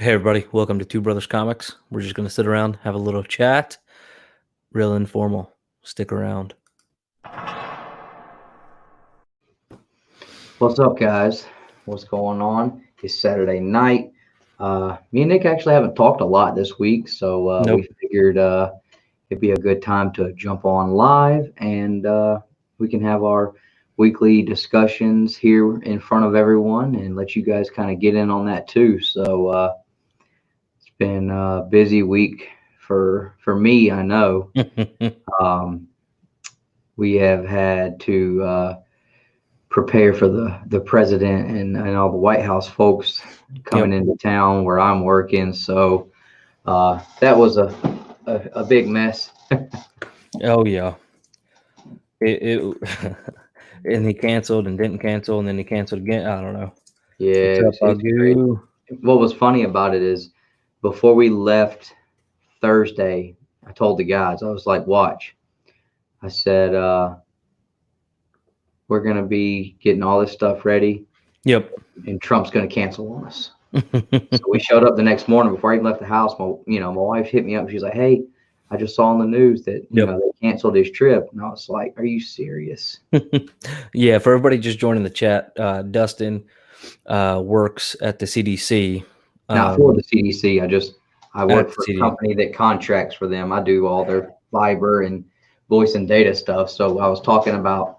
Hey everybody, welcome to Two Brothers Comics. We're just going to sit around, have a little chat, real informal. Stick around. What's up, guys? What's going on? It's Saturday night. Me and Nick actually haven't talked a lot this week, so Nope. we figured it'd be a good time to jump on live and we can have our weekly discussions here in front of everyone and let you guys kind of get in on that too. So it's been a busy week for me, I know. We have had to prepare for the president and all the White House folks coming into town where I'm working. So that was a big mess. Oh yeah. It and he canceled and didn't cancel and then he canceled again. I don't know. Yeah. What's up, Agu? What was funny about it is before we left Thursday, I told the guys, I was like, watch. I said, we're going to be getting all this stuff ready. Yep. And Trump's going to cancel on us. So we showed up the next morning before I even left the house. My wife hit me up. She's like, hey, I just saw on the news that you know they canceled his trip. And I was like, are you serious? Yeah, for everybody just joining the chat, Dustin works at the CDC. Not for the CDC. I work for a CDC. company that contracts for them. I do all their fiber and voice and data stuff. So I was talking about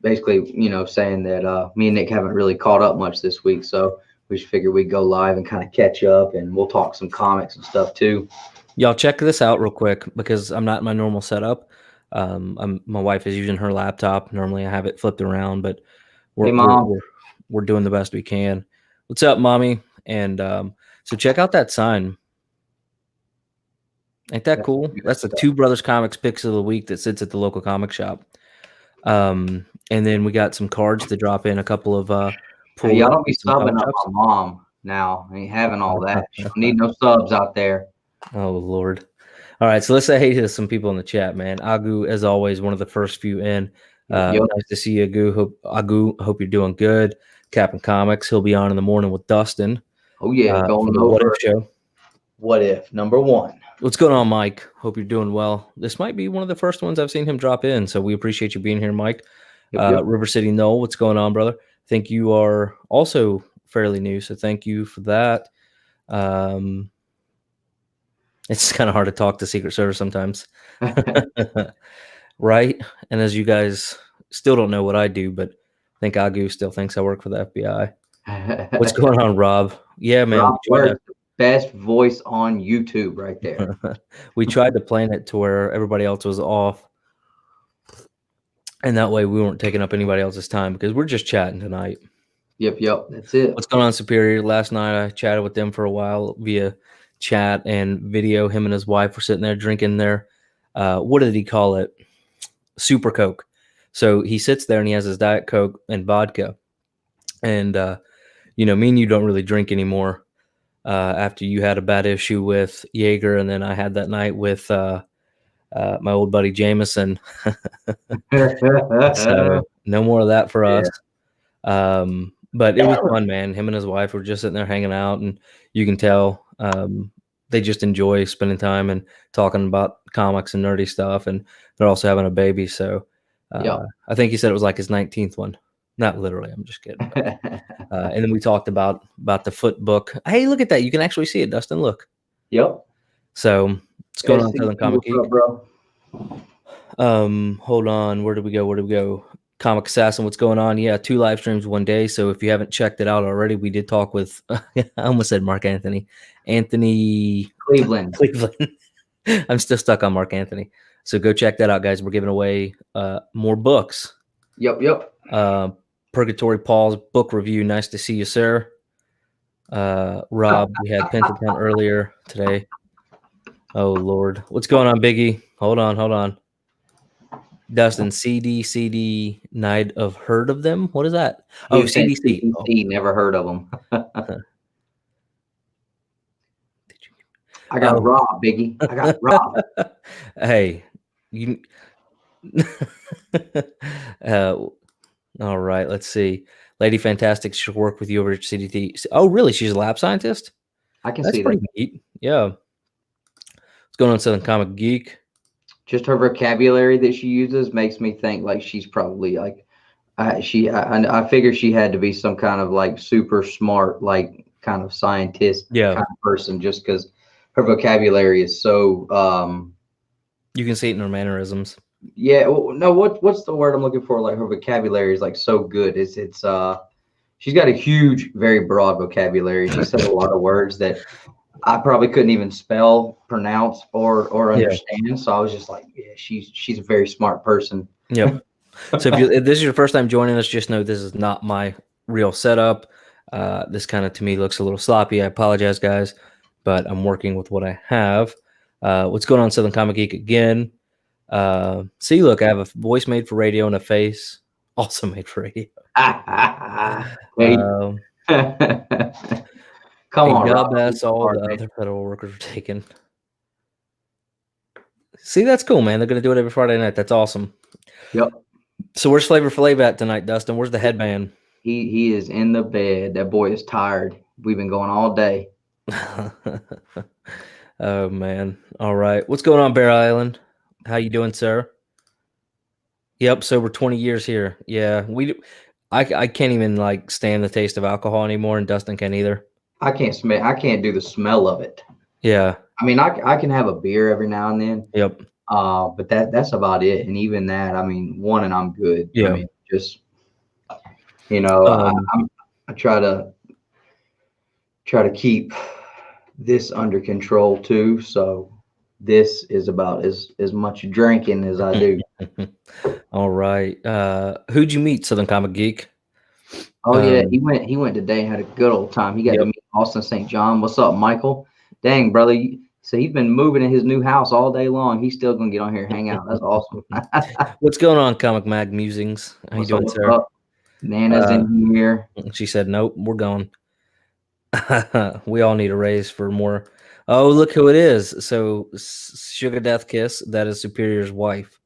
basically, saying that me and Nick haven't really caught up much this week. So we just figured we'd go live and kind of catch up, and we'll talk some comics and stuff too. Y'all check this out real quick because I'm not in my normal setup. My wife is using her laptop. Normally I have it flipped around, but we're doing the best we can. What's up, mommy? And so check out that sign. Ain't that cool? That's the Two Brothers Comics Picks of the Week that sits at the local comic shop. And then we got some cards to drop in, a couple of hey, y'all don't be subbing up my mom now. I ain't having all that. She don't need no subs out there. Oh Lord. All right, so let's say hey to some people in the chat, man. Agu, as always, one of the first few in. Nice to see you, Agu. Hope you're doing good. Captain Comics, he'll be on in the morning with Dustin. Oh yeah, going over What If show. What If #1. What's going on, Mike? Hope you're doing well. This might be one of the first ones I've seen him drop in, so we appreciate you being here, Mike. River City Noel, what's going on, brother? I think you are also fairly new, so thank you for that. It's kind of hard to talk to Secret Service sometimes. Right? And as you guys still don't know what I do, but I think Agu still thinks I work for the FBI. What's going on, Rob? Yeah, man. Rob, best voice on YouTube right there. We tried to plan it to where everybody else was off. And that way we weren't taking up anybody else's time because we're just chatting tonight. Yep. That's it. What's going on, Superior? Last night I chatted with them for a while via chat and video. Him and his wife were sitting there drinking their, what did he call it? Super Coke. So he sits there and he has his Diet Coke and vodka. And, me and you don't really drink anymore after you had a bad issue with Jaeger. And then I had that night with my old buddy Jameson. So no more of that for us. But it was fun, man. Him and his wife were just sitting there hanging out, and you can tell they just enjoy spending time and talking about comics and nerdy stuff. And they're also having a baby. So I think he said it was like his 19th one. Not literally. I'm just kidding. And then we talked about the foot book. Hey, look at that. You can actually see it, Dustin. Look. Yep. So what's going on, Southern Comic Geek? Bro? Hold on. Where did we go? Comic Assassin, what's going on? Yeah, 2 live streams one day. So if you haven't checked it out already, we did talk with I almost said Mark Anthony Cleveland. I'm still stuck on Mark Anthony. So go check that out, guys. We're giving away more books. Yep. Purgatory Paul's book review. Nice to see you, sir. Rob, we had Pentaton earlier today. Oh Lord, what's going on, Biggie? Hold on. Dustin, CD, Night of heard of them? What is that? Oh, CDC. Never heard of them. I got Rob, Biggie. I got Rob. Hey, you. All right, let's see. Lady Fantastic should work with you over at CDT. Oh, really? She's a lab scientist? I can That's see pretty that. neat. Yeah. What's going on, Southern Comic Geek? Just her vocabulary that she uses makes me think like she's probably like I figure she had to be some kind of like super smart, like kind of scientist Yeah. kind of person, just because her vocabulary is so You can see it in her mannerisms. yeah. No, what's the word I'm looking for? Like her vocabulary is like so good. It's she's got a huge, very broad vocabulary. She said a lot of words that I probably couldn't even spell, pronounce, or understand. So I was just like, yeah, she's a very smart person. Yep. So if this is your first time joining us, just know this is not my real setup. This kind of to me looks a little sloppy. I apologize, guys, but I'm working with what I have. What's going on, Southern Comic Geek again? See, look, I have a voice made for radio and a face also made for radio. Hey. Come on, God bless all the other federal workers are taken. See, that's cool, man. They're going to do it every Friday night. That's awesome. Yep. So where's Flavor Flav at tonight, Dustin? Where's the headband? He is in the bed. That boy is tired. We've been going all day. Oh, man. All right. What's going on, Bear Island? How you doing, sir? Yep, sober 20 years here. Yeah, I can't even like stand the taste of alcohol anymore, and Dustin can't either. I can't do the smell of it. Yeah. I mean, I can have a beer every now and then. Yep. But that's about it. And even that, I mean, one and I'm good. Yeah. I mean, just I try to keep this under control too. So this is about as much drinking as I do. All right. Who'd you meet, Southern Comic Geek? Oh yeah, he went today and had a good old time. He got to meet Austin St. John. What's up, Michael? Dang, brother. So he's been moving in his new house all day long. He's still gonna get on here and hang out. That's awesome. What's going on, Comic Mag Musings? How you doing, sir? Nana's in here. She said, "Nope, we're gone." We all need a raise for more. Oh, look who it is! So Sugar Death Kiss, that is Superior's wife.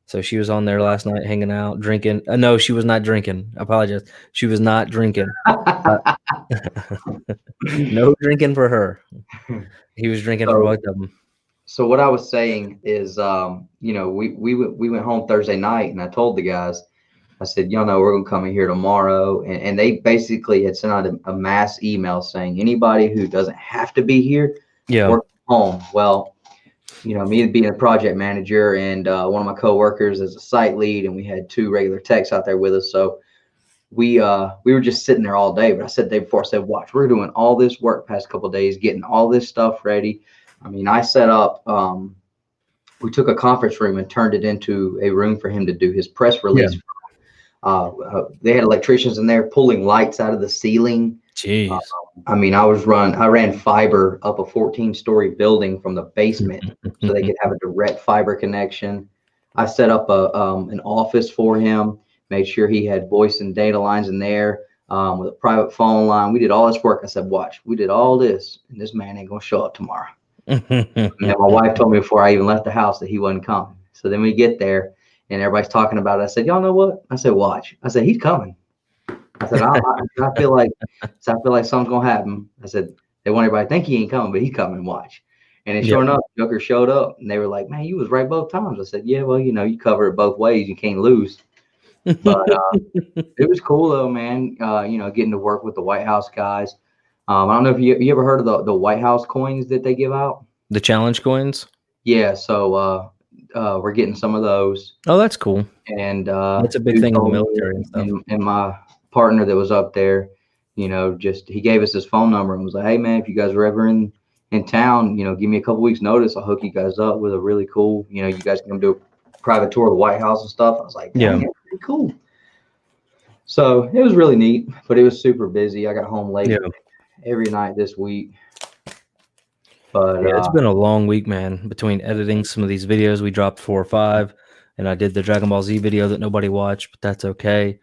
So she was on there last night, hanging out, drinking. No, she was not drinking. I apologize. She was not drinking. No drinking for her. He was drinking for both of them. So what I was saying is, we went home Thursday night, and I told the guys, I said, y'all know we're gonna come in here tomorrow, and they basically had sent out a mass email saying anybody who doesn't have to be here, work from home. Well, me being a project manager and one of my coworkers as a site lead, and we had 2 regular techs out there with us, so we were just sitting there all day. But I said the day before, I said, watch, we're doing all this work past couple of days, getting all this stuff ready. I mean, I set up, we took a conference room and turned it into a room for him to do his press release. They had electricians in there pulling lights out of the ceiling. Jeez. I mean, I ran fiber up a 14-story building from the basement so they could have a direct fiber connection. I set up an office for him, made sure he had voice and data lines in there with a private phone line. We did all this work. I said, watch, we did all this, and this man ain't going to show up tomorrow. And then my wife told me before I even left the house that he wasn't coming. So then we get there, and everybody's talking about it. I said, y'all know what? I said, watch. I said, he's coming. I said, I feel like something's gonna happen. I said, they want everybody to think he ain't coming, but he's coming. Watch. And then sure enough, Joker showed up, and they were like, man, you was right both times. I said, yeah, well, you cover it both ways. You can't lose. But it was cool though, man. Getting to work with the White House guys. I don't know if you ever heard of the White House coins that they give out. The challenge coins. Yeah. So we're getting some of those. Oh, that's cool. And that's a big thing in the military and stuff. And my partner that was up there, he gave us his phone number and was like, hey man, if you guys are ever in town, give me a couple weeks notice. I'll hook you guys up with a really cool, you guys can come do a private tour of the White House and stuff. I was like, yeah, pretty cool. So it was really neat, but it was super busy. I got home late every night this week. But it's been a long week, man, between editing some of these videos. We dropped 4 or 5, and I did the Dragon Ball Z video that nobody watched, but that's okay.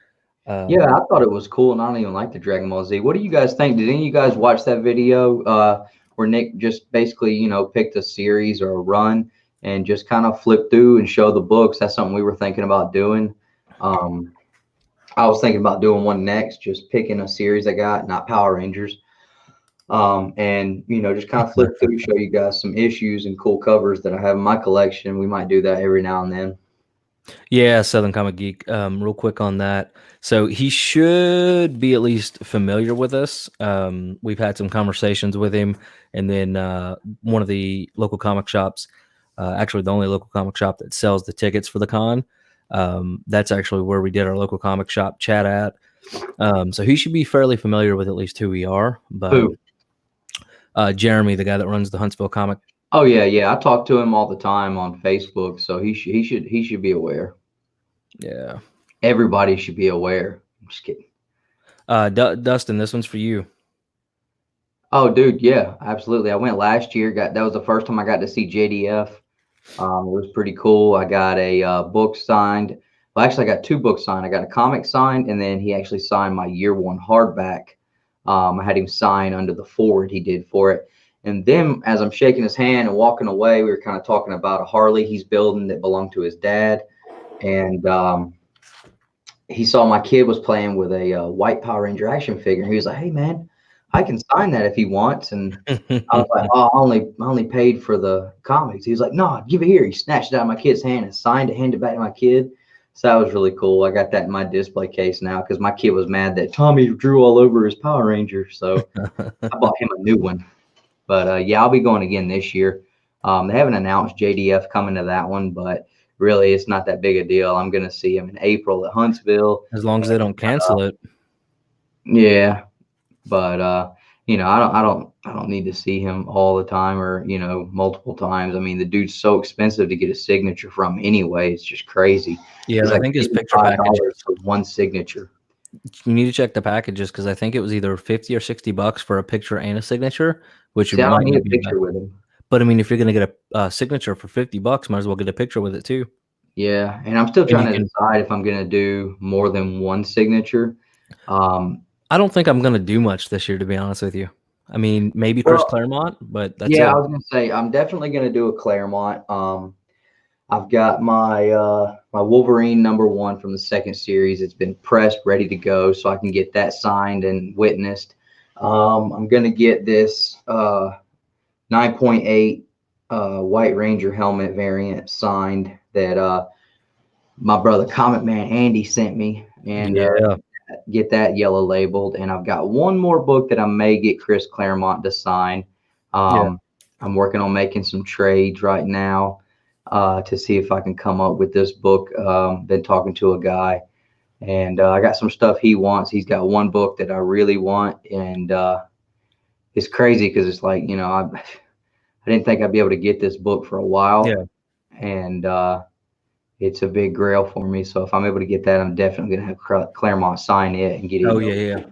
Yeah, I thought it was cool, and I don't even like the Dragon Ball Z. What do you guys think? Did any of you guys watch that video where Nick just basically, picked a series or a run and just kind of flipped through and show the books? That's something we were thinking about doing. I I was thinking about doing one next, just picking a series I got, not Power Rangers. And just kind of flip through, show you guys some issues and cool covers that I have in my collection. We might do that every now and then. Yeah, Southern Comic Geek. Real quick on that. So he should be at least familiar with us. We've had some conversations with him, and then one of the local comic shops, actually the only local comic shop that sells the tickets for the con. That's actually where we did our local comic shop chat at. So he should be fairly familiar with at least who we are. But Who? Jeremy, the guy that runs the Huntsville Comic. Oh yeah. I talk to him all the time on Facebook, so he should be aware. Yeah. Everybody should be aware. I'm just kidding. Dustin, this one's for you. Oh, dude, yeah, absolutely. I went last year. That was the first time I got to see JDF. It was pretty cool. I got a book signed. Well, actually, I got 2 books signed. I got a comic signed, and then he actually signed my year 1 hardback. I had him sign under the forward he did for it. And then as I'm shaking his hand and walking away, we were kind of talking about a Harley he's building that belonged to his dad. And he saw my kid was playing with a white Power Ranger action figure. He was like, "Hey, man, I can sign that if he wants." And I was like, "Oh, I only paid for the comics." He was like, "No, give it here." He snatched it out of my kid's hand and signed it, handed it back to my kid. So that was really cool. I got that in my display case now because my kid was mad that Tommy drew all over his Power Ranger. So I bought him a new one. But yeah, I'll be going again this year. They haven't announced JDF coming to that one, but really it's not that big a deal. I'm going to see him in April at Huntsville. As long as they don't cancel it. Yeah. But I don't need to see him all the time or multiple times. I mean, the dude's so expensive to get a signature from anyway. It's just crazy. Yeah, I think his picture package for one signature. You need to check the packages because I think it was either $50 or $60 for a picture and a signature, which See, I don't might need a be picture bad. with him. But I mean, if you're gonna get a signature for $50, might as well get a picture with it too. Yeah, and I'm still trying to decide if I'm gonna do more than one signature. I don't think I'm gonna do much this year, to be honest with you. I mean, maybe Chris Claremont, but that's yeah, it. I was gonna say I'm definitely gonna do a Claremont. I've got my my Wolverine #1 from the 2nd series. It's been pressed, ready to go, so I can get that signed and witnessed. I'm gonna get this 9.8 White Ranger helmet variant signed that my brother Comic Man Andy sent me, and get that yellow labeled. And I've got one more book that I may get Chris Claremont to sign. I'm working on making some trades right now to see if I can come up with this book. Been talking to a guy, and I got some stuff he wants. He's got one book that I really want, and it's crazy because it's like, I didn't think I'd be able to get this book for a while. Yeah. And it's a big grail for me. So if I'm able to get that, I'm definitely going to have Claremont sign it and get it. Oh, yeah.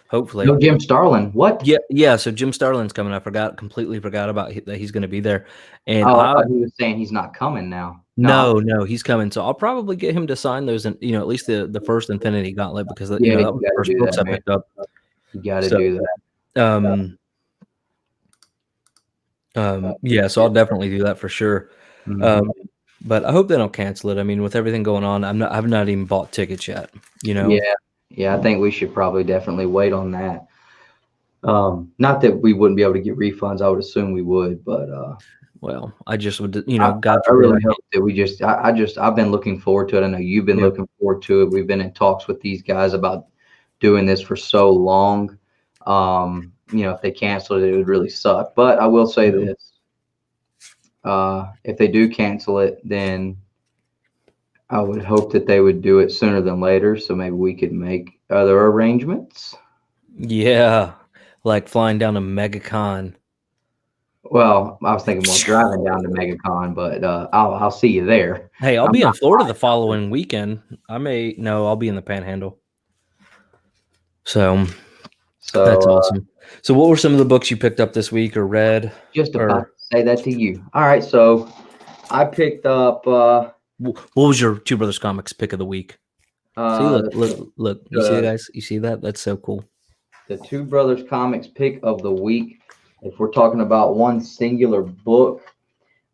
Hopefully. No Jim Starlin. What? Yeah. So Jim Starlin's coming. I completely forgot about that he's going to be there. And I thought he was saying he's not coming now. No, he's coming. So I'll probably get him to sign those, and at least the first Infinity Gauntlet, because that was the first books I picked up. You got to do that. Yeah, so I'll definitely do that for sure. But I hope they don't cancel it. I mean, with everything going on, I've not even bought tickets yet. Yeah, I think we should probably definitely wait on that. Not that we wouldn't be able to get refunds. I would assume we would, but well, I just would, I really hope that I've been looking forward to it. I know you've been looking forward to it. We've been in talks with these guys about doing this for so long. If they cancel it, it would really suck. But I will say this. If they do cancel it, then I would hope that they would do it sooner than later. So maybe we could make other arrangements. Yeah. Like flying down to MegaCon. Well, I was thinking more driving down to MegaCon, but I'll see you there. Hey, I'll be in Florida the following weekend. I'll be in the Panhandle. So that's awesome. So what were some of the books you picked up this week or read? Just about to say that to you. All right, so I picked up. What was your Two Brothers Comics pick of the week? See, look. You see, guys? You see that? That's so cool. The Two Brothers Comics pick of the week. If we're talking about one singular book,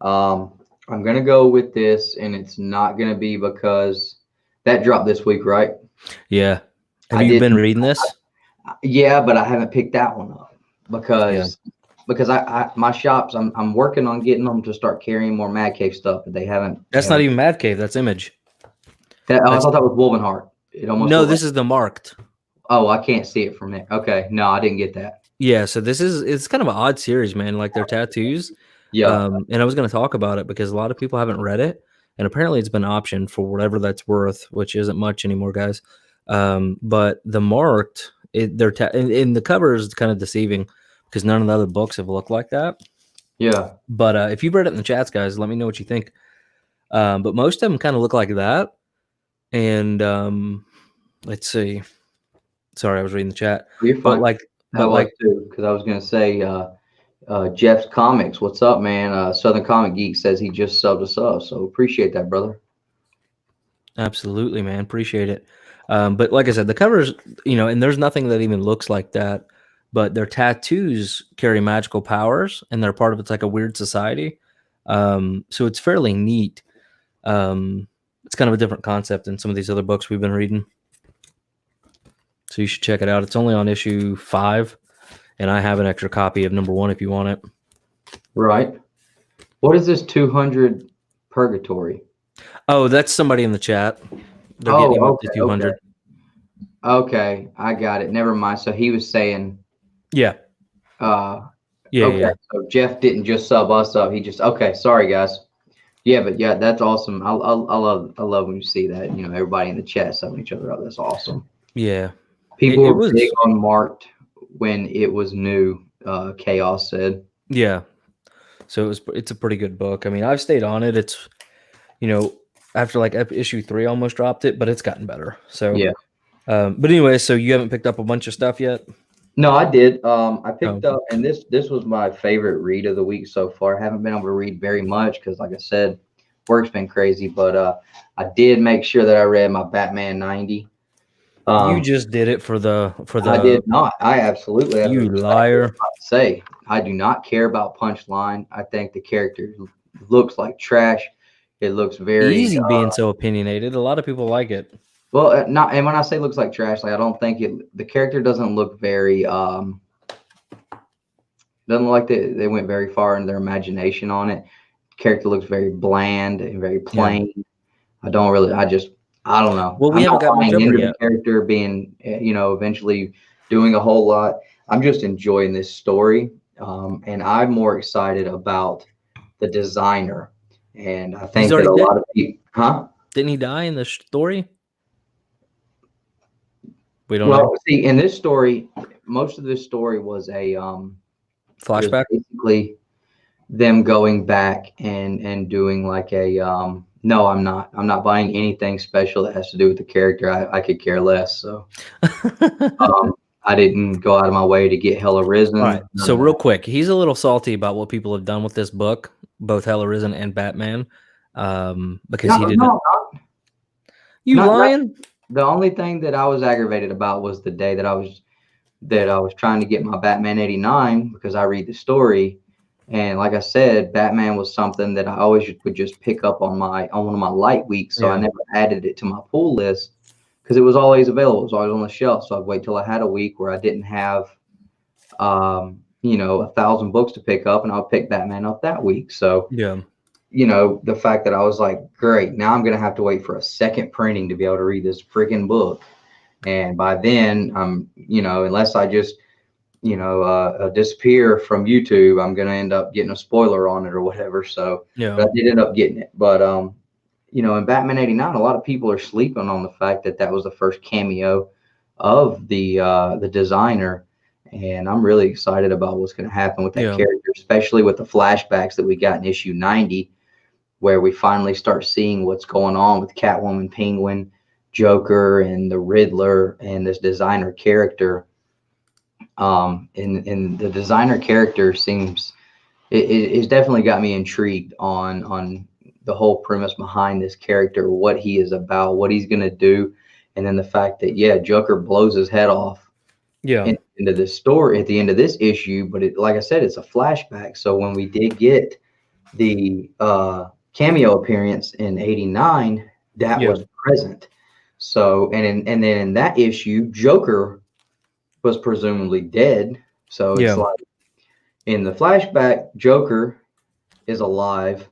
I'm going to go with this, and it's not going to be because that dropped this week, right? Yeah. Have I you been didn't. reading this? Yeah, but I haven't picked that one up Yeah. because I my shops, I'm working on getting them to start carrying more Mad Cave stuff, but they haven't. That's not even Mad Cave. That's Image. I That's thought that was Wovenheart. It almost no. looked like. This is the Marked. Oh, I can't see it from there. Okay, no, I didn't get that. Yeah. So it's kind of an odd series, man. Like their tattoos. Yeah, And I was going to talk about it because a lot of people haven't read it, and apparently it's been optioned for whatever that's worth, which isn't much anymore, guys. But the Marked, and the cover is kind of deceiving because none of the other books have looked like that. yeah. But if you've read it in the chats, guys, let me know what you think. But most of them kind of look like that. And let's see. Sorry, I was reading the chat. You're fine. But like too, because I was gonna say, Jeff's Comics. What's up, man? Southern Comic Geek says he just subbed us up, so appreciate that, brother. absolutely, man, appreciate it. But like I said, the covers, and there's nothing that even looks like that. But their tattoos carry magical powers, and they're part of it's like a weird society. So it's fairly neat. It's kind of a different concept than some of these other books we've been reading. So you should check it out. It's only on issue 5, and I have an extra copy of number 1 if you want it. Right. What is this 200 Purgatory? Oh, that's somebody in the chat. They're getting him up to 200. Okay, I got it. Never mind. So he was saying, Yeah. yeah. So Jeff didn't just sub us up. He just Sorry, guys. Yeah, but yeah, that's awesome. I love when you see that. Everybody in the chat subbing each other up. That's awesome. Yeah. People were big on Marked when it was new. Chaos said. Yeah. So it's a pretty good book. I mean, I've stayed on it. It's, after like issue 3 almost dropped it, but it's gotten better. So yeah. But anyway, so you haven't picked up a bunch of stuff yet? No, I did. I picked up, and this was my favorite read of the week so far. I haven't been able to read very much because, like I said, work's been crazy. But I did make sure that I read my Batman 90. You just did it for the. I did not. I absolutely. You liar. Say I do not care about Punchline. I think the character looks like trash. It looks very easy being so opinionated. A lot of people like it. Well, not, and when I say looks like trash, like I don't think the character doesn't look very doesn't look like they went very far in their imagination on it. The character looks very bland and very plain. Yeah. I don't know. Well, we haven't got much over yet. The character being, eventually doing a whole lot. I'm just enjoying this story, and I'm more excited about the designer. And I think that a lot of people, Didn't he die in the story? We don't know. Well, see, in this story, most of this story was a flashback. Basically, them going back and doing like a no, I'm not buying anything special that has to do with the character. I could care less. So I didn't go out of my way to get Hella Risen. All right. So real quick, he's a little salty about what people have done with this book, both Hella Risen and Batman, because he didn't. You lying? The only thing that I was aggravated about was the day that I was trying to get my Batman 89 because I read the story. And like I said, Batman was something that I always would just pick up on one of my light weeks. So I never added it to my pull list because it was always available. It was always on the shelf. So I'd wait till I had a week where I didn't have, 1,000 books to pick up, and I'll pick Batman up that week. So, the fact that I was like, great, now I'm going to have to wait for a second printing to be able to read this freaking book. And by then, unless I just, disappear from YouTube, I'm going to end up getting a spoiler on it or whatever. So but I did end up getting it. But, in Batman 89, a lot of people are sleeping on the fact that was the first cameo of the designer. And I'm really excited about what's going to happen with that character, especially with the flashbacks that we got in issue 90, where we finally start seeing what's going on with Catwoman, Penguin, Joker, and the Riddler, and this designer character. And the designer character seems it's definitely got me intrigued on the whole premise behind this character, what he is about, what he's gonna do, and then the fact that Joker blows his head off into this story at the end of this issue. But like I said, it's a flashback. So when we did get the cameo appearance in 89, that was present. So, and then in that issue, Joker was presumably dead. So it's Yeah. like in the flashback, Joker is alive,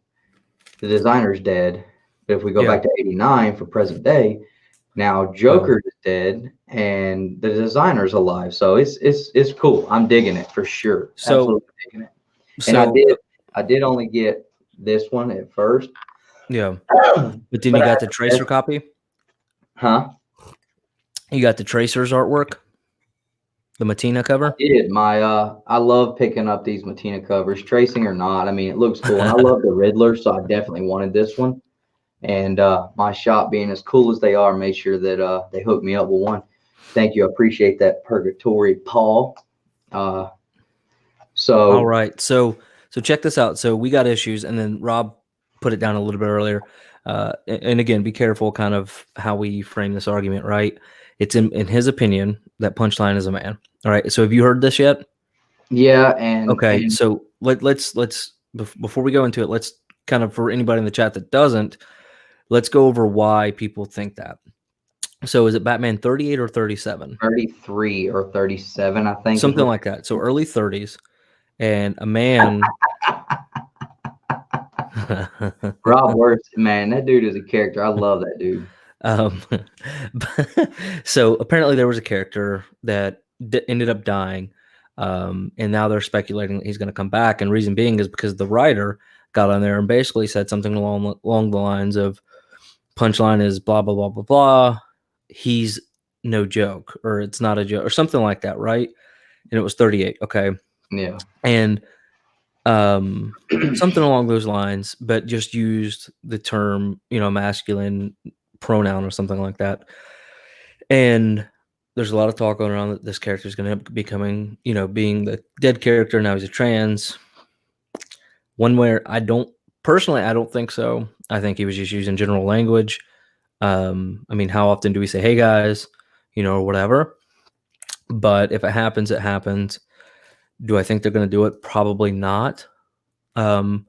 the designer's dead. But if we go Yeah. back to 89 for present day, now Joker is dead and the designer's alive. So it's cool. I'm digging it for sure. So Absolutely digging it. And I did only get this one at first. Yeah. But then you got the Tracer copy? Huh? You got the Tracer's artwork? The Matina cover? I did. I love picking up these Matina covers, tracing or not. I mean, it looks cool. And I love the Riddler, so I definitely wanted this one. And my shop being as cool as they are, made sure that they hooked me up with one. Thank you. I appreciate that, Purgatory Paul. So all right. So check this out. So we got issues, and then Rob put it down a little bit earlier. And again, be careful kind of how we frame this argument, right? It's in his opinion that Punchline is a man. All right. So have you heard this yet? yeah, and Okay. So let's before we go into it, let's kind of, for anybody in the chat that doesn't, let's go over why people think that. So is it Batman 38 or 37? 33 or 37, I think. Something like that. So early 30s, and a man. Rob Worth, man, that dude is a character. I love that dude. So apparently there was a character that ended up dying, and now they're speculating that he's going to come back. And reason being is because the writer got on there and basically said something along the lines of, Punchline is blah, blah, blah, blah, blah. He's no joke, or it's not a joke, or something like that, right? And it was 38. Okay. Yeah. And something along those lines, but just used the term, masculine pronoun or something like that. And there's a lot of talk going around that this character is going to be becoming, being the dead character. Now he's a trans. One where I don't think so. I think he was just using general language. I mean, how often do we say, hey guys, or whatever? But if it happens, it happens. Do I think they're going to do it? Probably not. But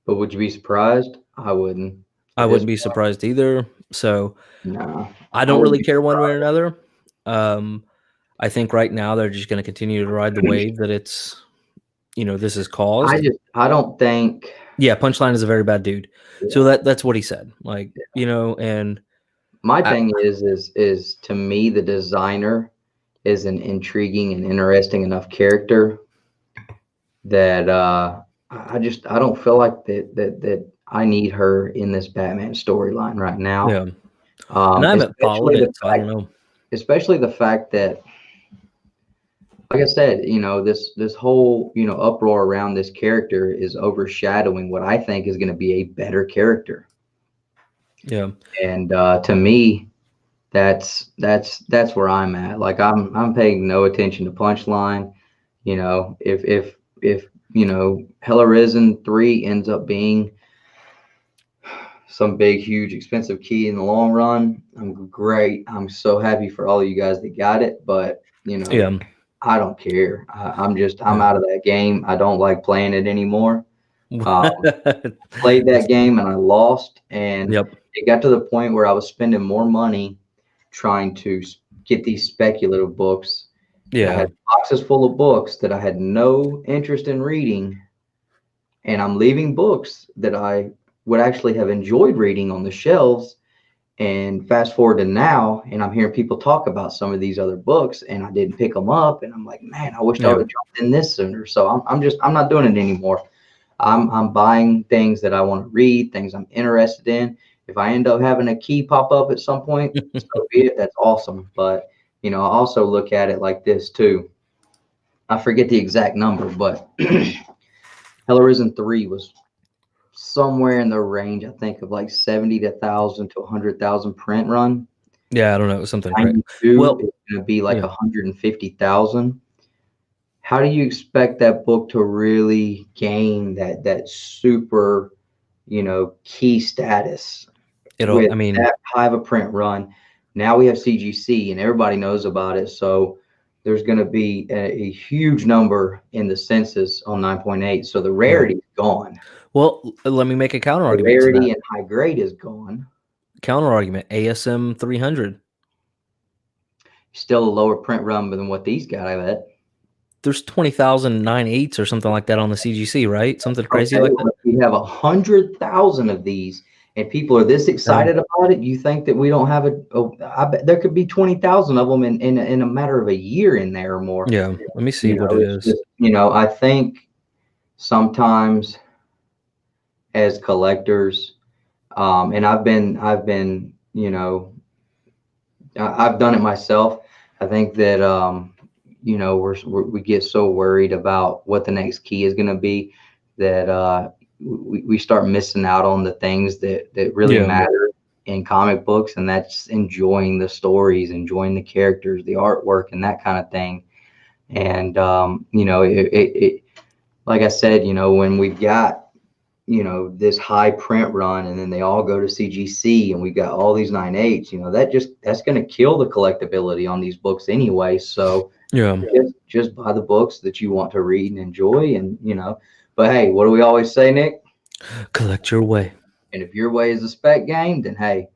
would you be surprised? I wouldn't. I wouldn't be surprised either. So no, I don't really care one way or another. I think right now they're just going to continue to ride the wave that it's, this is caused. I don't think. Yeah, Punchline is a very bad dude. Yeah. So that's what he said. Like, and my thing is to me, the designer is an intriguing and interesting enough character that I don't feel like that I need her in this Batman storyline right now. Yeah. And I haven't followed it, so I don't know. Especially the fact that, like I said, this whole, uproar around this character is overshadowing what I think is going to be a better character. Yeah. And to me, that's where I'm at. Like I'm paying no attention to Punchline. If Hell Arisen 3 ends up being some big, huge, expensive key in the long run, I'm great. I'm so happy for all of you guys that got it. But yeah. I don't care. I'm out of that game. I don't like playing it anymore. Played that game and I lost, and it got to the point where I was spending more money trying to get these speculative books. Yeah. I had boxes full of books that I had no interest in reading, and I'm leaving books that I would actually have enjoyed reading on the shelves. And fast forward to now, and I'm hearing people talk about some of these other books, and I didn't pick them up. And I'm like, man, I wish I would have jumped in this sooner. So I'm not doing it anymore. I'm buying things that I want to read, things I'm interested in. If I end up having a key pop up at some point, so be it. That's awesome. But I also look at it like this too. I forget the exact number, but Hell Arisen 3 was somewhere in the range, I think, of like 70,000 to 100,000 print run. Yeah, I don't know, something. Well, it's going to be like 150,000. How do you expect that book to really gain that super, key status? That high of a print run. Now we have CGC, and everybody knows about it. So there's going to be a huge number in the census on 9.8. So the rarity is gone. Well, let me make a counter argument. The rarity and high grade is gone. Counter argument, ASM 300. Still a lower print run than what these got, I bet. There's 20,000 9/8 or something like that on the CGC, right? Something crazy Okay, like well, that. if we have 100,000 of these, and people are this excited about it. You think that we don't have I bet there could be 20,000 of them in a matter of a year in there or more. Yeah, let me see what it It's is. just, I think sometimes as collectors, and I've been, I've done it myself. I think that, we get so worried about what the next key is going to be that we start missing out on the things that really matter in comic books, and that's enjoying the stories, enjoying the characters, the artwork, and that kind of thing. And like I said, when we've got this high print run, and then they all go to CGC, and we got all these 9/8, that's going to kill the collectability on these books anyway. So Yeah, just buy the books that you want to read and enjoy, and but hey, what do we always say, Nick? collect your way. And if your way is a spec game, then hey,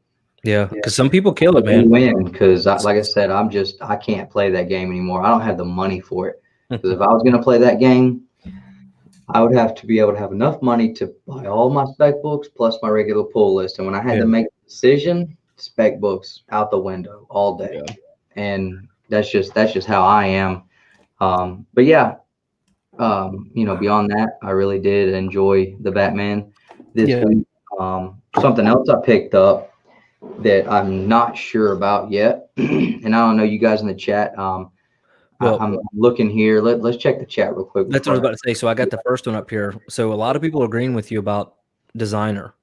Yeah, because some people kill it, you man. win. Because like I said, I can't play that game anymore. I don't have the money for it. Because if I was going to play that game, I would have to be able to have enough money to buy all my spec books plus my regular pull list. And when I had to make a decision, spec books out the window all day. Yeah. And that's just how I am. But yeah, beyond that, I really did enjoy the Batman this week. Something else I picked up that I'm not sure about yet, and I don't know, you guys in the chat. I'm looking here. Let's check the chat real quick. That's what I was about to say. So I got the first one up here. So a lot of people are agreeing with you about designer,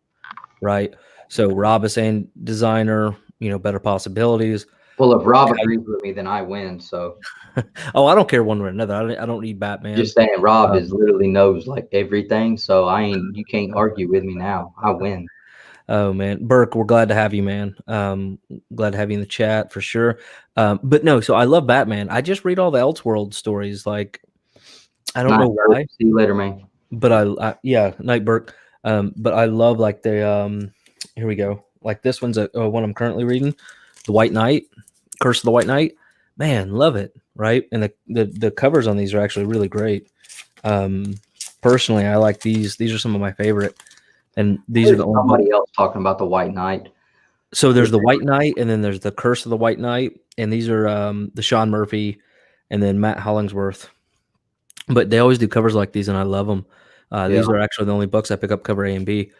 right? So Rob is saying designer, better possibilities. Well, if Rob agrees with me, then I win. So. Oh, I don't care one way or another. I don't need Batman. Just saying, Rob is literally knows like everything. So you can't argue with me now. I win. Oh man, Burke, we're glad to have you, man. Glad to have you in the chat for sure. But no, so I love Batman. I just read all the Elseworld stories. Like, I don't know why. See you later, man. But yeah, night Burke. But I love like the here we go. Like this one's one I'm currently reading, The White Knight, Curse of the White Knight. Man, love it, right? And the covers on these are actually really great. Personally, I like these. These are some of my favorite. And these are the only somebody else talking about the White Knight. So there's the White Knight, and then there's the Curse of the White Knight, and these are the Sean Murphy, and then Matt Hollingsworth. But they always do covers like these, and I love them. These are actually the only books I pick up cover A and B.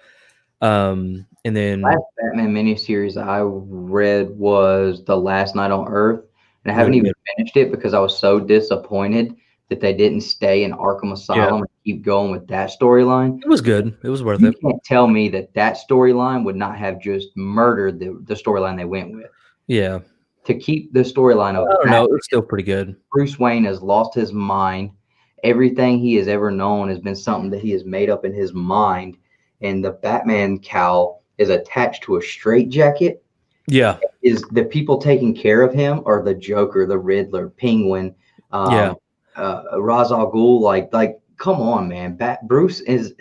And then last Batman miniseries I read was The Last Night on Earth, and I haven't even finished it because I was so disappointed that they didn't stay in Arkham Asylum and keep going with that storyline. It was good. It was worth it. You can't tell me that storyline would not have just murdered the storyline they went with. Yeah. To keep the storyline of Batman, it's still pretty good. Bruce Wayne has lost his mind. Everything he has ever known has been something that he has made up in his mind. And the Batman cowl is attached to a straitjacket. Yeah. Is the people taking care of him or the Joker, the Riddler, Penguin, Ra's al Ghul? Like, come on, man. Bruce is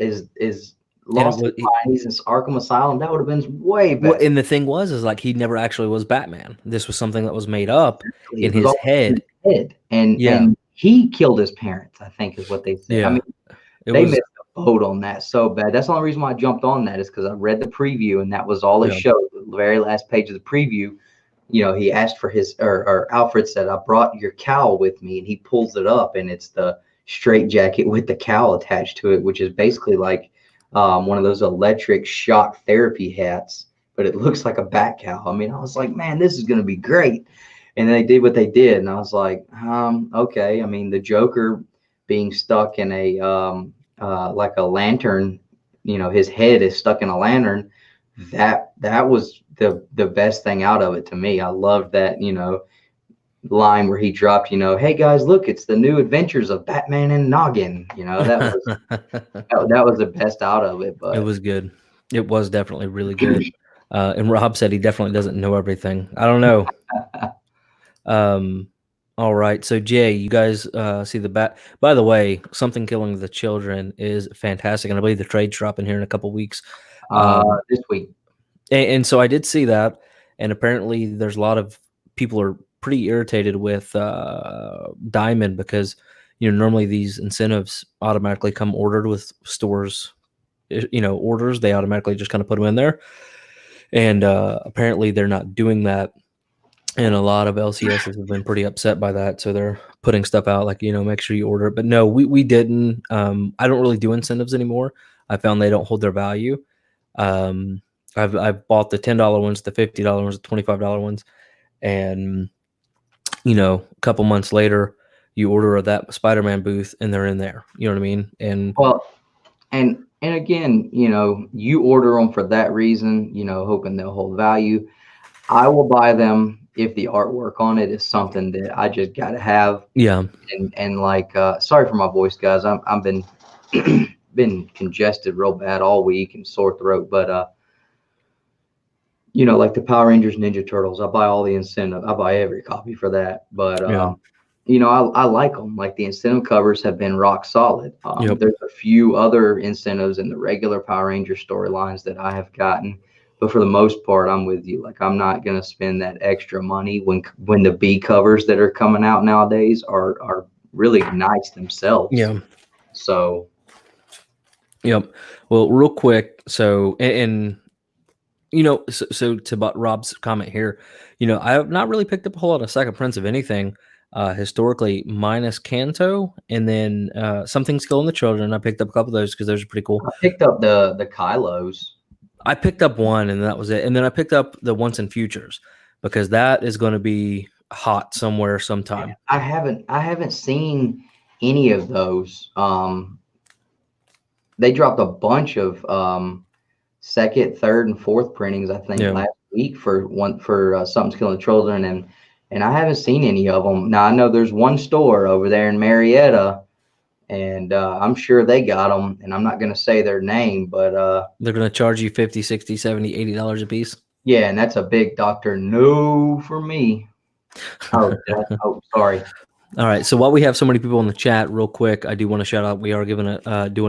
lost his mind. He's in Arkham Asylum. That would have been way better. Well, and the thing is like he never actually was Batman. This was something that was made up in his head. And he killed his parents, I think is what they said. Yeah. I mean, they missed the boat on that so bad. That's the only reason why I jumped on that, is because I read the preview, and that was all it showed. The very last page of the preview, he asked for his, or Alfred said, I brought your cowl with me, and he pulls it up, and it's the straitjacket with the cowl attached to it, which is basically like one of those electric shock therapy hats, but it looks like a bat cowl. I mean, I was like, man, this is going to be great. And they did what they did, and I was like, okay. I mean, the Joker being stuck in a like a lantern, his head is stuck in a lantern. That was the best thing out of it to me. I loved that, line where he dropped, hey guys, look, it's the new adventures of Batman and Noggin. That was that was the best out of it. But it was good. It was definitely really good. And Rob said he definitely doesn't know everything. I don't know. All right. So Jay, you guys see the bat. By the way, Something Killing the Children is fantastic, and I believe the trade's dropping here in a couple weeks. This week. And so I did see that, and apparently there's a lot of people are pretty irritated with Diamond because normally these incentives automatically come ordered with stores, orders. They automatically just kind of put them in there, and apparently they're not doing that. And a lot of LCSs have been pretty upset by that, so they're putting stuff out like make sure you order it. But no, we didn't. I don't really do incentives anymore. I found they don't hold their value. I've bought the $10 ones, the $50 ones, the $25 ones, and a couple months later, you order that Spider-Man booth, and they're in there. You know what I mean? And Well, and again, you order them for that reason, hoping they'll hold value. I will buy them if the artwork on it is something that I just got to have. yeah, And like, sorry for my voice, guys. I've been been congested real bad all week and sore throat, but like the Power Rangers, Ninja Turtles, I buy all the incentive. I buy every copy for that. But yeah, I like them. Like the incentive covers have been rock solid. Yep. There's a few other incentives in the regular Power Ranger storylines that I have gotten, but for the most part, I'm with you. Like I'm not gonna spend that extra money when the B covers that are coming out nowadays are really nice themselves. yeah. So. Yep. Well, real quick. So, and so to about Rob's comment here, I have not really picked up a whole lot of second prints of anything historically, minus Kanto, and then Something's Killing the Children. I picked up a couple of those because those are pretty cool. I picked up the Kylos. I picked up one, and that was it. And then I picked up the Once and Futures because that is going to be hot somewhere sometime. I haven't seen any of those. They dropped a bunch of second, third, and fourth printings, I think, last week for Something's Killing the Children, and I haven't seen any of them. Now I know there's one store over there in Marietta, and I'm sure they got them, and I'm not going to say their name, but they're going to charge you $50, $60, $70, $80 a piece. Yeah, and that's a big Dr. No for me. Oh, sorry. All right. So while we have so many people in the chat, real quick, I do want to shout out. We are doing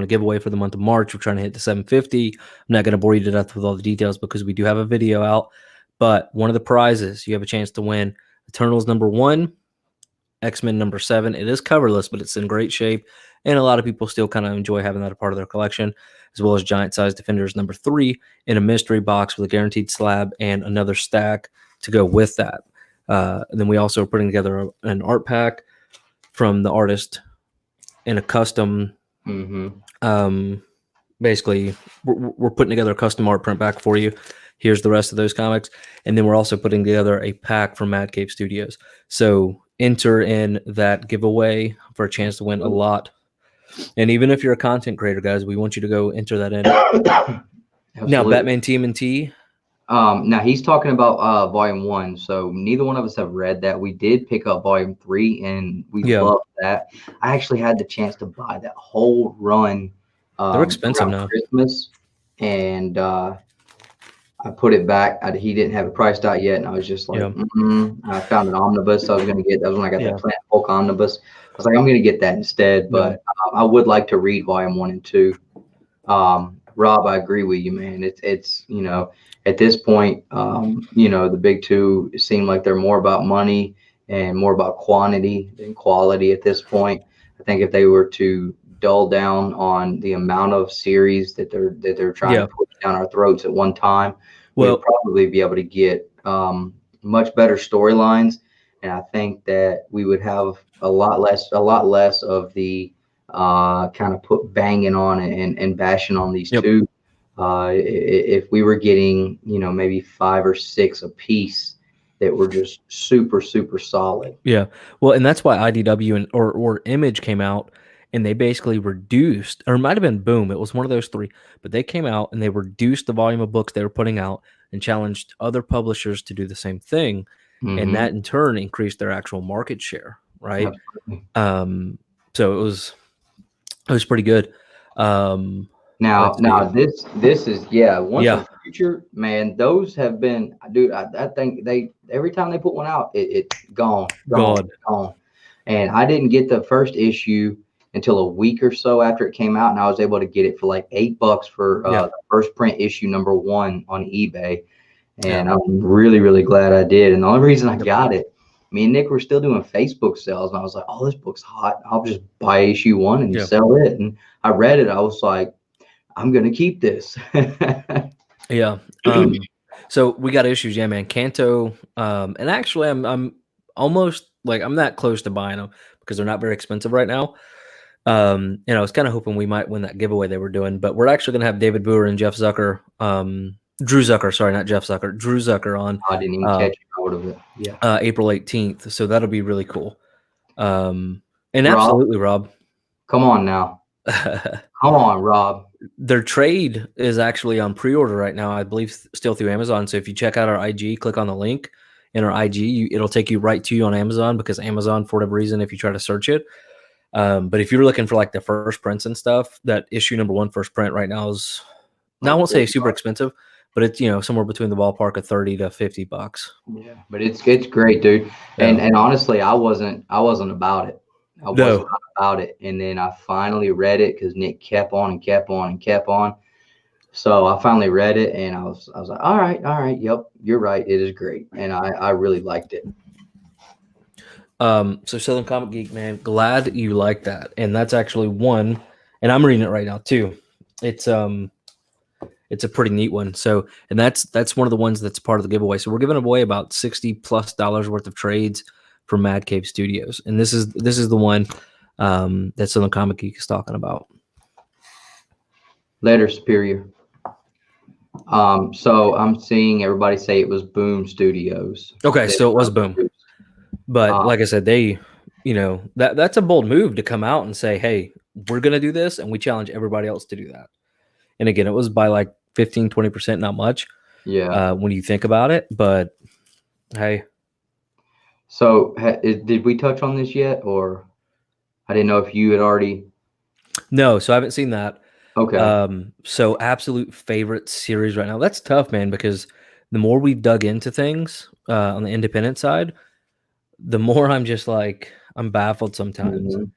a giveaway for the month of March. We're trying to hit the 750. I'm not going to bore you to death with all the details because we do have a video out. But one of the prizes, you have a chance to win Eternals #1, X-Men #7. It is coverless, but it's in great shape. And a lot of people still kind of enjoy having that a part of their collection, as well as Giant Size Defenders #3 in a mystery box with a guaranteed slab and another stack to go with that. And then we also are putting together an art pack from the artist in a custom. Basically, we're putting together a custom art print back for you. Here's the rest of those comics. And then we're also putting together a pack from Mad Cave Studios. So enter in that giveaway for a chance to win a lot. And even if you're a content creator, guys, we want you to go enter that in. Now, Batman TMNT. Now he's talking about Volume 1. So neither one of us have read that. We did pick up Volume 3, and we loved that. I actually had the chance to buy that whole run. They're expensive now. Christmas, and I put it back. He didn't have it priced out yet, and I was just like, I found an omnibus I was going to get. That was when I got that Plant Hulk omnibus. I was like, I'm going to get that instead, but I would like to read Volume 1 and 2. Rob, I agree with you, man. It's at this point, the big two seem like they're more about money and more about quantity than quality at this point. I think if they were to dull down on the amount of series that they're trying to push down our throats at one time, we'll probably be able to get much better storylines. And I think that we would have a lot less of the kind of banging on and bashing on these two. If we were getting, maybe 5 or 6 a piece that were just super, super solid. Yeah. Well, and that's why IDW or Image came out, and they basically reduced, or it might have been Boom. It was one of those three, but they came out and they reduced the volume of books they were putting out and challenged other publishers to do the same thing. And that in turn increased their actual market share. Right. Absolutely. So it was pretty good. Now this is Once in the Future, man, those have been, dude, I think every time they put one out, it's gone. And I didn't get the first issue until a week or so after it came out, and I was able to get it for like $8 for the first print issue #1 on eBay. and I'm really, really glad I did. And the only reason I got it, me and Nick were still doing Facebook sales, and I was like, "Oh, this book's hot. I'll just buy issue 1 and sell it." And I read it. I was like, "I'm gonna keep this." Yeah. So we got issues, yeah, man. Kanto, and actually, I'm almost like I'm that close to buying them because they're not very expensive right now. And I was kind of hoping we might win that giveaway they were doing, but we're actually gonna have David Boer and Jeff Zucker, Drew Zucker, sorry, not Jeff Zucker, Drew Zucker on. I didn't even catch hold of it. Yeah. April 18th. So that'll be really cool. And Rob, absolutely, Rob. Come on now. Come on, Rob. Their trade is actually on pre-order right now, I believe, still through Amazon. So if you check out our IG, click on the link in our IG, it'll take you right to you on Amazon, because Amazon, for whatever reason, if you try to search it. But if you're looking for like the first prints and stuff, that issue number 1 first print right now is, now I won't say super expensive, but it's, somewhere between the ballpark of $30 to $50. Yeah, but it's great, dude. And honestly, I wasn't about it. I wasn't about it. And then I finally read it because Nick kept on and kept on and kept on. So I finally read it, and I was like, all right, yep, you're right, it is great, and I really liked it. So Southern Comic Geek, man, glad you like that. And that's actually one, and I'm reading it right now too. It's a pretty neat one. So, and that's one of the ones that's part of the giveaway. So we're giving away about $60+ worth of trades from Mad Cave Studios, and this is the one that Southern Comic Geek is talking about. Letter Superior. So I'm seeing everybody say it was Boom Studios. Okay, so it was Boom. But like I said, they, that's a bold move to come out and say, hey, we're going to do this, and we challenge everybody else to do that. And again, it was by like 15, 20%, not much. Yeah. When you think about it, but hey. So did we touch on this yet, or I didn't know if you had already? No, so I haven't seen that. Okay. So absolute favorite series right now. That's tough, man, because the more we've dug into things on the independent side, the more I'm just like, I'm baffled sometimes, and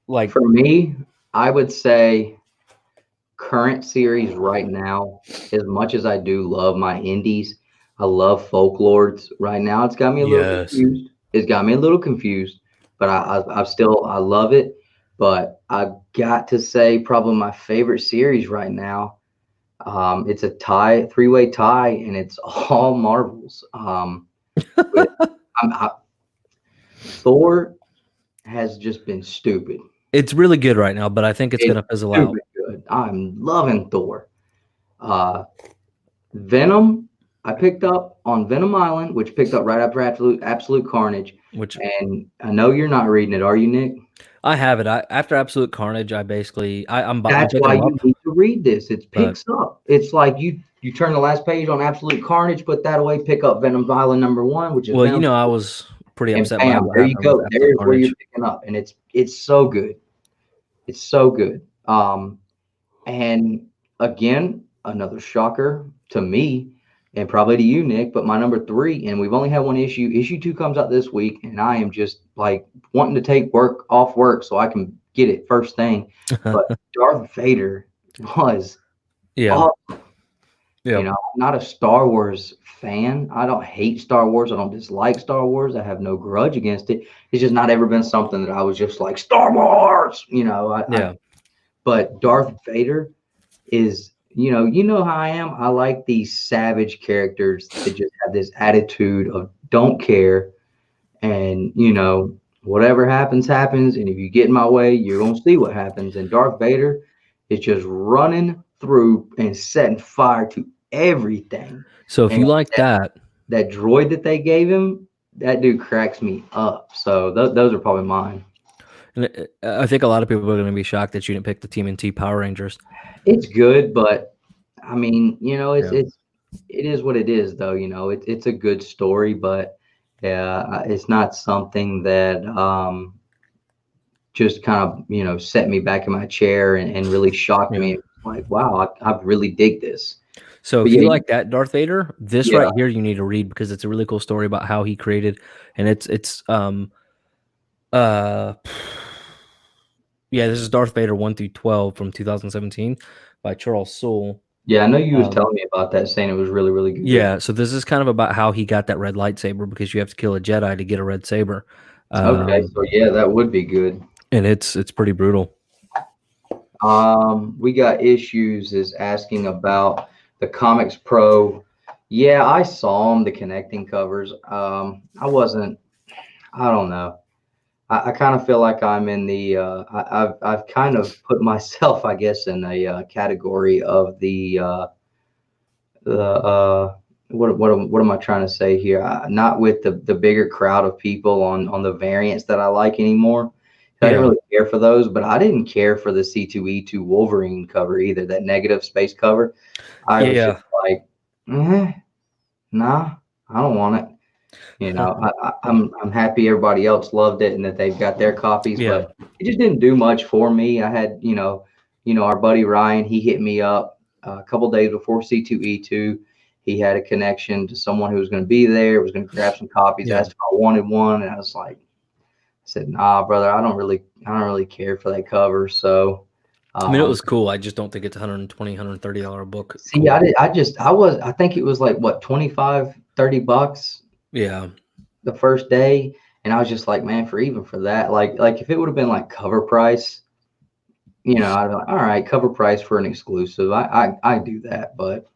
like for me, I would say current series right now, as much as I do love my indies, I love Folklords right now. It's got me a little confused. It's got me a little confused, but I love it. But I've got to say, probably my favorite series right now. It's a tie, 3-way tie, and it's all Marvels. Thor has just been stupid. It's really good right now, but I think it's going to fizzle out. Good. I'm loving Thor. Venom, I picked up on Venom Island, which picked up right after Absolute Carnage. And I know you're not reading it, are you, Nick? I have it. After Absolute Carnage, I'm That's why you need to read this. It picks up. It's like you turn the last page on Absolute Carnage, put that away, pick up Venom Island number 1, which is Venom. I was pretty upset. There you go. There's where you're picking up, and it's so good. It's so good. And again, another shocker to me, and probably to you, Nick, but my number 3, and we've only had one issue. Issue 2 comes out this week, and I am just like wanting to take off work so I can get it first thing. But Darth Vader was awesome. I'm not a Star Wars fan. I don't hate Star Wars. I don't dislike Star Wars. I have no grudge against it. It's just not ever been something that I was just like, Star Wars, but Darth Vader is, you know how I am. I like these savage characters that just have this attitude of don't care. And, whatever happens, happens. And if you get in my way, you're going to see what happens. And Darth Vader is just running through and setting fire to everything. So if you like that droid that they gave him, that dude cracks me up. So those are probably mine. And I think a lot of people are going to be shocked that you didn't pick the TMNT Power Rangers. It's good, but I mean, it is what it is, though. It's a good story, but it's not something that just kind of set me back in my chair and really shocked me. Like, wow, I really dig this. So if you like that Darth Vader, this right here you need to read, because it's a really cool story about how he created, and this is Darth Vader 1 through 12 from 2017 by Charles Soule. Yeah, I know you was telling me about that, saying it was really, really good. Yeah, so this is kind of about how he got that red lightsaber, because you have to kill a Jedi to get a red saber. Okay, so yeah, that would be good. And it's pretty brutal. We got issues is asking about the Comics Pro. Yeah, I saw them, the connecting covers. I don't know. I kind of feel like I'm in the I've kind of put myself, I guess, in a category of the what am I trying to say here? Not with the bigger crowd of people on the variants that I like anymore. I didn't really care for those, but I didn't care for the C2E2 Wolverine cover either, that negative space cover. I was just like, nah, I don't want it. You know, I'm happy everybody else loved it and that they've got their copies, but it just didn't do much for me. I had, our buddy Ryan, he hit me up a couple days before C2E2. He had a connection to someone who was going to be there, was going to grab some copies, asked if I wanted one, and I was like, I said, nah, brother, I don't really care for that cover. So I mean, it was cool. I just don't think it's $120, $130 book. See, cool. I think it was like what, $25-$30. Yeah. The first day, and I was just like, man, for that, like if it would have been like cover price, I'd be like, all right, cover price for an exclusive. I do that, but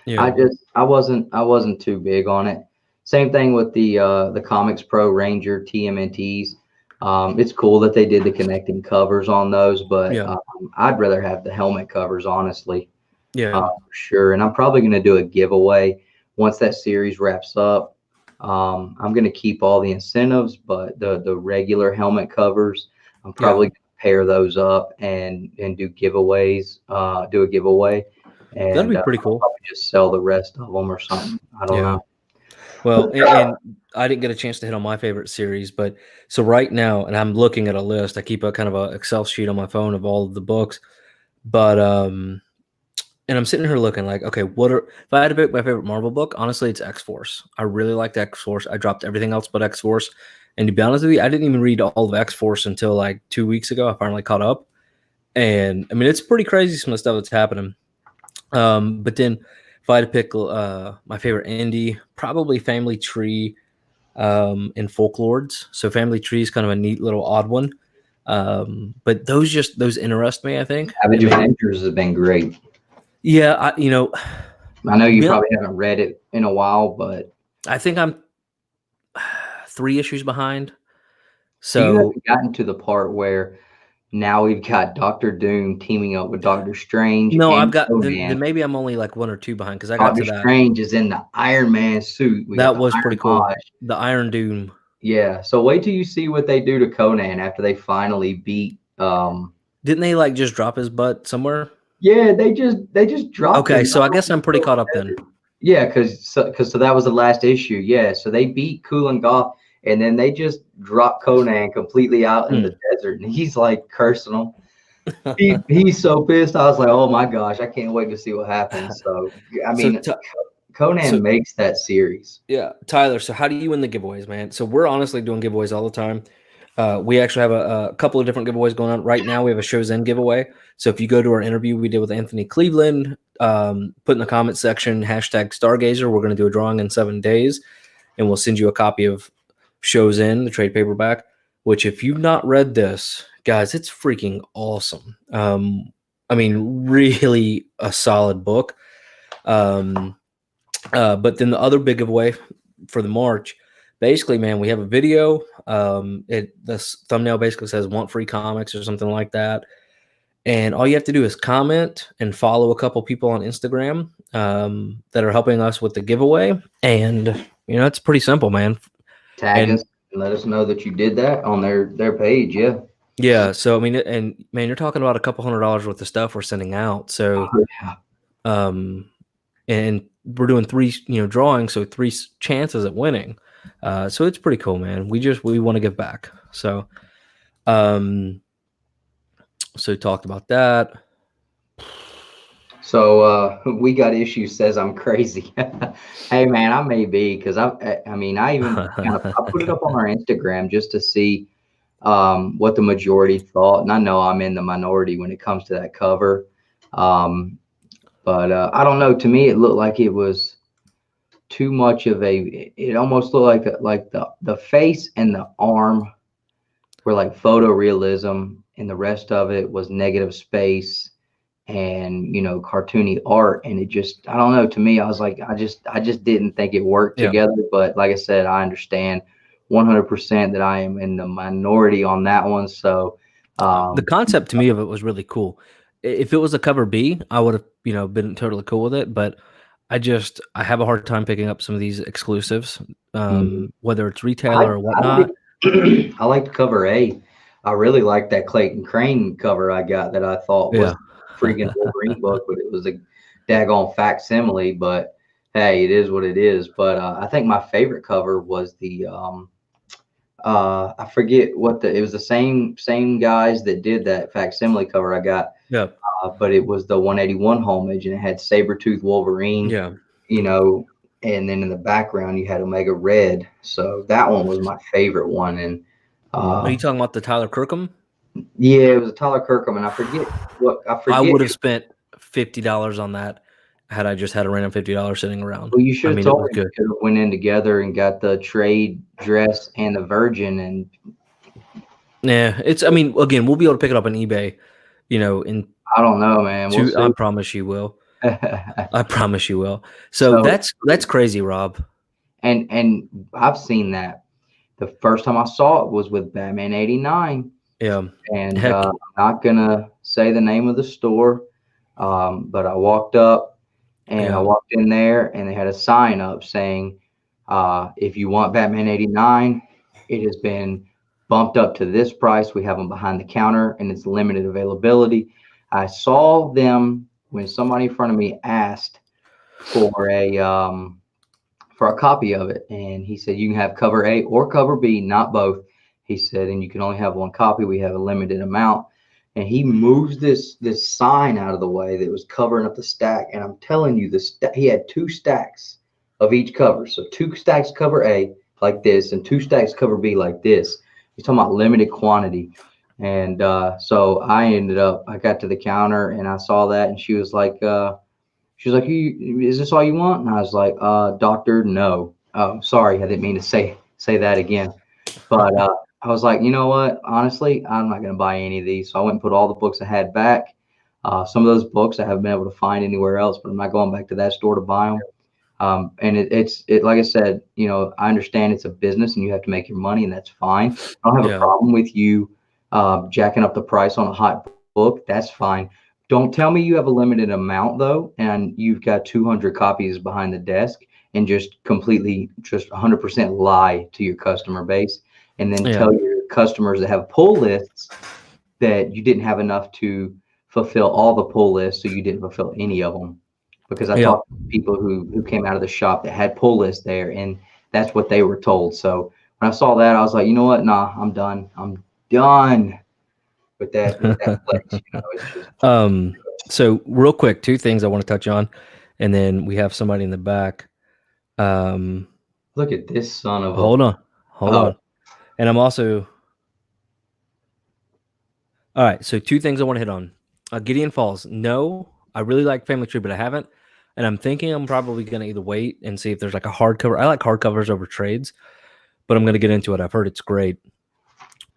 yeah. I wasn't too big on it. Same thing with the Comics Pro Ranger TMNTs. It's cool that they did the connecting covers on those, but I'd rather have the helmet covers, honestly. Yeah, for sure. And I'm probably going to do a giveaway once that series wraps up. I'm going to keep all the incentives, but the regular helmet covers, I'm probably going to pair those up and do giveaways, do a giveaway. And that'd be pretty cool. I'll probably just sell the rest of them or something. I don't know. Well, and I didn't get a chance to hit on my favorite series, but so right now, and I'm looking at a list, I keep a kind of a Excel sheet on my phone of all of the books, but, and I'm sitting here looking like, okay, if I had to pick my favorite Marvel book, honestly, it's X-Force. I really liked X-Force. I dropped everything else but X-Force. And to be honest with you, I didn't even read all of X-Force until like 2 weeks ago. I finally caught up. And I mean, it's pretty crazy, some of the stuff that's happening. But then if I had to pick my favorite indie, probably Family Tree and Folklords. So Family Tree is kind of a neat little odd one. But those interest me, I think. Savage Avengers has been great. Yeah, I know you probably haven't read it in a while, but I think I'm 3 issues behind. So you haven't gotten to the part where now we've got Doctor Doom teaming up with Doctor Strange. No, I've got then maybe I'm only like 1 or 2 behind, because I got to that. Doctor Strange is in the Iron Man suit. That was pretty cool. The Iron Doom. Yeah. So wait till you see what they do to Conan after they finally beat. Didn't they like just drop his butt somewhere? Yeah, they just dropped. Okay, so I guess I'm pretty caught up then. Yeah, because that was the last issue. Yeah, so they beat Kulan Goth, and then they just dropped Conan completely out in the desert, and he's like cursing them. He's so pissed. I was like, oh my gosh, I can't wait to see what happens. So I mean, Conan makes that series. Yeah, Tyler. So how do you win the giveaways, man? So we're honestly doing giveaways all the time. We actually have a couple of different giveaways going on right now. We have a Show's End giveaway. So if you go to our interview we did with Anthony Cleveland, put in the comment section #Stargazer. We're going to do a drawing in 7 days, and we'll send you a copy of Show's End, the trade paperback. Which, if you've not read this, guys, it's freaking awesome. I mean, really a solid book. But then the other big giveaway for the March. Basically, man, we have a video. The thumbnail basically says "Want free comics" or something like that, and all you have to do is comment and follow a couple people on Instagram that are helping us with the giveaway, and it's pretty simple, man. Tag us and let us know that you did that on their page. Yeah. So I mean, and man, you're talking about a couple $100 worth of stuff we're sending out. So, and we're doing 3 drawings, so 3 chances at winning. So it's pretty cool, man. We want to give back. So so talked about that. So we got issues says I'm crazy. Hey man, I may be, because I even I put it up on our Instagram just to see what the majority thought, and I know I'm in the minority when it comes to that cover. But I don't know. To me, it looked like it was too much of a. It almost looked like the face and the arm were like photorealism, and the rest of it was negative space and cartoony art. And it just, I don't know. To me, I was like, I just didn't think it worked Yeah. together. But like I said, I understand 100% that I am in the minority on that one. So The concept to me of it was really cool. If it was a cover B, I would have, been totally cool with it. But I have a hard time picking up some of these exclusives, mhm. whether it's I retailer or I whatnot. like I liked cover A. I really liked that Clayton Crane cover I got that I thought was Yeah. a freaking Wolverine book, but it was a daggone facsimile. But hey, it is what it is. But I think my favorite cover was the I forget what it was, the same guys that did that facsimile cover I got, Yeah. but it was the 181 homage, and it had Sabretooth Wolverine, Yeah. you know, and then in the background you had Omega Red. So that one was my favorite one. And Are uh, you talking about the Tyler Kirkham? yeah, it was a Tyler Kirkham, and I I forget. would have spent $50 on that had I just had a random $50 sitting around. Well, you I should have mean, it told was me we good. could have went in together and got the trade dress and the Virgin. And Yeah, I mean, again, we'll be able to pick it up on eBay, in I don't know, man. We'll two. I see. promise you will. I promise you will. So So that's crazy, Rob. and I've seen that. The first time I saw it was with Batman '89, Yeah. and Heck, I'm not gonna say the name of the store, but I walked up and I yeah. walked in there, and they had a sign up saying, "If you want Batman '89, it has been bumped up to this price. We have them behind the counter, and it's limited availability." I saw them when somebody in front of me asked for a copy of it. And he said, you can have cover A or cover B, not both. He said, and you can only have one copy. We have a limited amount. And he moves this sign out of the way that was covering up the stack. And I'm telling you, he had two stacks of each cover. So two stacks cover A like this, and two stacks cover B like this. He's talking about limited quantity. And so I got to the counter and I saw that, and she was like, is this all you want? And I was like, doctor, no. Oh, sorry, I didn't mean to say that again. But I was like, you know what? Honestly, I'm not going to buy any of these. So I went and put all the books I had back. Some of those books I haven't been able to find anywhere else, but I'm not going back to that store to buy them. And it's like I said, I understand it's a business and you have to make your money, and that's fine. I don't have a Yeah. problem with you jacking up the price on a hot book. That's fine. Don't tell me you have a limited amount though, and you've got 200 copies behind the desk, and just completely, just 100% lie to your customer base, and then Yeah. tell your customers that have pull lists that you didn't have enough to fulfill all the pull lists, so you didn't fulfill any of them. Because I Yeah. talked to people who came out of the shop that had pull lists there, and that's what they were told. So when I saw that, I was like, you know what? Nah, I'm done. I'm done with that place. It's just So real quick, two things I want to touch on, and then we have somebody in the back. Um, look at this son of a. hold on. Hold Oh, on. And I'm also all right. So two things I want to hit on. Gideon Falls. No, I really like Family Tree, but I haven't. And I'm thinking I'm probably going to either wait and see if there's like a hardcover. I like hardcovers over trades, but I'm going to get into it. I've heard it's great.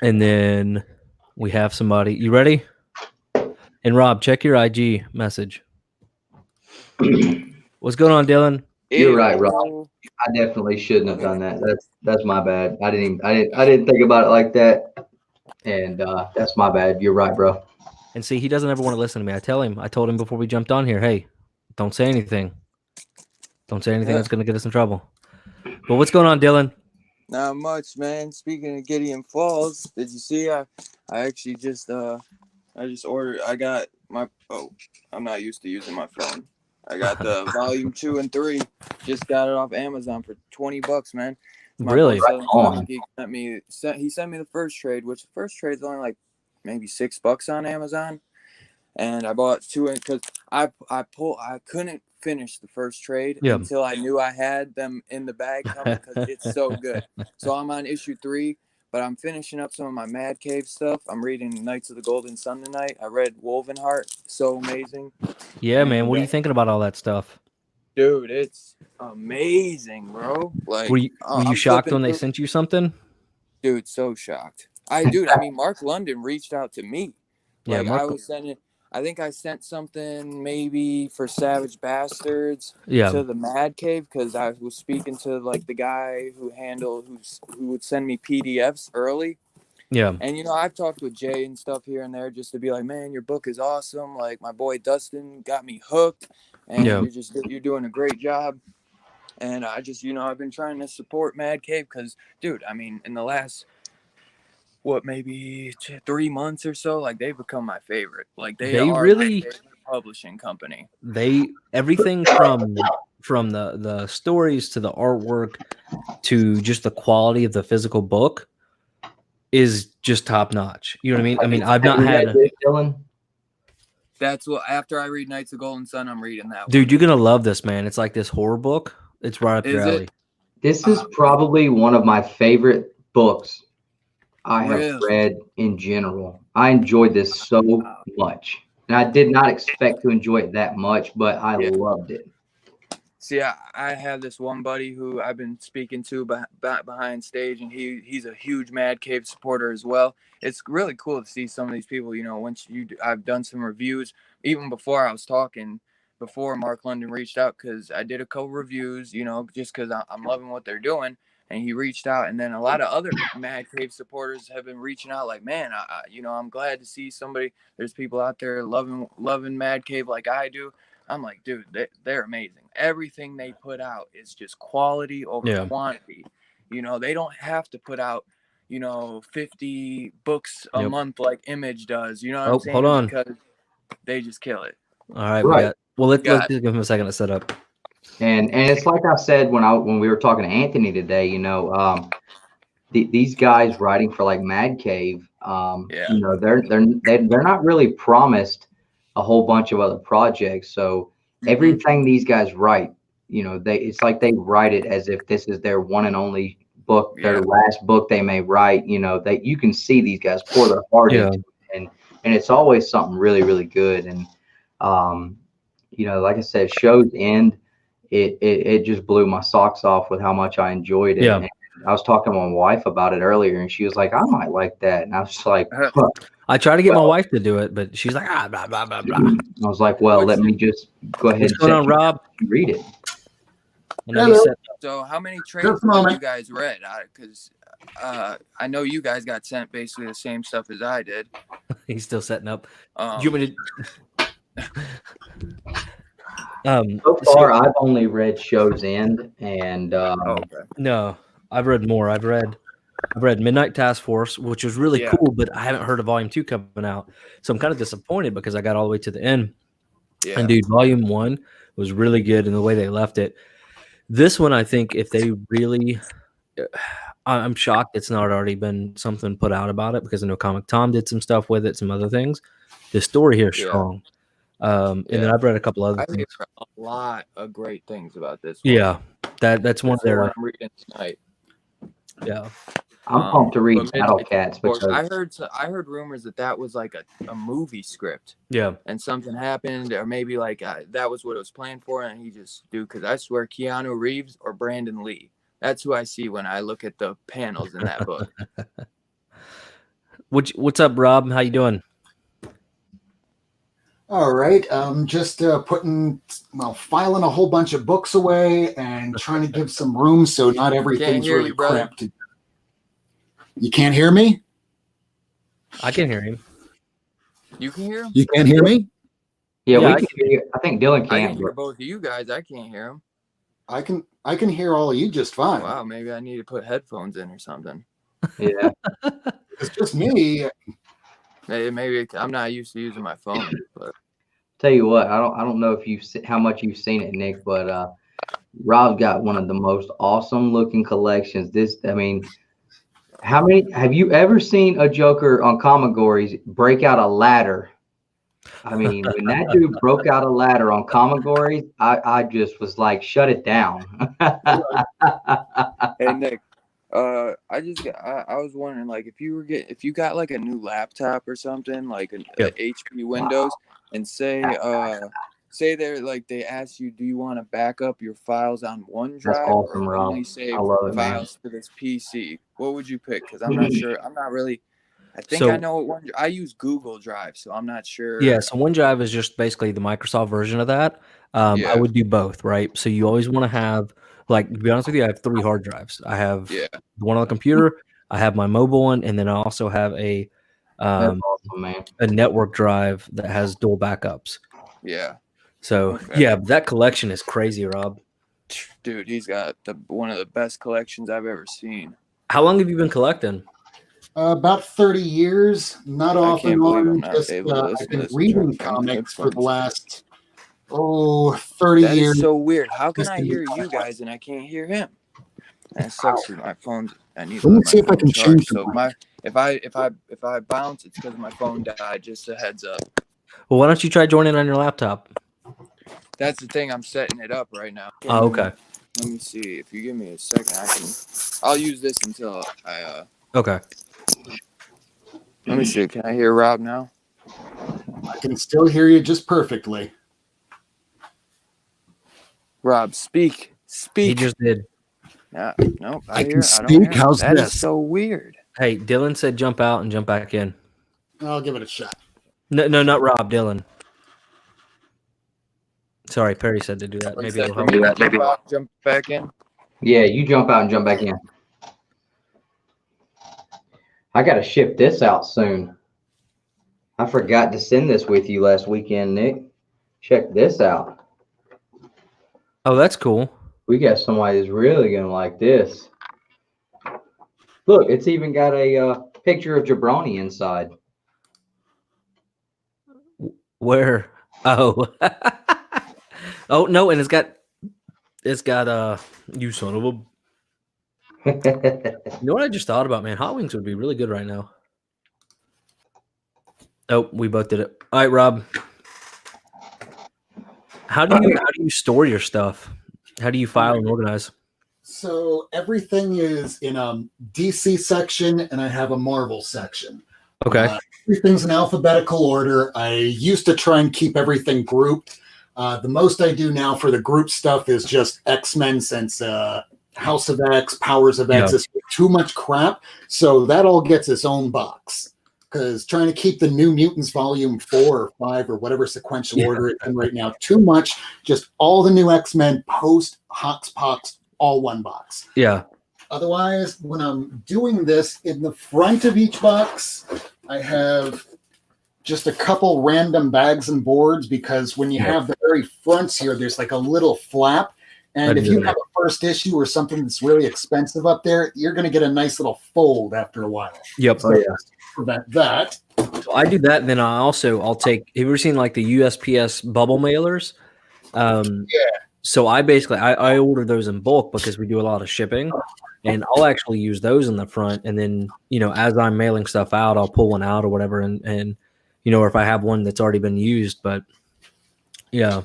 And then we have somebody. You ready? And Rob, check your IG message. What's going on, Dylan? you're right, Rob. Ew. I definitely shouldn't have done that. That's my bad. I didn't think about it like that, and that's my bad. You're right, bro. And see, he doesn't ever want to listen to me. I told him before we jumped on here, hey, don't say anything. Don't say anything that's going to get us in trouble. But what's going on, Dylan? Not much, man. Speaking of Gideon Falls, did you see? I actually just I just ordered. I got my. Oh, I'm not used to using my phone. I got the volume 2 and 3. Just got it off Amazon for $20, man. My Really? boy Right on. Selling Geek he sent me the first trade, which the first trade is only like maybe $6 on Amazon. And I bought 2 because I couldn't finish the first trade Yeah. until I knew I had them in the bag coming, because it's so good. So I'm on issue 3, but I'm finishing up some of my Mad Cave stuff. I'm reading Knights of the Golden Sun tonight. I read Wovenheart, so amazing. Yeah, man. And, What are you thinking about all that stuff? dude, it's amazing, bro. Like, Were you I'm shocked flipping when they through. sent you something? Dude, so shocked. I mean, Mark London reached out to me. Yeah, Like, Mark. I think I sent something maybe for Savage Bastards Yeah, to the Mad Cave because I was speaking to like the guy who would send me PDFs early. yeah, And I've talked with Jay and stuff here and there just to be like, man, your book is awesome. Like my boy Dustin got me hooked, and Yeah. you're doing a great job. And I just I've been trying to support Mad Cave because, dude, I mean, in the last maybe 3 months or so, like they've become my favorite. Like they They are really- my favorite publishing company. everything from the stories to the artwork to just the quality of the physical book is just top notch. You know what I mean? I mean, I've not had Dylan. That's what, after I read Knights of Golden Sun, I'm reading that one. Dude, you're gonna love this, man. It's like this horror book. It's right up your Is it? alley. This is probably one of my favorite books I have Really? read in general. I enjoyed this so much. And I did not expect to enjoy it that much, but I loved it. See, I have this one buddy who I've been speaking to behind stage, and he's a huge Mad Cave supporter as well. It's really cool to see some of these people. I've done some reviews even before I was talking, before Mark London reached out, because I did a couple reviews, just because I'm loving what they're doing. And he reached out, and then a lot of other Mad Cave supporters have been reaching out, like, man, I'm glad to see somebody. There's people out there loving Mad Cave like I do. I'm like, dude, they're amazing. Everything they put out is just quality over quantity. They don't have to put out, 50 books a month like Image does. You know what I'm saying? Hold on. Because they just kill it. All right. Let's give him a second to set up. And it's like I said when we were talking to Anthony today, these guys writing for like Mad Cave, they're not really promised a whole bunch of other projects. So everything these guys write, it's like they write it as if this is their one and only book, their last book they may write. That you can see these guys pour their heart into it, and it's always something really, really good. And like I said, Show's End. It just blew my socks off with how much I enjoyed it. Yeah. And I was talking to my wife about it earlier, and she was like, I might like that. And I was just like, huh. I tried to get my wife to do it, but she's like, blah, blah, blah, blah. I was like, well, let me just go ahead What's going on, Rob? and read it. So how many trailers have you guys read? Because I know you guys got sent basically the same stuff as I did. He's still setting up. Do you want me to... So far, I've only read Show's End, and no, I've read more. I've read Midnight Task Force, which was really cool, but I haven't heard of Volume 2 coming out, so I'm kind of disappointed because I got all the way to the end. Yeah. And dude, Volume 1 was really good in the way they left it. This one, I think, if they really, I'm shocked it's not already been something put out about it, because I know Comic Tom did some stuff with it, some other things. The story here is strong. And then I've read a couple other things. A lot of great things about this one. Yeah, that's one of their. I'm reading tonight. Yeah, I'm pumped to read Battle Cats because I heard rumors that was like a movie script. Yeah, and something happened, or maybe like that was what it was planned for, and he just because I swear Keanu Reeves or Brandon Lee. That's who I see when I look at the panels in that book. What's up, Rob? How you doing? All right, just filing a whole bunch of books away and trying to give some room so not everything's really cramped. You can't hear me? I can hear him. You can hear him? You can't hear me? Yeah, we can hear you. I think Dylan can. I can hear both of you guys. I can't hear him. I can hear all of you just fine. Wow, maybe I need to put headphones in or something. Yeah. It's just me. Maybe I'm not used to using my phone, but tell you what, I don't know if how much you've seen it, Nick, but Rob got one of the most awesome looking collections. How many have you ever seen a Joker on Comigories break out a ladder? I mean, when that dude broke out a ladder on Comigories, I just was like, shut it down. Hey Nick, I was wondering, like, if you got like a new laptop or something, like a HP Windows, and say they're like, they ask you, do you want to back up your files on OneDrive, That's awesome, or Rob. only save I love it, man. files to this PC? What would you pick? Because I'm not sure. I'm not really. I think So- I know what I use Google Drive, so I'm not sure. Yeah, so OneDrive is just basically the Microsoft version of that. I Yeah. would do both, right? So you always want to have, like, to be honest with you, I have 3 hard drives. I have Yeah. the one on the computer, I have my mobile one, and then I also have That's awesome, man. a network drive that has dual backups. Yeah. So Okay. yeah, that collection is crazy, Rob. Dude, he's got one of the best collections I've ever seen. How long have you been collecting? About 30 years, not I off can't and believe I'm on. not Just, able to listen I've to been this reading from comics for the headphones. last 30 That years. is so weird. How can Just I in the hear you guys and I can't hear him? That sucks. My phone. I need to Let me let see my if I phone can charge. change So the if I bounce, it's because my phone died. Just a heads up. Well, why don't you try joining on your laptop? That's the thing. I'm setting it up right now. Oh, okay. Let me see. If you give me a second, I'll use this until I. Okay. Let me see. Can I hear Rob now? I can still hear you just perfectly. Rob, speak. He just did. Nope. I can don't speak. hear. How's That this? is so weird. Hey, Dylan said jump out and jump back in. I'll give it a shot. No, not Rob. Dylan. Sorry, Perry said to do that. Maybe it'll help. Jump back in. Yeah, you jump out and jump back in. I got to ship this out soon. I forgot to send this with you last weekend, Nick. Check this out. Oh, that's cool. We got somebody that's really going to like this. Look, it's even got a picture of Jabroni inside. Where? Oh. Oh, no, and it's got you son of a. You know what I just thought about, man? Hot wings would be really good right now. Oh, we both did it. All right, Rob. How do you store your stuff? How do you file and organize? So everything is in a DC section, and I have a Marvel section. Okay. Everything's in alphabetical order. I used to try and keep everything grouped. The most I do now for the group stuff is just X-Men, since House of X, Powers of X is too much crap. So that all gets its own box. Because trying to keep the New Mutants Volume 4 or 5 or whatever sequential order it's in right now, too much. Just all the new X-Men, post, Hoxpox, all one box. Yeah. Otherwise, when I'm doing this, in the front of each box, I have just a couple random bags and boards, because when you have the very fronts here, there's like a little flap. And if you have a first issue or something that's really expensive up there, you're going to get a nice little fold after a while. Yep. So to prevent that. So I do that. And then I'll take, have you ever seen like the USPS bubble mailers? So I basically, I order those in bulk because we do a lot of shipping, and I'll actually use those in the front. And then, as I'm mailing stuff out, I'll pull one out or whatever. And or if I have one that's already been used, but yeah.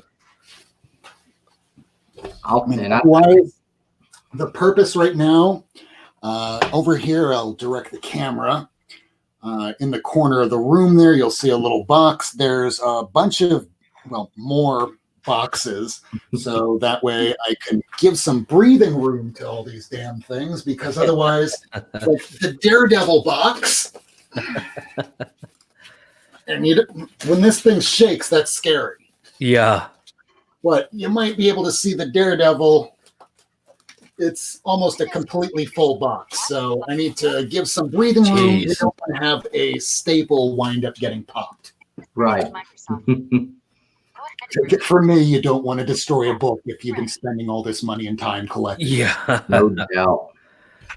Otherwise, the purpose right now, over here, I'll direct the camera. In the corner of the room there, you'll see a little box. There's a bunch of, more boxes. So that way I can give some breathing room to all these damn things, because otherwise, like the Daredevil box. And when this thing shakes, that's scary. Yeah. But you might be able to see the Daredevil. It's almost a completely full box. So I need to give some breathing room. We don't want to have a staple wind up getting popped. Right. Take it from me, you don't want to destroy a book if you've been spending all this money and time collecting. Yeah. No doubt.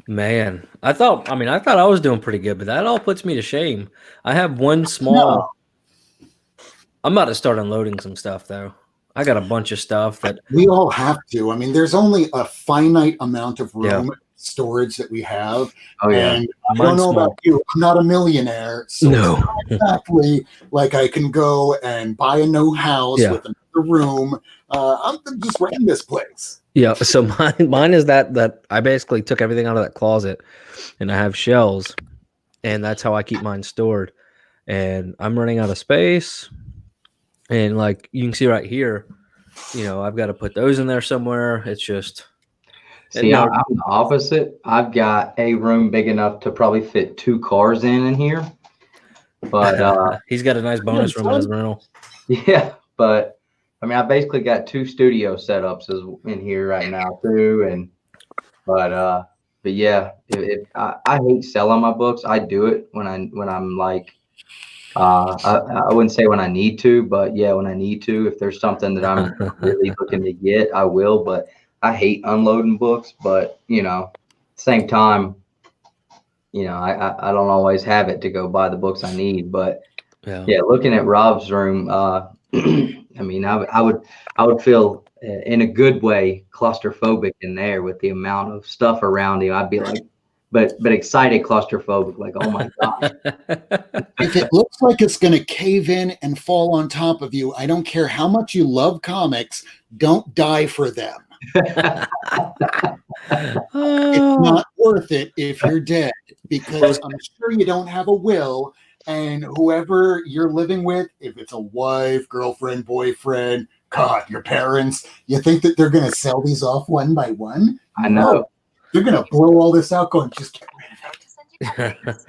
Man, I thought I was doing pretty good, but that all puts me to shame. I have one small. No. I'm about to start unloading some stuff though. I got a bunch of stuff that we all have to. I mean, there's only a finite amount of room storage that we have. Oh yeah. And I don't know about you. I'm not a millionaire, so no. It's not exactly like I can go and buy a new house with another room. I'm just renting this place. Yeah, so mine is that I basically took everything out of that closet, and I have shelves, and that's how I keep mine stored. And I'm running out of space, and like you can see right here, I've got to put those in there somewhere. It's just See, no. I'm the opposite. I've got a room big enough to probably fit 2 cars in here. But He's got a nice bonus room in his rental. yeah, but I mean, I basically got 2 studio setups in here right now too, but yeah, if I hate selling my books. I do it when I'm like, I wouldn't say when I need to, but yeah, when I need to, if there's something that I'm really looking to get, I will. But I hate unloading books, but same time, I don't always have it to go buy the books I need. But yeah, looking at Rob's room, I mean, I would feel in a good way claustrophobic in there with the amount of stuff around him. I'd be like, but excited claustrophobic, like, oh my god. If it looks like it's going to cave in and fall on top of you, I don't care how much you love comics, don't die for them. It's not worth it if you're dead, because I'm sure you don't have a will, and whoever you're living with, if it's a wife, girlfriend, boyfriend, God, your parents, you think that they're going to sell these off one by one? I know. No. They're going to blow all this out going, just get rid of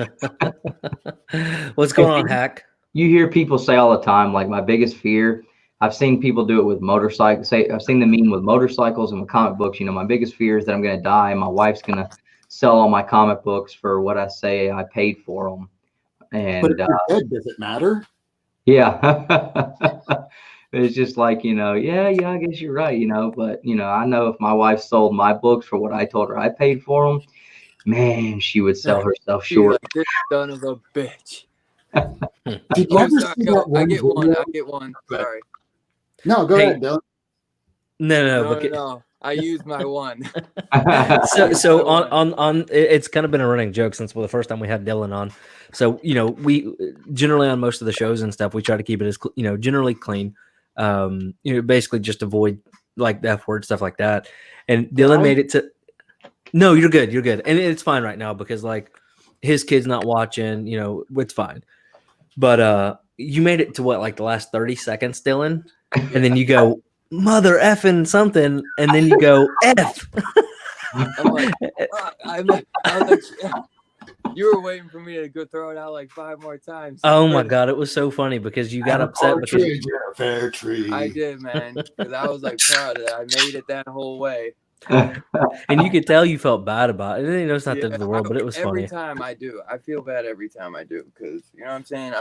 it. What's going on, Hack? You hear people say all the time, like, my biggest fear, I've seen people do it with motorcycles. I've seen them mean with motorcycles and with comic books. My biggest fear is that I'm going to die and my wife's going to sell all my comic books for what I say I paid for them. And but if you're dead, does it matter? Yeah. It's just like, yeah, I guess you're right, but, I know if my wife sold my books for what I told her I paid for them, man, she would sell herself short. Like, this son of a bitch. Did you ever see that one? I get one. Sorry. No, go ahead, Dylan. No. I used my one. so on it's kind of been a running joke since the first time we had Dylan on. So we generally on most of the shows and stuff we try to keep it as generally clean. Basically just avoid like the F word, stuff like that. And Dylan made it to. No, you're good, and it's fine right now because like his kid's not watching. It's fine. But you made it to what, like the last 30 seconds, Dylan, and then you go mother effing something, and then you go F. I'm like, I was like, you were waiting for me to go throw it out like 5 more times. Oh my god, it was so funny because you got upset because you're a fair tree. I did, man, because I was like proud that I made it that whole way. And you could tell you felt bad about it. It's not the end of the world, but it was funny. Every time I do, I feel bad every time I do because you know what I'm saying.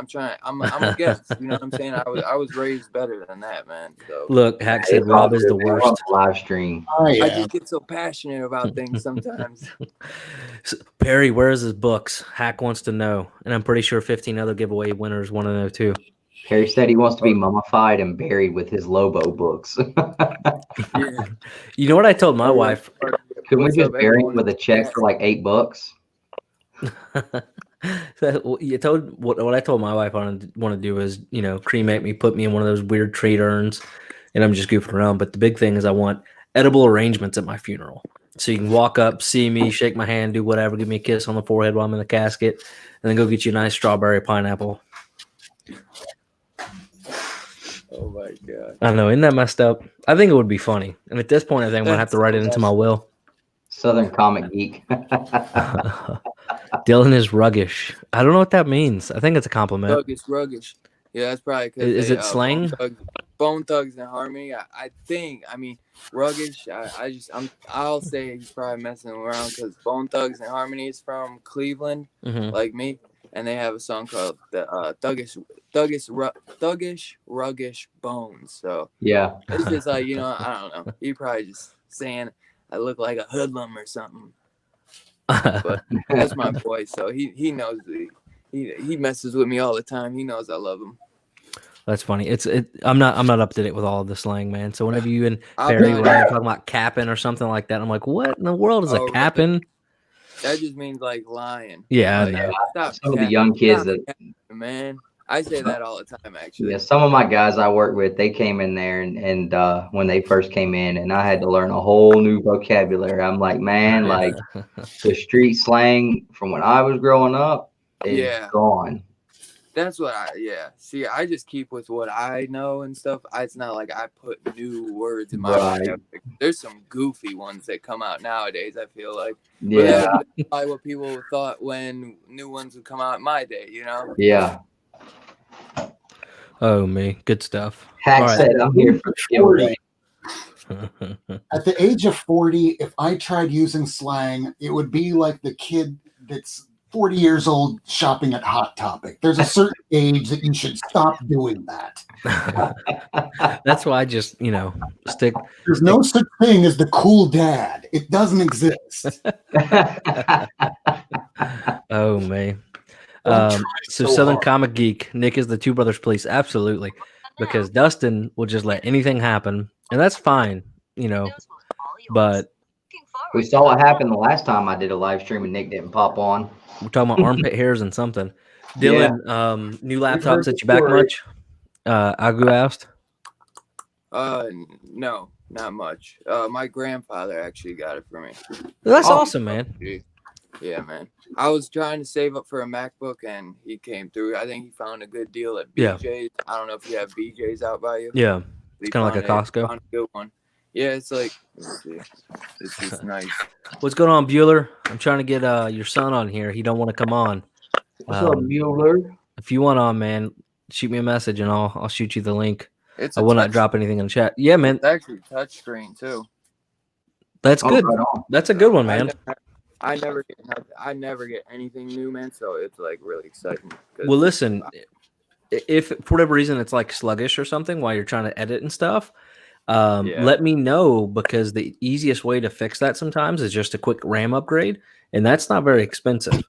I'm a guest. You know what I'm saying. I was raised better than that, man. So look, Hack said Rob is the worst. Live stream. I just get so passionate about things sometimes. So, Perry, where is his books? Hack wants to know, and I'm pretty sure 15 other giveaway winners want to know too. Perry said he wants to be mummified and buried with his Lobo books. Yeah. You know what I told my wife? Could we just bury him with a check for like $8? What I told my wife I want to do is, cremate me, put me in one of those weird trade urns, and I'm just goofing around. But the big thing is I want edible arrangements at my funeral. So you can walk up, see me, shake my hand, do whatever, give me a kiss on the forehead while I'm in the casket, and then go get you a nice strawberry pineapple. Oh my god! I know, isn't that messed up? I think it would be funny, and at this point, I think I'm gonna have to write it into my will. Southern Comic Geek. Dylan is ruggish. I don't know what that means. I think it's a compliment. Ruggish. Yeah, that's probably because is it slang? Bone Thugs and Harmony. I mean, ruggish. I'll say he's probably messing around because Bone Thugs and Harmony is from Cleveland, like me. And they have a song called the Thuggish Ruggish Bones. So yeah, it's just like, I don't know. He probably just saying I look like a hoodlum or something. But that's my boy. So he knows he messes with me all the time. He knows I love him. That's funny. I'm not up to date with all of the slang, man. So whenever you and Perry were talking about capping or something like that, I'm like, what in the world is a capping? Right. That just means like lying. Yeah, like, I know. Some of the young kids man. I say that all the time, actually. Yeah, some of my guys I work with, they came in there and when they first came in, and I had to learn a whole new vocabulary. I'm like, man, like the street slang from when I was growing up is gone. That's what see, I just keep with what I know and stuff. It's not like I put new words in my vocabulary. There's some goofy ones that come out nowadays, I feel like. Yeah. But that's probably what people thought when new ones would come out in my day, you know? Yeah. Oh, me. Good stuff. Hack said, I'm here for 40. At the age of 40, if I tried using slang, it would be like the kid that's 40 years old shopping at Hot Topic. There's a certain age that you should stop doing that. That's why I just, stick. There's no such thing as the cool dad. It doesn't exist. Oh, man. So Southern Comic Geek, Nick is the Two Brothers Police. Absolutely. Because Dustin will just let anything happen. And that's fine, but we saw what happened the last time I did a live stream and Nick didn't pop on. We're talking about armpit hairs and something. Dylan, new laptops at you back much? Agu asked. No, not much. My grandfather actually got it for me. That's awesome, man. Yeah, man. I was trying to save up for a MacBook and he came through. I think he found a good deal at BJ's. Yeah. I don't know if you have BJ's out by you. Yeah. It's kind of like a Costco. Found a good one. Yeah, it's like, let's see. It's just nice. What's going on, Bueller? I'm trying to get your son on here. He don't want to come on. What's up, Bueller? If you want on, man, shoot me a message and I'll shoot you the link. I will not drop anything in the chat. Yeah, man. It's actually touchscreen too. That's good. Right, that's a good one, man. I never get anything new, man. So it's like really exciting. Well, listen, if for whatever reason it's like sluggish or something while you're trying to edit and stuff, let me know, because the easiest way to fix that sometimes is just a quick RAM upgrade, and that's not very expensive.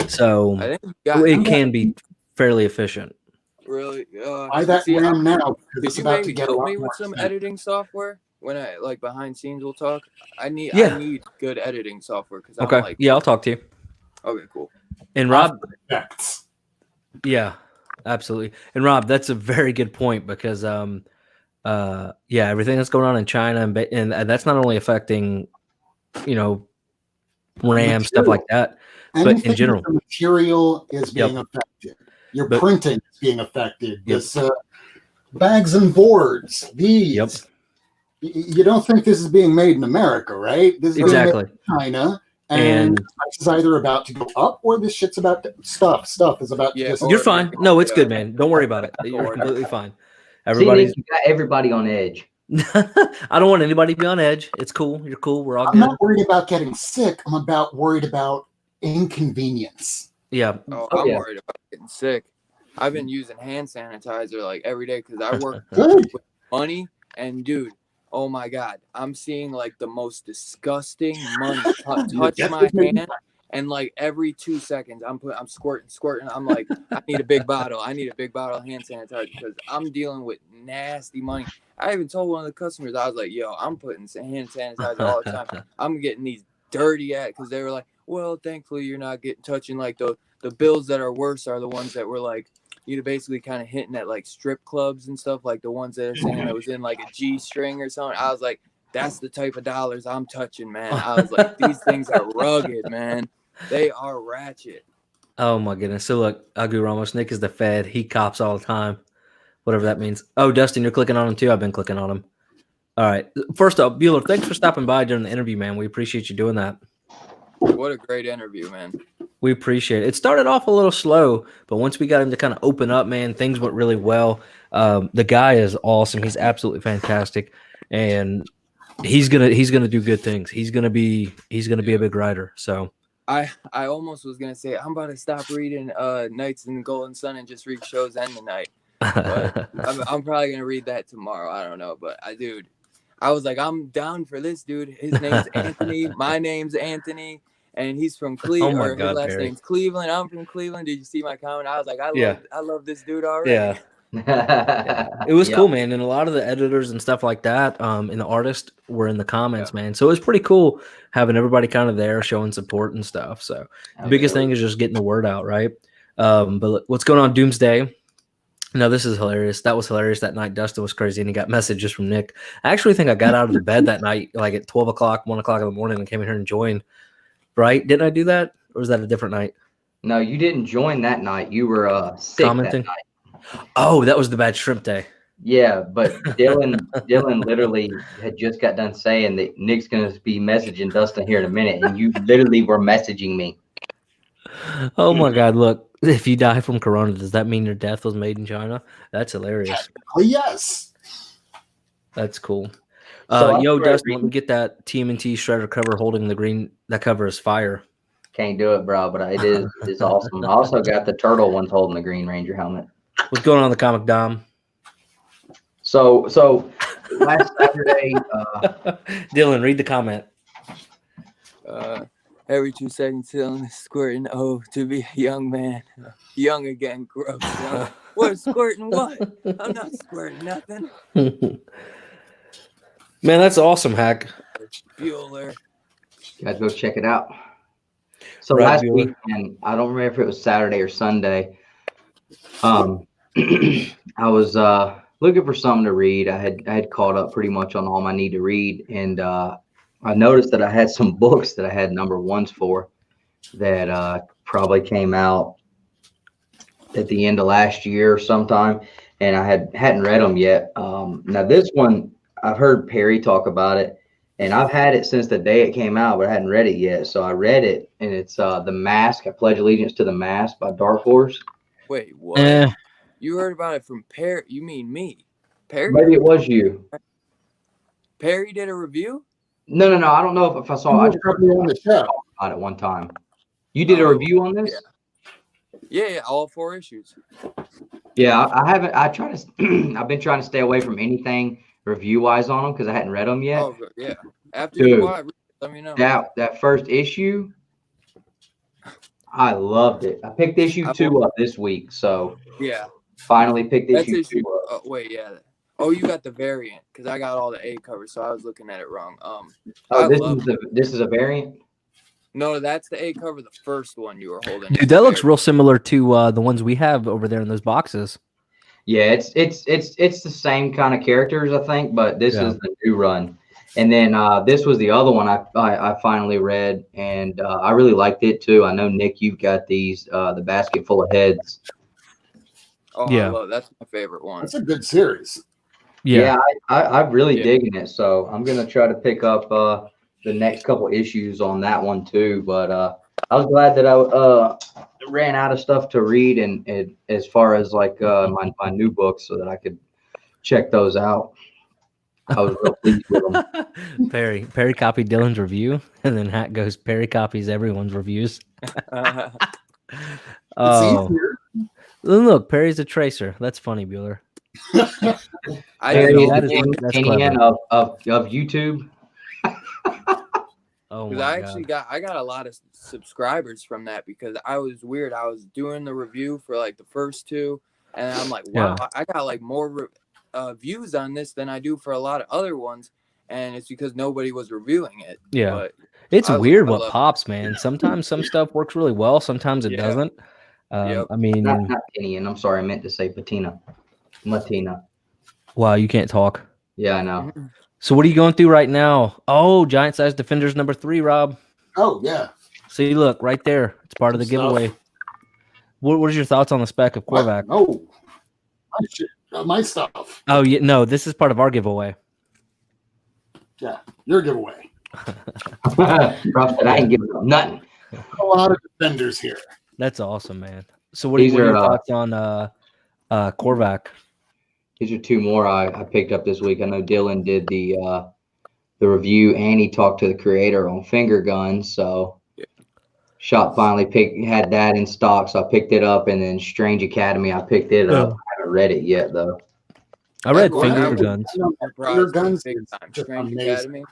So it can be fairly efficient. Really? Buy that RAM now. Did you maybe help me with some editing software? When I behind scenes we'll talk. I need good editing software because okay. I'll talk to you. Okay, cool. And Rob, yeah, absolutely. And Rob, that's a very good point, because everything that's going on in China and that's not only affecting RAM stuff like that, but in general, the material is being affected. Your printing is being affected. This bags and boards. These. You don't think this is being made in America, right? This is being made in China, and price is either about to go up or this shit's about to, stuff is about to You're fine. No, it's good, man. Don't worry about it. You're completely fine. You got everybody on edge. I don't want anybody to be on edge. It's cool. You're cool. We're all good. I'm not worried about getting sick. I'm worried about inconvenience. Yeah. I'm worried about getting sick. I've been using hand sanitizer like every day because I work with money, and dude, oh my God, I'm seeing like the most disgusting money touch my hand, and like every 2 seconds I'm squirting. I'm like, I need a big bottle. I need a big bottle of hand sanitizer because I'm dealing with nasty money. I even told one of the customers, I was like, yo, I'm putting hand sanitizer all the time. I'm getting these dirty because they were like, well, thankfully you're not touching like the bills that are worse are the ones that were like, you're basically kind of hitting at like strip clubs and stuff, like the ones that are saying that was in like a G-string or something. I was like, that's the type of dollars I'm touching, man. I was like, these things are rugged, man. They are ratchet. Oh my goodness. So look, Agu Ramos, Nick is the Fed. He cops all the time, whatever that means. Oh, Dustin, you're clicking on him too. I've been clicking on him. All right. First up, Bueller, thanks for stopping by during the interview, man. We appreciate you doing that. What a great interview, man. We appreciate it. It started off a little slow, but once we got him to kind of open up, man, things went really well. The guy is awesome. He's absolutely fantastic, and he's gonna do good things. He's gonna be a big writer. So I almost was gonna say I'm about to stop reading Knights in the Golden Sun and just read Show's End tonight. But I'm probably gonna read that tomorrow. I don't know, but I was like, I'm down for this, dude. His name's Anthony. My name's Anthony. And he's from Cleveland. Oh my God, his last name's Cleveland. I'm from Cleveland. Did you see my comment? I was like, I love this dude already. Yeah. It was cool, man. And a lot of the editors and stuff like that, and the artists were in the comments, man. So it was pretty cool having everybody kind of there showing support and stuff. So the biggest thing is just getting the word out, right? But what's going on, Doomsday? No, this is hilarious. That was hilarious. That night, Dustin was crazy, and he got messages from Nick. I actually think I got out of the bed that night, like at 12 o'clock, 1 o'clock in the morning, and came in here and joined. Right? Didn't I do that? Or was that a different night? No, you didn't join that night. You were sick Commenting? that night. Oh, that was the bad shrimp day. Yeah, but Dylan literally had just got done saying that Nick's going to be messaging Dustin here in a minute, and you literally were messaging me. Oh my God! Look, if you die from corona, does that mean your death was made in China? That's hilarious. Oh, yes. That's cool. So I'm Yo, sorry, Dustin, let me get that TMNT shredder cover holding the green. That cover is fire. Can't do it, bro, but it's awesome. I also got the turtle ones holding the Green Ranger helmet. What's going on in the comic, Dom? So last Saturday, Dylan, read the comment. Every 2 seconds, Dylan is squirting. Oh, to be a young man, young again, gross. What squirting? What? I'm not squirting nothing. Man, that's awesome, Hack. Bueller. you guys go check it out. So Right, last Bueller. weekend, I don't remember if it was Saturday or Sunday. I was looking for something to read. I had caught up pretty much on all my need to read, and I noticed that I had some books that I had number ones for that probably came out at the end of last year or sometime, and I hadn't read them yet. Now this one, I've heard Perry talk about it, and I've had it since the day it came out, but I hadn't read it yet. So I read it, and it's The Mask. I Pledge Allegiance to the Mask by Dark Horse. Wait, what? You heard about it from Perry? You mean me? Perry? Maybe it was you. Perry did a review? No. I don't know if I saw. I just heard Probably on the show. about it one time. You did a review on this? Yeah, all 4 issues. Yeah, I haven't. I try to. I've been trying to stay away from anything review wise on them because I hadn't read them yet. Oh, yeah. After Dude, you watch, let me know. That first issue, I loved it. I picked issue 2 up this week, so yeah, finally picked that's issue issue. 2 up. Wait, yeah. Oh, you got the variant because I got all the A covers, so I was looking at it wrong. This is a variant. No, that's the A cover, the first one you were holding. Dude, that looks real similar to the ones we have over there in those boxes. Yeah, it's the same kind of characters, I think, but this is the new run. And then this was the other one I finally read, and I really liked it too. I know, Nick, you've got these, the Basket Full of Heads. Oh, yeah, that's my favorite one. That's a good series. Yeah, I'm really digging it. So I'm gonna try to pick up the next couple issues on that one too. But I was glad that I ran out of stuff to read, and as far as like my new books, so that I could check those out. I was real pleased with them. Perry copied Dylan's review, and then Hat goes, Perry copies everyone's reviews. Oh, look, Perry's a tracer. That's funny, Bueller. Perry is the Indian of YouTube. Oh, because I actually got a lot of subscribers from that because I was weird. I was doing the review for like the first 2, and I'm like, wow, I got like more views on this than I do for a lot of other ones, and it's because nobody was reviewing it. Yeah, but it's weird what pops, man. Sometimes some stuff works really well, sometimes it doesn't. I mean, not Indian. I'm sorry, I meant to say patina. Matina. Wow, you can't talk. Yeah, I know. So what are you going through right now? Oh, Giant Size Defenders number 3, Rob. Oh, yeah. See, look, right there. It's part of the giveaway. What are your thoughts on the spec of Korvac? Oh, my stuff. Oh, yeah, no, this is part of our giveaway. Yeah, your giveaway. I ain't giving them nothing. A lot of defenders here. That's awesome, man. So what are your thoughts on Korvac? These are 2 more I picked up this week. I know Dylan did the review, and he talked to the creator on finger guns. So Shop finally had that in stock, so I picked it up. And then Strange Academy, I picked it up. I haven't read it yet though. I read Finger Guns. Finger Guns big is time. just Strange amazing. Academy.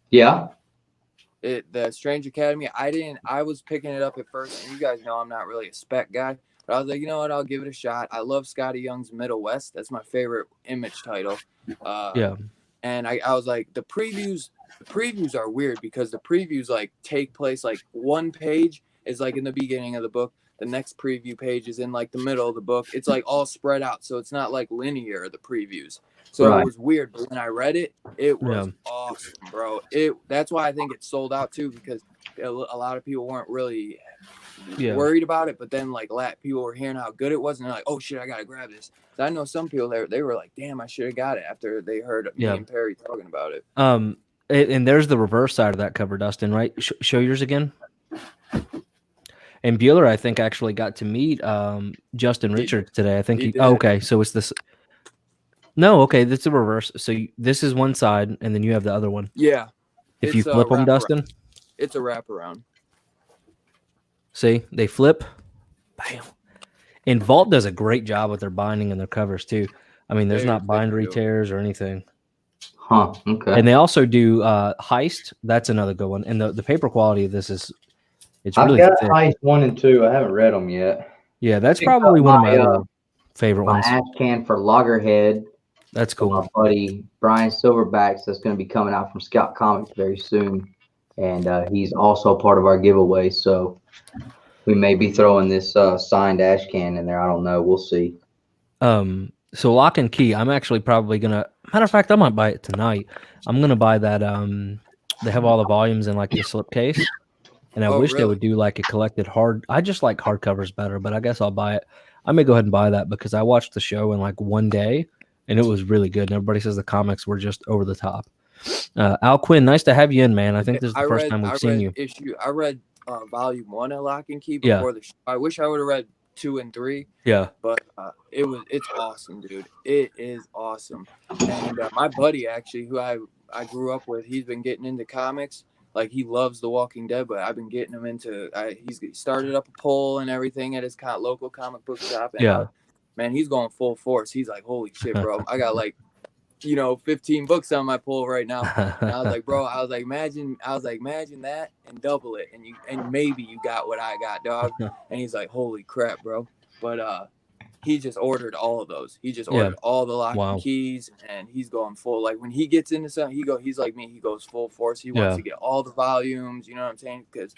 Yeah. The Strange Academy. I was picking it up at first, and you guys know I'm not really a spec guy. But I was like, you know what? I'll give it a shot. I love Scotty Young's Middle West. That's my favorite Image title. And I was like, the previews are weird because the previews like take place like one page is like in the beginning of the book. the next preview page is in like the middle of the book. It's like all spread out, so it's not like linear, the previews. So Right. it was weird, but when I read it, it was awesome, bro. That's why I think it sold out too, because a lot of people weren't really worried about it, but then like people were hearing how good it was, and they're like, oh shit, I gotta grab this. So I know some people they were like, damn, I should have got it after they heard me and Perry talking about it. And there's the reverse side of that cover, Dustin, right? Show yours again. And Bueller, I think, actually got to meet Justin Richards today. I think okay, so it's this. No, okay, that's the reverse. So this is one side, and then you have the other one. Yeah. If you flip them, Dustin. It's a wraparound. See, they flip. Bam. And Vault does a great job with their binding and their covers too. I mean, there's not bindery tears or anything. Huh. Okay. And they also do Heist. That's another good one. And the paper quality of this is really I've got thick. Heist 1 and 2. I haven't read them yet. Yeah, that's probably one of my other favorite ones. Ash can for Loggerhead. That's cool. My buddy Brian Silverbacks, that's going to be coming out from Scout Comics very soon, and he's also part of our giveaway. So we may be throwing this signed Ash can in there. I don't know. We'll see. So Lock and Key, I'm actually probably gonna. Matter of fact, I might buy it tonight. I'm gonna buy that. They have all the volumes in like the slipcase, and I wish they would do like a collected hard. I just like hardcovers better, but I guess I'll buy it. I may go ahead and buy that because I watched the show in like one day, and it was really good. And everybody says the comics were just over the top. Al Quinn, nice to have you in, man. I think this is the first time we've seen you. I read volume 1 of Lock and Key before the show. I wish I would have read 2 and 3. Yeah, but it's awesome, dude. It is awesome. And my buddy, actually, who I grew up with, he's been getting into comics. Like, he loves The Walking Dead, but I've been getting him into. He's started up a poll and everything at his local comic book shop. And, man, he's going full force. He's like, holy shit, bro! I got like, 15 books on my pull right now. And I was like, bro, imagine that and double it, and maybe you got what I got, dog. And he's like, holy crap, bro. But he just ordered all of those. He just ordered all the Lock and Keys, and he's going full. Like, when he gets into something, he's like me. He goes full force. He wants to get all the volumes. You know what I'm saying? Because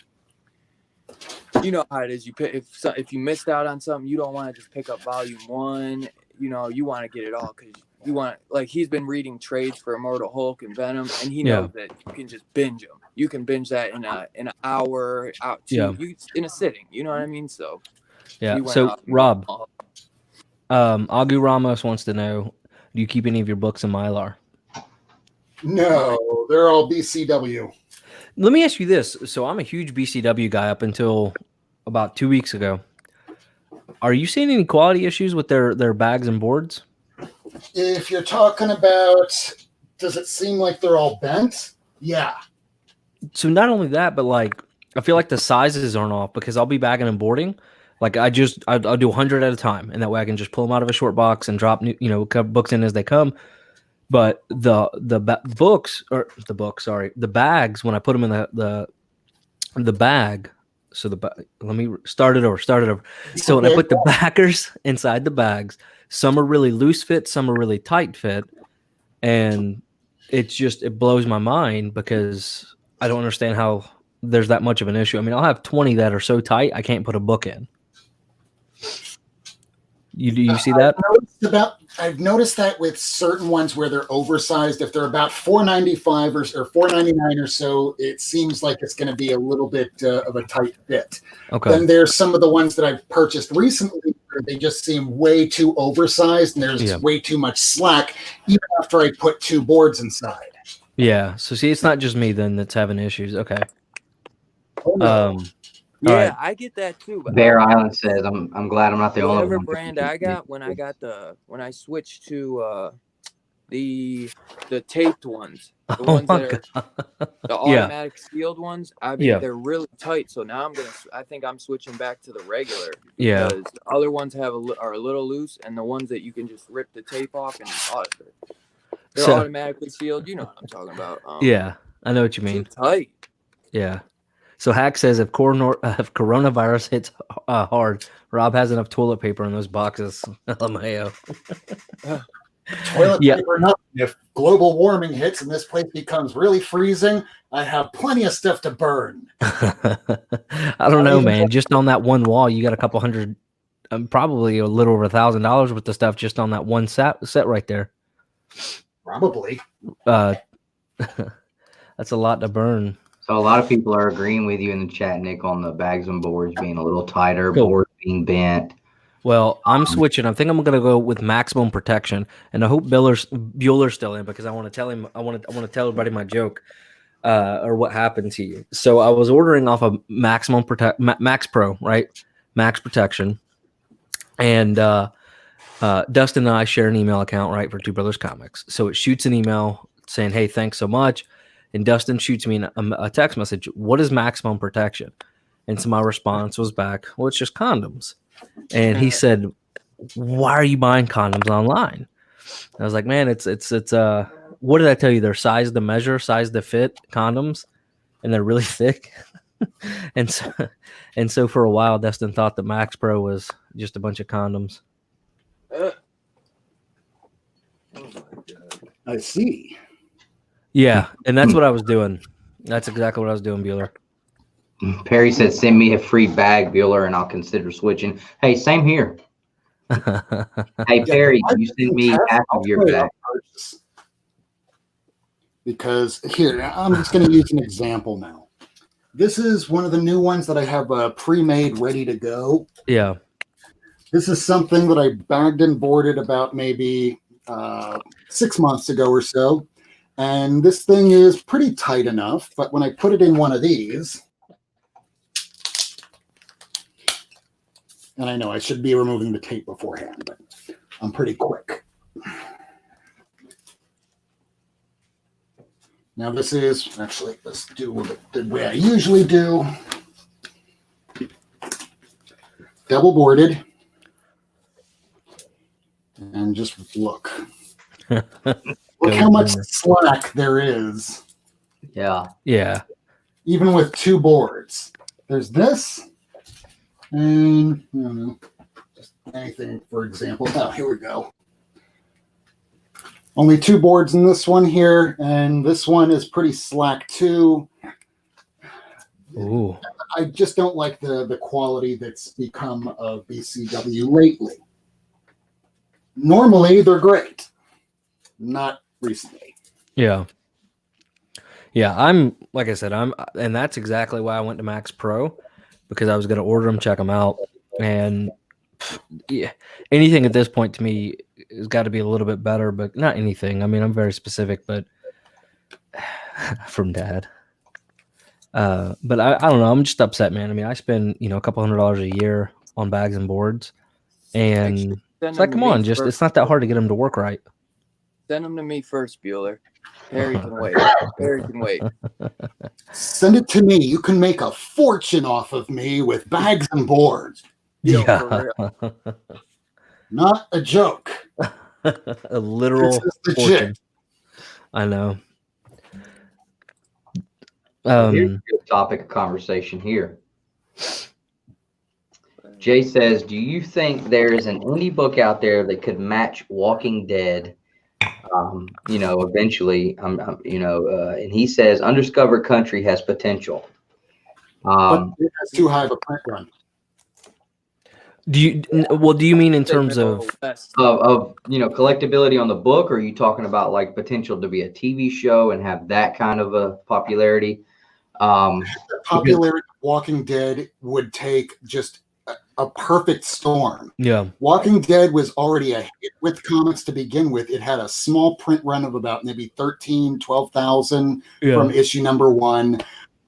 you know how it is. You pick if you missed out on something, you don't want to just pick up volume 1. You want to get it all because you want, like, he's been reading trades for Immortal Hulk and Venom, and he knows that you can just binge them. You can binge that in an hour, in a sitting. You know what I mean? So So Rob, Agu Ramos wants to know: do you keep any of your books in Mylar? No, they're all BCW. Let me ask you this. So I'm a huge BCW guy up until about 2 weeks ago. Are you seeing any quality issues with their bags and boards? If you're talking about, does it seem like they're all bent? Yeah. So not only that, but like, I feel like the sizes aren't off because I'll be bagging and boarding. Like I'll do 100 at a time, and that way I can just pull them out of a short box and drop new, books in as they come. But the bags, when I put them in the bag. So let me start it over. So when I put the backers inside the bags, some are really loose fit, some are really tight fit, and it blows my mind because I don't understand how there's that much of an issue. I mean, I'll have 20 that are so tight I can't put a book in. You see that? I've noticed that with certain ones where they're oversized, if they're about $4.95 or $4.99 or so, it seems like it's going to be a little bit of a tight fit. Okay. Then there's some of the ones that I've purchased recently where they just seem way too oversized and there's way too much slack, even after I put 2 boards inside. Yeah. So see, it's not just me then that's having issues. Okay. Oh, no. Yeah, I get that too. But Bear Island says, "I'm glad I'm not the only one." Whatever brand I got when I switched to the taped ones, the ones that are the automatic sealed ones. I mean, they're really tight. So now I think I'm switching back to the regular. Yeah. Because the other ones are a little loose, and the ones that you can just rip the tape off and they're automatically sealed. You know what I'm talking about? Yeah, I know what you mean. Too tight. Yeah. So Hack says if coronavirus hits hard, Rob has enough toilet paper in those boxes. LMAO. Toilet Yeah. paper, nothing. If global warming hits and this place becomes really freezing, I have plenty of stuff to burn. I don't know, man. Just on that one wall, you got a couple hundred, probably a little over $1,000 worth of stuff just on that one set right there. Probably. That's a lot to burn. So a lot of people are agreeing with you in the chat, Nick, on the bags and boards being a little tighter, Cool. boards being bent. Well, I'm switching. I think I'm going to go with maximum protection, and I hope Bueller's still in because I want to tell him. I want to tell everybody my joke, or what happened to you. So I was ordering off of Max Pro, right? Max Protection, and Dustin and I share an email account, right, for Two Brothers Comics. So it shoots an email saying, "Hey, thanks so much," and Dustin shoots me a text message. What is maximum protection? And so my response was back, "Well, it's just condoms." And he said, "Why are you buying condoms online?" I was like, "Man, it's what did I tell you? They're size to measure, size to fit condoms, and they're really thick." and so for a while, Dustin thought that Max Pro was just a bunch of condoms. I see. Yeah, and that's what I was doing. That's exactly what I was doing, Bueller. Perry said, "Send me a free bag, Bueller, and I'll consider switching." Hey, same here. Hey, Perry, can you send me half of your bag? Because here, I'm just going to use an example now. This is one of the new ones that I have pre-made, ready to go. Yeah. This is something that I bagged and boarded about maybe 6 months ago or so. And this thing is pretty tight enough, but when I put it in one of these, and I know I should be removing the tape beforehand, but I'm pretty quick. Now this is, actually, let's do it the way I usually do. Double boarded. And just look. Look how much slack there is. Yeah. Yeah. Even with two boards. There's this. And, I don't know, just anything, for example. Oh, here we go. Only two boards in this one here, and this one is pretty slack too. Ooh. I just don't like the quality that's become of BCW lately. Normally, they're great. Not recently. Yeah. Yeah, I'm, like I said, and that's exactly why I went to Max Pro, because I was going to order them, check them out, and yeah, anything at this point to me has got to be a little bit better, but not anything. I mean, I'm very specific, but from Dad. But I don't know. I'm just upset, man. I mean, I spend, a couple $100 a year on bags and boards, and it's like, come on, just it's not that hard to get them to work right. Send them to me first, Bueller. Harry can wait. Harry can wait. Send it to me. You can make a fortune off of me with bags and boards. Yeah. Not a joke. A literal fortune. I know. Here's a good topic of conversation here. Jay says, "Do you think there is an indie book out there that could match Walking Dead? Eventually, and he says Undiscovered Country has potential. But it has too high of a print run. Do you mean in terms of collectability on the book, or are you talking about like potential to be a TV show and have that kind of a popularity? The popularity of Walking Dead would take just a perfect storm. Yeah. Walking Dead was already a hit with comics to begin with. It had a small print run of about maybe 12,000 from issue number 1.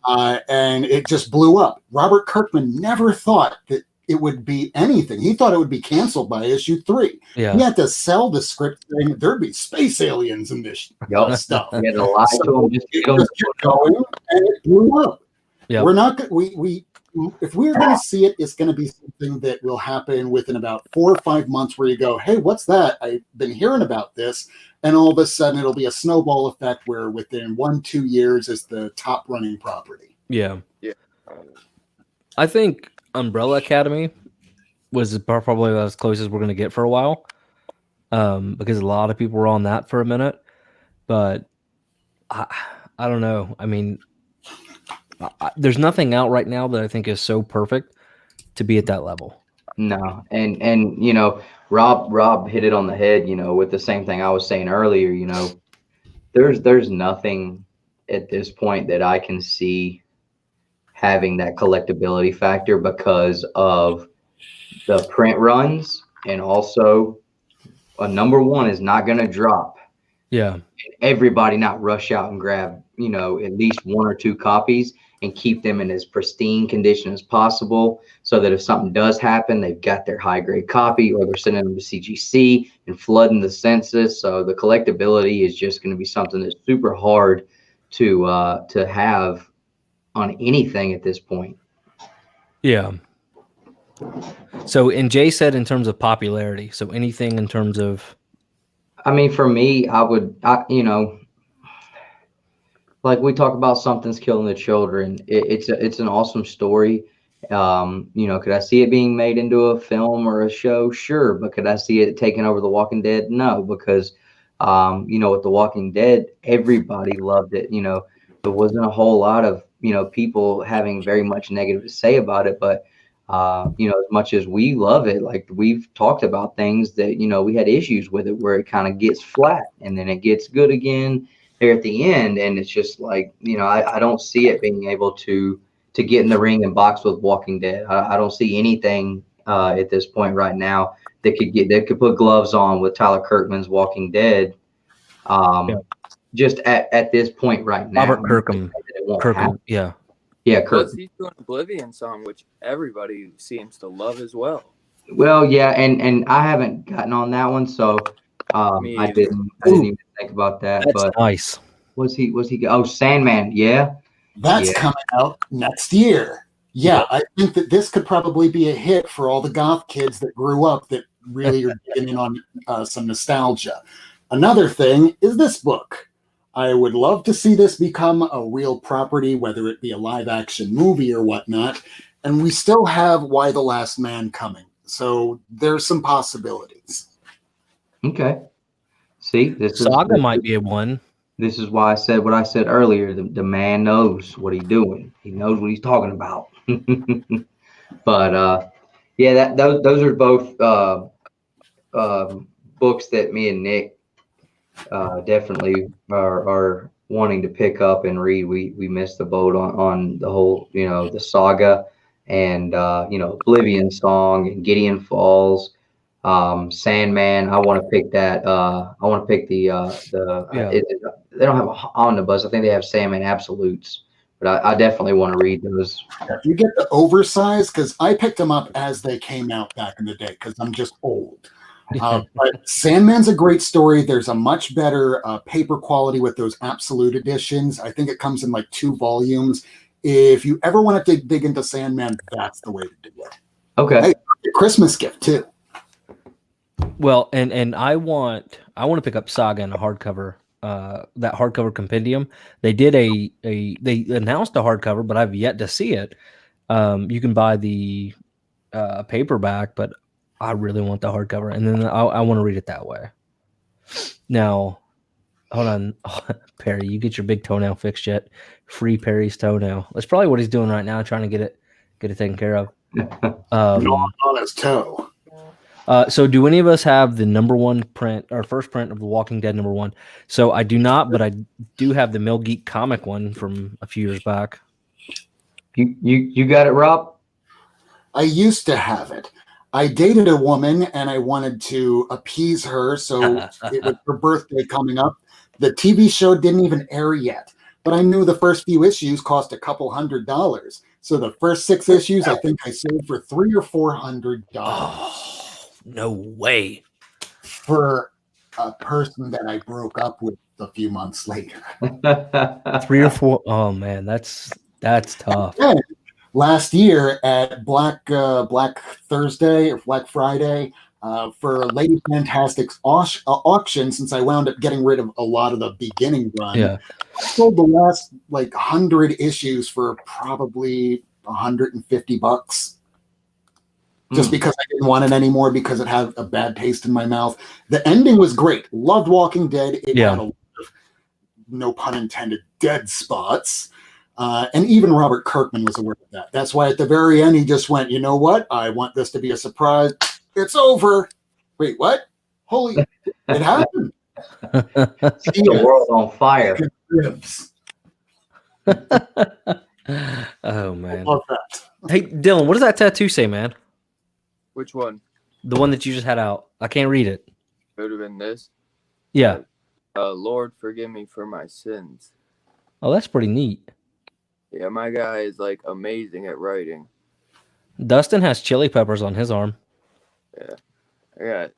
And it just blew up. Robert Kirkman never thought that it would be anything. He thought it would be canceled by issue 3. Yeah. He had to sell the script saying there'd be space aliens in this stuff. He had to lie to him just to Just kept going, and it blew up. Yeah. We're not if we're going to see it, it's going to be something that will happen within about 4 or 5 months where you go, hey, what's that? I've been hearing about this. And all of a sudden it'll be a snowball effect where within 1-2 years is the top running property. Yeah. Yeah. I think Umbrella Academy was probably as close as we're going to get for a while. because a lot of people were on that for a minute. But I don't know. I mean, there's nothing out right now that I think is so perfect to be at that level. No, and you know, Rob hit it on the head, you know, with the same thing I was saying earlier, you know, there's nothing at this point that I can see having that collectability factor because of the print runs, and also a number one is not going to drop. Yeah. Everybody not rush out and grab, you know, at least one or two copies and keep them in as pristine condition as possible, so that if something does happen, they've got their high grade copy, or they're sending them to CGC and flooding the census. So the collectability is just going to be something that's super hard to have on anything at this point. Yeah. So, and Jay said in terms of popularity, so anything in terms of, I mean, for me, you know, like we talk about Something's Killing the Children. It's an awesome story. You know, could I see it being made into a film or a show? Sure. But could I see it taking over The Walking Dead? No, because, you know, with The Walking Dead, everybody loved it. You know, there wasn't a whole lot of, you know, people having very much negative to say about it. But, you know, as much as we love it, like we've talked about things that, you know, we had issues with it where it kind of gets flat and then it gets good again there at the end. And it's just like, you know, I don't see it being able to get in the ring and box with Walking Dead. I don't see anything at this point right now that could put gloves on with Tyler Kirkman's Walking Dead. Just at this point right now. Robert Kirkham. Yeah. Yeah, Plus, he's doing Oblivion song, which everybody seems to love as well. Well, yeah, and I haven't gotten on that one, so I didn't even think about that. That's but nice. Was he? Oh, Sandman. Yeah. That's coming out next year. Yeah, I think that this could probably be a hit for all the goth kids that grew up that really are getting in on some nostalgia. Another thing is this book. I would love to see this become a real property, whether it be a live action movie or whatnot. And we still have Why the Last Man coming. So there's some possibilities. Okay. See, Saga might be a one. This is why I said what I said earlier. The man knows what he's doing. He knows what he's talking about. But yeah, those are both books that me and Nick definitely are wanting to pick up and read. We missed the boat on the whole, you know, the Saga and you know, Oblivion Song and Gideon Falls. Sandman, I want to pick that. I want to pick the they don't have an omnibus. I think they have Sandman Absolutes, but I definitely want to read those. If you get the oversized, because I picked them up as they came out back in the day, because I'm just old. But Sandman's a great story. There's a much better paper quality with those Absolute editions. I think it comes in like 2 volumes. If you ever want to dig into Sandman, that's the way to do it. Okay. Hey, Christmas gift too. Well, and I want to pick up Saga in a hardcover, that hardcover compendium. They did they announced a hardcover, but I've yet to see it. You can buy the paperback, but I really want the hardcover, and then I want to read it that way. Now, hold on, Perry, you get your big toenail fixed yet? Free Perry's toenail. That's probably what he's doing right now, trying to get it taken care of. On his toe. So do any of us have the #1 print or first print of The Walking Dead #1? So I do not, but I do have the Mill Geek comic one from a few years back. You got it, Rob? I used to have it. I dated a woman and I wanted to appease her, so it was her birthday coming up. The TV show didn't even air yet, but I knew the first few issues cost a couple $100. So the first 6 issues, I think I sold for $300 or $400. Oh, no way. For a person that I broke up with a few months later. 3 or 4. Oh man, that's tough. And last year at Black Thursday or Black Friday for Lady Fantastic's auction, since I wound up getting rid of a lot of the beginning run, I sold the last like 100 issues for probably $150. just because I didn't want it anymore because it had a bad taste in my mouth. The ending was great. Loved Walking Dead. It had a lot of, no pun intended, dead spots. And even Robert Kirkman was aware of that. That's why at the very end he just went, you know what? I want this to be a surprise. It's over. Wait, what? Holy, it happened. See the world on fire. Oh man. Love that. Hey Dylan, what does that tattoo say, man? Which one? The one that you just had out. I can't read it. It would have been this. Yeah. Lord, forgive me for my sins. Oh, that's pretty neat. Yeah, my guy is like amazing at writing. Dustin has chili peppers on his arm. Yeah, I got.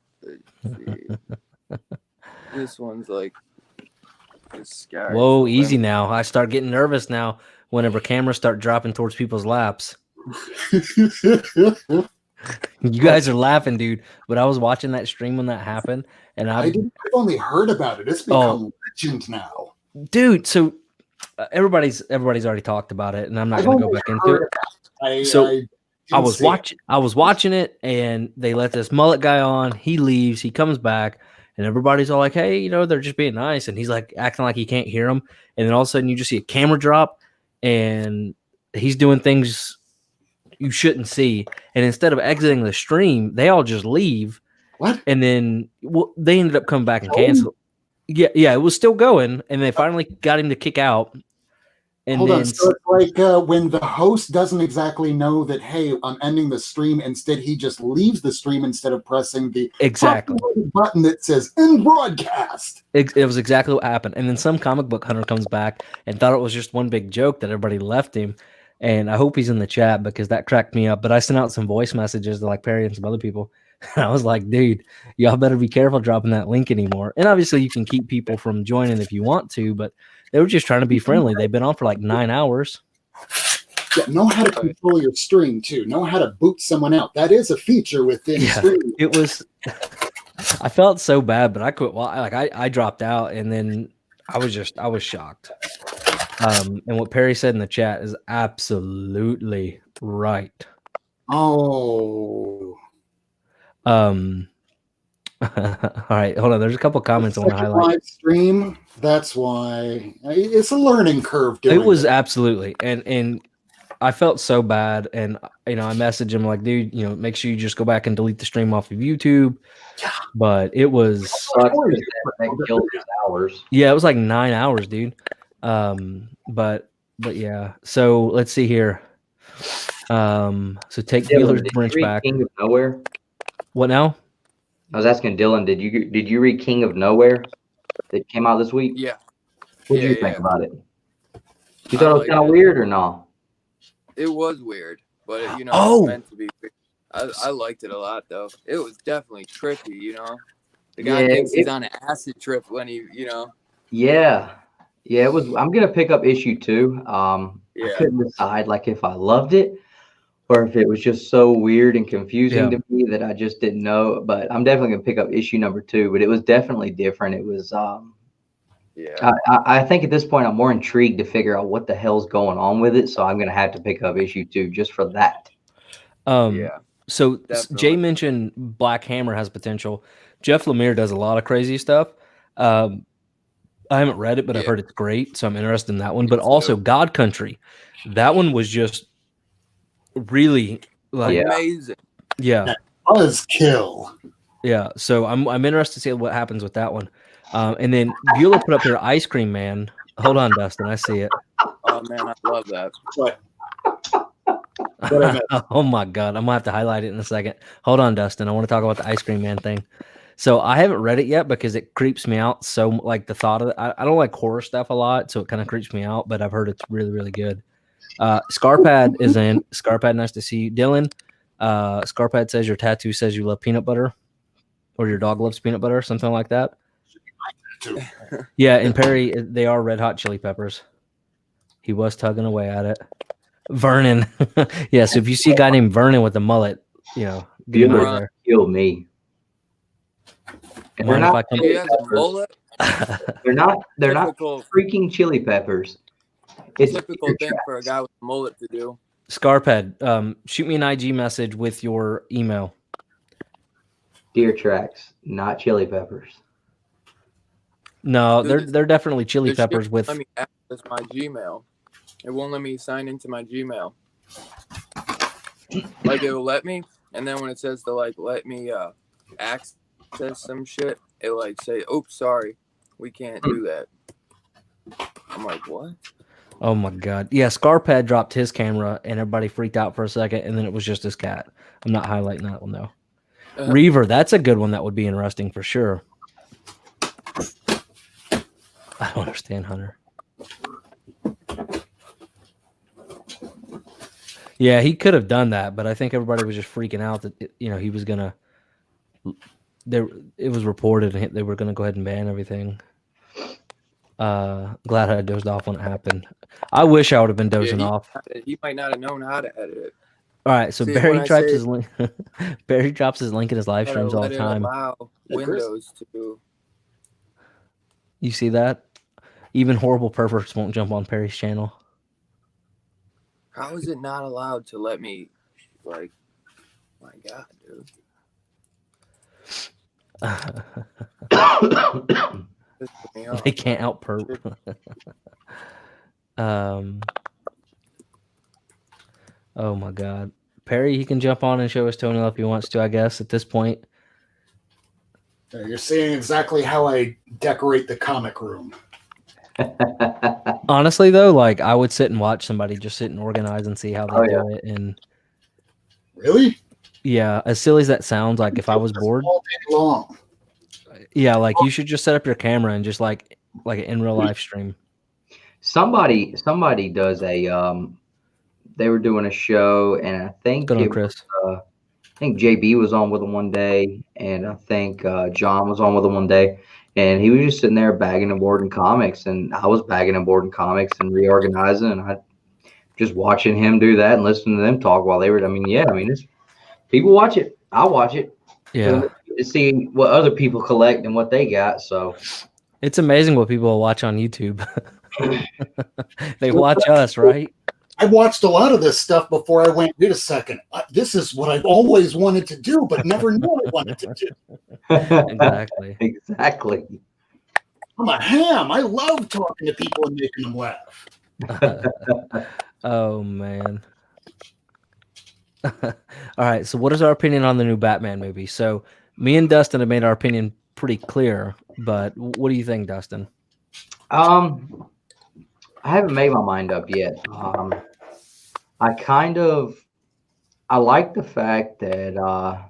This one's like. Scary. Whoa, easy now. I start getting nervous now whenever cameras start dropping towards people's laps. You guys are laughing, dude. But I was watching that stream when that happened, and I've only heard about it. It's become legend now, dude. So everybody's already talked about it, and I'm not going to go back into it. I was watching it, and they let this mullet guy on. He leaves. He comes back. And everybody's all like, hey, they're just being nice. And he's like acting like he can't hear them. And then all of a sudden you just see a camera drop and he's doing things you shouldn't see. And instead of exiting the stream, they all just leave. What? And then they ended up coming back and cancel. Yeah, it was still going. And they finally got him to kick out. And Hold then, on. So it's like when the host doesn't exactly know that, hey, I'm ending the stream. Instead, he just leaves the stream instead of pressing the button that says end broadcast. It was exactly what happened. And then some comic book hunter comes back and thought it was just one big joke that everybody left him. And I hope he's in the chat because that cracked me up. But I sent out some voice messages to like Perry and some other people. And I was like, dude, y'all better be careful dropping that link anymore. And obviously you can keep people from joining if you want to, but they were just trying to be friendly. They've been on for like 9 hours. Yeah, know how to control your stream too. Know how to boot someone out. That is a feature within stream. It was. I felt so bad, but I quit. Well, I dropped out, and then I was shocked. And what Perry said in the chat is absolutely right. Oh. All right, hold on. There's a couple comments I want to highlight. Live stream. That's why it's a learning curve. It was absolutely, and I felt so bad, and I messaged him like, dude, make sure you just go back and delete the stream off of YouTube. But it was hours. Yeah, it was like 9 hours, dude. But yeah. So let's see here. So take Wheeler's Branch back. King of Nowhere. What now? I was asking Dylan, did you read King of Nowhere that came out this week? Yeah. What did you think about it? You thought it was kind of weird or no? It was weird, but it was meant to be weird. I liked it a lot though. It was definitely trippy, The guy thinks he's on an acid trip when he, Yeah, it was. I'm gonna pick up issue 2. I couldn't decide like if I loved it or if it was just so weird and confusing to me that I just didn't know. But I'm definitely gonna pick up issue number 2. But it was definitely different. It was. I think at this point I'm more intrigued to figure out what the hell's going on with it. So I'm gonna have to pick up issue 2 just for that. So definitely. Jay mentioned Black Hammer has potential. Jeff Lemire does a lot of crazy stuff. I haven't read it, but I've heard it's great, so I'm interested in that one. But also God Country, that one was just really amazing. Yeah, buzzkill. Yeah, so I'm interested to see what happens with that one. And then Beulah put up here Ice Cream Man. Hold on, Dustin, I see it. Oh man, I love that. Oh my god, I'm gonna have to highlight it in a second. Hold on, Dustin. I want to talk about the Ice Cream Man thing. So I haven't read it yet because it creeps me out. So like the thought of it, I don't like horror stuff a lot, so it kind of creeps me out. But I've heard it's really, really good. Scarpad is in. Scarpad, nice to see you, Dylan. Scarpad says your tattoo says you love peanut butter, or your dog loves peanut butter, something like that. Yeah, and Perry, they are Red Hot Chili Peppers. He was tugging away at it. Vernon, yeah. So if you see a guy named Vernon with a mullet, get him out of there. Kill me. And they're not freaking chili peppers. It's typical thing for a guy with a mullet to do. Scarped, shoot me an IG message with your email. Deer tracks, not chili peppers. No, Dude, they're definitely chili this shit peppers with. won't let me access my Gmail. It won't let me sign into my Gmail. Like it'll let me, and then when it says to like let me access some shit, it'll like say, "Oops, sorry, we can't do that." I'm like, what? Oh my god. Yeah, Scarped dropped his camera and everybody freaked out for a second, and then it was just his cat. I'm not highlighting that one though. Reaver, that's a good one that would be interesting for sure. I don't understand, Hunter. Yeah, he could have done that, but I think everybody was just freaking out that he was gonna. It was reported they were gonna go ahead and ban everything. Glad I dozed off when it happened. I wish I would have been dozing off. He might not have known how to edit it. All right, so See, Barry drops his link. Barry drops his link in his live streams all the time. Allow Windows to. You see that? Even horrible perverts won't jump on Perry's channel. How is it not allowed to let me? Like, my God, dude. They can't out perp. Oh my god. Perry, he can jump on and show his toenail if he wants to, I guess, at this point. You're seeing exactly how I decorate the comic room. Honestly, though, like I would sit and watch somebody just sit and organize and see how they do it. And really, yeah, as silly as that sounds, like if I was bored, all day long. Yeah, like you should just set up your camera and just like an in real life stream. Somebody does a they were doing a show, and I think Chris. I think JB was on with them one day, and I think John was on with them one day, and he was just sitting there bagging and boarding comics, and I was bagging and boarding comics and reorganizing, and I just watching him do that and listening to them talk while they were. It's, people watch it. I watch it. Yeah. To see what other people collect and what they got. So it's amazing what people watch on YouTube. They watch us, right? I watched a lot of this stuff before I went, wait a second, this is what I've always wanted to do, but never knew I wanted to do. Exactly. I'm a ham. I love talking to people and making them laugh. Oh, man. All right, so what is our opinion on the new Batman movie? So me and Dustin have made our opinion pretty clear, but what do you think, Dustin? I haven't made my mind up yet. I like the fact that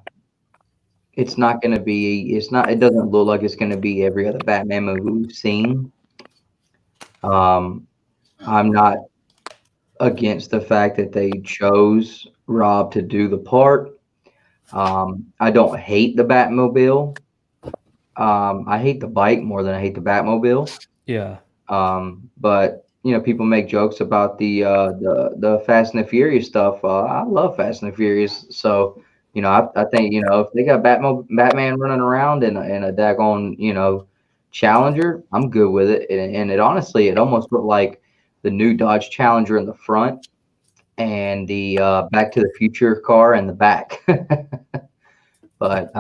it's not going to be, it doesn't look like it's going to be every other Batman movie we've seen. I'm not against the fact that they chose Rob to do the part. I don't hate the Batmobile. I hate the bike more than I hate the Batmobile. Yeah. But people make jokes about the Fast and the Furious stuff. I love Fast and the Furious, so I think if they got Batman running around in a daggone Challenger, I'm good with it. And it honestly, it almost looked like the new Dodge Challenger in the front and the Back to the Future car in the back. But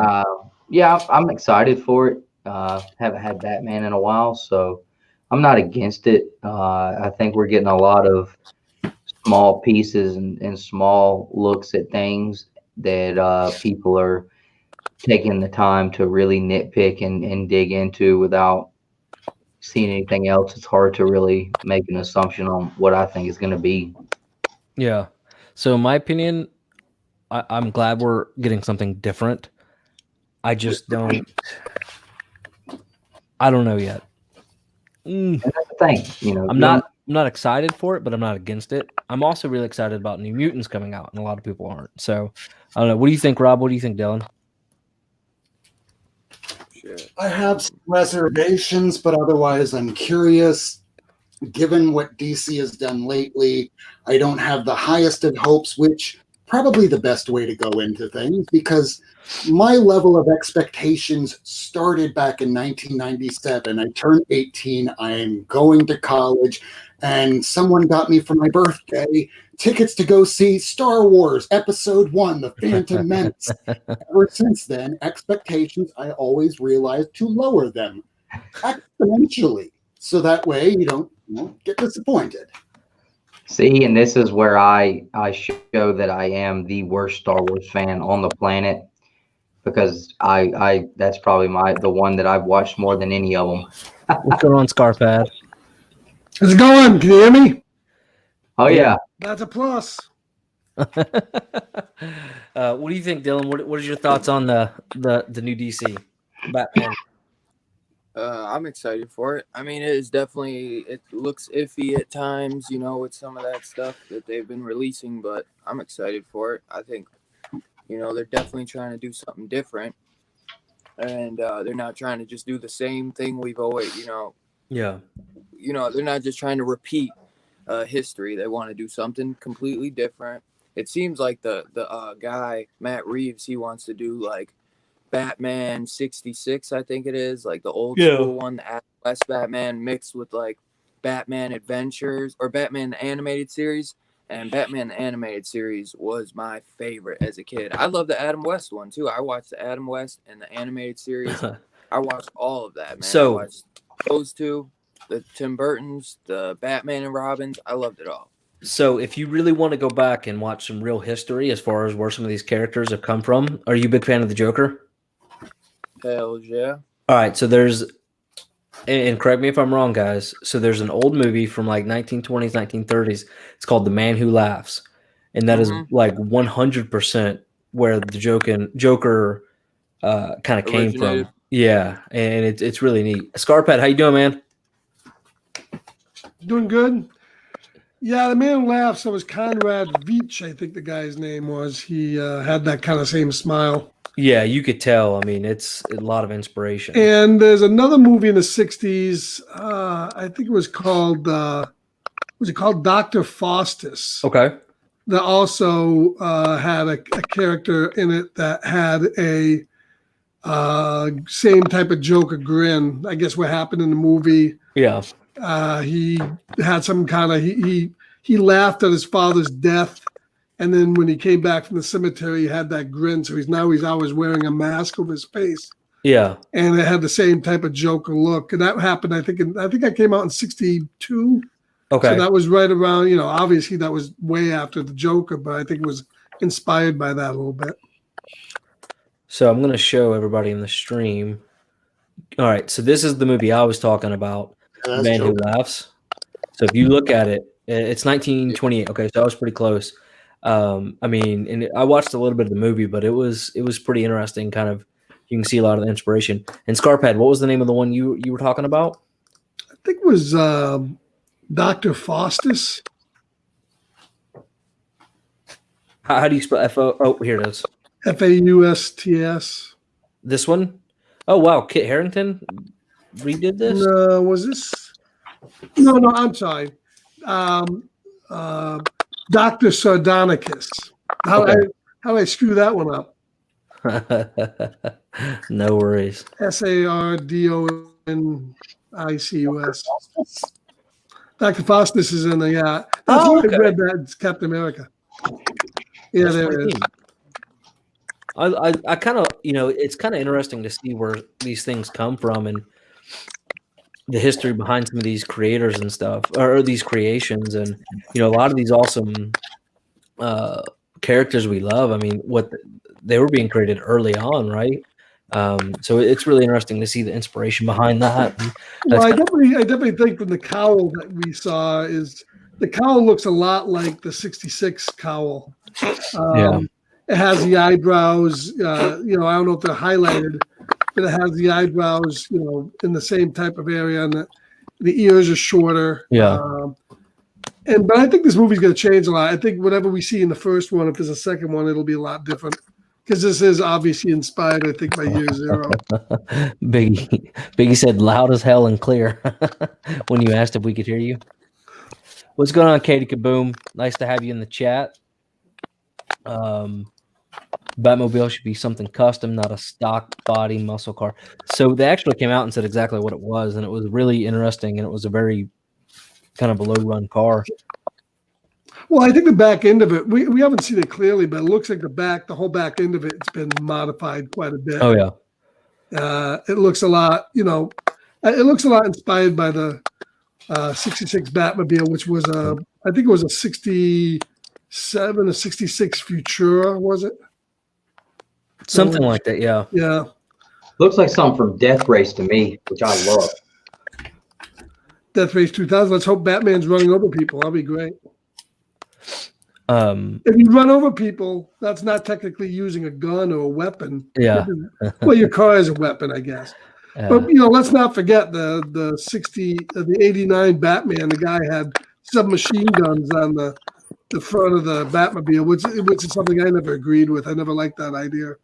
yeah, I'm excited for it. Haven't had Batman in a while, so I'm not against it. I think we're getting a lot of small pieces and small looks at things that people are taking the time to really nitpick and dig into without seeing anything else. It's hard to really make an assumption on what I think is going to be. Yeah. So in my opinion, I'm glad we're getting something different. I just don't. I don't know yet. And that's the thing, I'm not excited for it, but I'm not against it. I'm also really excited about New Mutants coming out, and a lot of people aren't. So I don't know. What do you think, Rob? What do you think, Dylan? I have some reservations, but otherwise I'm curious. Given what DC has done lately, I don't have the highest of hopes, which probably the best way to go into things, because my level of expectations started back in 1997. I turned 18. I am going to college. and someone got me for my birthday tickets to go see Star Wars Episode 1, The Phantom Menace. Ever since then, expectations, I always realized to lower them exponentially, so that way you don't get disappointed. See, and this is where I show that I am the worst Star Wars fan on the planet, because I that's probably the one that I've watched more than any of them. What's going on, Scarpad? How's it going? Can you hear me? Oh yeah. That's a plus. What do you think, Dylan? What are your thoughts on the new DC Batman? I'm excited for it. I mean, it looks iffy at times, with some of that stuff that they've been releasing, but I'm excited for it. I think, they're definitely trying to do something different, and they're not trying to just do the same thing we've always, Yeah. They're not just trying to repeat history. They want to do something completely different. It seems like the guy, Matt Reeves, he wants to do like Batman 66, I think it is, like the old school one, the Adam West Batman mixed with like Batman Adventures or Batman the Animated Series. And Batman the Animated Series was my favorite as a kid. I love the Adam West one too. I watched the Adam West and the Animated Series. I watched all of that, man. So I watched those two, the Tim Burtons, the Batman and Robins. I loved it all. So if you really want to go back and watch some real history as far as where some of these characters have come from, are you a big fan of the Joker? Hell yeah. All right, so there's, and correct me if I'm wrong, guys. So there's an old movie from like 1920s, 1930s. It's called The Man Who Laughs, and that is like 100% where the Joker kind of came from. Yeah, and it's really neat. Scarpad, how you doing, man? Doing good. Yeah, the man who laughs. That was Conrad Veitch, I think the guy's name was. He had that kind of same smile. Yeah, you could tell. I mean, it's a lot of inspiration. And there's another movie in the 60s. I think it was called, was it called Dr. Faustus? Okay. That also had a character in it that had a same type of Joker grin. I guess what happened in the movie. Yeah. He had some kind of, he laughed at his father's death. And then when he came back from the cemetery, he had that grin. So he's always wearing a mask over his face. Yeah. And it had the same type of Joker look. And that happened, I think I came out in 62. Okay. So that was right around, obviously that was way after the Joker, but I think it was inspired by that a little bit. So I'm going to show everybody in the stream. All right. So this is the movie I was talking about, Man Who Laughs. So if you look at it, it's 1928. Okay. So I was pretty close. I mean, and I watched a little bit of the movie, but it was pretty interesting. Kind of, you can see a lot of the inspiration. And Scarpad, what was the name of the one you were talking about? I think it was Dr. Faustus. How do you spell F-O? Oh, here it is. Faustus. This one? Oh, wow. Kit Harington redid this? No, was this? No, I'm sorry. Dr. Sardonicus. How I screw that one up? No worries. Sardonicus. Dr. Faustus is in the That's okay. I read that. It's Captain America. Yeah, That's there it is. I kind of, it's kind of interesting to see where these things come from and the history behind some of these creators and stuff, or these creations. And, a lot of these awesome characters we love. I mean, they were being created early on, right? So it's really interesting to see the inspiration behind that. Well, I definitely think from the cowl that we saw is the cowl looks a lot like the 66 cowl. It has the eyebrows, I don't know if they're highlighted, but it has the eyebrows, in the same type of area, and the ears are shorter. Yeah. But I think this movie's going to change a lot. I think whatever we see in the first one, if there's a second one, it'll be a lot different. Because this is obviously inspired, I think, by Year Zero. Biggie said loud as hell and clear when you asked if we could hear you. What's going on, Katie Kaboom? Nice to have you in the chat. Batmobile should be something custom, not a stock body muscle car. So they actually came out and said exactly what it was, and it was really interesting, and it was a very kind of a low run car. Well, I think the back end of it, we haven't seen it clearly, but it looks like the whole back end of it's been modified quite a bit. Oh yeah. It looks a lot, it looks a lot inspired by the 66 Batmobile, which was I think it was a 67 or 66 Futura, was it? Something like that, yeah. Yeah. Looks like something from Death Race to me, which I love. Death Race 2000. Let's hope Batman's running over people. That'll be great. If you run over people, that's not technically using a gun or a weapon. Yeah. Well, your car is a weapon, I guess. But let's not forget the 89 Batman. The guy had submachine guns on the front of the Batmobile, which is something I never agreed with. I never liked that idea.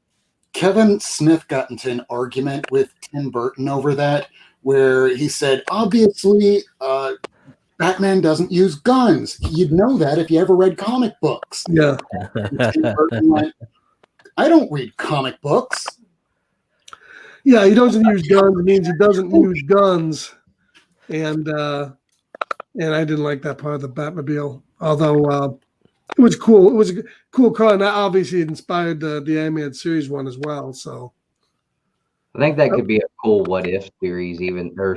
Kevin Smith got into an argument with Tim Burton over that, where he said, obviously, Batman doesn't use guns. You'd know that if you ever read comic books. Yeah. And Tim Burton went, I don't read comic books. Yeah, he doesn't use guns. It means he doesn't use guns. And I didn't like that part of the Batmobile. Although it was cool. It was a cool car. And that obviously inspired the animated series one as well. So I think that could be a cool what if series,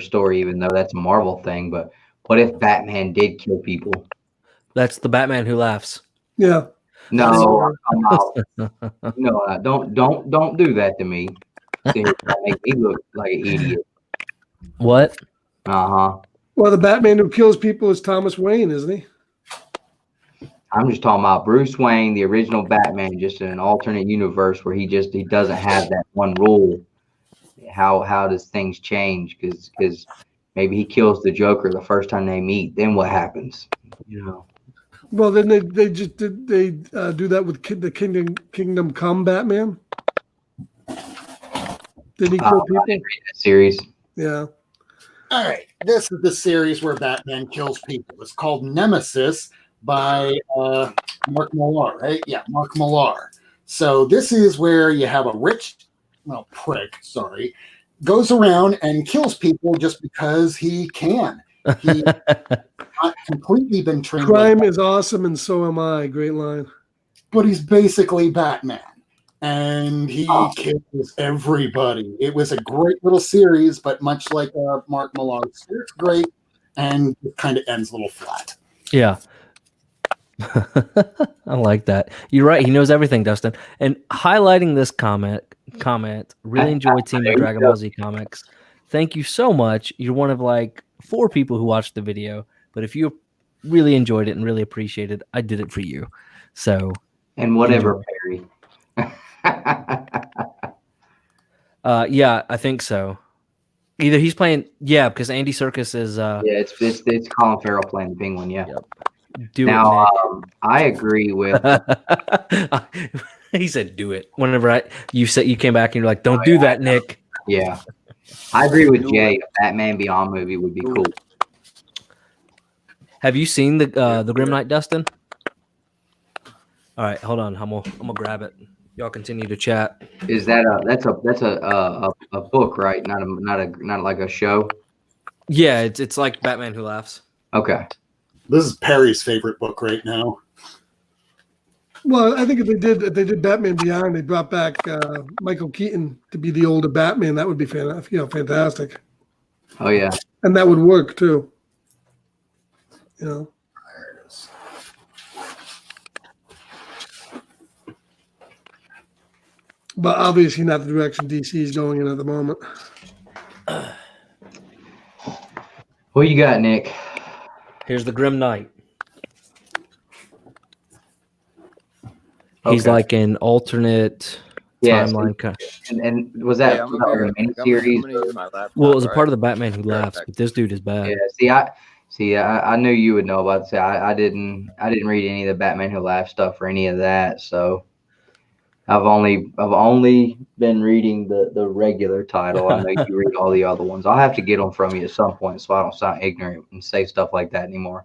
story, even though that's a Marvel thing. But what if Batman did kill people? That's the Batman Who Laughs. yeah. No, I'm out. No, don't do that to me. Seriously, make me look like an idiot. What? Well, Well, the Batman who kills people is Thomas Wayne, isn't he? I'm just talking about Bruce Wayne, the original Batman, just in an alternate universe where he doesn't have that one rule. How does things change? Because maybe he kills the Joker the first time they meet. Then what happens? Well, then they do that with the Kingdom Come Batman. Did he kill people? I didn't read that series. Yeah. All right, this is the series where Batman kills people. It's called Nemesis by Mark Millar, right? Yeah, Mark Millar. So this is where you have a prick, goes around and kills people just because he can. He's not completely been trained. Crime is awesome and so am I. Great line. But he's basically Batman. And he kills everybody. It was a great little series, but much like Mark Millar, it's great, and it kind of ends a little flat. Yeah. I like that. You're right. He knows everything, Dustin. And highlighting this comment, really enjoyed Team of Dragon Ball Z Comics. Thank you so much. You're one of like 4 people who watched the video, but if you really enjoyed it and really appreciated it, I did it for you. So, and whatever, Perry. Yeah, I think so. Either he's playing, because Andy Serkis is. It's Colin Farrell playing the Penguin. Yeah. Yep. I agree with. He said, "Do it." Whenever you came back and you're like, "Don't do that, Nick." Yeah, I agree with Jay. A Batman Beyond movie would be cool. Have you seen the Grim Knight, Dustin? All right, hold on. I'm gonna grab it. Y'all continue to chat. Is that that's a book, right? Not like a show. Yeah, it's like Batman Who Laughs. Okay. This is Perry's favorite book right now. Well, I think if they did Batman Beyond, they brought back Michael Keaton to be the older Batman. That would be fantastic. Oh yeah. And that would work too. There it is. But obviously not the direction DC is going in at the moment. What you got, Nick? Here's the Grim Knight. He's like an alternate timeline. And was that a miniseries? Well, it was a part of the Batman Who Laughs, but this dude is bad. Yeah, I knew you would know about this. I didn't read any of the Batman Who Laughs stuff or any of that, so I've only been reading the regular title. I know you read all the other ones. I'll have to get them from you at some point so I don't sound ignorant and say stuff like that anymore.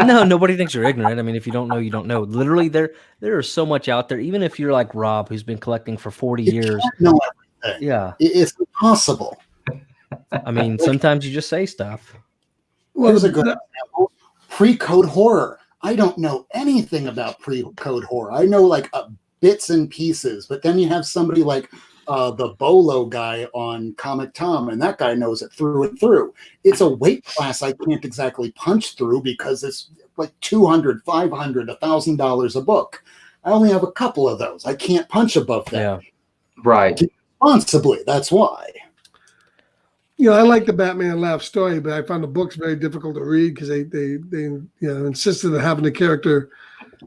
No, nobody thinks you're ignorant. I mean, if you don't know, you don't know. Literally, there is so much out there. Even if you're like Rob, who's been collecting for 40 years. Know everything. Yeah. It's impossible. I mean, sometimes you just say stuff. Well, Here's a good example. Pre-code horror. I don't know anything about pre-code horror. I know like bits and pieces, but then you have somebody like the Bolo guy on Comic Tom, and that guy knows it through and through. It's a weight class I can't exactly punch through because it's like $200, $500, $1,000 a book. I only have a couple of those. I can't punch above that. Yeah. Right. Responsibly. That's why. You know, I like the Batman Laugh story, but I found the books very difficult to read because they insisted on having the character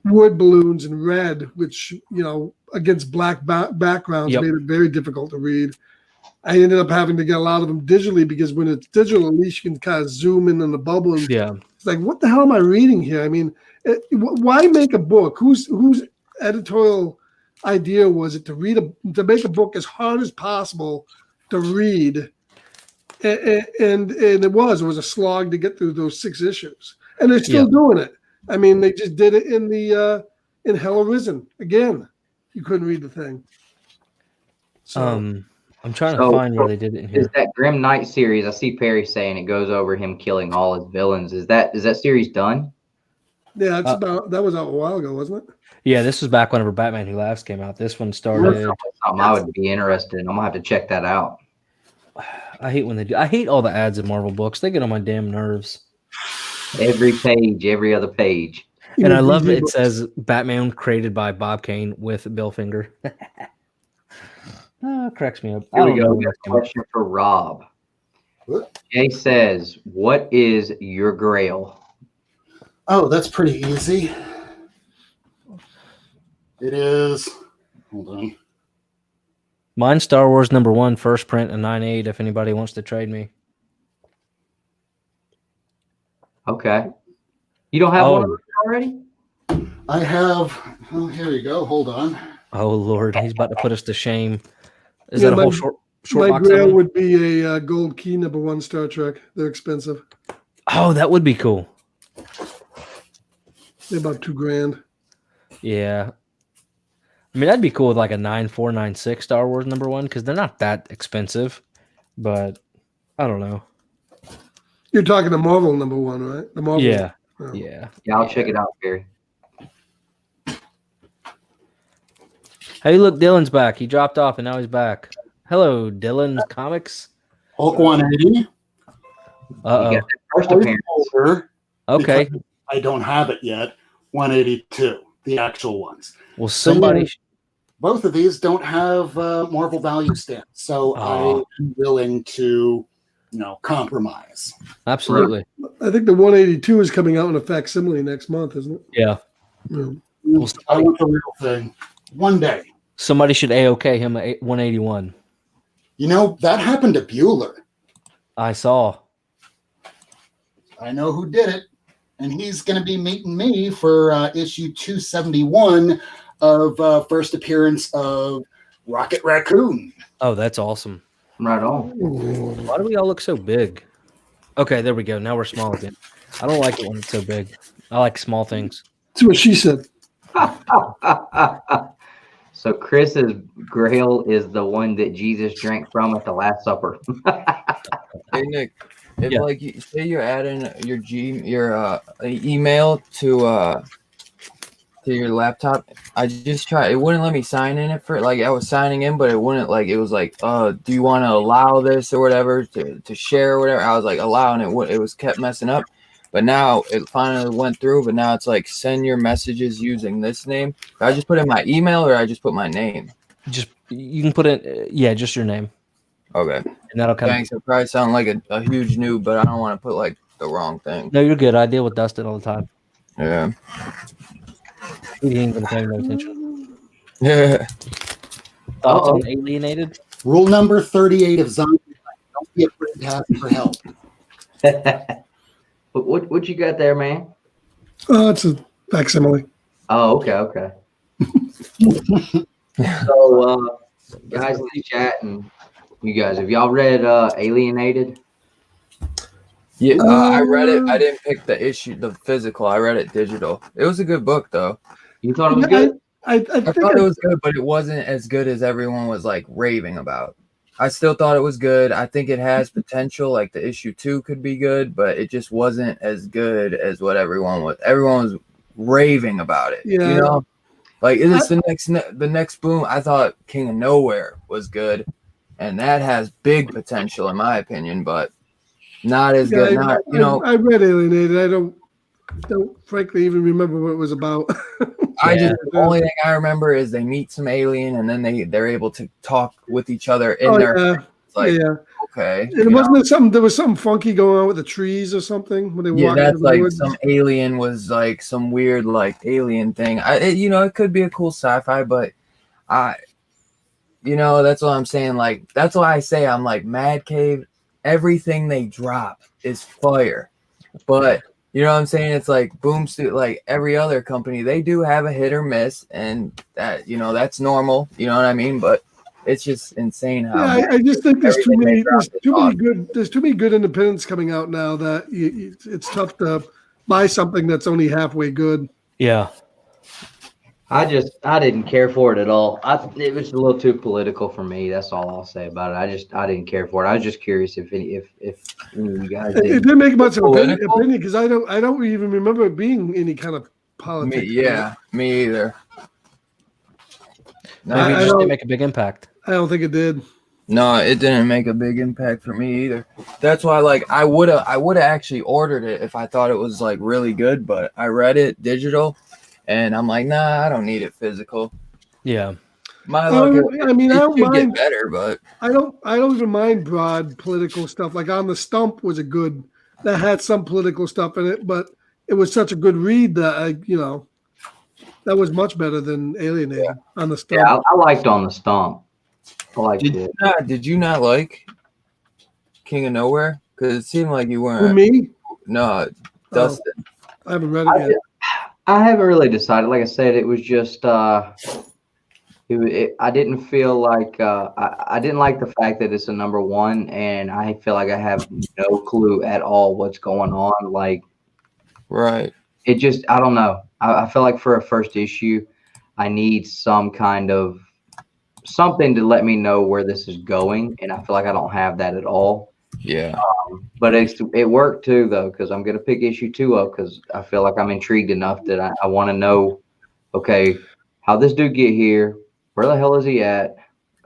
wood balloons in red, which, you know, against black backgrounds made it very difficult to read. I ended up having to get a lot of them digitally because when it's digital, at least you can kind of zoom in on the bubble. And it's like, what the hell am I reading here? I mean, why make a book? Whose editorial idea was it to make a book as hard as possible to read? And it was a slog to get through those 6 issues, and they're still doing it. I mean, they just did it in Hell Arisen again. You couldn't read the thing. So, I'm trying to find where they did it in here. Is that Grim Knight series? I see Perry saying it goes over him killing all his villains. Is that series done? Yeah, it's that was out a while ago, wasn't it? Yeah, this was back whenever Batman Who Laughs came out. This one started. Something I would be interested in. I'm gonna have to check that out. I hate when they do. I hate all the ads in Marvel books. They get on my damn nerves. Every page, every other page. And I love it. It says Batman created by Bob Kane with Bill Finger. Cracks me up. Here we go. We got a question for Rob. Jay says, "What is your Grail?" Oh, that's pretty easy. It is. Hold on. Mine's Star Wars #1, first print, and 9.8. If anybody wants to trade me. Okay. You don't have one of those already? I have. Oh, here you go. Hold on. Oh Lord, he's about to put us to shame. Is that a whole short my box? Grail would be a gold key #1 Star Trek. They're expensive. Oh, that would be cool. They're about $2,000. Yeah. I mean, that'd be cool with like a 9496 Star Wars #1 because they're not that expensive, but I don't know. You're talking the Marvel #1, right? The Marvel. Yeah. Oh. Yeah, I'll check it out, Barry. Hey, look, Dylan's back. He dropped off and now he's back. Hello, Dylan's Comics. Hulk 180. Uh-oh. First appearance. Okay. I don't have it yet. 182, the actual ones. Well, somebody. Both of these don't have Marvel value stamps, so I'm willing to, compromise. Absolutely. I think the 182 is coming out in a facsimile next month, isn't it? Yeah. Yeah. I want the real thing. One day. Somebody should A-OK him at 181. That happened to Bueller. I saw. I know who did it, and he's going to be meeting me for issue 271 of first appearance of Rocket Raccoon. Oh, that's awesome. Right on. Why do we all look so big? Okay, there we go. Now we're small again. I don't like it when it's so big. I like small things. That's what she said. So Chris's Grail is the one that Jesus drank from at the Last Supper. Hey Nick, if say you're adding your email to your laptop, I just tried. It wouldn't let me sign in it for I was signing in, but it wouldn't it was like, do you want to allow this or whatever to share or whatever? I was like allowing it. It was kept messing up. But now it finally went through, but now it's like send your messages using this name. Do I just put in my email or I just put my name? You can put in just your name. Okay. And that'll come. Thanks. It probably sound like a huge noob, but I don't want to put the wrong thing. No, you're good. I deal with Dustin all the time. Yeah. He ain't gonna pay no attention. Yeah. Thoughts on Alienated? Rule number 38 of Zombie. Don't be afraid to ask for help. What you got there, man? Oh, it's a facsimile. Oh, okay. So, guys in the chat, and you guys, have y'all read Alienated? Yeah, I read it. I didn't pick the physical. I read it digital. It was a good book, though. You thought it was good? I I thought it was good, but it wasn't as good as everyone was raving about. I still thought it was good. I think it has potential. Like the issue 2 could be good, but it just wasn't as good as what everyone was. Everyone was raving about it. Yeah. You know, like it is the next boom. I thought King of Nowhere was good, and that has big potential in my opinion, but not as good. I read Alienated. I don't frankly even remember what it was about. The only thing I remember is they meet some alien and then they're able to talk with each other in their okay. And there was something funky going on with the trees or something when they walked into the woods. Some alien was like some weird like alien thing. It could be a cool sci-fi, but that's what I'm saying. Like that's why I say I'm like Mad Cave. Everything they drop is fire, but you know what I'm saying? It's like Boom Studio, like every other company, they do have a hit or miss, and that that's normal. You know what I mean? But it's just insane how. Yeah, I just think there's too many good independents coming out now that it's tough to buy something that's only halfway good. Yeah. I didn't care for it at all. It was a little too political for me. That's all I'll say about it. I didn't care for it. I was just curious if any of you guys did. It didn't make much of an opinion because I don't even remember it being any kind of politics. Me either. Maybe it just didn't make a big impact. I don't think it did. No, it didn't make a big impact for me either. That's why, like, I would have actually ordered it if I thought it was like really good, but I read it digital. And I'm like, nah, I don't need it physical. Yeah. I don't mind get better, but I don't even mind broad political stuff. Like On the Stump was that had some political stuff in it, but it was such a good read that that was much better than Alienated On the Stump. Yeah, I liked On the Stump. I liked it. Did you not like King of Nowhere? Because it seemed like you weren't. For me? No, Dustin. I haven't read it yet. I haven't really decided. Like I said, it was just I didn't feel like I didn't like the fact that it's a #1, and I feel like I have no clue at all what's going on. Like, right? It just I don't know. I feel like for a first issue, I need some kind of something to let me know where this is going, and I feel like I don't have that at all. Yeah. But it worked too, though, because I'm going to pick issue 2 up because I feel like I'm intrigued enough that I want to know, okay, how this dude get here? Where the hell is he at?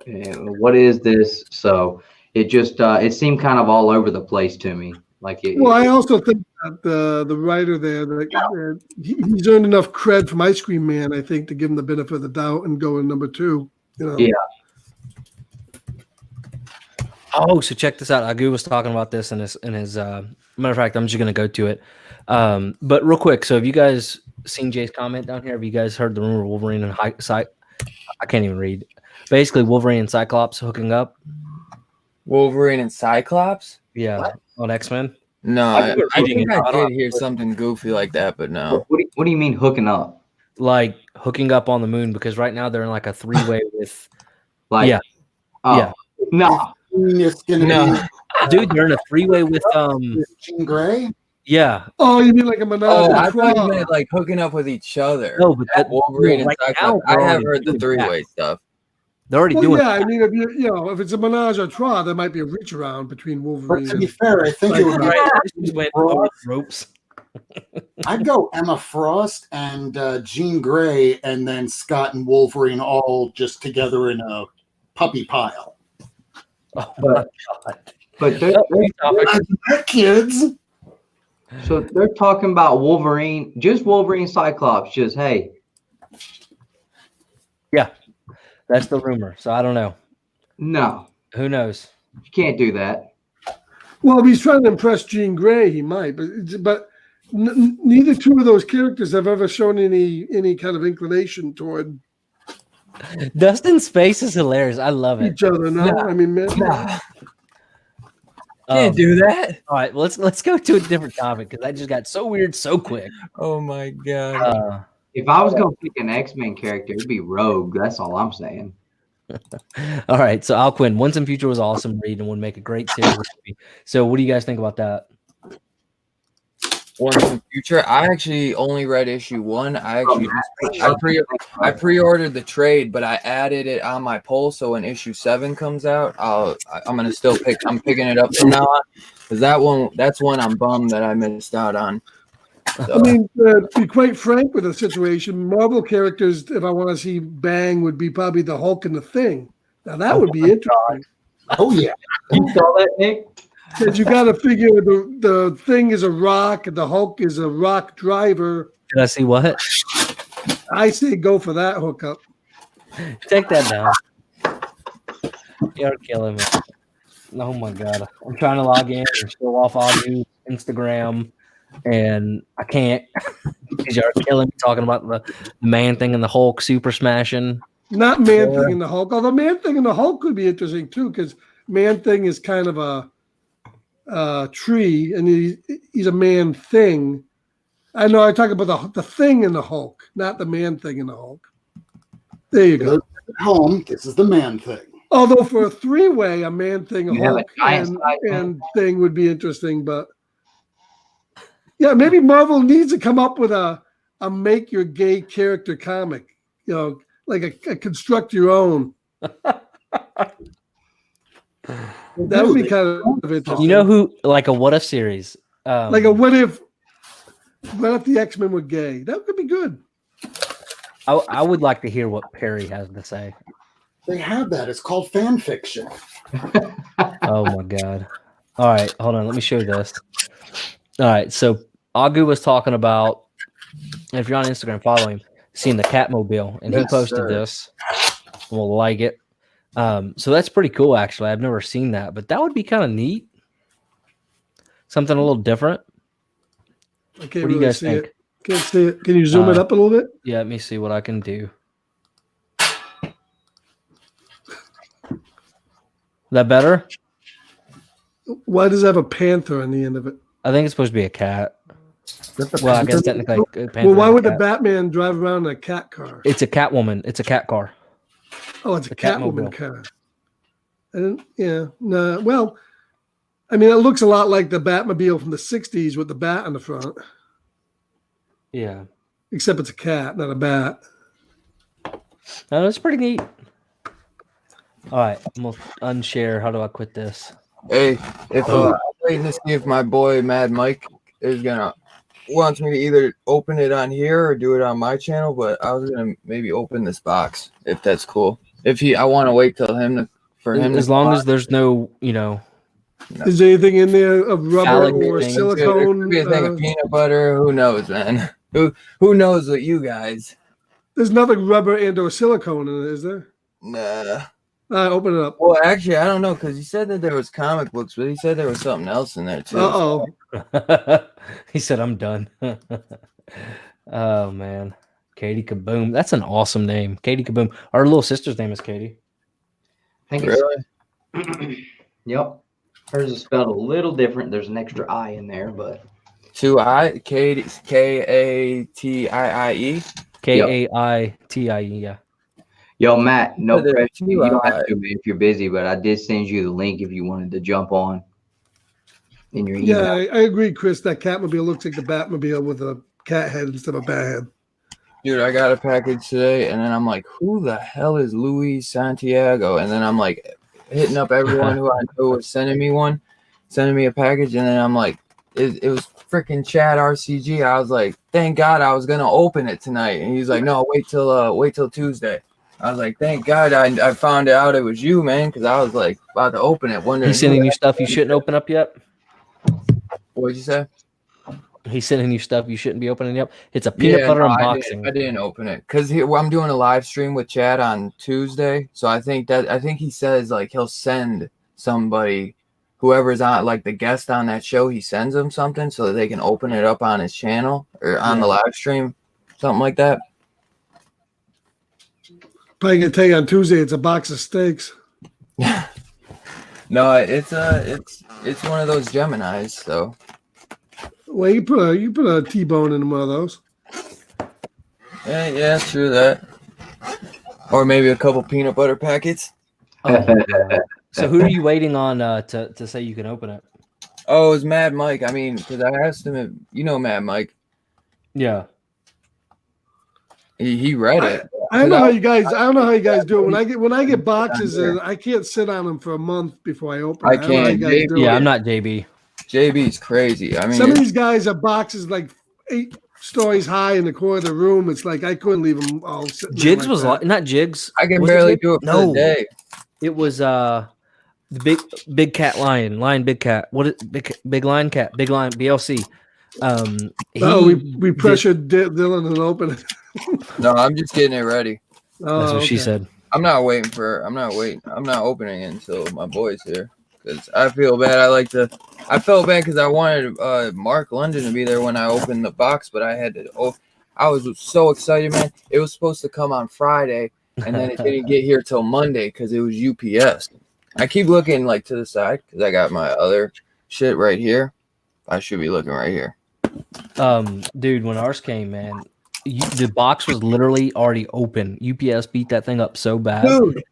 And what is this? So it just it seemed kind of all over the place to me. I also think that the writer there, he's earned enough cred from Ice Cream Man, I think, to give him the benefit of the doubt and go in #2. Yeah. Oh, so check this out. Agu was talking about this in his matter of fact, I'm just gonna go to it. But real quick, so have you guys seen Jay's comment down here? Have you guys heard the rumor of Wolverine and I can't even read. Basically, Wolverine and Cyclops hooking up. Wolverine and Cyclops? Yeah, what? On X-Men. No, I think I did hear something goofy like that, but no. What do you mean hooking up? Like hooking up on the moon, because right now they're in like a 3-way with. Like, yeah. Oh, yeah. No. It's gonna be dude, they're in a 3-way with Jean Grey. Yeah. Oh, you mean like a menage? I thought you meant like hooking up with each other. No, but that Wolverine and Cyclops. I have heard the 3-way stuff. They're already doing. Yeah, I mean, if it's a menage a trois, there might be a reach around between Wolverine. But to be fair, I think it would be ropes. I'd go Emma Frost and Jean Grey, and then Scott and Wolverine all just together in a puppy pile. Oh my God. But they're kids. So they're talking about Wolverine, just Wolverine Cyclops, just hey. Yeah, that's the rumor. So I don't know. No. Who knows? You can't do that. Well, if he's trying to impress Jean Grey, he might, but neither two of those characters have ever shown any kind of inclination toward. Dustin's face is hilarious. I love it. Each other, no? I mean, man. Can't do that. All right, well, let's go to a different topic because that just got so weird so quick. Oh my God. If I was gonna pick an X-Men character, it'd be Rogue. That's all I'm saying. All right, so Alquin, Once and Future was awesome read and would make a great series. So what do you guys think about that? ones in the future. I actually only read issue 1. I pre-ordered the trade, but I added it on my poll. So when issue 7 comes out, I'm picking it up from now on, because that's one I'm bummed that I missed out on. So. I mean, to be quite frank with the situation, Marvel characters, if I want to see bang, would be probably the Hulk and the Thing. Now that would be interesting. Oh yeah. You saw that, Nick? Because you got to figure the Thing is a rock and the Hulk is a rock driver. Did I see what? I say go for that hookup. Take that down. You're killing me. Oh my god. I'm trying to log in and show off Agu's Instagram, and I can't because you're killing me talking about the Man Thing and the Hulk super smashing. Not Man Thing and the Hulk, although Man Thing and the Hulk could be interesting too, because Man Thing is kind of a tree, and he's a man thing. I know I talk about the Thing and the Hulk, not the Man Thing and the Hulk. There you go. Home. This is the Man Thing. Although for a 3-way, a Man Thing, a You have Hulk, a giant size and Thing would be interesting, but yeah, maybe Marvel needs to come up with a make your gay character comic, like a construct your own. That would be kind of interesting. You know who, like a what if series? Like a what if the X-Men were gay? That could be good. I would like to hear what Perry has to say. They have that. It's called fan fiction. Oh my god. All right, hold on. Let me show this. All right, so Agu was talking about, if you're on Instagram, follow him, seeing the Catmobile, and he posted this. We'll like it. So that's pretty cool, actually. I've never seen that, but that would be kind of neat. Something a little different. I can't What do you really guys see think? it. Can't see it. Can you zoom it up a little bit? Yeah, let me see what I can do. That better? Why does it have a panther on the end of it? I think it's supposed to be a cat. Well, I guess technically. Well, why would the Batman drive around in a cat car? It's a Catwoman. It's a cat car. Oh, it's a Catmobile. Catwoman car. No. Well, I mean, it looks a lot like the Batmobile from the '60s with the bat on the front. Yeah. Except it's a cat, not a bat. No, that's pretty neat. All right, I'm gonna unshare. How do I quit this? Hey, I'm waiting to see if my boy Mad Mike wants me to either open it on here or do it on my channel, but I was gonna maybe open this box if that's cool. I want to wait till for him. As long as there's no, Is there anything in there of rubber Phallic or things. silicone? There could be a thing of peanut butter. Who knows, man? Who knows what you guys? There's nothing rubber and or silicone in it, is there? Nah. Open it up. Well, actually, I don't know, because he said that there was comic books, but he said there was something else in there too. Uh-oh. He said, "I'm done." Oh man, Katie Kaboom. That's an awesome name, Katie Kaboom. Our little sister's name is Katie. I think Really? Yep. Hers is spelled a little different. There's an extra I in there, but 2 I Katie Katii Kaitie. Yeah. yo, Matt, no There's pressure. two You don't have I. to if you're busy, but I did send you the link if you wanted to jump on in your email. Yeah, I agree, Chris. That Catmobile looks like the Batmobile with a cat head instead of a bat head. Dude, I got a package today, and then I'm like, who the hell is Luis Santiago? And then I'm like hitting up everyone who I know was sending me a package, and then I'm like, it was freaking Chad RCG. I was like, thank God I was gonna open it tonight, and he's like, no, wait till Tuesday. I was like, thank God I found out it was you, man, because I was like about to open it. Wondering He's sending you stuff you shouldn't open up yet. What'd you say? He's sending you stuff you shouldn't be opening up. It's a peanut butter unboxing. I didn't open it because I'm doing a live stream with Chad on Tuesday. So I think he says like he'll send somebody, whoever's on like the guest on that show, he sends them something so that they can open it up on his channel or on the live stream, something like that. Probably gonna tell you on Tuesday it's a box of steaks. No, it's one of those Geminis. So Well, you put a T-bone in one of those. yeah, true that. Or maybe a couple peanut butter packets. Oh, my God. So who are you waiting on to say you can open it? Oh, it was Mad Mike. I mean, because I asked him if you know Mad Mike. Yeah. He read it. I don't know how you guys. I don't know how you guys do it. When I get boxes, and I can't sit on them for a month before I open. I it. I don't know how you can't. guys do Yeah, it. I'm not JB. JB's crazy. I mean, Some of these guys have boxes like 8 stories high in the corner of the room. It's like I couldn't leave them all sitting. Jigs there was that. like not Jigs. I can Was it barely Jigs? do it for No. the day. It was the big cat lion big cat. What is big lion cat? Big lion BLC. We pressured Dylan and open it. No, I'm just getting it ready. That's what she said. I'm not opening it until my boy's here because I feel bad. I felt bad because I wanted Mark London to be there when I opened the box, but I had to. I was so excited, man. It was supposed to come on Friday, and then it didn't get here till Monday because it was UPS. I keep looking like to the side because I got my other shit right here. I should be looking right here. Dude, when ours came, man, the box was literally already open. UPS beat that thing up so bad. Dude,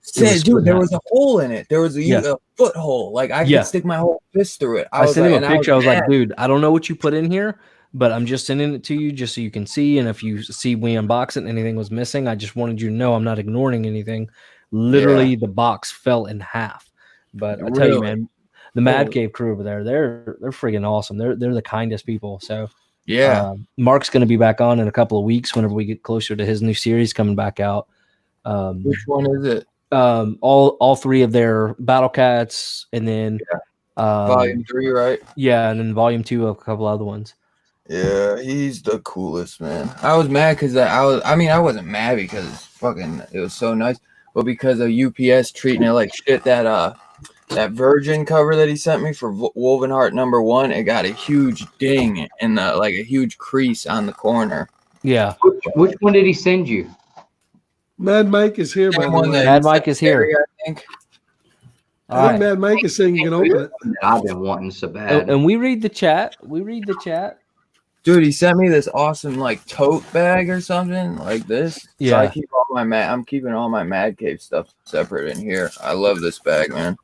there was a hole in it. There was a foot hole. Like I could stick my whole fist through it. I sent him a picture. I was like, dude, I don't know what you put in here, but I'm just sending it to you just so you can see. And if you see we unbox it and anything was missing, I just wanted you to know I'm not ignoring anything. Literally, the box fell in half. But I tell you, man, the Mad Cave crew over there, they're friggin' awesome. They're the kindest people. So yeah, Mark's going to be back on in a couple of weeks whenever we get closer to his new series coming back out. Which one is it? All 3 of their Battle Cats, and then Volume 3, right? Yeah, and then Volume 2 of a couple other ones. Yeah, he's the coolest, man. I was mad because I wasn't mad because it was so nice, but because of UPS treating it like shit. That Virgin cover that he sent me for Wolvenheart #1, it got a huge ding and like a huge crease on the corner. Yeah. Which one did he send you? Mad Mike is here. Mad Mike is here. I think. I think Mad Mike is saying you can open it. I've been wanting so bad. And we read the chat. Dude, he sent me this awesome like tote bag or something like this. Yeah. So I keep I'm keeping all my Mad Cave stuff separate in here. I love this bag, man.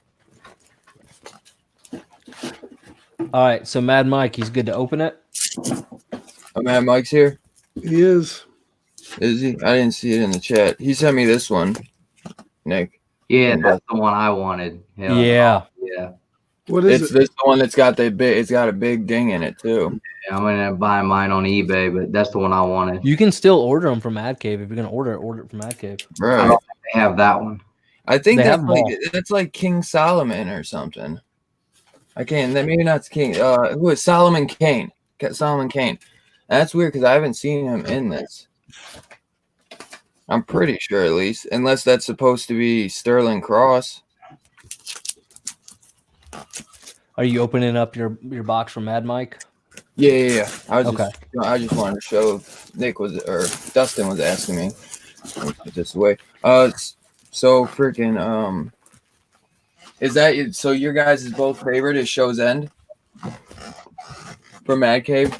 All right, so Mad Mike, he's good to open it. Oh, Mad Mike's here. He is. Is he? I didn't see it in the chat. He sent me this one, Nick. Yeah, that's the one I wanted. Yeah. What is it? This the one that's got it's got a big ding in it too. Yeah, I'm gonna buy mine on eBay, but that's the one I wanted. You can still order them from Mad Cave if you're gonna order it from Mad Cave. Right. I don't think they have that one. I think that's like King Solomon or something. I can't. Maybe not King. Who is Solomon Kane? Solomon Kane. That's weird because I haven't seen him in this. I'm pretty sure, at least, unless that's supposed to be Sterling Cross. Are you opening up your box from Mad Mike? Yeah. I just wanted to show Nick Dustin was asking me. Put this away. So freaking is that so? Your guys' both favorite is Show's End from Mad Cave?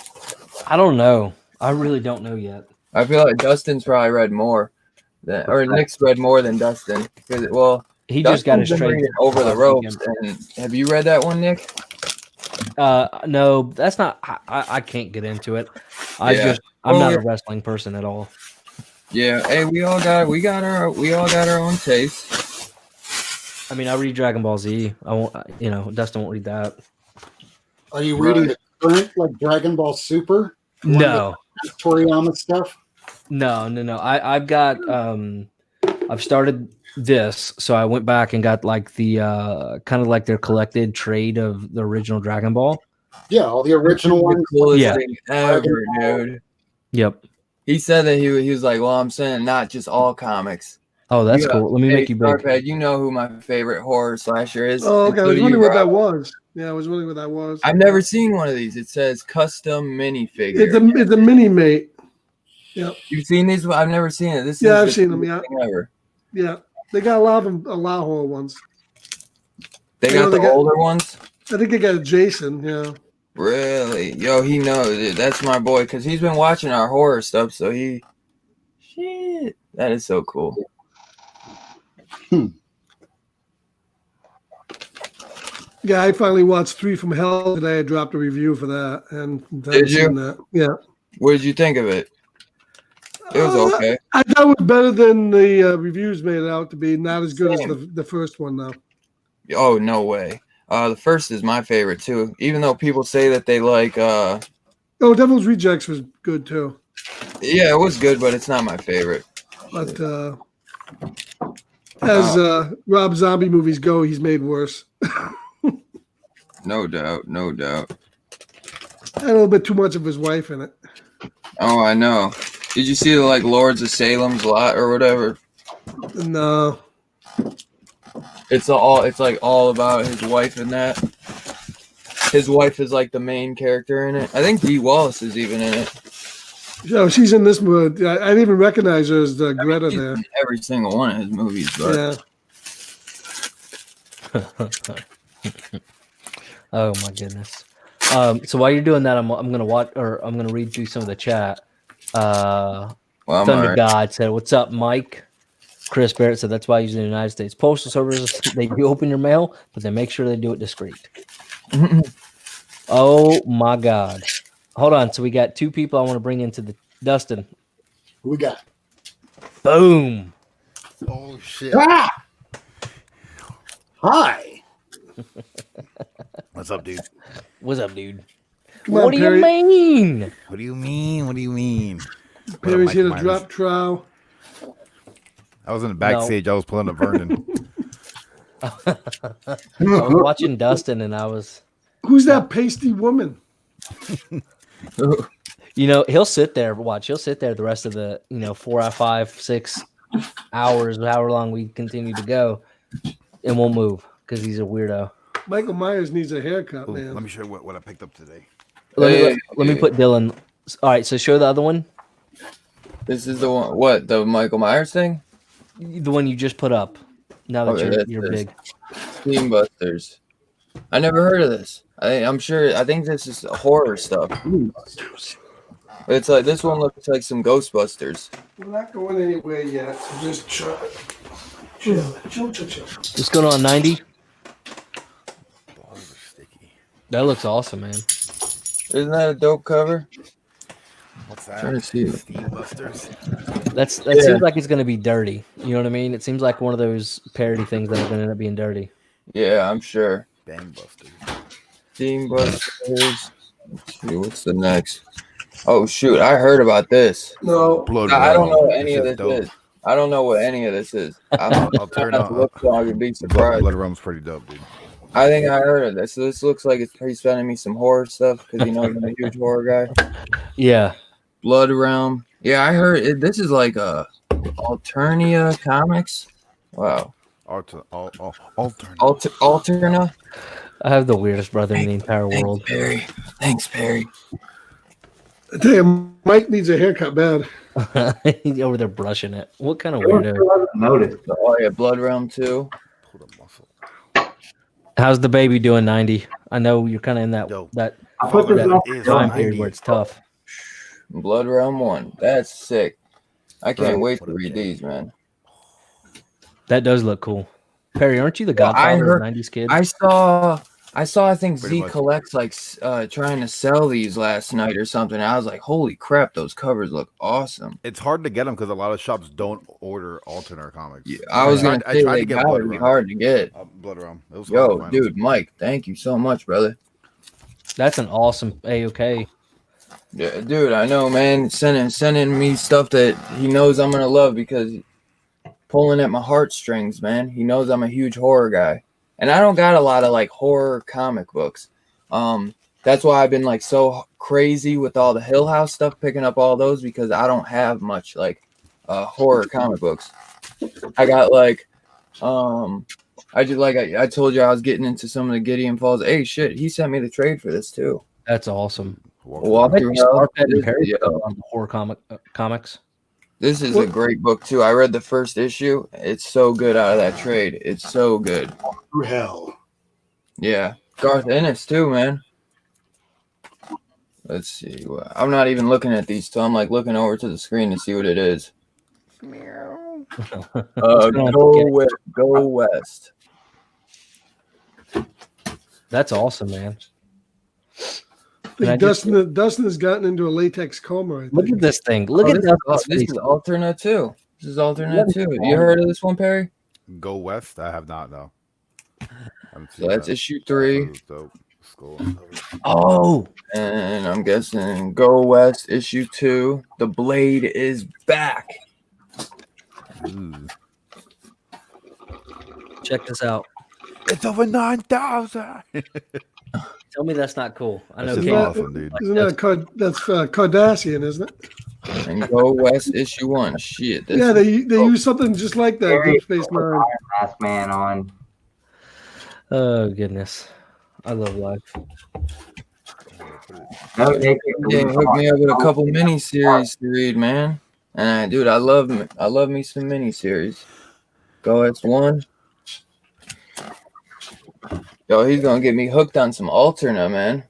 I don't know. I really don't know yet. I feel like Dustin's probably read more or Nick's read more than Dustin. He Dustin's just got his trade over the ropes. And have you read that one, Nick? No, that's not. I can't get into it. I'm not a wrestling person at all. Yeah. Hey, we all got our own taste. I mean, I read Dragon Ball Z. I won't. Dustin won't read that. Are you reading the current like Dragon Ball Super? No. Toriyama stuff? No. I've got. I've started this, so I went back and got like the kind of like their collected trade of the original Dragon Ball. Yeah, all the original ones. Coolest thing ever, dude. Yep. He said that he was like, well, I'm saying not just all comics. Oh, that's cool. Let me make you big. Starpad, you know who my favorite horror slasher is. Oh, okay. I was wondering what that was. Yeah, I was wondering what that was. I've never seen one of these. It says custom minifigure. It's a mini mate. Yeah. You've seen these? I've never seen it. I've seen them. Yeah. Ever. Yeah. They got a lot of them, horror ones. They got the older ones? I think they got Jason. Yeah. Really? Yo, he knows it. That's my boy because he's been watching our horror stuff. So shit. That is so cool. Yeah, I finally watched 3 from Hell today. I dropped a review for that, and Did you? That. Yeah. What did you think of it? It was okay. I thought it was better than the reviews made it out to be. Not as good as the first one, though. Oh, no way. The first is my favorite too. Even though people say that they like Oh, Devil's Rejects was good too. Yeah, it was good, but it's not my favorite. But as Rob Zombie movies go, he's made worse. No doubt, no doubt. Had a little bit too much of his wife in it. Oh, I know. Did you see the like Lords of Salem's Lot or whatever? No. It's like all about his wife in that. His wife is like the main character in it. I think Dee Wallace is even in it. Oh, she's in this movie. I didn't even recognize her as the Greta she's there. In every single one of his movies, but Yeah. Oh my goodness. So while you're doing that, I'm gonna watch, or I'm gonna read through some of the chat. well, I'm Thunder alright. God said, "What's up, Mike?" Chris Barrett said, "That's why I use the United States Postal Service. They do open your mail, but they make sure they do it discreet." Oh my God! Hold on. So we got 2 people I want to bring into the Dustin. Who we got? Boom. Oh shit! Ah! Hi. What's up, dude? What's up, dude? Come on, What do you Perry. mean? What do you mean? What do you mean? Perry's here to Mike drop trow. I was in the backstage. I was pulling a Vernon. I was watching Dustin, and I was, Who's that pasty woman? he'll sit there. Watch, he'll sit there the rest of the 4 or 5, 6 hours, however long we continue to go, and won't move because he's a weirdo. Michael Myers needs a haircut, Ooh, man. let me show you what I picked up today. Let me put Dylan. All right, so show the other one, This is the one. What, the Michael Myers thing? the one you just put up. Now that Okay, you're that's big. Steam Busters. I never heard of this. I'm sure. I think this is horror stuff. It's like this one looks like some Ghostbusters. We're not going anywhere yet, so just chill. What's going on, 90? Balls are sticky. That looks awesome, man. Isn't that a dope cover? What's that? Trying to see it. Steam Busters. That seems like it's going to be dirty. You know what I mean? It seems like one of those parody things that are going to end up being dirty. Yeah, I'm sure. Bang Busters. Steam Busters. Let's see, what's the next? Oh shoot! I heard about this. No. Blood I don't know what Realm. any of Shit's this dope. is. I don't know what any of this is. I'll turn I on. look so I could be surprised. Blood Realm's pretty dope, dude. I think I heard of this. This looks like he's sending me some horror stuff because he knows I'm a huge horror guy. Yeah. Blood Realm. Yeah, I heard it. This is like a Alternia Comics. Wow. Alterna. I have the weirdest brother in the entire world. Perry. Thanks, Perry. Damn, Mike needs a haircut bad. He's over there brushing it. What kind of weirdo? Notice. Oh yeah, Blood Realm 2. Pull the muscle. How's the baby doing, 90? I know you're kind of in that Dope. that I put this on Is time 90. period where it's tough. Blood Realm 1. That's sick. I can't Bro, wait what to a read kid. these, man. That does look cool. Perry, aren't you the Well, I godfather of heard- 90s kid? I saw I think Pretty Z much. Collects like trying to sell these last night or something. I was like, holy crap, those covers look awesome. It's hard to get them because a lot of shops don't order alternate comics. Yeah, I was gonna say tried they to get gotta Blood be Realm. hard to get. Blood Realm. It was hard to Yo, find 'em. dude, Mike, thank you so much, brother. That's an awesome A-OK. Yeah, dude, I know, man. Sending me stuff that he knows I'm gonna love because pulling at my heartstrings, man. He knows I'm a huge horror guy, and I don't got a lot of like horror comic books. That's why I've been like so crazy with all the Hill House stuff, picking up all those because I don't have much like horror comic books. I got like, I just like I told you I was getting into some of the Gideon Falls. Hey, shit, he sent me the trade for this too. That's awesome. Walk I through bet you Hell. start that in This- Perry yeah. on the horror comics. This is a great book too. I read the first issue. It's so good out of that trade. It's so good. Through hell. Yeah, Garth Ennis too, man. Let's see. I'm not even looking at these, so I'm like looking over to the screen to see what it is. What's going on, Go west. That's awesome, man. I think Dustin has gotten into a latex coma. I think. Look at this thing. Look at this is alternate too. This is alternate too. You heard of this one, Perry? Go West? I have not, no. So that's issue 3. Oh, and I'm guessing Go West issue 2. The Blade is back. Ooh. check this out. It's over 9,000. Tell me that's not cool. I know. That's Kate, awesome, dude. Isn't that that's Cardassian, isn't it? And Go West issue 1. Shit. Yeah, they use something just like that. Deep Space Nine. Last man on. Oh goodness, I love life. Yeah, hook me up with a couple miniseries to read, man. And dude, I love me some miniseries. Go West 1. Yo, he's gonna get me hooked on some Alterna, man.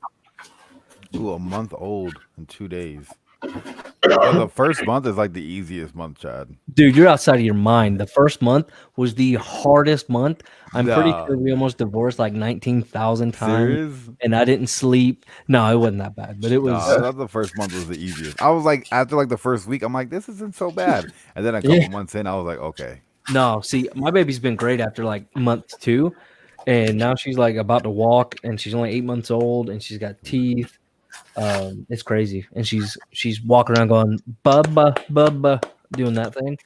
Ooh, a month old in 2 days. Well, the first month is like the easiest month, Chad. Dude, you're outside of your mind. The first month was the hardest month. I'm pretty sure we almost divorced like 19,000 times. Serious? And I didn't sleep. No, it wasn't that bad, but it was. I thought the first month was the easiest. I was like, after like the first week, I'm like, this isn't so bad. And then a couple months in, I was like, okay. No, see, my baby's been great after like month 2. And now she's like about to walk, and she's only 8 months old, and she's got teeth. It's crazy, and she's walking around going bubba bubba, doing that thing.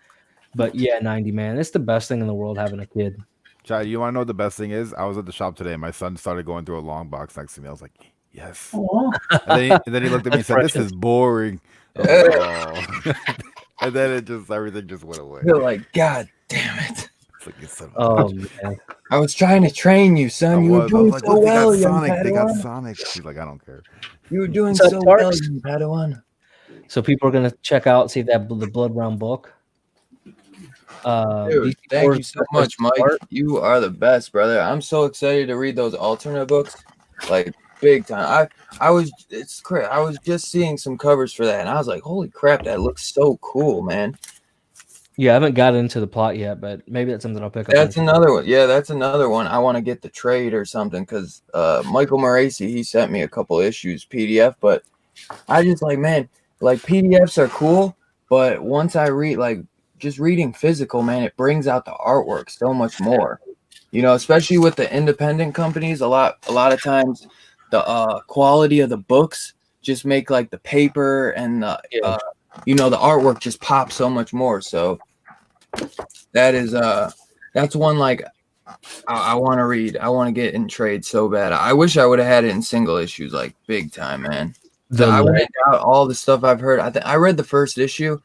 But yeah, 90, man, it's the best thing in the world having a kid. Chad, you want to know what the best thing is? I was at the shop today, and my son started going through a long box next to me. I was like, yes. And then he looked at me and said, "This is boring." I was like, oh. And then everything just went away. You're like, God damn it. Man. I was trying to train you, son. You were doing so well, young Padawan. They got Sonic. She's like, I don't care. You were doing so well, young Padawan. So people are gonna check out, see if they have the Blood Brown book. Dude, thank you so much, Mike. You are the best, brother. I'm so excited to read those alternate books, like big time. I was just seeing some covers for that, and I was like, holy crap, that looks so cool, man. Yeah, I haven't got into the plot yet, but maybe that's something I'll pick up. That's another one. Yeah, that's another one. I want to get the trade or something because Michael Moraci, he sent me a couple issues PDF, but I just like, man, like PDFs are cool, but once I read, like just reading physical, man, it brings out the artwork so much more. You know, especially with the independent companies, a lot of times the quality of the books just make like the paper and the you know, the artwork just pops so much more. So that is that's one like I want to read. I want to get in trade so bad. I wish I would have had it in single issues, like big time, man. I wouldn't doubt all the stuff I've heard. I read the first issue.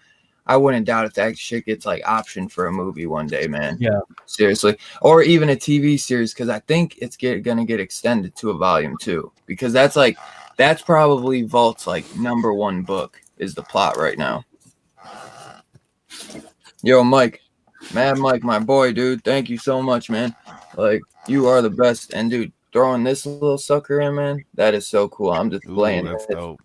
I wouldn't doubt if that shit gets like optioned for a movie one day, man. Yeah, seriously, or even a TV series, because I think it's gonna get extended to a volume 2, because that's probably Vault's like #1 book is the plot right now. Yo, Mike, Mad Mike, my boy, dude, thank you so much, man. Like, you are the best. And dude, throwing this little sucker in, man, that is so cool. I'm just playing. That's dope.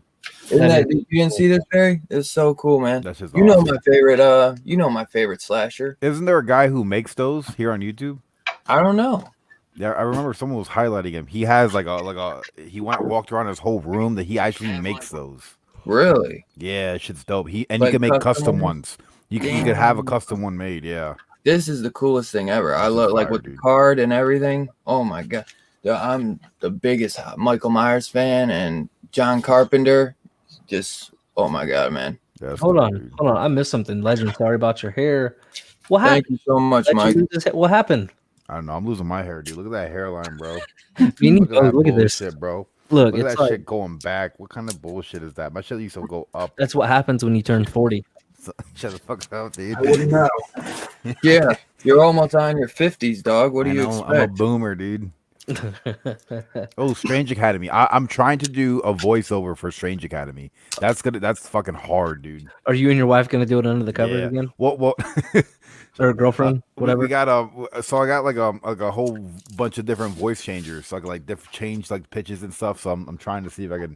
Isn't that, you didn't see this, Barry? It's so cool, man. That's just you know my favorite. You know my favorite slasher. Isn't there a guy who makes those here on YouTube? I don't know. Yeah, I remember someone was highlighting him. He has he walked around his whole room that he actually makes those. Really? Yeah, shit's dope. You like can make custom ones. You could have a custom one made. Yeah. This is the coolest thing ever. I love like with the card and everything. Oh my god, I'm the biggest Michael Myers fan and John Carpenter. Just oh my god, man. Hold on. I missed something. Legend, sorry about your hair. What happened? Thank you so much, Mike. What happened? I don't know. I'm losing my hair, dude. Look at that hairline, bro. Look at this shit, bro. Look at it's that shit going back. What kind of bullshit is that? My shit used to go up. That's what happens when you turn 40. Shut the fuck up, dude. I wouldn't know. Yeah, you're almost on your 50s, dog. What do you expect? I'm a boomer, dude. Oh, Strange Academy. I'm trying to do a voiceover for Strange Academy. That's fucking hard, dude. Are you and your wife gonna do it under the covers again? What? Or girlfriend, whatever. We got so I got like a whole bunch of different voice changers, so I can change like pitches and stuff. So I'm trying to see if I can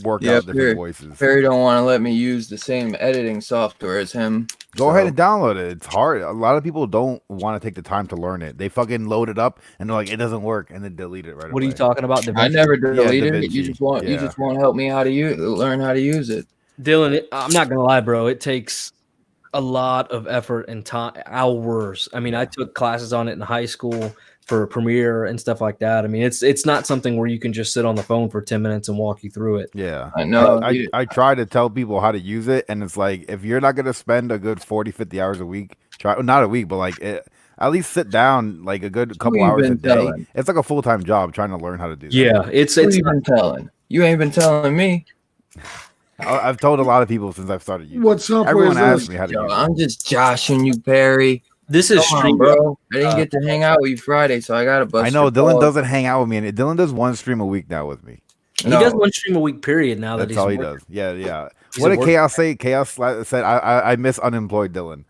work out different voices. Perry don't want to let me use the same editing software as him. Go ahead and download it. It's hard. A lot of people don't want to take the time to learn it. They fucking load it up and they're like, it doesn't work, and then delete it right away. What are you talking about? I never deleted it. You just want to help me learn how to use it. Dylan, I'm not gonna lie, bro. It takes a lot of effort and time, hours. I mean, I took classes on it in high school for Premiere and stuff like that. I mean, it's not something where you can just sit on the phone for 10 minutes and walk you through it. Yeah, I know. I try to tell people how to use it, and it's like, if you're not gonna spend a good 40-50 hours a week, not a week, but like at least sit down like a good couple hours a day. It's like a full-time job trying to learn how to do that. Yeah, it's been telling. You ain't been telling me. I've told a lot of people since I've started using what software Everyone is asks this? me how to use it. I'm just joshing you, Perry. This is Come on, bro. I didn't get to hang out with you Friday, so I got to bust. I know Dylan doesn't hang out with me, and Dylan does one stream a week now with me. He does one stream a week, period. Now that's he's all he working. does. Yeah. He's What did Chaos say? Chaos said, "I miss unemployed Dylan."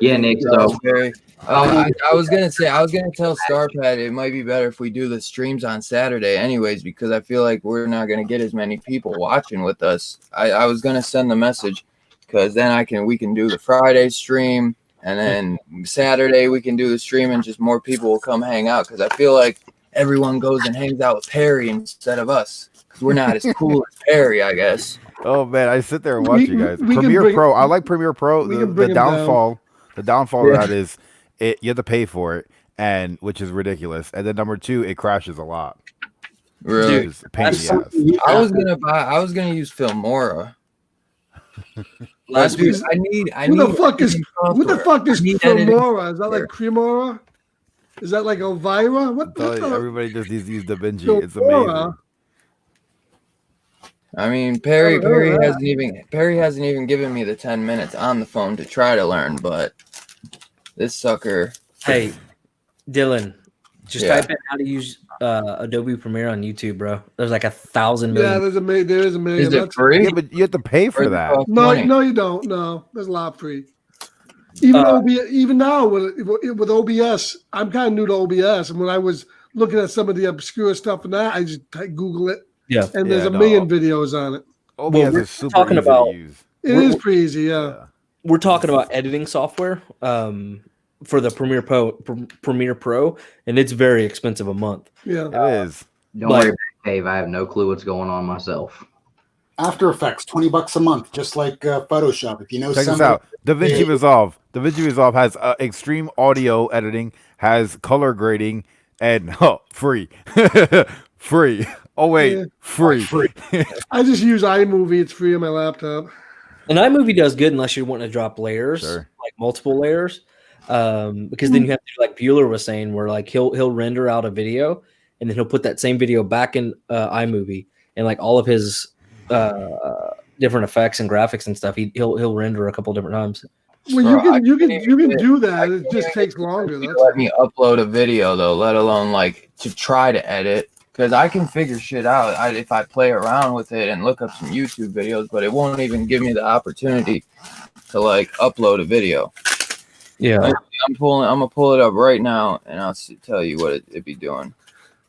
Yeah, Nick. So Perry. I was gonna tell Starpad it might be better if we do the streams on Saturday, anyways, because I feel like we're not gonna get as many people watching with us. I was gonna send the message because then we can do the Friday stream, and then Saturday we can do the stream, and just more people will come hang out. Because I feel like everyone goes and hangs out with Perry instead of us, because we're not as cool as Perry, I guess. Oh man, I sit there and watch you guys. we can Premiere bring- Pro. I like Premiere Pro. we can The bring him downfall. The downfall of that is you have to pay for it, and which is ridiculous. And then number two, it crashes a lot. Really? Which is a pain in the ass. I was gonna use Filmora. Last week, What the fuck is Filmora? Is that like Cremora? Is that like Elvira? What the Everybody just needs to use DaVinci. It's amazing. I mean, Perry hasn't even given me the 10 minutes on the phone to try to learn, but this sucker. Hey, Dylan, just type in how to use Adobe Premiere on YouTube, bro. There's like 1,000 million. Yeah, there is a million. Is it free? Yeah, but you have to pay for that. No, you don't. No, there's a lot free. Even now with OBS, I'm kind of new to OBS, and when I was looking at some of the obscure stuff in that, I just Google it. Yeah, and there's a million videos on it. OBS is super easy to use. It is pretty easy, yeah. We're talking about editing software for the Premiere Pro, and it's very expensive a month. Yeah, it is. Don't worry, Dave. I have no clue what's going on myself. After Effects, $20 a month, just like Photoshop. If you know, check this out. DaVinci Resolve. DaVinci Resolve has extreme audio editing, has color grading, and free, free. Oh wait, free. I just use iMovie. It's free on my laptop. And iMovie does good unless you're wanting to drop layers, like multiple layers, because then you have to do like Bueller was saying, where like he'll render out a video and then he'll put that same video back in iMovie, and like all of his different effects and graphics and stuff, he'll render a couple different times. Well, you can do that. It just takes longer. Let me upload a video though, let alone like to try to edit. Because I can figure shit out if I play around with it and look up some YouTube videos, but it won't even give me the opportunity to like upload a video. Yeah, I'm gonna pull it up right now, and I'll tell you what it'd be doing.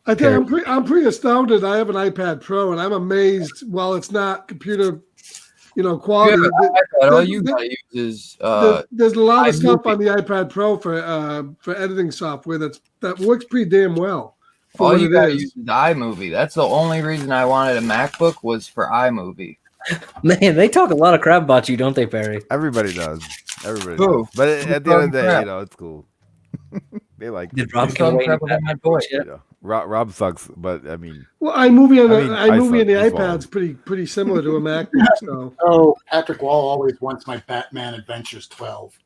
I think I'm pretty astounded. I have an iPad Pro, and I'm amazed. While it's not computer, quality, all you gotta use is there's a lot of stuff on the iPad Pro for editing software that works pretty damn well. All you gotta use is iMovie. That's the only reason I wanted a MacBook was for iMovie. Man, they talk a lot of crap about you, don't they, Perry? Everybody does. Everybody does. But at the end of the day, it's cool. They like Did Rob come away Rob sucks, but I mean, well, iMovie and the iPad's pretty similar to a MacBook. So. Oh, Patrick Wall always wants my Batman Adventures 12.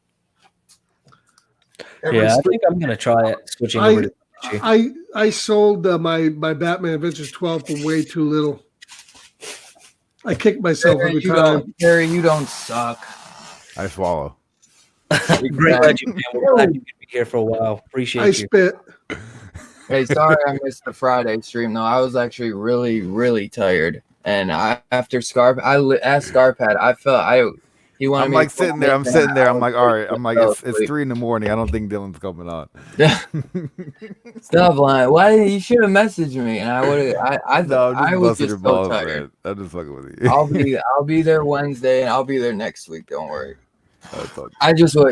I think I'm gonna try it. Switching over to I sold my Batman Adventures 12 for way too little. I kicked myself every time. Perry, you don't suck. I swallow. Great legend, man. We're glad you could be here for a while. Appreciate you. Spit. Hey, sorry I missed the Friday stream though. I was actually really, really tired. And after I asked Scarpad, He wanted I'm me like to sitting there. I'm make sitting that. there. I I'm was like, all right. I'm like, fell it's asleep. 3 a.m. I don't think Dylan's coming on. Stop lying. Why you should have messaged me and I would have No, I'm just I was busting your just so balls, tired. man. I'm just fucking with you. I'll be there Wednesday and I'll be there next week. Don't worry. That's all. I just I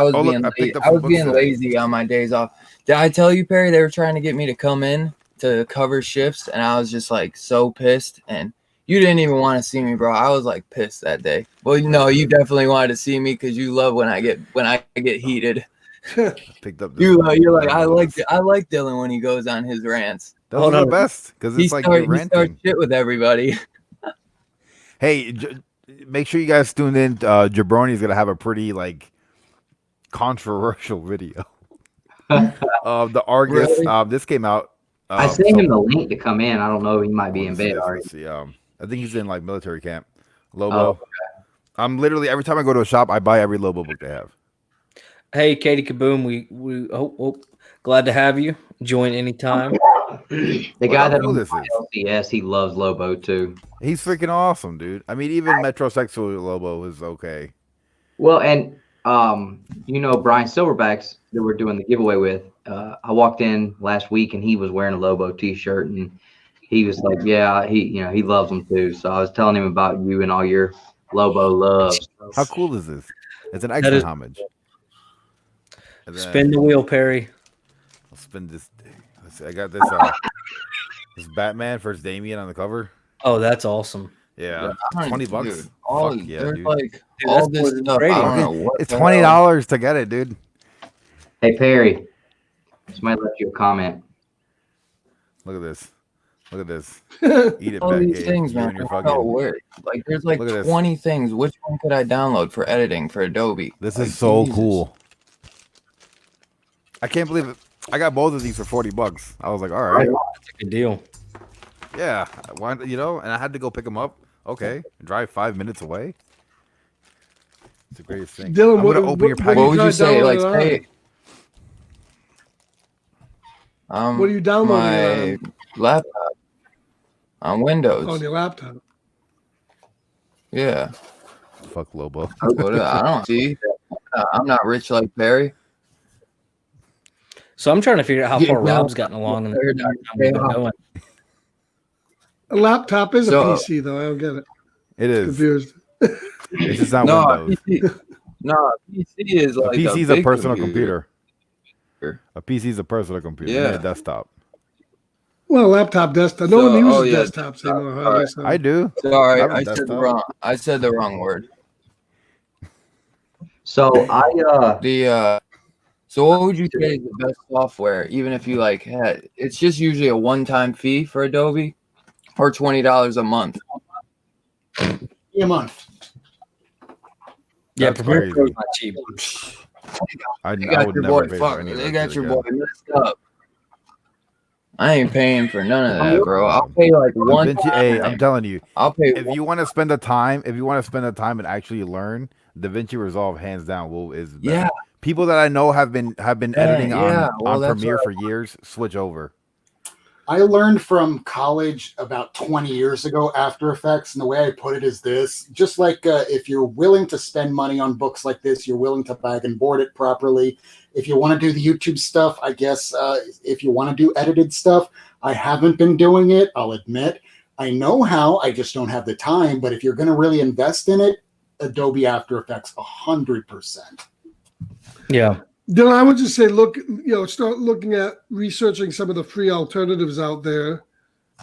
was Oh, look, being I picked up I some was books being today. lazy on my days off. Did I tell you, Perry, they were trying to get me to come in to cover shifts and I was just like so pissed, and you didn't even want to see me, bro. I was like pissed that day. Well, no, you definitely wanted to see me because you love when I get heated. I picked up. You're like I like Dylan when he goes on his rants. Those are the best because He it's like you're starts ranting. shit with everybody. Hey, make sure you guys tune in. Jabroni's gonna have a pretty like controversial video. The Argus. Really? This came out. I sent him the link to come in. I don't know. He might be in bed already. Let's see. I think he's in like military camp. Lobo. Oh, okay. I'm literally every time I go to a shop, I buy every Lobo book they have. Hey, Katie Kaboom, we glad to have you. Join anytime. The guy that cool owns this is. LCS, he loves Lobo too. He's freaking awesome, dude. I mean, even metrosexual Lobo is okay. Well, and Brian Silverbacks that we're doing the giveaway with. I walked in last week and he was wearing a Lobo T-shirt and he was like, "Yeah, he loves them too." So I was telling him about you and all your Lobo loves. How cool is this? It's an excellent homage. And then Spin the wheel, Perry. I'll spin this. Let's see, I got this. This Batman versus Damien on the cover. Oh, that's awesome. Yeah, Yeah, $20. dude, Fuck yeah, there's dude. like Dude, all that's this more than stuff. I trading. don't know what It's the hell. $20 to get it, dude. Hey Perry, somebody left you a comment. Look at this. Look at this. Eat it, All back, these Gabe. things, You man. and your I don't know fucking. where. Like there's like Look at this. 20 things. Which one could I download for editing for Adobe? This Like, is so Jesus. cool. I can't believe it. I got both of these for $40. I was like, all right, That's a good deal. yeah. Why, and I had to go pick them up. Okay, drive 5 minutes away. It's the greatest thing. Dylan, I'm gonna open your what package. What would try you to say? download Like it on? say, What are you downloading my laptop on Windows. on your laptop? Yeah. Fuck Lobo. I don't see. I'm not rich like Barry. So I'm trying to figure out how Yeah, far no. Rob's gotten along in the Fair time enough. we've been going. A laptop is So- a PC, though. I don't get it. It is. Confused. It's just not No, Windows. PC is A like PC is a big personal computer. computer. A PC is a personal computer. Yeah. Not a desktop. Well, laptop, desktop. No So- one uses oh, yeah, desktops anymore. desktop. Huh? So- I do. Sorry, I have a I said the desktop. wrong. I said the wrong word. So So what would you say is the best software? Even if you like had, it's just usually a one-time fee for Adobe, or $20 a month. A month. Yeah, That's Premiere crazy. Pro is not cheap. I They got would your never boy. pay Fuck, for any of they that got shit your again. boy messed up. I ain't paying for none of that, bro. I'll pay like one. DaVinci, hey, I'm telling you, I'll pay. if you want to spend the time, and actually learn, DaVinci Resolve hands down is the best. Yeah. People that I know have been editing yeah. Well, on that's Premiere what for years switch over. I learned from college about 20 years ago After Effects, and the way I put it is this: just like if you're willing to spend money on books like this, you're willing to bag and board it properly. If you want to do the YouTube stuff, I guess if you want to do edited stuff, I haven't been doing it, I'll admit. I know how, I just don't have the time, but if you're going to really invest in it, Adobe After Effects 100%. Yeah. Dylan, I would just say, start looking at researching some of the free alternatives out there.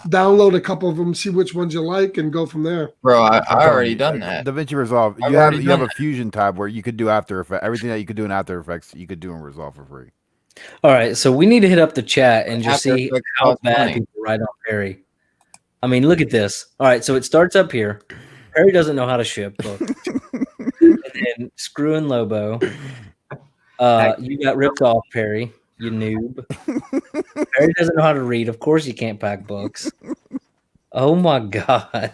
Download a couple of them, see which ones you like, and go from there. Bro, I I'm telling already you, done that. DaVinci Resolve. I've You have already a done Fusion tab where you could do After Effects. Everything that you could do in After Effects, you could do in Resolve for free. All right. So we need to hit up the chat and just After see Effects how costs bad money. people write on Perry. I mean, look at this. All right. So it starts up here. Perry doesn't know how to ship books. And then screwing Lobo. You got ripped off, Perry. You noob. Perry doesn't know how to read. Of course, you can't pack books. Oh my god!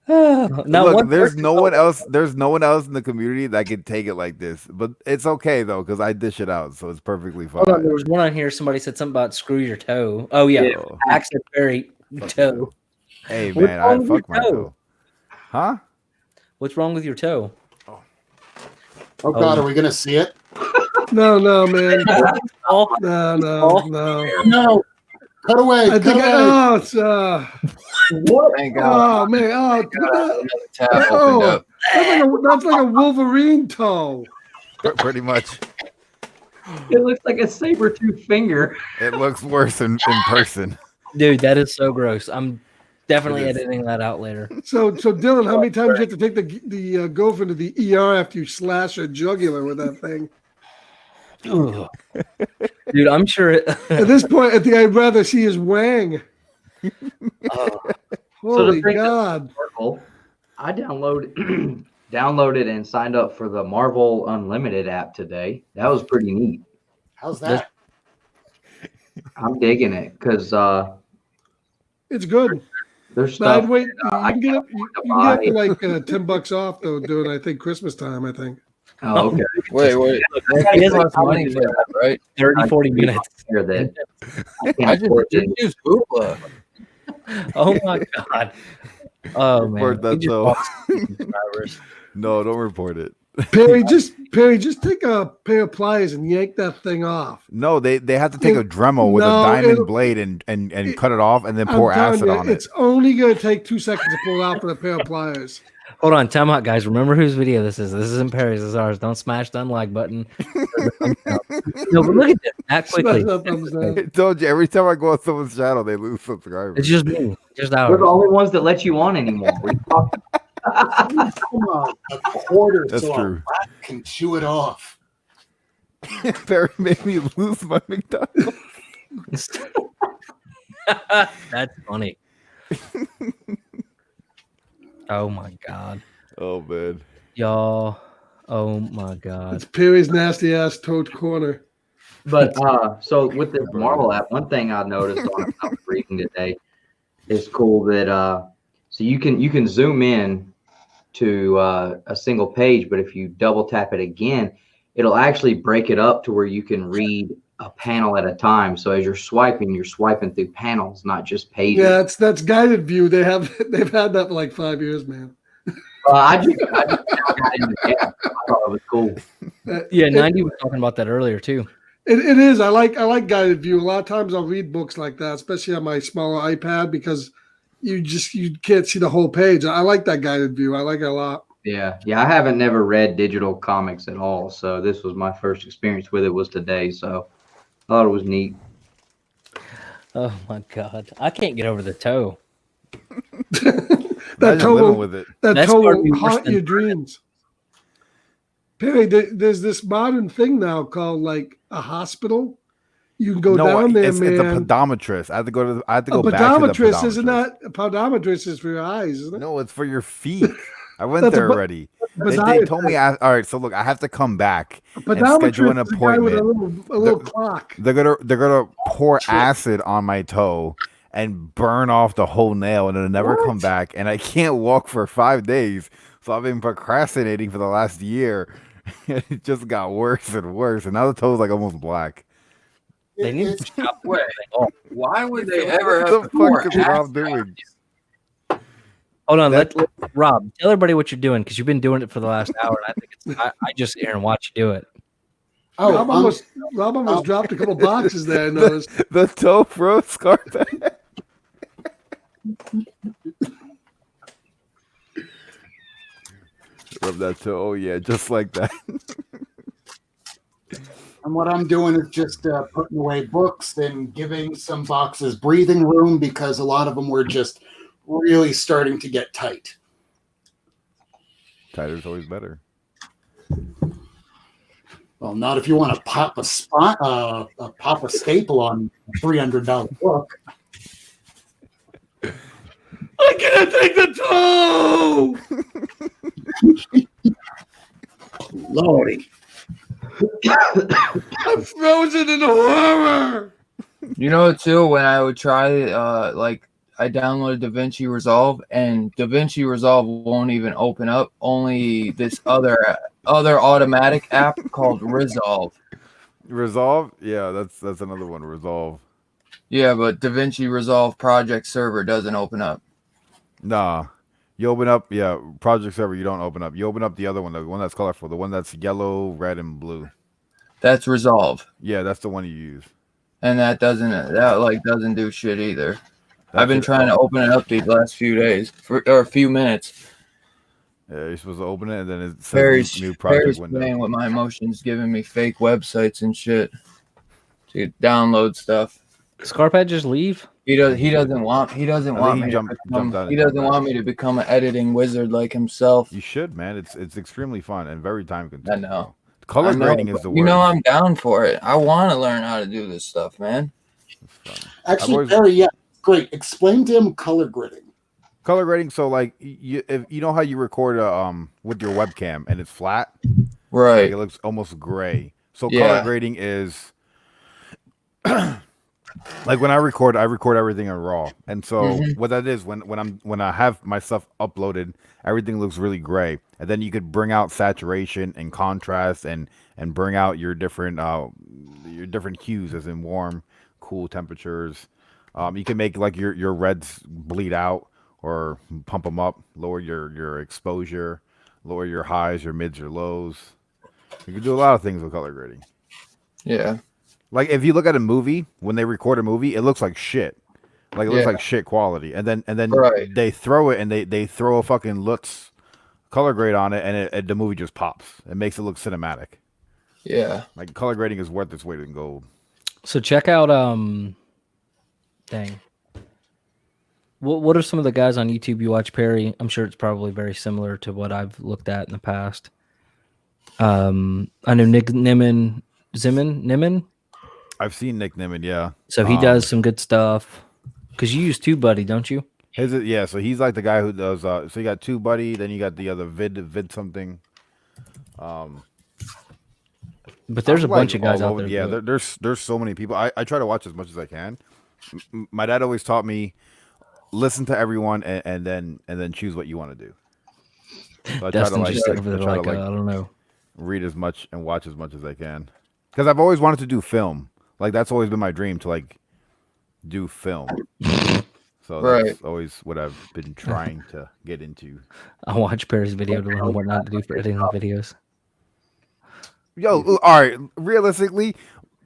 Now Look, there's no one else. There's no one else in the community that can take it like this. But it's okay though, because I dish it out, so it's perfectly fine. Hold on, there was one on here. Somebody said something about screw your toe. Oh yeah, Oh. Perry toe. Hey What's man, wrong I with fuck your my toe? toe. Huh? What's wrong with your toe? Oh God, are we gonna see it? No, man. Oh, No. Cut away. I think. Oh, it's What? Thank God. Oh man. Oh, Another tab opened oh. up. That's like a Wolverine toe. Pretty much. It looks like a saber-tooth finger. It looks worse in person. dude, that is so gross. I'm definitely It is. editing that out later. So Dylan, how many times do you have to take the gopher to the ER after you slash a jugular with that thing? Ugh. Dude, I'm sure. At this point, I think I'd rather see his wang. Holy bring up God! Marvel, I downloaded and signed up for the Marvel Unlimited app today. That was pretty neat. How's that? I'm digging it because It's good. there's But stuff. I'd wait. You I can get can't it. You wait to can get it buy. for like $10 off though. Doing I think Christmas time. I think. Oh, okay. Wait. He has That's like money for that, right? 30, 40 minutes. Here that I can't I just afford it. use Hoopla. Oh my God. Oh man. Report that We just though. lost subscribers. No, don't report it. Perry, just take a pair of pliers and yank that thing off. No, they have to take a Dremel with No, a diamond it'll- blade and cut it off and then I'm pour telling acid you, on it. it's only going to take 2 seconds to pull out with a pair of pliers. Hold on, time out, guys. Remember whose video this is. This isn't Perry's, this is ours. Don't smash the unlike button. No, but look at this. That quickly. Smash that thumbs down. I told you, every time I go on someone's channel, they lose subscribers. It's just me. Just We're ours. the only ones that let you on anymore. What are you talking Come on, a quarter That's so true. a rat can chew it off. Barry made me lose my McDonald's. That's funny. Oh my God. Oh man. Y'all. Oh my God. It's Perry's nasty ass toad corner. But so with this Marvel app, one thing I noticed on I was reading today is cool that so you can zoom in to a single page, but if you double tap it again, it'll actually break it up to where you can read a panel at a time. So as you're swiping through panels, not just pages. Yeah, that's guided view. They've had that for like 5 years, man. I just got into the app. I thought it was cool. Yeah, 90 was talking about that earlier too. It is. I like guided view. A lot of times I'll read books like that, especially on my smaller iPad, because you can't see the whole page. I like that guided view. I like it a lot. Yeah. I haven't never read digital comics at all, so this was my first experience with it was today. So I thought it was neat. Oh my God. I can't get over the toe. That Imagine toe living will, with it. that That's toe gotta be will worse haunt than your dreams. Perry, there's this modern thing now called like a hospital. You can go down there, it's man. a podometrist. I have to go a back to the podometrist, isn't podometrist. that? A podometrist is for your eyes, isn't it? No, it's for your feet. I went That's a there po- already. They Podiatrist. told me, all right, so look, I have to come back A and schedule an podometrist is a guy with appointment. a little clock. They're gonna pour acid on my toe and burn off the whole nail, and it'll never come back. And I can't walk for 5 days, so I've been procrastinating for the last year. It just got worse and worse, and now the toe's like almost black. They need It's- to stop. Wait, why would they ever What have the to pour fuck is Rob acid? doing? Hold on, That- let Rob tell everybody what you're doing because you've been doing it for the last hour. And I think I just sit here and watch you do it. Oh, Rob almost dropped a couple boxes there. I noticed. The toe froze Scarpet. Rub that toe. Oh yeah, just like that. and what I'm doing is just putting away books and giving some boxes breathing room because a lot of them were just really starting to get tight. Tighter's always better. Well, not if you want to pop a staple on a $300 book. I can't take the toe. Lordy. I'm frozen in horror. You know, too, when I would try, like, I downloaded DaVinci Resolve, and DaVinci Resolve won't even open up. Only this other automatic app called Resolve. Resolve? Yeah, that's another one. Resolve. Yeah, but DaVinci Resolve Project Server doesn't open up. Nah. You open up, Project Server. You don't open up. You open up the other one, the one that's colorful, the one that's yellow, red, and blue. That's Resolve. Yeah, that's the one you use. And that doesn't do shit either. I've been trying to open it up these last few days or a few minutes. Yeah, you're supposed to open it, and then it says new project window. Playing with my emotions, giving me fake websites and shit to download stuff. Scarpad just leave? He doesn't want me to become an editing wizard like himself. You should, man. It's extremely fun and very time I consuming. know. Color grading is the worst. You know, I'm down for it. I want to learn how to do this stuff, man. It's fun. Actually, Barry, great. Explain to him color grading. Color grading, so like if you know how you record with your webcam and it's flat, right? Like it looks almost gray. So color grading is like when I record everything in RAW, and so what that is when I have my stuff uploaded, everything looks really gray, and then you could bring out saturation and contrast and bring out your different hues, as in warm, cool temperatures. You can make like your reds bleed out or pump them up, lower your exposure, lower your highs, your mids, your lows. You can do a lot of things with color grading. Yeah. Like if you look at a movie, when they record a movie, it looks like shit. Like it looks like shit quality. And then they throw it and they throw a fucking Lutz color grade on it, and the movie just pops. It makes it look cinematic. Yeah. Like color grading is worth its weight in gold. So check out dang. What are some of the guys on YouTube you watch, Perry? I'm sure it's probably very similar to what I've looked at in the past. I know Nick Nimmin. I've seen Nick Nimmin, yeah. So he does some good stuff. Because you use TubeBuddy, don't you? So he's like the guy who does. So you got TubeBuddy, then you got the other vid something. But there's a bunch of guys out there. Yeah, there's so many people. I try to watch as much as I can. My dad always taught me, listen to everyone and then choose what you want to do. So I try to I don't know, read as much and watch as much as I can, because I've always wanted to do film. Like that's always been my dream, to like do film. So that's always what I've been trying to get into. I watch Perry's video to learn what not to do for editing videos. Yo, all right. Realistically,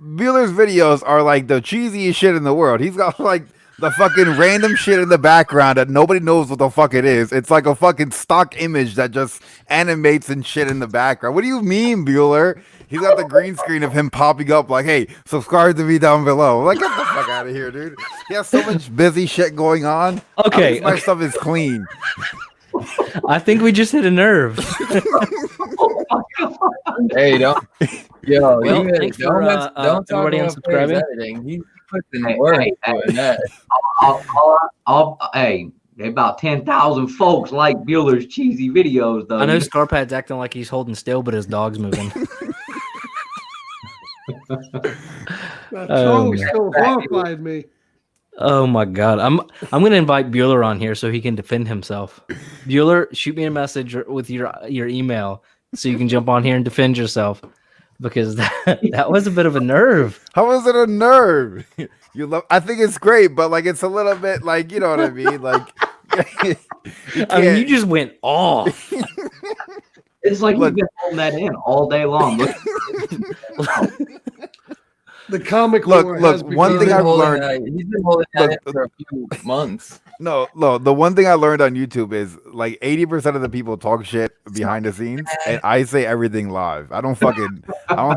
Bueller's videos are like the cheesiest shit in the world. He's got like the fucking random shit in the background that nobody knows what the fuck it is. It's like a fucking stock image that just animates and shit in the background. What do you mean, Bueller? He's got the green screen of him popping up like, hey, subscribe to me down below. I'm like, get the fuck out of here, dude. He has so much busy shit going on. Okay. My stuff is clean. I think we just hit a nerve. Hey, don't. Yo, well, thanks for don't everybody unsubscribing. He puts in work doing that. Hey, about 10,000 folks like Bueller's cheesy videos, though. I know Scarpad's acting like he's holding still, but his dog's moving. That song still horrified me. Oh my god, I'm gonna invite Bueller on here so he can defend himself. Bueller, shoot me a message with your email so you can jump on here and defend yourself, because that was a bit of a nerve. How was it a nerve? I think it's great, but like it's a little bit like, you know what I mean? Like I mean, you just went off. It's like you've been holding that in all day long. The comic look. One thing I've learned. He's been holding that in for a few months. No. The one thing I learned on YouTube is like 80% of the people talk shit behind the scenes, and I say everything live. I don't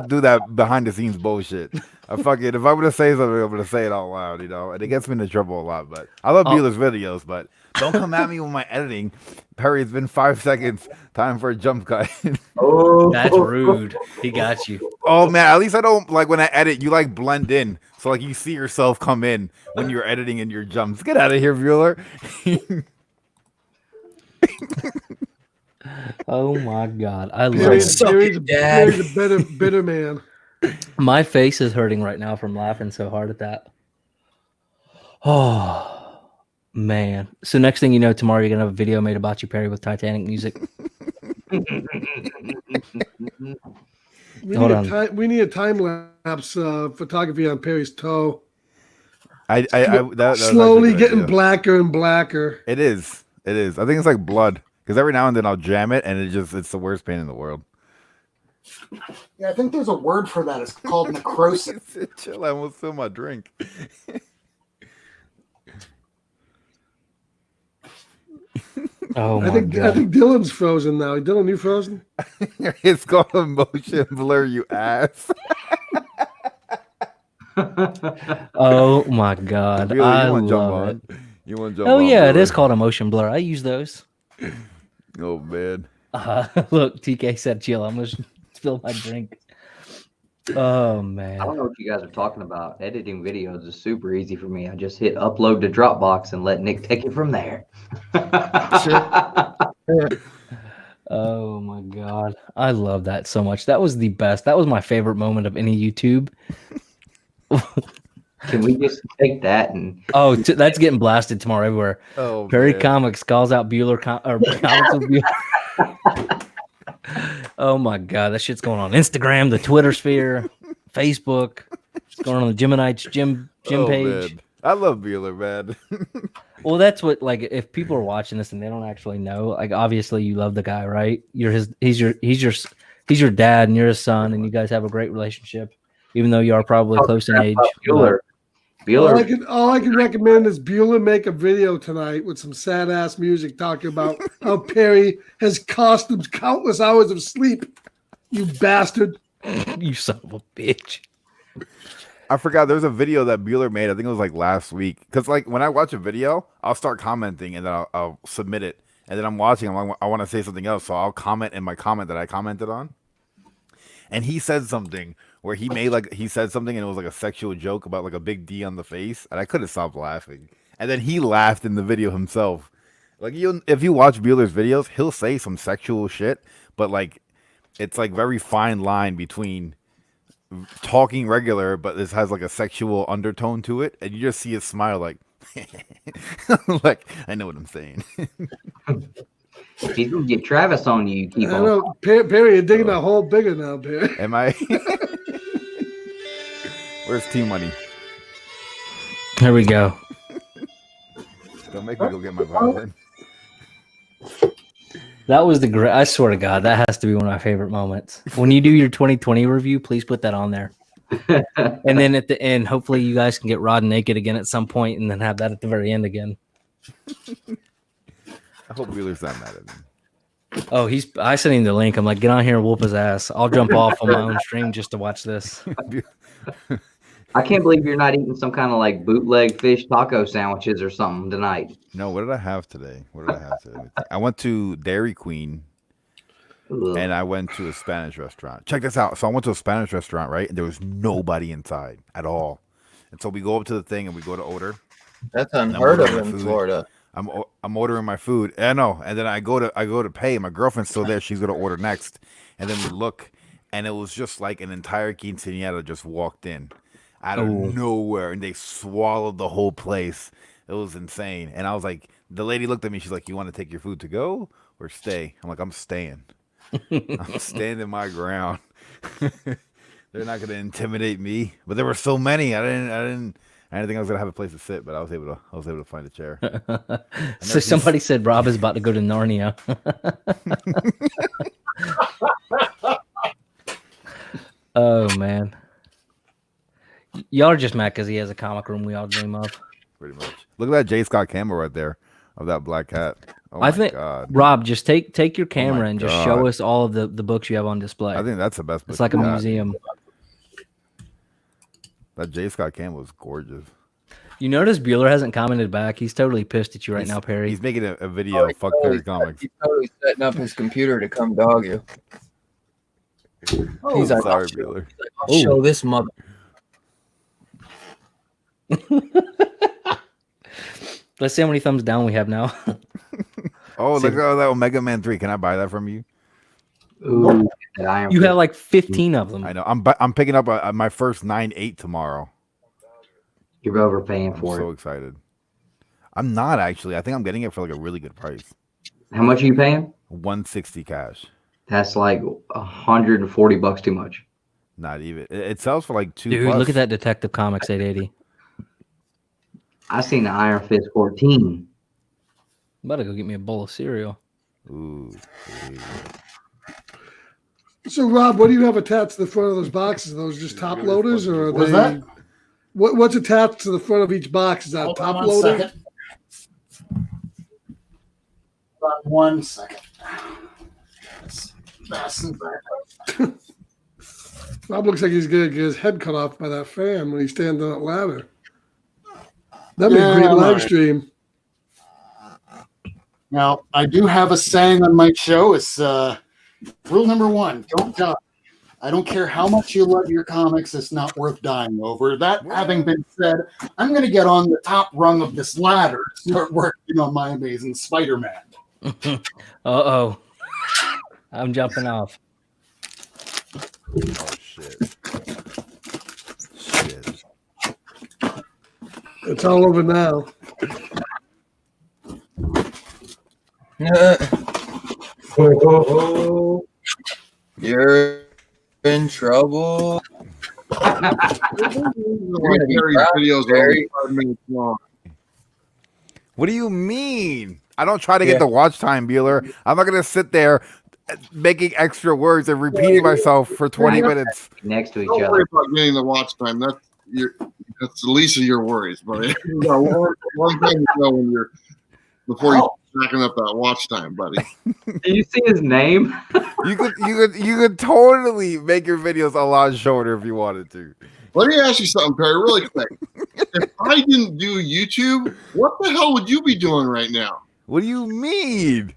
do that behind the scenes bullshit. If I'm gonna say something, I'm gonna say it out loud, you know. And it gets me into trouble a lot. But I love Bueller's videos, but don't come at me with my editing. Perry, it's been 5 seconds. Time for a jump cut. Oh, that's rude. He got you. Oh man, at least I don't like when I edit. You like blend in, so like you see yourself come in when you're editing in your jumps. Get out of here, Bueller. Oh my god, I love Perry's a bitter man. My face is hurting right now from laughing so hard at that. Oh man! So next thing you know, tomorrow you're gonna have a video made about you, Perry, with Titanic music. We need a time lapse photography on Perry's toe. That slowly getting idea. blacker and blacker. It is. It is. I think it's like blood because every now and then I'll jam it and it's the worst pain in the world. Yeah, I think there's a word for that. It's called necrosis. Chill, I almost spilled my drink. Oh I my think god! Dylan's frozen now. Dylan, you frozen? It's called motion blur, you ass. Oh my god! Really, I you want to jump love it. on? You want to jump Oh on? yeah, it Billy? is called a motion blur. I use those. Oh man. Look, TK said chill. I'm gonna spill my drink. Oh man. I don't know what you guys are talking about. Editing videos is super easy for me. I just hit upload to Dropbox and let Nick take it from there. Oh my god. I love that so much. That was the best. That was my favorite moment of any YouTube. Can we just take that and That's getting blasted tomorrow everywhere. Oh, Perry man. Comics calls out Bueller Comics with Bueller. Oh my god, that shit's going on Instagram, the Twitter sphere, Facebook. It's going on the Geminites gym page. Man. I love Bueller, man. Well, that's what, like, if people are watching this and they don't actually know, like, obviously you love the guy, right? He's your dad and you're his son, and you guys have a great relationship, even though you are probably close in age. Bueller. All I can recommend is Bueller make a video tonight with some sad ass music talking about how Perry has cost him countless hours of sleep. You bastard! You son of a bitch. I forgot there's a video that Bueller made. I think it was like last week. Because like when I watch a video, I'll start commenting and then I'll submit it. And then I'm watching. I want to say something else, so I'll comment in my comment that I commented on. And he said something where he said something and it was like a sexual joke about like a big D on the face, and I couldn't stop laughing. And then he laughed in the video himself. Like if you watch Bueller's videos, he'll say some sexual shit, but like it's like very fine line between talking regular, but this has like a sexual undertone to it, and you just see his smile, like, like I know what I'm saying. He's gonna get Travis on you. I know, Perry, you're digging that hole bigger now, Perry. Am I? Where's T-Money? Here we go. Don't make me go get my violin. That was the great. I swear to God, that has to be one of my favorite moments. When you do your 2020 review, please put that on there. And then at the end, hopefully you guys can get Rod naked again at some point, and then have that at the very end again. I hope Wheeler's not mad at me. Oh, I sent him the link. I'm like, get on here and whoop his ass. I'll jump off on my own stream just to watch this. I can't believe you're not eating some kind of like bootleg fish taco sandwiches or something tonight. No, what did I have today? I went to Dairy Queen. Ugh. And I went to a Spanish restaurant. Check this out. So I went to a Spanish restaurant, right? And there was nobody inside at all. And so we go up to the thing and we go to order. That's unheard of in Florida. I'm ordering my food. I know. And then I go to pay. My girlfriend's still there. She's gonna order next. And then we look, and it was just like an entire quinceañera just walked in out of nowhere, and they swallowed the whole place. It was insane. And I was like, the lady looked at me. She's like, "You want to take your food to go or stay?" I'm like, "I'm staying. I'm standing my ground." They're not gonna intimidate me. But there were so many. I didn't think I was gonna have a place to sit, but I was able to find a chair. So somebody said Rob is about to go to Narnia. Oh man, y'all are just mad because he has a comic room we all dream of. Pretty much. Look at that J. Scott camera right there of that black cat. Oh I think God. Rob, just take your camera and just show God. us all of the books you have on display. I think that's the best book. It's like a we got. museum. That J. Scott camera was gorgeous. You notice Bueller hasn't commented back. He's totally pissed at you right now, Perry. He's making a video. Fuck Perry Comics. He's totally setting up his computer to come dog you. Oh, He's like, sorry, Bueller. I'll show this mother. Let's see how many thumbs down we have now. Oh, look at that Omega Man 3. Can I buy that from you? Ooh, that Iron You Fist. have like 15 of them. I know. I'm picking up my first 9.8 tomorrow. You're overpaying I'm for so it. excited. I'm not actually. I think I'm getting it for like a really good price. How much are you paying? 160 cash. That's like $140 too much. Not even. It sells for like $2. Dude, look at that Detective Comics 880. I seen the Iron Fist 14. I'm about to go get me a bowl of cereal. Ooh. So, Rob, what do you have attached to the front of those boxes? Are those just top loaders, or are What's they? that? What's attached to the front of each box? Is that Hold top on 1 loader? second. Hold on 1 second. Rob looks like he's gonna get his head cut off by that fan when he stands on that ladder. That'd be a great live stream. Now, I do have a saying on my show. It's rule number 1: don't die. I don't care how much you love your comics; it's not worth dying over. That having been said, I'm going to get on the top rung of this ladder and start working on my Amazing Spider-Man. Uh-oh. I'm jumping off. Oh, shit. Shit. It's all over now. Oh, you're in trouble. Videos are only 5 minutes long. What do you mean? I don't try to get the watch time, Bueller. I'm not going to sit there making extra words and repeating myself for 20 minutes. Next to each Don't other. worry about getting the watch time. That's the least of your worries, buddy. One thing to know when you're before you're stacking up that watch time, buddy. Do you see his name? You could totally make your videos a lot shorter if you wanted to. Let me ask you something, Perry, really quick. If I didn't do YouTube, what the hell would you be doing right now? What do you mean?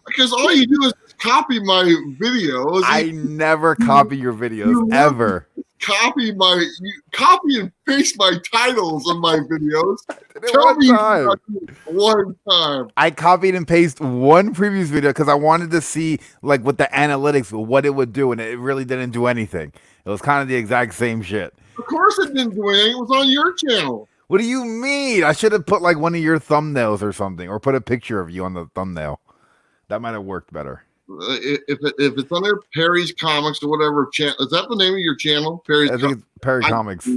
Because all you do is copy my videos. I never copy your videos ever. Copy and paste my titles of my videos. One time. I copied and pasted one previous video because I wanted to see like with the analytics what it would do, and it really didn't do anything. It was kind of the exact same shit. Of course it didn't do anything. It was on your channel. What do you mean? I should have put like one of your thumbnails or something, or put a picture of you on the thumbnail. That might have worked better. If it's under Perry's Comics or whatever channel, is that the name of your channel? I think it's Perry Comics.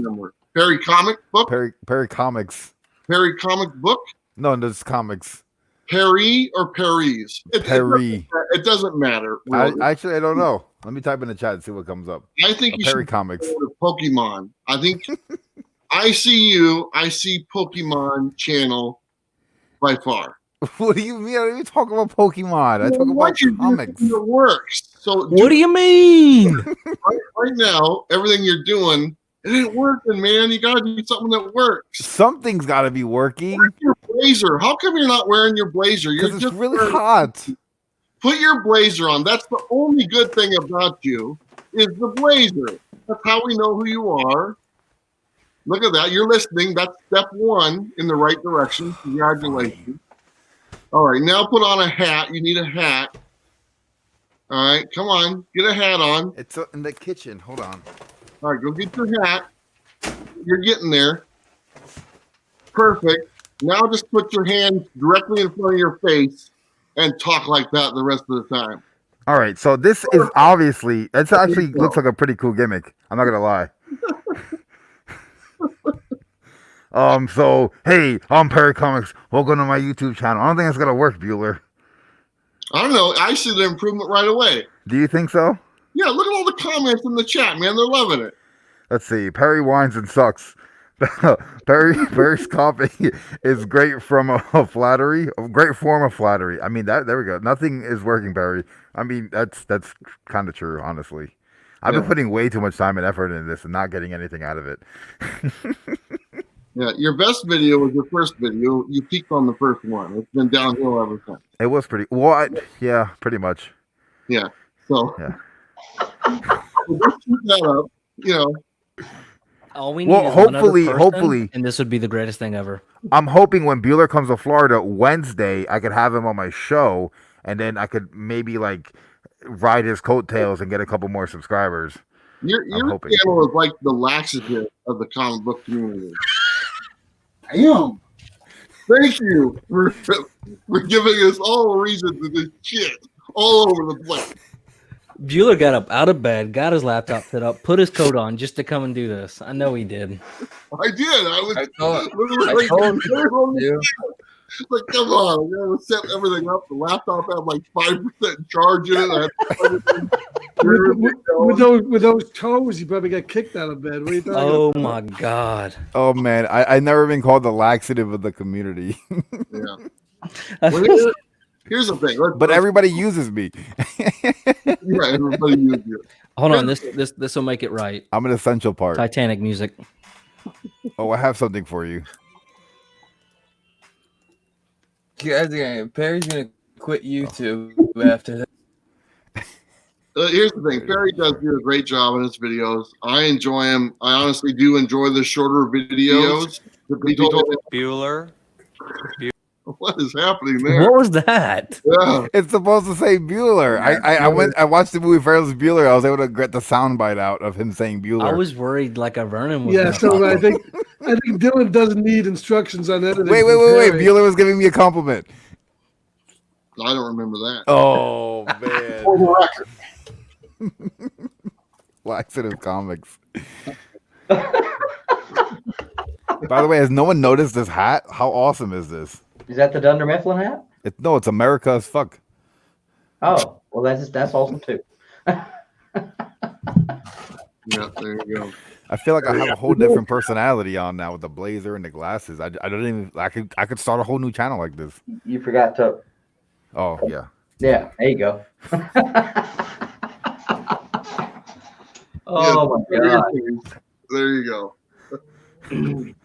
Perry Comic Book? Perry Comics. Perry Comic Book? No, it's comics. Perry or Perry's? Perry. It doesn't matter. Really. I don't know. Let me type in the chat and see what comes up. I think you Perry should Comics. go to Pokemon. I think I see Pokemon channel by far. What do you mean? I don't even talk about Pokemon. I talk about comics. It works. So What do you mean? right now, everything you're doing, it ain't working, man. You gotta do something that works. Something's got to be working. Wear your blazer. How come you're not wearing your blazer? You're Because it's really hot. Put your blazer on. That's the only good thing about you is the blazer. That's how we know who you are. Look at that. You're listening. That's step 1 in the right direction. Congratulations. All right, now put on a hat. You need a hat. All right, come on. Get a hat on. It's in the kitchen. Hold on. All right, go get your hat. You're getting there. Perfect. Now just put your hands directly in front of your face and talk like that the rest of the time. All right, so this is obviously, it's actually looks like a pretty cool gimmick. I'm not going to lie. So, hey, I'm Perry Comics. Welcome to my YouTube channel. I don't think it's going to work, Bueller. I don't know. I see the improvement right away. Do you think so? Yeah, look at all the comments in the chat, man. They're loving it. Let's see. Perry whines and sucks. Perry's copy is great from a flattery, a great form of flattery. I mean, there we go. Nothing is working, Perry. I mean, that's kind of true, honestly. I've been putting way too much time and effort into this and not getting anything out of it. Yeah, your best video was your first video. You peaked on the first one. It's been downhill ever since. It was pretty. What? Yeah, pretty much. Yeah. So. Yeah. So just keep that up. You know. All we need is one other person, hopefully, and this would be the greatest thing ever. I'm hoping when Bueller comes to Florida Wednesday, I could have him on my show, and then I could maybe like ride his coattails and get a couple more subscribers. Your channel is like the laxative of the comic book community. Damn. Thank you for giving us all reasons to do shit all over the place. Bueller got up out of bed, got his laptop set up, put his coat on just to come and do this. I know he did. I did. I Like, come on, you know, set everything up. The laptop had like 5% charge in it. I had with those toes, you probably got kicked out of bed. What are you talking Oh about? my god. Oh man, I never been called the laxative of the community. Yeah. Well, here's the thing. But everybody uses me. Yeah, everybody uses you. Hold on, this will make it right. I'm an essential part. Titanic music. Oh, I have something for you. Perry's gonna quit YouTube after that. Here's the thing. Perry does do a great job in his videos. I enjoy him. I honestly do enjoy the shorter videos. Bueller. What is happening there? What was that? Yeah. It's supposed to say Bueller. I watched the movie Ferris Bueller. I was able to get the soundbite out of him saying Bueller. I was worried like a Vernon was. Yeah, gonna so pop I up. think Dylan doesn't need instructions on editing. Wait. from Perry. Bueller was giving me a compliment. I don't remember that. Oh man. For the record. Laxative comics. By the way, has no one noticed this hat? How awesome is this? Is that the Dunder Mifflin hat? No, it's America as fuck. Oh, well, that's awesome too. Yeah, there you go. I feel like I have a whole different personality on now with the blazer and the glasses. I don't even. I could start a whole new channel like this. You forgot to. Oh yeah. Yeah, there you go. Oh my god! There you go.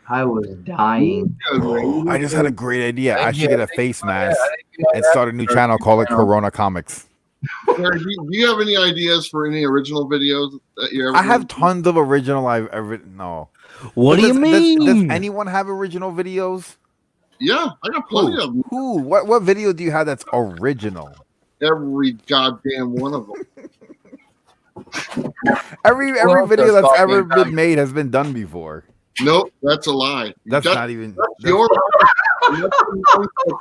I was dying. Oh, I just had a great idea. I should get a face mask and start a new channel. Call it Corona Comics. Perry, do you have any ideas for any original videos that you ever? I have tons of original. I've ever no. What do you mean? Does anyone have original videos? Yeah, I got plenty of them. Who? What video do you have that's original? Every goddamn one of them. Every Well, video that's that's ever talking been made has been done before. Nope, that's a lie. That's not even. That's your mindset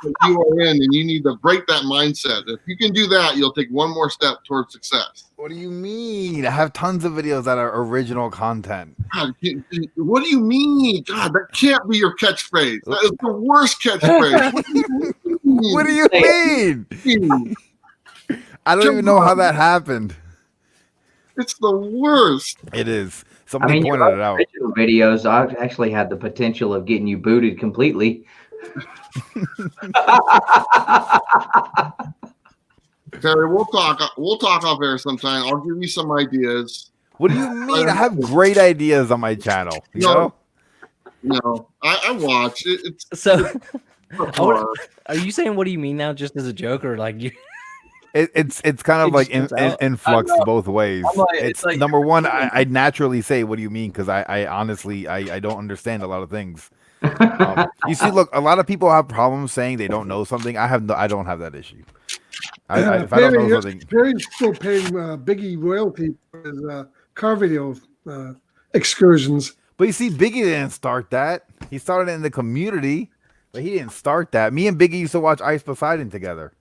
that you are in, and you need to break that mindset. If you can do that, you'll take one more step towards success. What do you mean? I have tons of videos that are original content. God, what do you mean? God, that can't be your catchphrase. That is the worst catchphrase. What do you mean? I don't even know how that happened. It's the worst. It is. I Somebody mean, pointed it out. original videos actually had the potential of getting you booted completely. Terry, we'll talk off air sometime. I'll give you some ideas. What do you mean? I have great ideas on my channel. You know? No, I watch it. It's So, hard. are you saying what do you mean now, just as a joke, or like you? It's kind of It like just comes out. in flux I know. both ways. I'm like- It's it's like- number one. I naturally say, "What do you mean?" Because I honestly I don't understand a lot of things. You see, look, a lot of people have problems saying they don't know something. I don't have that issue. If I don't know something, Perry's still paying Biggie royalty for his car video excursions. but you see, Biggie didn't start that. He started it in the community, but he didn't start that. Me and Biggie used to watch Ice Poseidon together.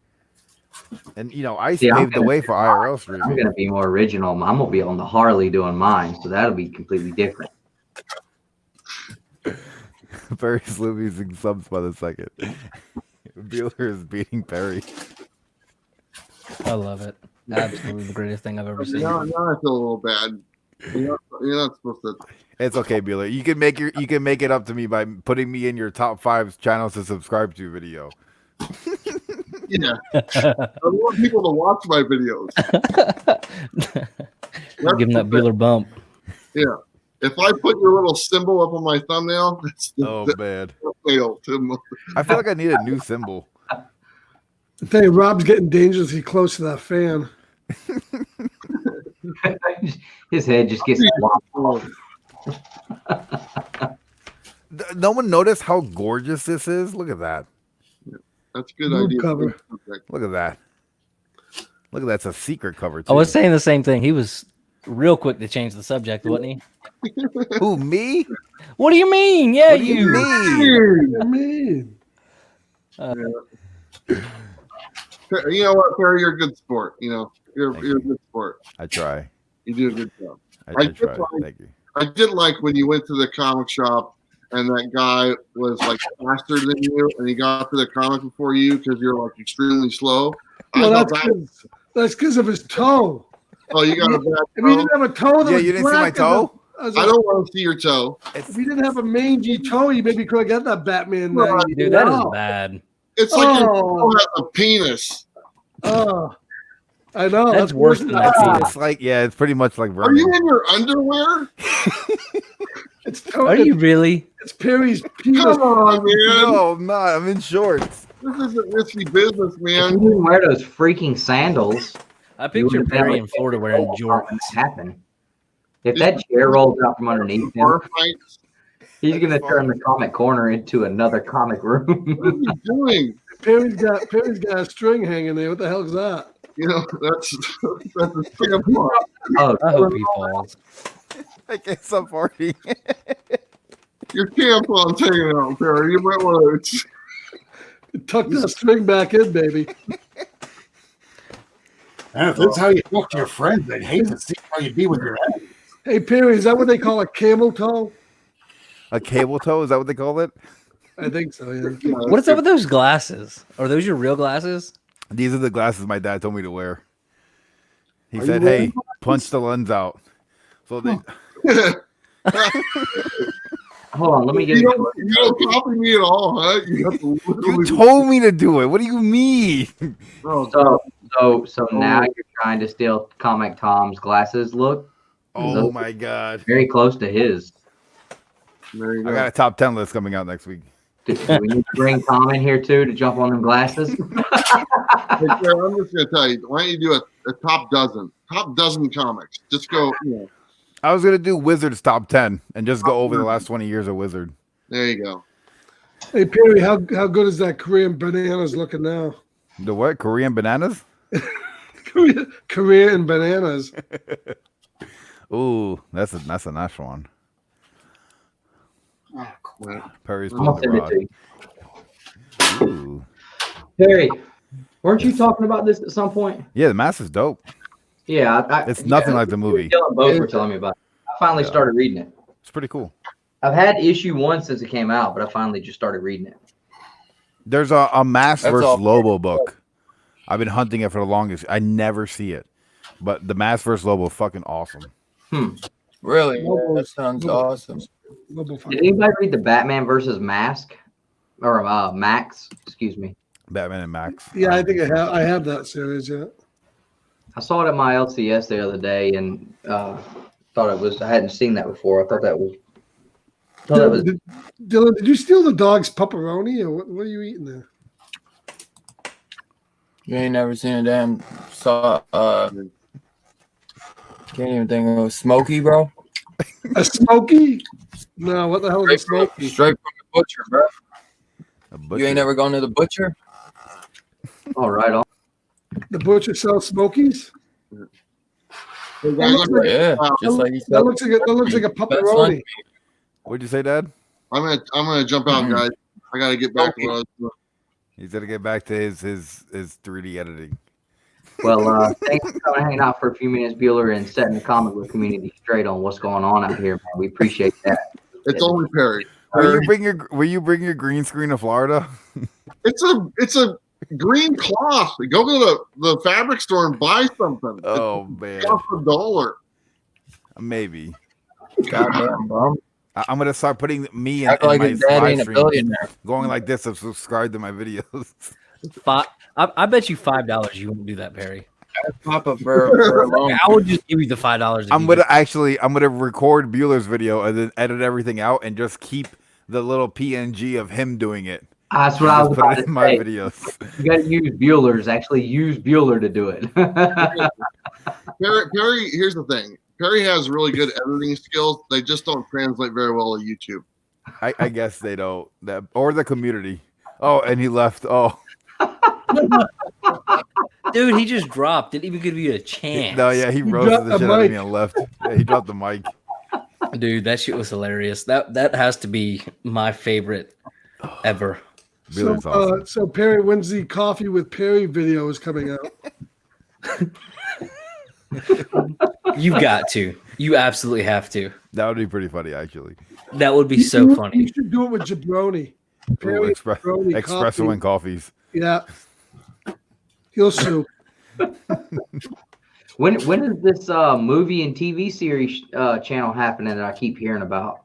And Ice See, I'm paved the gonna- way for IRL I'm streaming. going to be more original. I'm going to be on the Harley doing mine, so that'll be completely different. Perry's losing subs by the second. Bueller is beating Perry. I love it. Absolutely the greatest thing I've ever seen. Now I feel a little bad. You're not supposed to. It's okay, Bueller. You can make it up to me by putting me in your top 5 channels to subscribe to video. Yeah, I want people to watch my videos. Give him that Bueller bump. Yeah, if I put your little symbol up on my thumbnail, that's the Oh man, fail. I feel like I need a new symbol. I tell you, Rob's getting dangerously close to that fan. His head just gets wobbled. No one noticed how gorgeous this is. Look at that. That's a good Mood idea. cover. Look at that. Look at that. It's a secret cover too. I was saying the same thing. He was real quick to change the subject, wasn't he? Who, me? What do you mean? Yeah, What do you mean? I mean, You know what, Perry? You're a good sport. You're a good sport. I try. You do a good job. I did try. like- Thank you. I did like when you went to the comic shop and that guy was like faster than you, and he got to the comic before you because you're like extremely slow. Well, that's because of his toe. Oh, you got a bad toe? If he didn't have a toe, that Yeah, was you didn't see my black toe? I don't want to see your toe. If he didn't have a mangy toe, he maybe could have got that Batman. Dude, that is bad. It's like your toe has a penis. Oh, I know. That's worse than that. It's like, yeah, it's pretty much like Are vermin. you in your underwear? Are you really? It's Perry's penis. Come on, man. No, I'm not. I'm in shorts. This isn't risky business, If man. you didn't wear those freaking sandals, I picture Perry in Florida wearing jorts. Happen. If that chair rolls out from underneath him, Bar fights. he's gonna turn the comic corner into another comic room. What are you doing? Perry's got a string hanging there. What the hell is that? You know, that's a tampon. Oh, I hope he falls. I can't stop farting. Your tampon's hanging out, Perry. You might want to. Tuck that string back in, baby. And if that's how you talk to your friends, I'd hate to see how you'd be with your head. Hey, Perry, is that what they call a camel toe? A cable toe? Is that what they call it? I think so, yeah. What's up with those glasses? Are those your real glasses? These are the glasses my dad told me to wear. He said, "Hey, punch the lens out." So they. hold on, let me get. You don't copy me at all, huh? You have to You told me to do it. What do you mean? So now you're trying to steal Comic Tom's glasses look. Oh my god! Very close to his. There you I go. got a top 10 list coming out next week. Do we need to bring Tom in here too to jump on them glasses? Hey, Claire, I'm just gonna tell you. Why don't you do a top dozen comics? Just go. You know, I was gonna do Wizards top 10 and just go over the last 20 years of Wizard. there you go. Hey, Perry, how good is that Korean bananas looking now? The what? Korean bananas? Korean bananas. Ooh, that's a nice one. Oh, crap. Perry's I'm gonna pulling the send it rod. to you. Ooh. Perry, weren't you talking about this at some point? Yeah, the mask is dope. Yeah, It's nothing like the movie. Dylan both were telling me about it. I finally started reading it. It's pretty cool. I've had issue 1 since it came out, but I finally just started reading it. There's a Mask That's versus all. Lobo book. I've been hunting it for the longest. I never see it. But the Mask versus Lobo is fucking awesome. Really? Lobo- That sounds awesome. Did anybody read the Batman versus Mask or Max? Excuse me. Batman and Max. Yeah, I think I have that series. Yeah. I saw it at my LCS the other day and thought it was. I hadn't seen that before. I thought that was. Dylan, did you steal the dog's pepperoni, or what are you eating there? You ain't never seen a damn can't even think of a Smoky, bro. A Smoky? No, what the hell is a Smoky? Straight from the butcher, bro. A butcher. You ain't never gone to the butcher? All right, on. The butcher sells Smokies? Hey, guys, Yeah, just like he said. That looks like a pepperoni. What'd you say, Dad? I'm gonna jump out, guys. I gotta get back to what I was doing. He's gonna get back to his 3D editing. Well, thanks for coming hanging out for a few minutes, Bueller, and setting the comic book community straight on what's going on out here, man. We appreciate that. It's only Perry. Will you bring your green screen to Florida? It's a green cloth. Go to the fabric store and buy something. Oh man, It's cost $1. maybe. Goddamn, bro. I'm gonna start putting me in, Act in like my his dad live ain't a stream, billionaire. going like this to subscribe to my videos. I bet you $5 you won't do that, Perry. Papa for a long. I would just give you the $5. I'm gonna record Bueller's video and then edit everything out and just keep the little PNG of him doing it. That's what I was Just put about it to in my say. videos. You got to use Bueller's. Actually, use Bueller to do it. Perry, here's the thing. Perry has really good editing skills. They just don't translate very well to YouTube. I guess they don't. Or the community. Oh, and he left. Oh. Dude, he just dropped. Didn't even give you a chance. No, yeah, he roasted dropped the the shit out of me mic. and left. Yeah, he dropped the mic. Dude, that shit was hilarious. That has to be my favorite ever. Really So, awesome. so Perry, when's the Coffee with Perry video is coming out? You've got to. You absolutely have to. That would be pretty funny, actually. That would be so funny. You should do it with Jabroni. Ooh, Jabroni espresso coffee. and coffees. Yeah. He'll sue. When is this movie and TV series channel happening that I keep hearing about?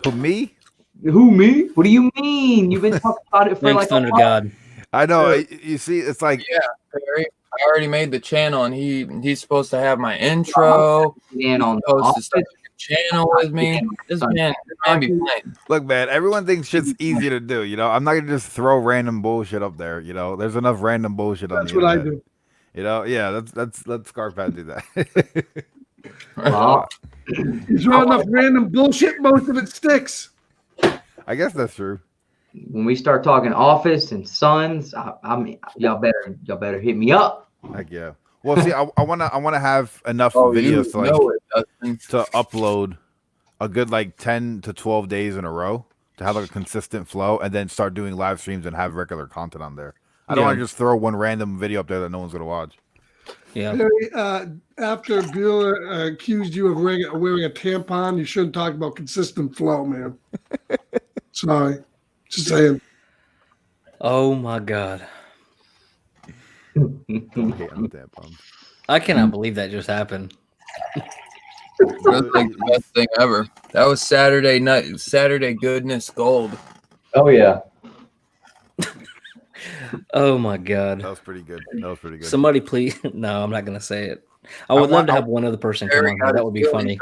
Who, me? Who, me? What do you mean? You've been talking about it for Thanks, like Thunder God. I know. You see, it's like Perry, I already made the channel, and he's supposed to have my intro. And on Supposed to start the channel with me. This man be playing. look, man, everyone thinks shit's easy to do, you know. I'm not gonna just throw random bullshit up there, you know. There's enough random bullshit on That's the what I internet. do. You know, yeah, let Scarpad do that. Well, He's throwing enough random bullshit, most of it sticks. I guess that's true. when we start talking Office and Sons, y'all better hit me up. Heck yeah. Well, see, I wanna have enough Oh, videos you know it, Dustin. to upload a good like 10 to 12 days in a row to have like a consistent flow, and then start doing live streams and have regular content on there. I don't want to just throw one random video up there that no one's gonna watch. Yeah. Perry, after Bueller accused you of wearing a tampon, you shouldn't talk about consistent flow, man. Sorry. Just saying. Oh my God. Don't hate on the tampons. I cannot believe that just happened. That's like the best thing ever. That was Saturday night, Saturday goodness gold. Oh yeah. Oh my God. That was pretty good. Somebody please. No, I'm not going to say it. I would love to have one other person come on here. That would be funny.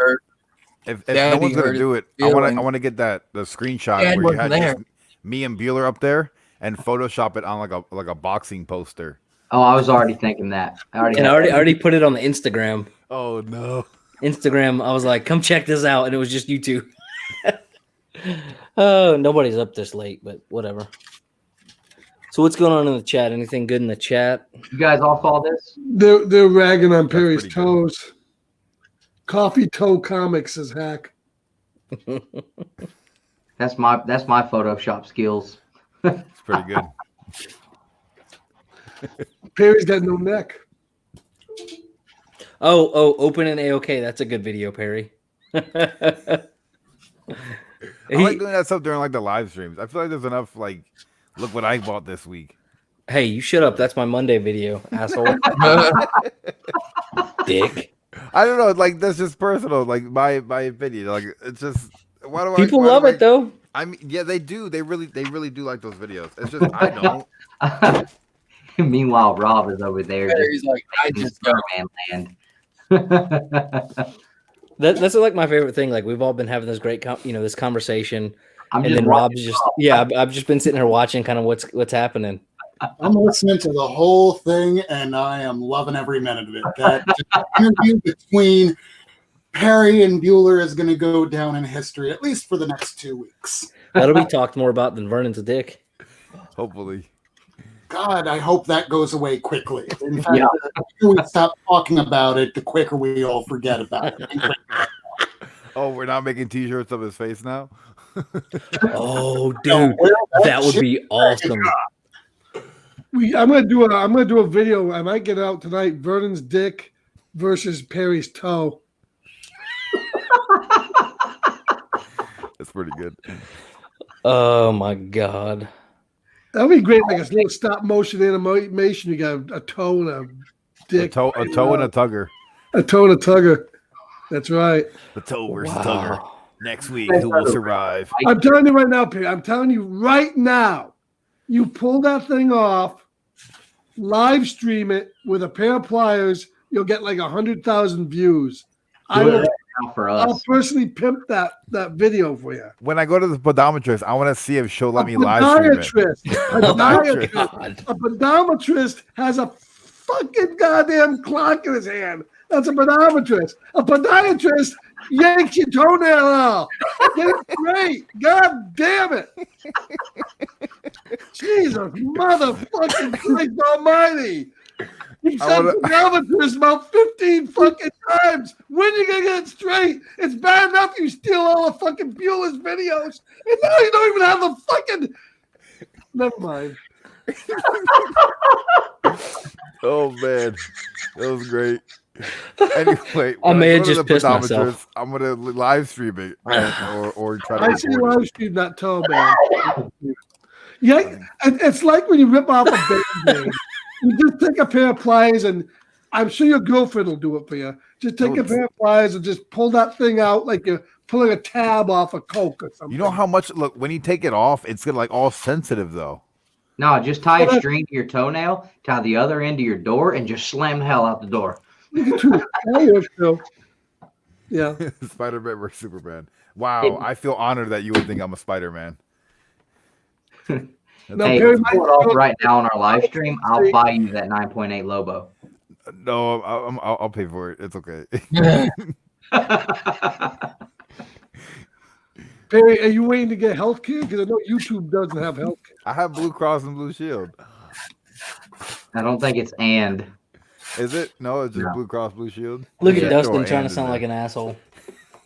If Daddy no one's gonna hurt do it, his I feelings. want to get the screenshot Dad where you wasn't had there. just me and Bueller up there and Photoshop it on like a boxing poster. Oh, I was already thinking that. I And I already put it on the Instagram. Oh no. Instagram, I was like, come check this out. And it was just you two. Oh, nobody's up this late, but whatever. So what's going on in the chat? Anything good in the chat? You guys all saw this? They're ragging on Perry's pretty good. toes. Coffee Toe Comics is hack. That's my Photoshop skills. It's pretty good. Perry's got no neck. Oh, open and A-OK. That's a good video, Perry. I like doing that stuff during like the live streams. I feel like there's enough like, look what I bought this week. Hey, you shut up. That's my Monday video, asshole. Dick. I don't know, like that's just personal, like my opinion. Like it's just why do People why love do it though. I mean, yeah, they do. They really do like those videos. It's just I don't. Meanwhile, Rob is over there. Perry's like, I just go. Man land. That's like my favorite thing. Like we've all been having this great, this conversation, I'm and just then Rob's watching just Rob. I've just been sitting here watching kind of what's happening. I'm listening to the whole thing, and I am loving every minute of it. That interview between Perry and Bueller is going to go down in history, at least for the next 2 weeks. That'll be talked more about than Vernon's dick. Hopefully. God, I hope that goes away quickly. In fact, Yeah. the quicker we stop talking about it, the quicker we all forget about it. Oh, we're not making T-shirts of his face now. Oh, dude, that would be awesome. I'm gonna do a video. I might get it out tonight. Vernon's dick versus Perry's toe. That's pretty good. Oh my God. That'd be great, like a little stop motion animation. You got a toe and a dick. A toe and a tugger. A toe and a tugger. That's right. The toe versus Wow. tugger. Next week, who will survive? I'm telling you right now, Perry. I'm telling you right now. You pull that thing off, live stream it with a pair of pliers. You'll get like 100,000 views. Do it right now for I'll us. personally pimp that video for you. When I go to the podometrist, I want to see if she'll let me A live stream it. podiatrist. A podometrist has a fucking goddamn clock in his hand. That's a podometrist. A podiatrist yanks your toenail out. Get it straight. God damn it. Jesus, motherfucking Christ almighty. You've said podometrist about 15 fucking times. When are you going to get it straight? It's bad enough you steal all the fucking Bueller's videos, and now you don't even have the fucking... Never mind. Oh man, that was great. Anyway, I when may have go to just the pissed myself. pedometers, I'm gonna live stream it or try to I see record it. live stream that toe, man. Yeah, it's like when you rip off a Band-Aid. You just take a pair of pliers, and I'm sure your girlfriend will do it for you. Just take a pair of pliers and just pull that thing out like you're pulling a tab off a Coke or something. You know how much? Look, when you take it off, it's gonna like all sensitive though. No, just tie a string to your toenail, tie the other end to your door, and just slam the hell out the door. Yeah. Spider-Man versus Superman. Wow, I feel honored that you would think I'm a Spider-Man. No, Hey, Perry, pull it off right now on our live stream. I'll buy you that 9.8 Lobo. No, I'll pay for it. It's okay. Perry, are you waiting to get health care? Because I know YouTube doesn't have health care. I have Blue Cross and Blue Shield. I don't think it's and. Is it? No, it's just Blue Cross Blue Shield. Look at Yeah, Dustin sure, trying and to sound in like there. an asshole.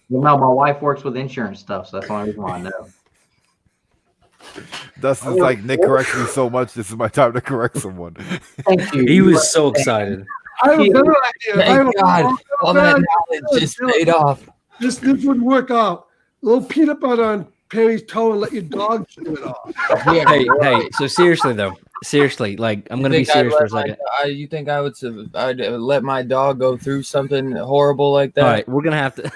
Well, no, my wife works with insurance stuff, so that's the only reason why I know. Dustin's like, Nick corrects me so much. This is my time to correct someone. Thank you. He was so excited. I have a better idea. Thank God. All that knowledge just paid off. This would work out. A little peanut butter on Perry's toe and let your dog chew it off. Hey, so seriously though, like I'm gonna be serious for a second. You think I'd let my dog go through something horrible like that? All right, we're gonna have to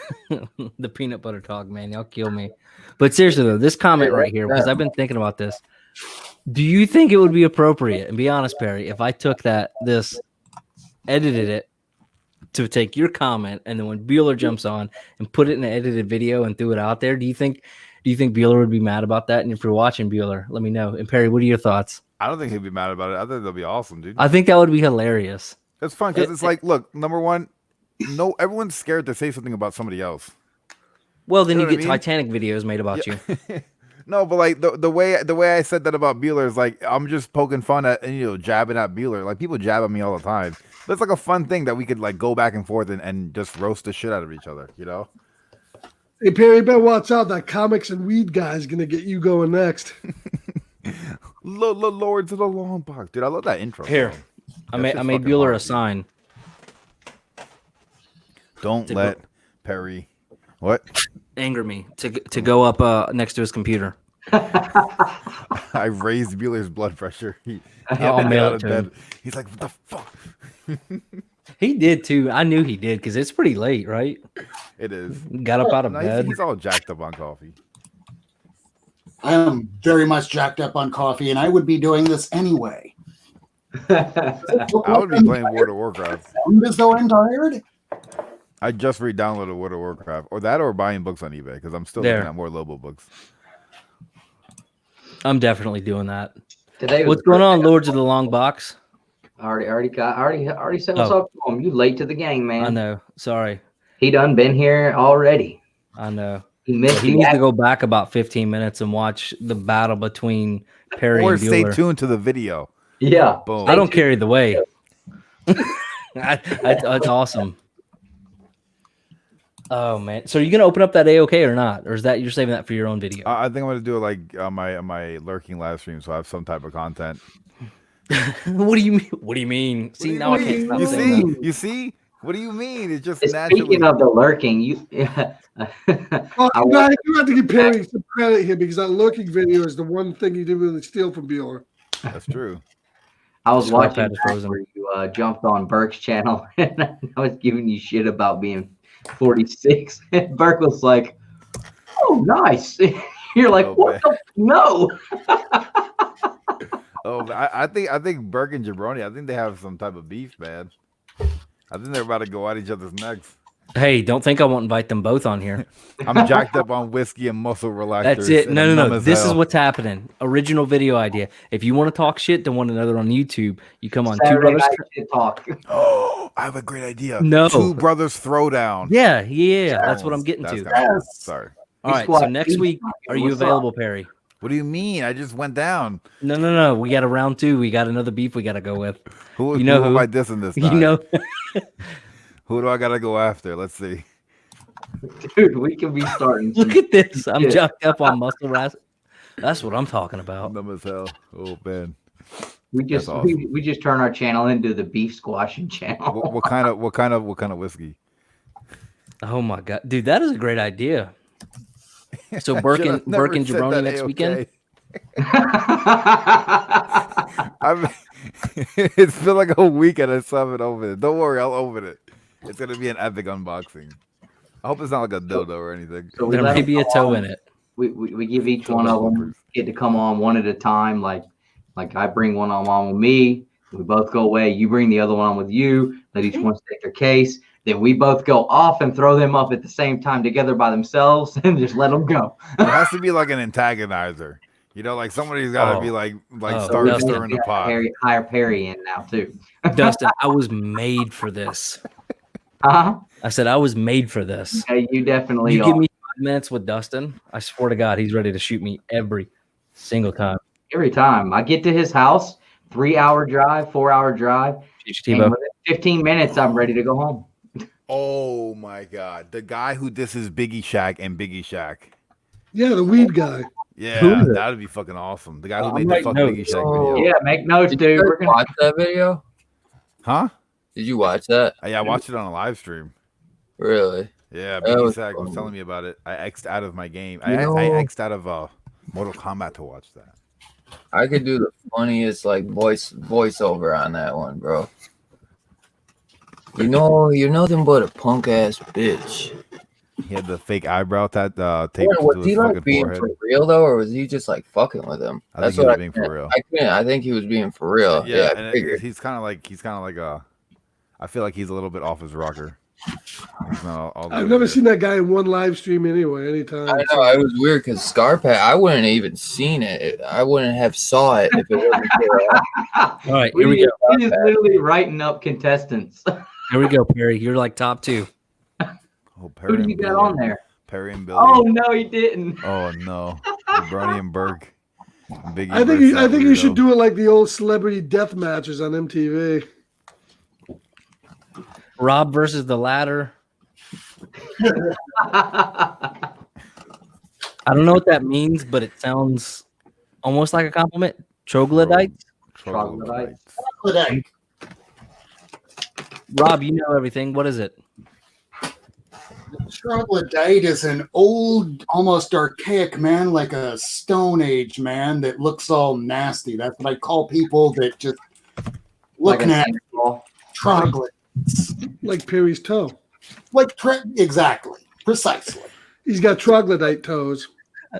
the peanut butter talk, man. Y'all kill me. But seriously though, this comment right here, because I've been thinking about this. Do you think it would be appropriate, and be honest, Perry, if I took this, edited it to take your comment, and then when Bueller jumps on and put it in an edited video and threw it out there, do you think Bueller would be mad about that? And if you're watching Bueller, let me know. And Perry, what are your thoughts? I don't think he'd be mad about it. I think that'll be awesome, dude. I think that would be hilarious. It's fun because it's like, look, number one, no, everyone's scared to say something about somebody else. Well, then you know what get I mean? Titanic videos made about you. No, but like the way I said that about Bueller is like I'm just poking fun at and jabbing at Bueller. Like people jab at me all the time. But it's like a fun thing that we could like go back and forth and just roast the shit out of each other, you know? Hey, Perry, better watch out. That comics and weed guy's going to get you going next. Lords of the Long Box. Dude, I love that intro. Here, I made Bueller a sign. Don't let Perry... What? Anger me to go up next to his computer. I raised Bueller's blood pressure. I'll mail it to him. He's like, what the fuck? He did too. I knew he did because it's pretty late, right? It is. Got up out of No, bed. he's all jacked up on coffee. I am very much jacked up on coffee, and I would be doing this anyway. I would be playing World of Warcraft. Sound as though I'm tired? I just re-downloaded World of Warcraft, or buying books on eBay because I'm still There. looking at more Lobo books. I'm definitely doing that. Today What's going on, Lords of the Long Box? Already said what's up to him. You late to the game, man. I know. Sorry. He done been here already. I know. He missed He the needs to go back about 15 minutes and watch the battle between Perry Or and stay Bueller. tuned to the video. Yeah. Boom. I don't carry the way. That's awesome. Oh man! So are you gonna open up that AOK or not, or is that you're saving that for your own video? I think I'm gonna do it like on my lurking live stream, so I have some type of content. What do you mean? What do you mean? See, now I can't stop You saying that. see? You see? What do you mean? It's just Speaking naturally. of the lurking, you. Oh, I do have to give Perry some credit here because that lurking video is the one thing he didn't really steal from Bueller. That's true. I was Scarf watching pad is that frozen. where you jumped on Birch's channel, and I was giving you shit about being 46. And Burke was like, "Oh, nice." You're like, Oh, "What? The no." Oh, I think Burke and Jabroni, I think they have some type of beef, man. I think they're about to go at each other's necks. Hey, don't think I won't invite them both on here. I'm jacked up on whiskey and muscle relaxers. That's it. and I'm No. numb as This is hell. what's happening. Original video idea. If you want to talk shit to one another on YouTube, you come on Saturday Two Brothers. night shit talk. Oh, I have a great idea. No. Two Brothers Throwdown. Yeah. That's what I'm getting That's to. kinda cool. Sorry. All right. So next week, are you What's up? available, Perry? What do you mean? I just went down. No. We got a round 2. We got another beef we got to go with. Who You know am who? I dissing this You time? know. Who do I gotta go after? Let's see. Dude, we can be starting. Look at this. I'm Yeah. jacked up on muscle ras. That's what I'm talking about. Numb as hell. Oh man. We just That's awesome. we just turn our channel into the beef squashing channel. What kind of whiskey? Oh my god, dude, that is a great idea. So I Burke should've and never said Jabroni that next A-okay. weekend. It's been like a week and I still haven't opened it. Don't worry, I'll open it. It's gonna be an epic unboxing. I hope it's not like a dildo or anything. So we There let may them be a come toe on. in it. We give each Toe one of them flippers. get to come on one at a time. Like I bring one on with me. We both go away. You bring the other one on with you. Let each one take their case. Then we both go off and throw them up at the same time together by themselves and just let them go. There has to be like an antagonizer. You know, like somebody's got to be like Oh, Dustin. stirring the pot. Hire Perry in now too. Dustin, I was made for this. Uh-huh. I said I was made for this. Okay, you definitely You are. give me 5 minutes with Dustin, I swear to God, he's ready to shoot me every single time. Every time I get to his house, 3-hour drive, 4-hour drive, and Tebow. within 15 minutes, I'm ready to go home. Oh my God, the guy who disses Biggie Shack and Biggie Shack. Yeah, the weed guy. Yeah, that'd be fucking awesome. The guy who made the fucking Biggie Shack video. Yeah, make notes, Did dude. you We're guys gonna watch that video? Huh? Did you watch that? Yeah, I watched it on a live stream. Really? Yeah, That Biggie was Shack was fun. telling me about it. I X'd out of my game. You I know- X'd out of Mortal Kombat to watch that. I could do the funniest like voiceover on that one, bro. You're nothing but a punk ass bitch. He had the fake eyebrow taped Yeah, to was his he fucking like being forehead. for real though, or was he just like fucking with him? I think he was being for real. I think he was being for real. Yeah, I and figured. he's kind of like I feel like he's a little bit off his rocker. He's not all the I've way never there. seen that guy in one live stream anyway. Anytime. I know it was weird because Scarpat, I wouldn't have even seen it. I wouldn't have saw it if it wasn't for All right, here we go. He is literally writing up contestants. Here we go, Perry. You're like top 2. Oh, Perry Who do and you got Billy. on there? Perry and Billy. Oh no, he didn't. Oh no, Bernie and Burke. And Biggie I think versus that you should weirdo. do it like the old celebrity death matches on MTV. Rob versus the ladder. I don't know what that means, but it sounds almost like a compliment. Troglodytes. Troglodytes. Troglodyte. Rob, you know everything. What is it? Troglodyte is an old, almost archaic man, like a Stone Age man that looks all nasty. That's what I call people that just looking at troglodytes. Like Perry's toe. Like exactly, precisely. He's got troglodyte toes.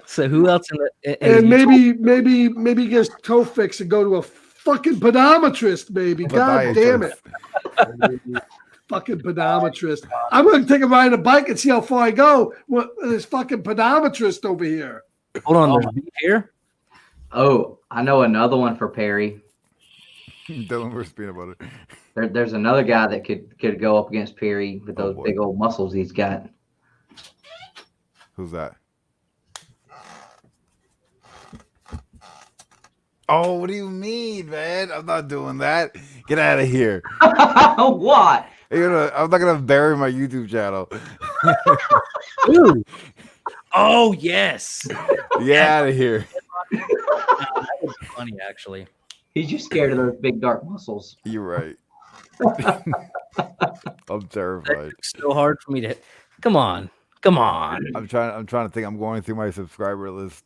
So who else in the? And maybe he gets toe fixed and go to a fucking podometrist, maybe. God damn it. Fucking podometrist. I'm going to take a ride on a bike and see how far I go with this fucking podometrist over here. Hold on, there's beef here. Oh, I know another one for Perry. Dylan versus peanut butter. There's another guy that could go up against Perry with those big old muscles he's got. Who's that? Oh, what do you mean, man? I'm not doing that. Get out of here. What? I'm not gonna bury my YouTube channel. Ooh. Oh yes. Get out of here. That would be funny, actually. He's just scared of those big dark muscles. You're right. I'm terrified. It's so hard for me to. Come on. I'm trying to think. I'm going through my subscriber list.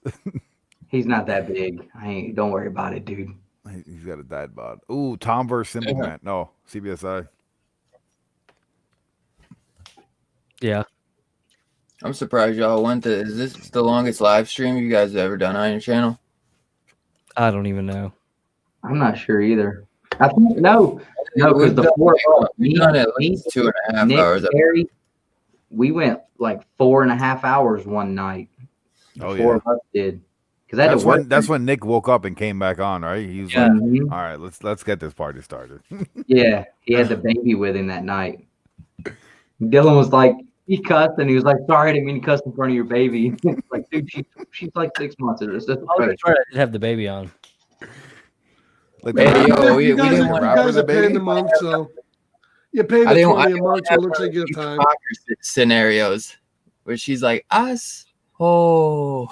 He's not that big. Don't worry about it, dude. He's got a dad bod. Ooh, Tom versus Simple Man. No, CBSI. Yeah. I'm surprised y'all went to. Is this the longest live stream you guys have ever done on your channel? I don't even know. I'm not sure either. I think no, because We've the done- four of us, we've done at least 2.5 Nick, hours. Perry, we went like 4.5 hours one night. Oh Four yeah. of us did. Because That's when Nick woke up and came back on, right? He was Yeah. like, "All right, let's get this party started." Yeah, he had the baby with him that night. Dylan was like, he cussed and he was like, "Sorry, I didn't mean to cuss in front of your baby." Like, dude, she's like 6 months. It's just Oh, that's right. I did have the baby on. Like, Hey, yo, we you guys, didn't you want guys the are paying baby? the month, so you're paying I the didn't 20 a month, so it have looks like you have these time. soccer scenarios where she's like, us. Oh,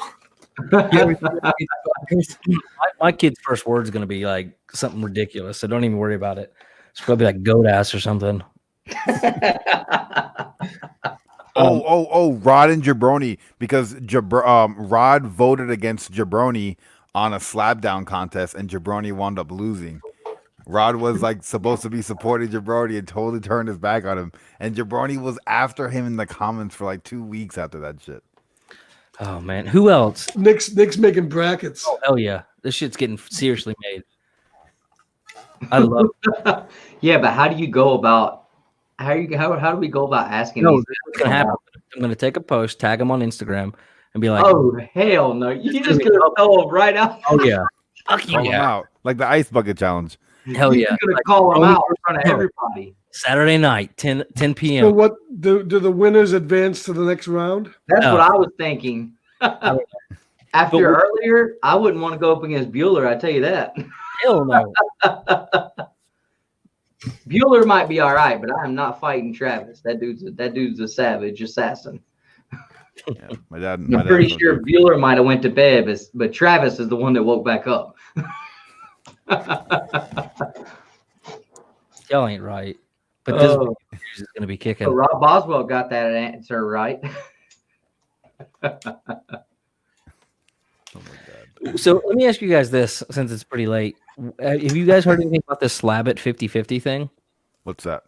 My kid's first word is going to be like something ridiculous, so don't even worry about it. It's probably like goat ass or something. Rod and Jabroni, because Rod voted against Jabroni on a slapdown contest, and Jabroni wound up losing. Rod was like supposed to be supporting Jabroni and totally turned his back on him, and Jabroni was after him in the comments for like 2 weeks after that shit. Oh man, who else? Nick's making brackets. Oh hell yeah, this shit's getting seriously made. I love it. Yeah, but how do you go about? How do we go about asking? No, these what's gonna happen? I'm gonna take a post, tag them on Instagram, and be like, "Oh hell no! You just gonna throw them right out? Oh yeah, fuck Call them out like the ice bucket challenge. Hell yeah, You're gonna call them out in front of everybody. Saturday night, 10 p.m. So what do the winners advance to the next round? That's what I was thinking. After earlier, I wouldn't want to go up against Bueller. I tell you that. Hell no. Bueller might be all right, but I am not fighting Travis. That dude's a savage assassin. Yeah, my dad. I'm pretty sure Bueller might have went to bed, but Travis is the one that woke back up. Y'all ain't right. But this is going to be kicking. So Rob Boswell got that answer right. Oh my God. So let me ask you guys this, since it's pretty late. Have you guys heard anything about this Slab It 50/50 thing? What's that?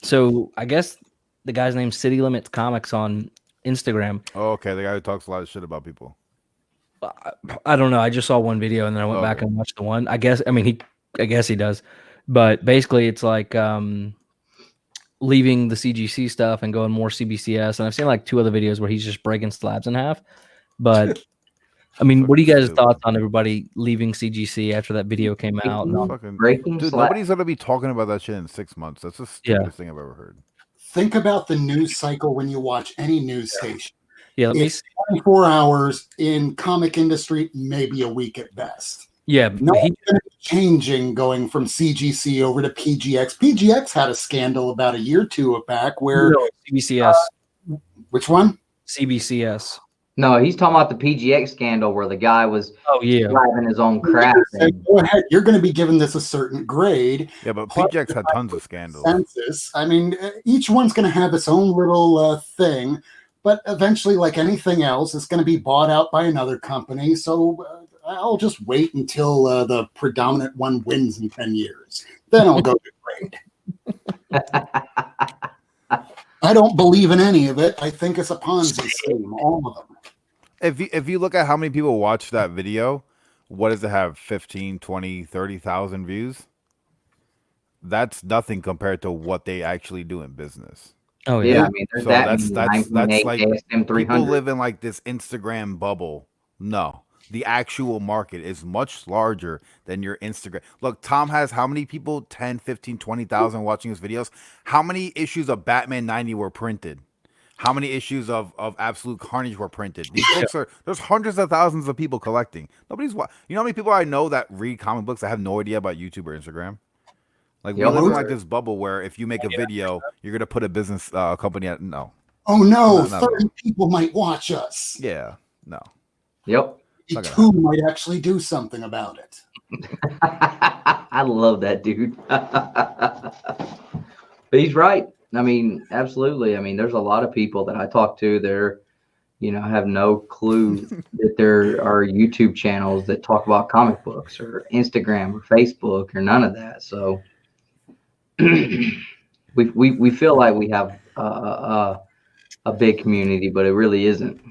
So I guess the guy's name's City Limits Comics on Instagram. Oh, okay. The guy who talks a lot of shit about people. I don't know. I just saw one video and then I went back and watched the one. I guess he does. But basically it's like leaving the CGC stuff and going more CBCS. And I've seen like 2 other videos where he's just breaking slabs in half. But I mean, what do you guys' thoughts on everybody leaving CGC after that video came out? Breaking dude, slab. nobody's gonna be talking about that shit in 6 months. That's the stupidest thing I've ever heard. Think about the news cycle when you watch any news station. Yeah, it's 24 hours in comic industry, maybe a week at best. Yeah, nothing's changing going from CGC over to PGX. PGX had a scandal about a year or 2 back where CBCS. Which one? CBCS. No, he's talking about the PGX scandal where the guy was driving his own crap. Go ahead, you're going to be given this a certain grade. Yeah, but PGX had tons of scandals. Census. I mean, each one's going to have its own little thing, but eventually, like anything else, it's going to be bought out by another company. So I'll just wait until the predominant one wins in 10 years. Then I'll go to grade. I don't believe in any of it. I think it's a Ponzi scheme, all of them. If you look at how many people watch that video, what does it have? 15, 20, 30,000 views? That's nothing compared to what they actually do in business. Oh yeah, I mean, so that's like people live in like this Instagram bubble. No, the actual market is much larger than your Instagram. Look, Tom has how many people? 10, 15, 20,000 watching his videos. How many issues of Batman 90 were printed? How many issues of Absolute Carnage were printed? These books there's hundreds of thousands of people collecting. You know how many people I know that read comic books that have no idea about YouTube or Instagram? Like we live in like this bubble where if you make a video, you're gonna put a business company at no. Oh no, 30 people might watch us. Yeah, no. Yep. 2 might actually do something about it. I love that dude. But he's right. I mean, absolutely. I mean, there's a lot of people that I talk to. They're, have no clue that there are YouTube channels that talk about comic books or Instagram or Facebook or none of that. So we feel like we have a big community, but it really isn't.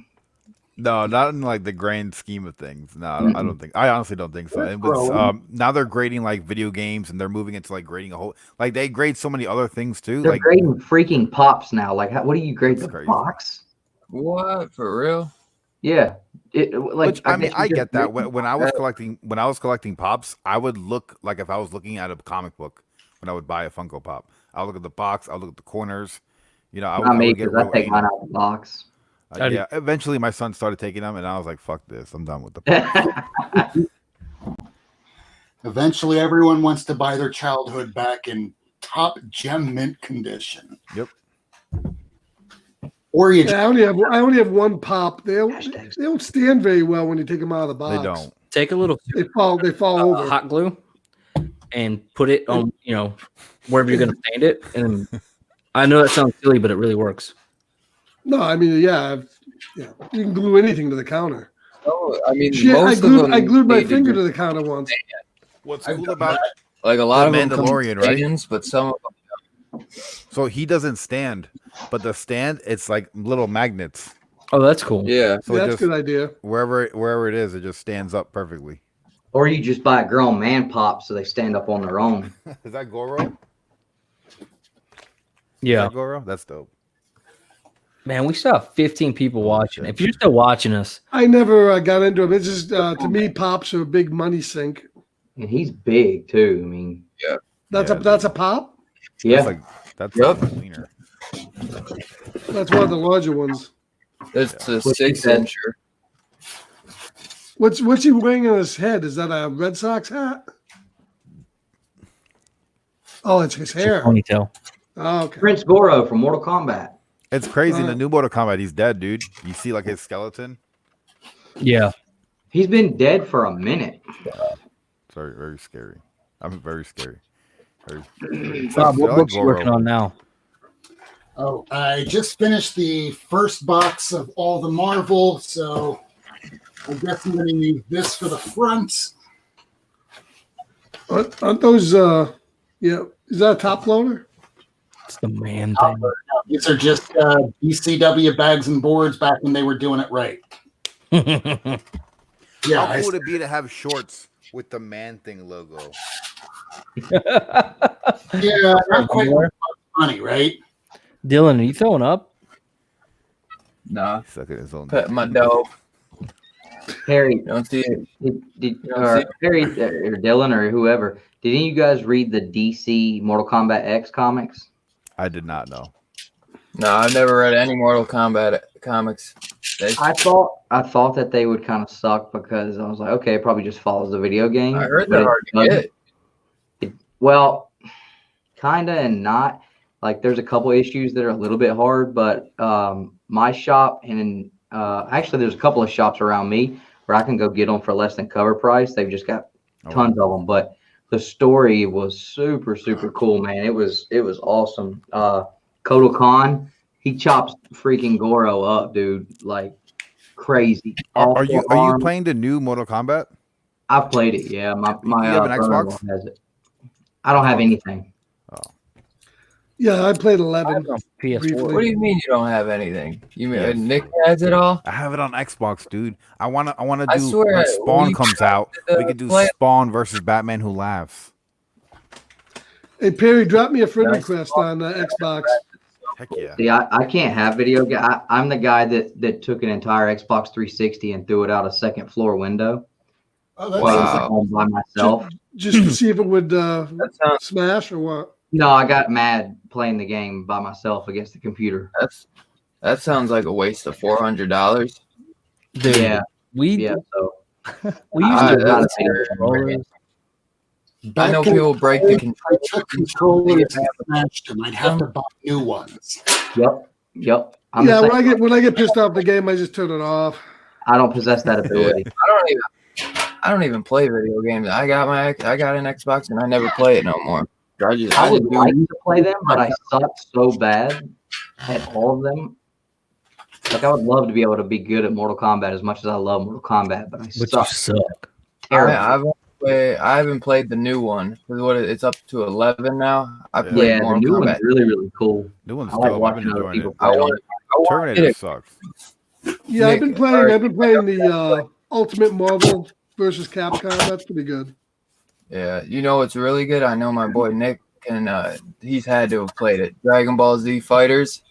No, not in like the grand scheme of things. No, I don't think. I honestly don't think so. And with, now they're grading like video games, and they're moving into like grading a whole. Like they grade so many other things too. They're like grading freaking pops now. Like, what do you grade the box? What, for real? Yeah. I get that. When I was collecting pops, I would look like if I was looking at a comic book when I would buy a Funko Pop. I'll look at the box. I'll look at the corners. I would get I take mine out of the box. Yeah, eventually my son started taking them, and I was like, "Fuck this! I'm done with the pops." Eventually, everyone wants to buy their childhood back in top gem mint condition. Yep. Or you Yeah, I only have one pop. They don't stand very well when you take them out of the box. They don't. Take a little They fall over. hot glue and put it on, wherever you're going to stand it. And I know that sounds silly, but it really works. No, I mean, yeah, you can glue anything to the counter. Oh, I mean, Shit, most of them I glued my need to finger do- to the counter once. What's cool about like a lot The of them come Mandalorian, with right? stands, but some of them. so he doesn't stand, but the stand it's like little magnets. Oh, that's cool. Yeah. So Yeah, it that's a just good idea. wherever it is, it just stands up perfectly. Or you just buy a grown man pop so they stand up on their own. Is that Goro? Yeah. Is that Goro? That's dope. Man, we still have 15 people watching. If you're still watching us, I never got into them. It's just to me, pops are a big money sink. And he's big too. I mean, That's Yeah, a pop. yeah. That's Yep. like cleaner. That's one of the larger ones. It's a What's he 6-incher. What's he wearing on his head? Is that a Red Sox hat? Oh, it's his hair. ponytail. Oh, okay. Prince Goro from Mortal Kombat. It's crazy. In the new Mortal Kombat, he's dead, dude. You see like his skeleton. Yeah. He's been dead for a minute. It's very, very scary. I'm very scary. Very... Bob, what I like book's you Goro. working on now? Oh, I just finished the first box of all the Marvel, so I guess I'm going to need this for the front. Aren't those? Yeah, is that a top loader? It's the man thing. These are just BCW bags and boards back when they were doing it right. Yeah, How I, cool would it be to have shorts with the Man Thing logo? yeah, not quite funny, right? Dylan, are you throwing up? Nah. He's sucking his own. Pet my dough. Harry, Don't see it. Harry or Dylan or whoever, did any of you guys read the DC Mortal Kombat X comics? I did not know. No, I've never read any Mortal Kombat comics. I thought that they would kind of suck because I was like, okay, it probably just follows the video game. I heard but they're it hard to doesn't. get. Well, kind of and not. Like, there's a couple issues that are a little bit hard, but my shop and actually there's a couple of shops around me where I can go get them for less than cover price. They've just got tons of them, but the story was super, super cool, man. It was awesome. ComiKon, he chops freaking Goro up, dude, like crazy. Are you playing the new Mortal Kombat? I've played it, yeah. My you have an brother-in-law Xbox? has it. I don't have anything. Yeah, I played 11. PS4. briefly. What do you mean you don't have anything? You mean Yes. Nick has it all? I have it on Xbox, dude. I wanna I do swear, when Spawn we comes out. tried to We could do play it. Spawn versus Batman Who Laughs. Hey, Perry, drop me a friend Nice. request on Xbox. Heck yeah. See, I can't have video game. I'm the guy that took an entire Xbox 360 and threw it out a second floor window. Oh, that's Played it Wow. at home by myself. Just to see if it would That sounds smash or what. No, I got mad playing the game by myself against the computer. that sounds like a waste of $400. Dude, Yeah, we yeah. So we I- used to that's play fair. controllers. I know Back in people break the I controller. took controllers and smashed them. I'd have to buy new ones. Yep. I'm Yeah, the same. when I get pissed off the game, I just turn it off. I don't possess that ability. I don't even play video games. I got an Xbox and I never play it no more. I would like to play them, but I suck so bad at all of them. Like, I would love to be able to be good at Mortal Kombat as much as I love Mortal Kombat, but I But you suck suck. terribly. I haven't played the new one. It's up to 11 now. I played Yeah, the Mortal new Kombat. one's really, really cool. New one's I like dope. I've watching been other enjoying people it. I play. want to Terminator get it. sucks. Yeah, I've been Nick, playing the Ultimate Marvel versus Capcom. That's pretty good. Yeah, you know what's really good? I know my boy Nick and he's had to have played it. Dragon Ball Z Fighters.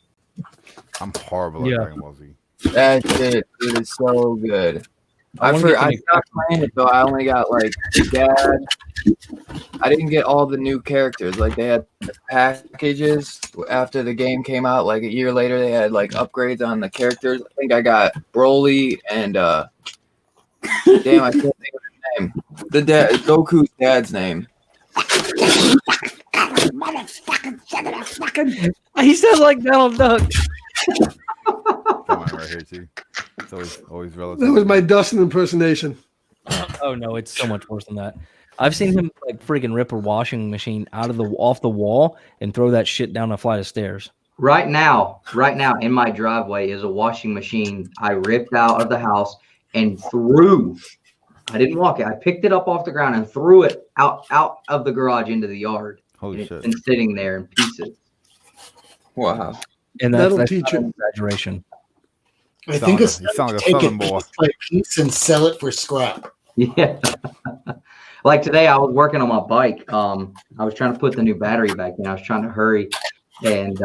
I'm horrible at Yeah. Dragon Ball Z. That shit, it is so good. I I wanna get the stopped playing it though. I only got like the dad. I didn't get all the new characters. Like they had the packages after the game came out. Like a year later, they had like upgrades on the characters. I think I got Broly and damn, I can't think of his name. The dad, Goku's dad's name. He sounds like Donald Duck. Got mine right here too. It's always relative. That was my Dustin impersonation. Oh no, it's so much worse than that. I've seen him like freaking rip a washing machine off the wall and throw that shit down a flight of stairs. Right now in my driveway is a washing machine I ripped out of the house and threw. I didn't walk it. I picked it up off the ground and threw it out of the garage into the yard. Holy and shit! It's been sitting there in pieces. Wow. And That'll that's teach not an you. exaggeration. I think it's You sound like a take southern it boy. piece by piece and sell it for scrap. Yeah. Like today, I was working on my bike. I was trying to put the new battery back in. I was trying to hurry, and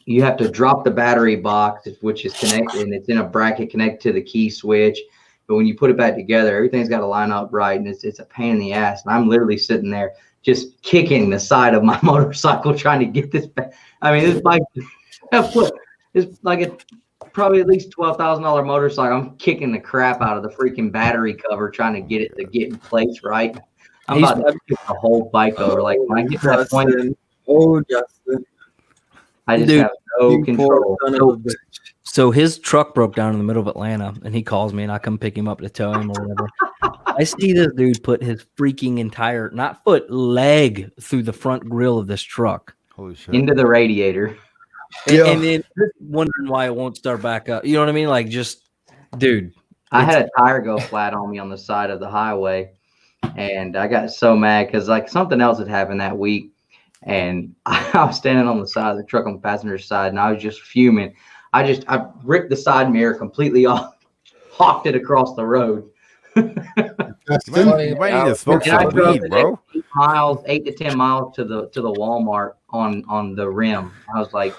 you have to drop the battery box, which is connected, and it's in a bracket connected to the key switch. But when you put it back together, everything's got to line up right, and it's a pain in the ass. And I'm literally sitting there just kicking the side of my motorcycle trying to get this back. I mean, this bike is like a probably at least $12,000 motorcycle. I'm kicking the crap out of the freaking battery cover trying to get it to get in place right. I'm about to kick the whole bike over. Like when I get to that point, Justin. I just have no control. So his truck broke down in the middle of Atlanta, and he calls me, and I come pick him up to tow him or whatever. I see this dude put his freaking entire, not foot, leg through the front grill of this truck. Holy shit! Into the radiator. And then wondering why it won't start back up. You know what I mean? Like, just, dude. I had a tire go flat on me on the side of the highway, and I got so mad because like something else had happened that week, and I was standing on the side of the truck on the passenger side, and I was just fuming. I ripped the side mirror completely off, hawked it across the road. You might need to smoke some weed, bro. 8 to 10 miles to the Walmart on the rim. I was like,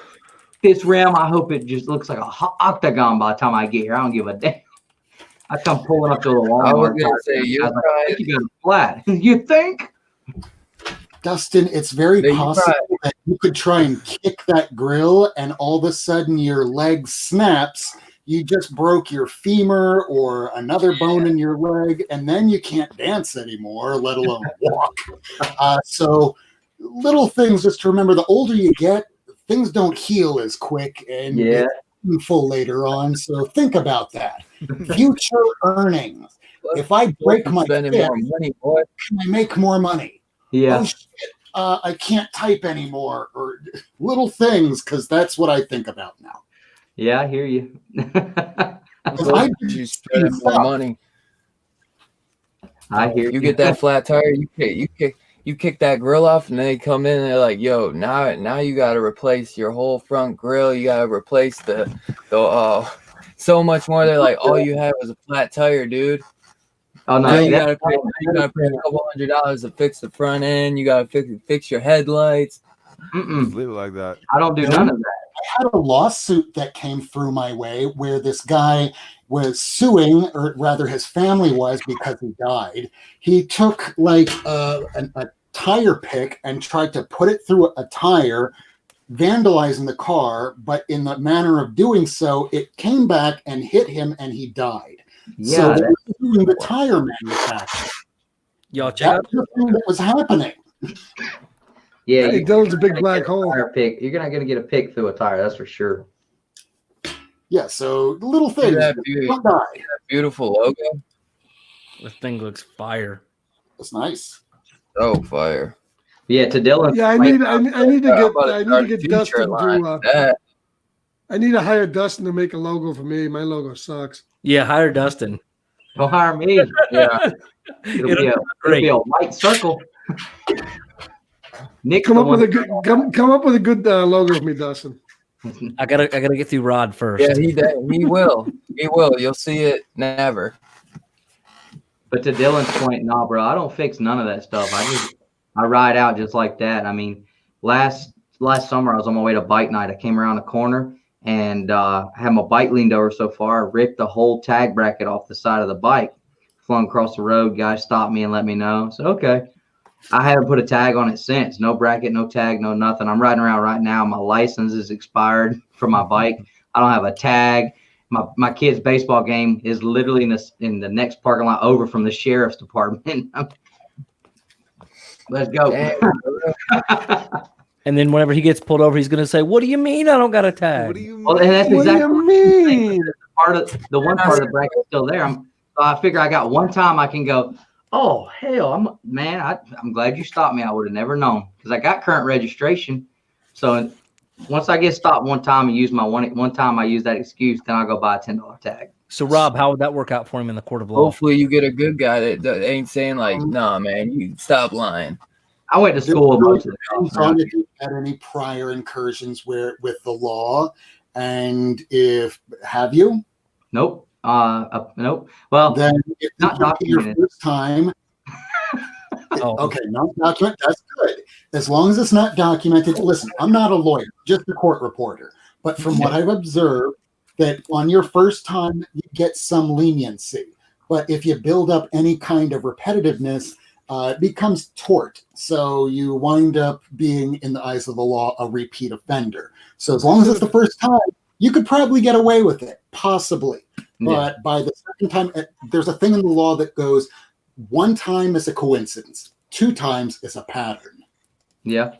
this rim, I hope it just looks like a octagon by the time I get here. I don't give a damn. I come pulling up to the Walmart. I was gonna say you got a flat. You think? Dustin, it's very possible that you could try and kick that grill and all of a sudden your leg snaps. You just broke your femur or another bone in your leg, and then you can't dance anymore, let alone walk. So little things just to remember, the older you get, things don't heal as quick and get painful later on. So think about that. Future earnings. If I break my hip, more money, boy. Can I make more money? Yeah. Oh, shit, I can't type anymore, or little things, because that's what I think about now. Yeah, I hear you. You spend more money. I hear you. Get that flat tire, you kick that grill off, and they come in and they're like, "Yo, now you got to replace your whole front grill. You got to replace the so much more." They're like, "All you had was a flat tire, dude." Oh no! Now you gotta pay a couple $100 to fix the front end. You gotta fix your headlights. Just leave it like that. I don't do none of that. I had a lawsuit that came through my way where this guy was suing, or rather his family was, because he died. He took like a tire pick and tried to put it through a tire, vandalizing the car, but in the manner of doing so, it came back and hit him and he died. Yeah, so they were doing the tire manufacturer. Y'all check out the thing that was happening. Yeah, Hey, Dylan's a big black hole. Tire pick. You're not gonna get a pick through a tire, that's for sure. Yeah, so little things. That beautiful logo. This thing looks fire. It's nice. Oh, fire! Yeah, to Dylan. Yeah, I need to get Dustin to. I need to hire Dustin to make a logo for me. My logo sucks. Yeah, hire Dustin. Don't hire me. Yeah, it'll be a white circle. Nick, come up with a good logo for me, Dustin. I gotta get through Rod first. Yeah, he will. He will. You'll see it never. But to Dylan's point, nah, bro, I don't fix none of that stuff. I ride out just like that. I mean, last summer I was on my way to bike night. I came around the corner and had my bike leaned over so far, ripped the whole tag bracket off the side of the bike, flung across the road. Guy stopped me and let me know. So okay. I haven't put a tag on it since. No bracket, no tag, no nothing. I'm riding around right now. My license is expired for my bike. I don't have a tag. My kid's baseball game is literally in the next parking lot over from the sheriff's department. Let's go. And then whenever he gets pulled over, he's going to say, "What do you mean I don't got a tag?" What do you mean? Well, and that's What do exactly you mean? part of the one part of the bracket is still there. So I figure I got one time I can go, oh hell, I'm glad you stopped me. I would have never known because I got current registration. So once I get stopped one time and use my one time I use that excuse, then I'll go buy a $10 tag. So Rob, how would that work out for him in the court of law? Hopefully you get a good guy that ain't saying like, nah, man, you stop lying. I went to school most of the Depends on if you had any prior incursions with the law, and if have you? Nope. Nope. Well, Then if not your documented. first time. Oh. Okay, not documented. That's good. As long as it's not documented. Listen, I'm not a lawyer, just a court reporter. But from what I've observed, that on your first time you get some leniency. But if you build up any kind of repetitiveness, it becomes tort. So you wind up being, in the eyes of the law, a repeat offender. So as long as it's the first time, you could probably get away with it, possibly. But by the second time, there's a thing in the law that goes, one time is a coincidence, 2 times is a pattern. Yeah.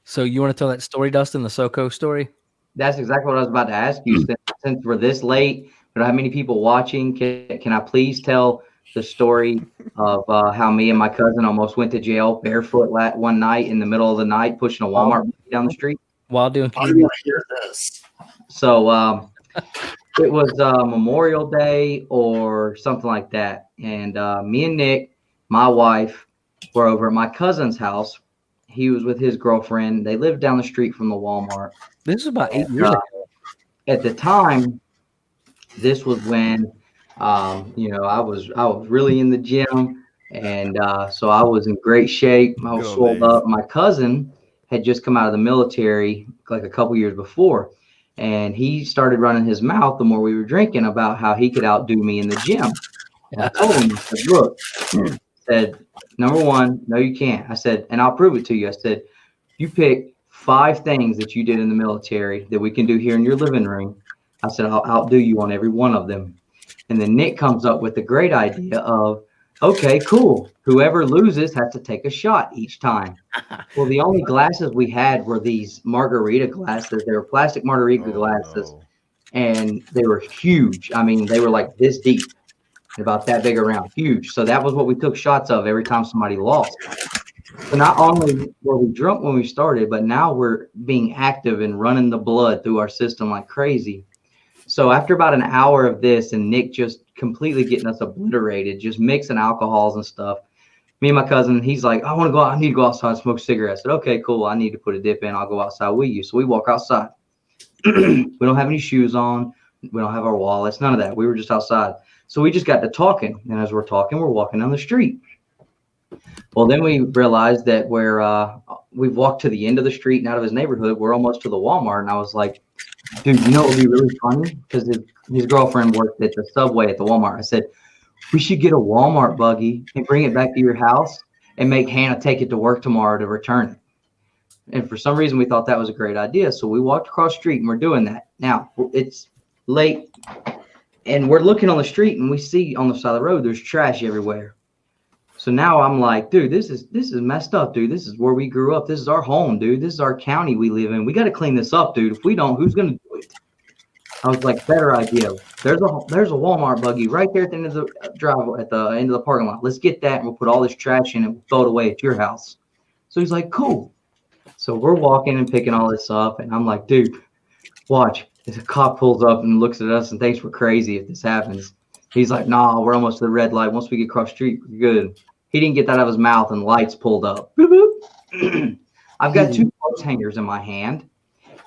So you want to tell that story, Dustin, the Soko story? That's exactly what I was about to ask you. Since we're this late, we don't have many people watching. Can I please tell the story of how me and my cousin almost went to jail barefoot one night in the middle of the night, pushing a Walmart down the street? While doing I want to hear this. So it was Memorial Day or something like that. And me and Nick, my wife, were over at my cousin's house. He was with his girlfriend. They lived down the street from the Walmart. This is about 8 years ago. At the time, this was when, I was really in the gym. And so I was in great shape. I was swole up. My cousin had just come out of the military like a couple years before. And he started running his mouth the more we were drinking about how he could outdo me in the gym. And I told him, I said, look, I said, number one, no, you can't. I said, and I'll prove it to you. I said, you pick 5 things that you did in the military that we can do here in your living room. I said, I'll outdo you on every one of them. And then Nick comes up with the great idea of, okay, cool. Whoever loses has to take a shot each time. Well, the only glasses we had were these margarita glasses. They were plastic margarita glasses, and they were huge. I mean, they were like this deep, about that big around, huge. So that was what we took shots of every time somebody lost. So not only were we drunk when we started, but now we're being active and running the blood through our system like crazy. So after about an hour of this and Nick just completely getting us obliterated, just mixing alcohols and stuff, me and my cousin, he's like, I want to go out. I need to go outside and smoke cigarettes. I said, okay, cool. I need to put a dip in. I'll go outside with you. So we walk outside. We don't have any shoes on. We don't have our wallets, none of that. We were just outside. So we just got to talking. And as we're talking, we're walking down the street. Well, then we realized that we've walked to the end of the street and out of his neighborhood. We're almost to the Walmart. And I was like, dude, you know what would be really funny? Because his girlfriend worked at the Subway at the Walmart. I said, we should get a Walmart buggy and bring it back to your house and make Hannah take it to work tomorrow to return it. And for some reason, we thought that was a great idea. So we walked across the street and we're doing that. Now, it's late and we're looking on the street and we see on the side of the road, there's trash everywhere. So now I'm like, dude, this is messed up, dude. This is where we grew up. This is our home, dude. This is our county we live in. We got to clean this up, dude. If we don't, who's going to do it? I was like, better idea. There's a Walmart buggy right there at the end of the driveway, at the end of the parking lot. Let's get that and we'll put all this trash in and we'll throw it away at your house. So he's like, cool. So we're walking and picking all this up. And I'm like, dude, watch. If a cop pulls up and looks at us and thinks we're crazy if this happens. He's like, nah, we're almost to the red light. Once we get across the street, we're good. He didn't get that out of his mouth and lights pulled up. Boop, boop. I've got 2 clothes hangers in my hand.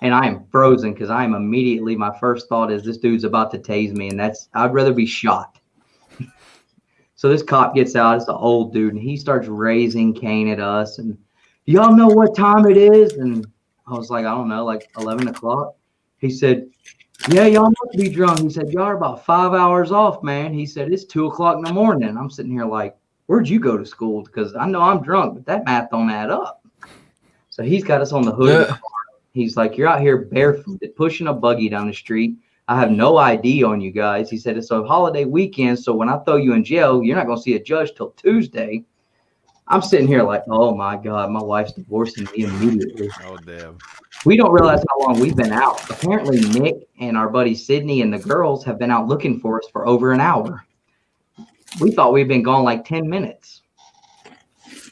And I am frozen because I am immediately, my first thought is this dude's about to tase me. And I'd rather be shot. So this cop gets out. It's an old dude. And he starts raising Cain at us. And y'all know what time it is? And I was like, I don't know, like 11 o'clock. He said, yeah, y'all must be drunk. He said, y'all are about 5 hours off, man. He said, it's 2 o'clock in the morning. I'm sitting here like, where'd you go to school? Because I know I'm drunk, but that math don't add up. So he's got us on the hood of the car. He's like, you're out here barefooted, pushing a buggy down the street. I have no ID on you guys. He said, it's a holiday weekend, so when I throw you in jail, you're not going to see a judge till Tuesday. I'm sitting here like, oh my God, my wife's divorcing me immediately. Oh damn. We don't realize how long we've been out. Apparently, Nick and our buddy Sydney and the girls have been out looking for us for over an hour. We thought we'd been gone like 10 minutes.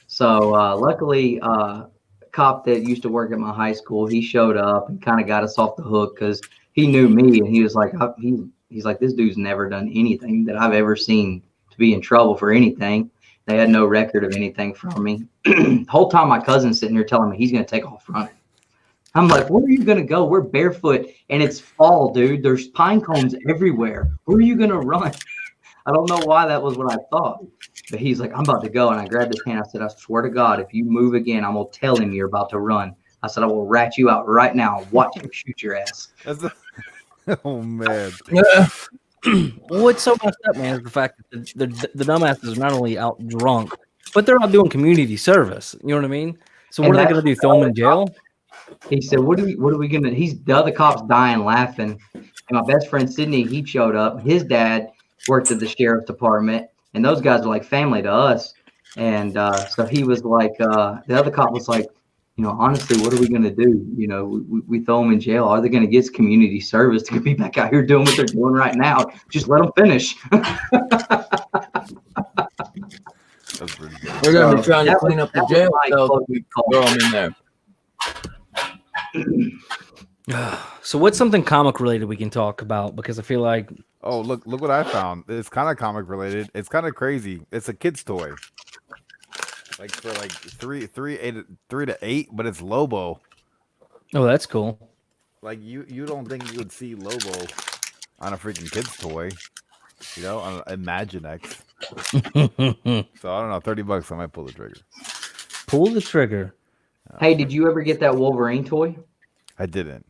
So luckily, a cop that used to work at my high school, he showed up and kind of got us off the hook because he knew me, and he was like, he's like, this dude's never done anything that I've ever seen to be in trouble for anything. They had no record of anything from me. The whole time my cousin's sitting here telling me he's going to take off running. I'm like, where are you going to go? We're barefoot and it's fall, dude. There's pine cones everywhere. Where are you going to run? I don't know why that was what I thought. But he's like, I'm about to go. And I grabbed his hand. I said, I swear to God, if you move again, I'm going to tell him you're about to run. I said, I will rat you out right now. Watch him shoot your ass. Oh, man. What's so messed up, man, is the fact that the dumbasses are not only out drunk, but they're out doing community service. You know what I mean? So what are they going to do? Throw them in jail? He said, what are we going to, the other cop's dying laughing. And my best friend, Sydney, he showed up. His dad worked at the sheriff's department, and those guys are like family to us. And so he was like, the other cop was like, honestly, what are we going to do? We throw them in jail. Are they going to get community service to be back out here doing what they're doing right now? Just let them finish. We're going to be trying to clean up the jail cells. We throw them in there. So what's something comic related we can talk about? Because I feel like, oh, look what I found. It's kind of comic related. It's kind of crazy. It's a kid's toy, like for like 3 to 8, but it's Lobo. Oh, that's cool. Like you don't think you would see Lobo on a freaking kid's toy, on Imaginext. So I don't know, $30. I might pull the trigger. Pull the trigger. Hey, did you ever get that Wolverine toy? I didn't.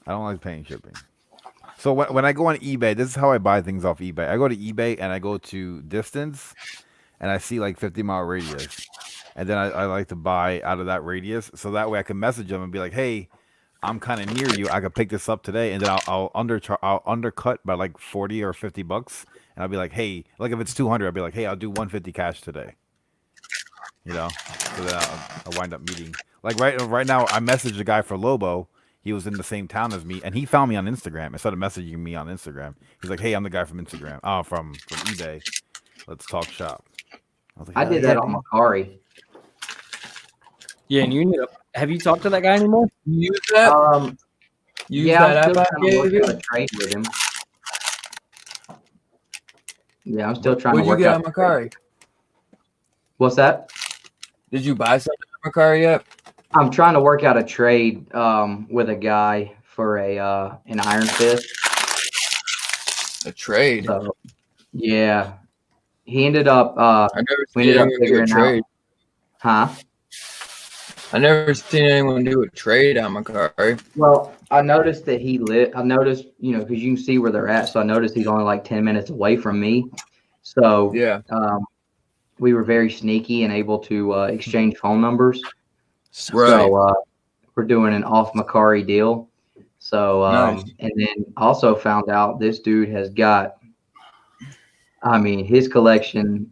I don't like paying shipping. So when I go on eBay, this is how I buy things off eBay. I go to eBay and I go to distance, and I see like 50-mile radius, and then I like to buy out of that radius, so that way I can message them and be like, "Hey, I'm kind of near you. I could pick this up today," and then I'll undercut by like $40 or $50, and I'll be like, "Hey, like if it's 200, I'll be like, hey, I'll do 150 cash today." So then I'll wind up meeting. Like right now, I messaged a guy for Lobo. He was in the same town as me, and he found me on Instagram. Instead of messaging me on Instagram, he's like, "Hey, I'm the guy from Instagram. Oh, from eBay. Let's talk shop." I was like, I did that on Macari. Yeah, and have you talked to that guy anymore? You use that? I'm still trying to work out a trade with him. Yeah, I'm still trying to work out. What did you get on Macari? What's that? Did you buy something on Macari yet? I'm trying to work out a trade with a guy for an Iron Fist. A trade? So, yeah. He ended up I never seen anyone do a trade. Huh? I never seen anyone do a trade on Macari. Well, I noticed that I noticed, because you can see where they're at. So I noticed he's only like 10 minutes away from me. So yeah, we were very sneaky and able to exchange phone numbers. Right. So we're doing an off Macari deal. So nice. And then also found out this dude has got, his collection,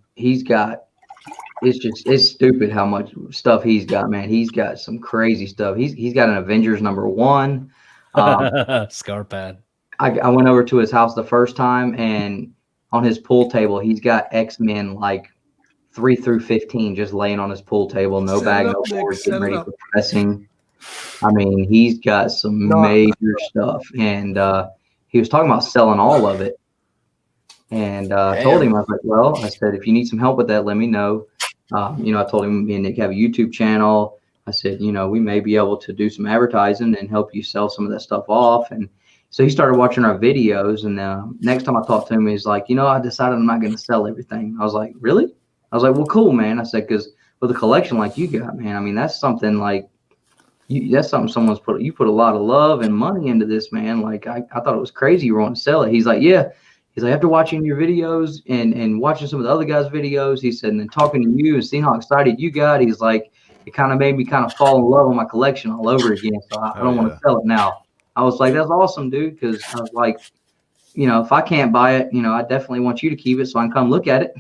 it's stupid how much stuff he's got, man. He's got some crazy stuff. He's got an Avengers #1. Scar pad. I went over to his house the first time, and on his pool table, he's got X-Men like 3 through 15 just laying on his pool table. No bag, no board, getting ready for pressing. He's got some major stuff, and he was talking about selling all of it. And I told him, I was like, well, I said, if you need some help with that, let me know. I told him me and Nick have a YouTube channel. I said, we may be able to do some advertising and help you sell some of that stuff off. And so he started watching our videos. And next time I talked to him, he's like, I decided I'm not going to sell everything. I was like, really? I was like, well, cool, man. I said, because with a collection like you got, man, that's something like, that's something you put a lot of love and money into this, man. Like, I thought it was crazy you were wanting to sell it. He's like, yeah. He's like, after watching your videos and watching some of the other guys' videos, he said, and then talking to you and seeing how excited you got, he's like, it kind of made me kind of fall in love with my collection all over again. So I don't want to sell it now. I was like, that's awesome, dude. Because I was like, if I can't buy it, I definitely want you to keep it so I can come look at it.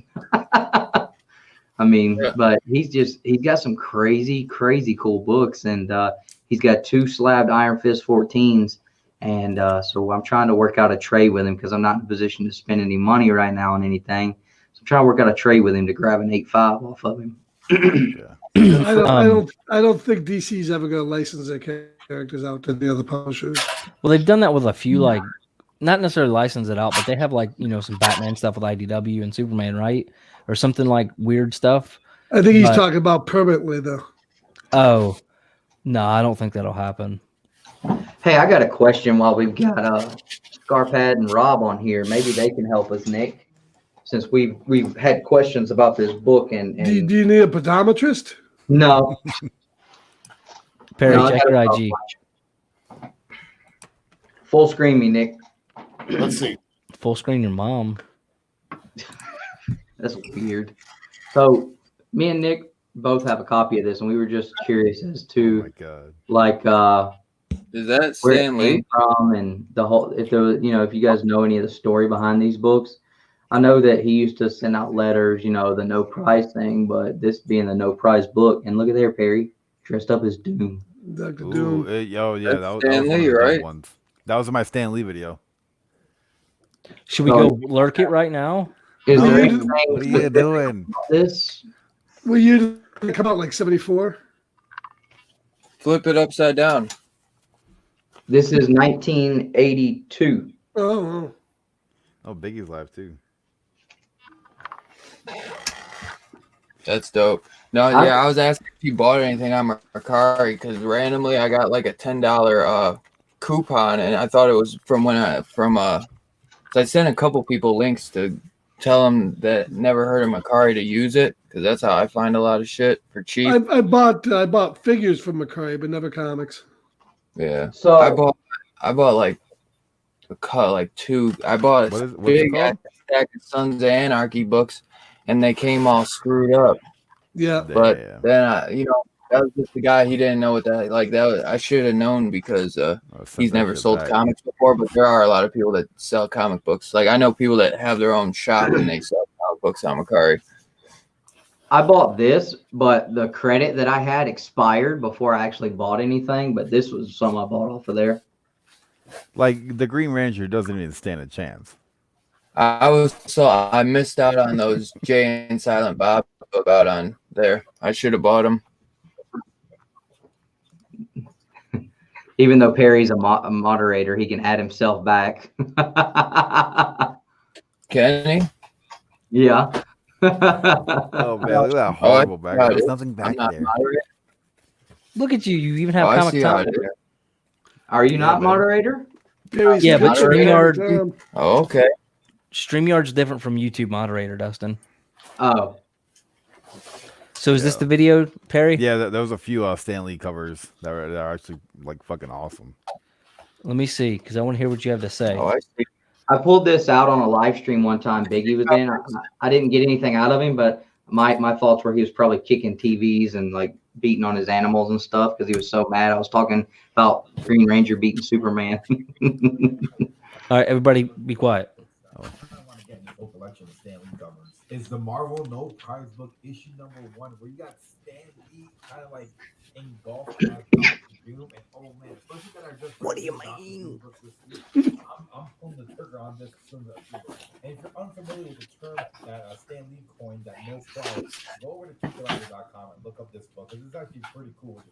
I mean, Yeah. but he's got some crazy cool books, and he's got 2 slabbed Iron Fist 14s, and so I'm trying to work out a trade with him because I'm not in a position to spend any money right now on anything. So I'm trying to work out a trade with him to grab an 8.5 off of him. Yeah. I don't think DC's ever going to license their characters out to the other publishers. Well, they've done that with a few, like, not necessarily license it out, but they have, like, some Batman stuff with IDW and Superman, right? Or something like weird stuff. I think he's talking about permanently, though. Oh, no, I don't think that'll happen. Hey, I got a question while we've got Scarpad and Rob on here. Maybe they can help us, Nick, since we've had questions about this book. And Do you need a podometrist? no, Perry, no, I check got your a IG. full screen me, Nick. Let's see. Full screen your mom. That's weird. So me and Nick both have a copy of this, and we were just curious as Oh to my god. like Is that where it Stan came Lee? from and the whole. If there was, if you guys know any of the story behind these books. I know that he used to send out letters, the no prize thing, but this being the no prize book, and look at there, Perry, dressed up as Doom. Dr. Ooh, Doom. yeah, That's that was Stan one of Lee, the good right? ones. That was in my Stan Lee video. Should we go lurk it right now? Is No, there you anything What are you specific doing? about this? Well, you come out like 74. Flip it upside down. This is 1982. Oh, Oh, Biggie's live too. That's dope. No, yeah, I was asking if you bought anything on Mercari because randomly I got like a $10 coupon, and I thought it was from so I sent a couple people links to tell them that never heard of Mercari to use it because that's how I find a lot of shit for cheap. I bought figures from Mercari, but never comics. Yeah. So I bought like two. I bought What's a it big called? stack of Sons of Anarchy books, and they came all screwed up. Yeah. But Damn. then that was just the guy. He didn't know what that I should have known because Oh, send he's that never shit sold back. comics before. But there are a lot of people that sell comic books. Like I know people that have their own shop and they sell comic books on Mercari. I bought this, but the credit that I had expired before I actually bought anything. But this was some I bought off of there. Like the Green Ranger doesn't even stand a chance. I missed out on those Jay and Silent Bob book out on there. I should have bought them. Even though Perry's a moderator, he can add himself back. Can he? Yeah. Oh man, look at that horrible background. There's nothing back there. Look at you. You even have I comic see how time. it is. Are you Yeah, not man. moderator? Perry's Yeah, but moderator. StreamYard- Oh, okay. StreamYard's different from YouTube moderator, Dustin. Oh, So is this the video, Perry? Yeah, there was a few Stan Lee covers that are actually like fucking awesome. Let me see, because I want to hear what you have to say. Oh, I see. I pulled this out on a live stream one time. Biggie was in. I didn't get anything out of him, but my thoughts were he was probably kicking TVs and like beating on his animals and stuff because he was so mad. I was talking about Green Ranger beating Superman. All right, everybody be quiet. I want to get in the full collection of Stan Lee covers. Is the Marvel No Prize Book issue #1 where you got Stan Lee kind of like engulfed by Doom and oh man, especially that are just What do you mean? I'm pulling the trigger on this soon. And if you're unfamiliar with the term that Stan Lee coined, that no prize, go over to Kiddrano.com and look up this book because it's actually pretty cool.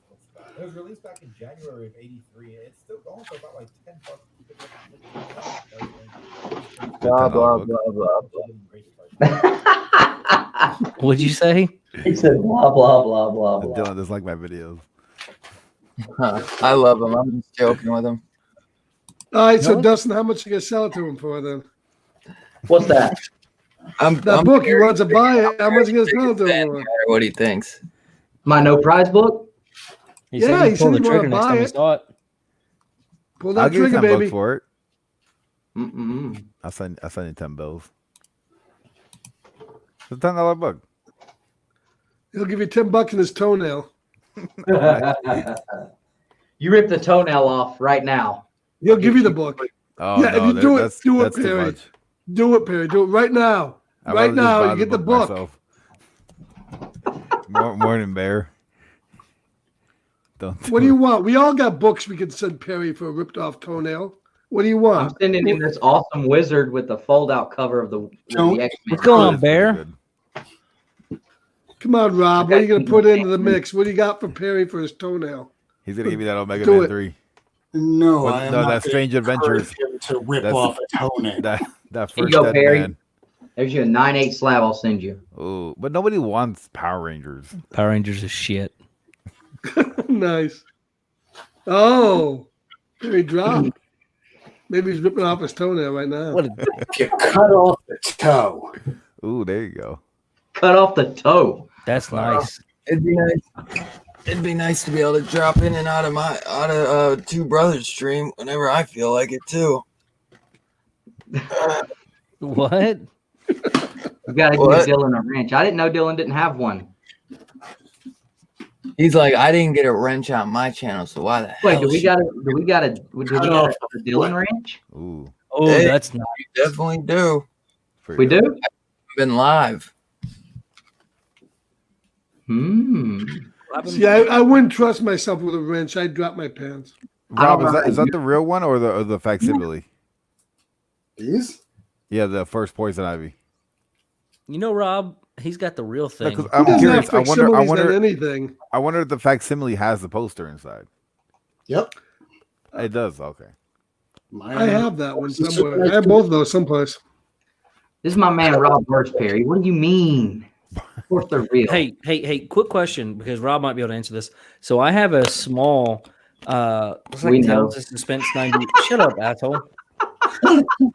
It was released back in January of '83, and it's still going for about like $10. Blah blah blah blah blah. What'd you say? He said blah blah blah blah blah. Dylan doesn't like my videos. I love him. I'm just joking with him. All right, so No? Dustin, how much you gonna sell it to him for then? What's that? That book, he wants to buy it. How much you gonna sell it to him for? What he thinks. My no prize book? He Yeah, said he he'd pull said the he'd wanna trigger next buy time he it. saw it. Pull I'll that give you trigger, 10 bucks baby. for it. Mm-mm. I'll send you 10 bills. It's a $10 book. He'll give you $10 in his toenail. You rip the toenail off right now. He'll give you the book. Oh Yeah, if no, you do it, that's do it, that's too Perry. much. Do it, Perry. Do it right now. I'd Right rather just now, buy you get the book book. myself. Morning, Bear. What do you want? We all got books we could send Perry for a ripped off toenail. What do you I'm want? sending him this awesome wizard with the fold out cover of the X-Men. What's going on, That's pretty Bear? good. Come on, Rob. What are you going to put into the mix? What do you got for Perry for his toenail? He's gonna give me that Omega Do Man it. 3. No, Well, I am no, not that Strange Adventures. him to rip That's- off a toenail. That Here first you go, Dead Barry. Man. There's you a 9/8 slab I'll send you. Oh, but nobody wants Power Rangers. Power Rangers is shit. Nice. Oh, Perry dropped. Maybe he's ripping off his toenail right now. What? If you cut off the toe, Ooh, there you go. Cut off the toe. That's nice. It'd be nice. It'd be nice to be able to drop in and out of Two Brothers stream whenever I feel like it too. What? You gotta What? give Dylan a wrench. I didn't know Dylan didn't have one. He's like, I didn't get a wrench on my channel, so why the hell? Wait, do we should got a Dylan wrench? Ooh, Oh, Hey. that's nice. you definitely do. pretty We good. do? Been live. See, I wouldn't trust myself with a wrench. I'd drop my pants. Rob, is that the real one or the facsimile? these? Yeah, the first Poison Ivy. You know, Rob, he's got the real thing. 'Cause He I'm doesn't curious. have I facsimiles wonder on anything. if the facsimile has the poster inside. Yep. It does. Okay. I have that one somewhere. I have both of those someplace. This is my man Rob Birch, Perry. What do you mean? Of course they're real. Hey, quick question, because Rob might be able to answer this. So I have a small looks like We know. Tales of Suspense 90. Shut up, asshole.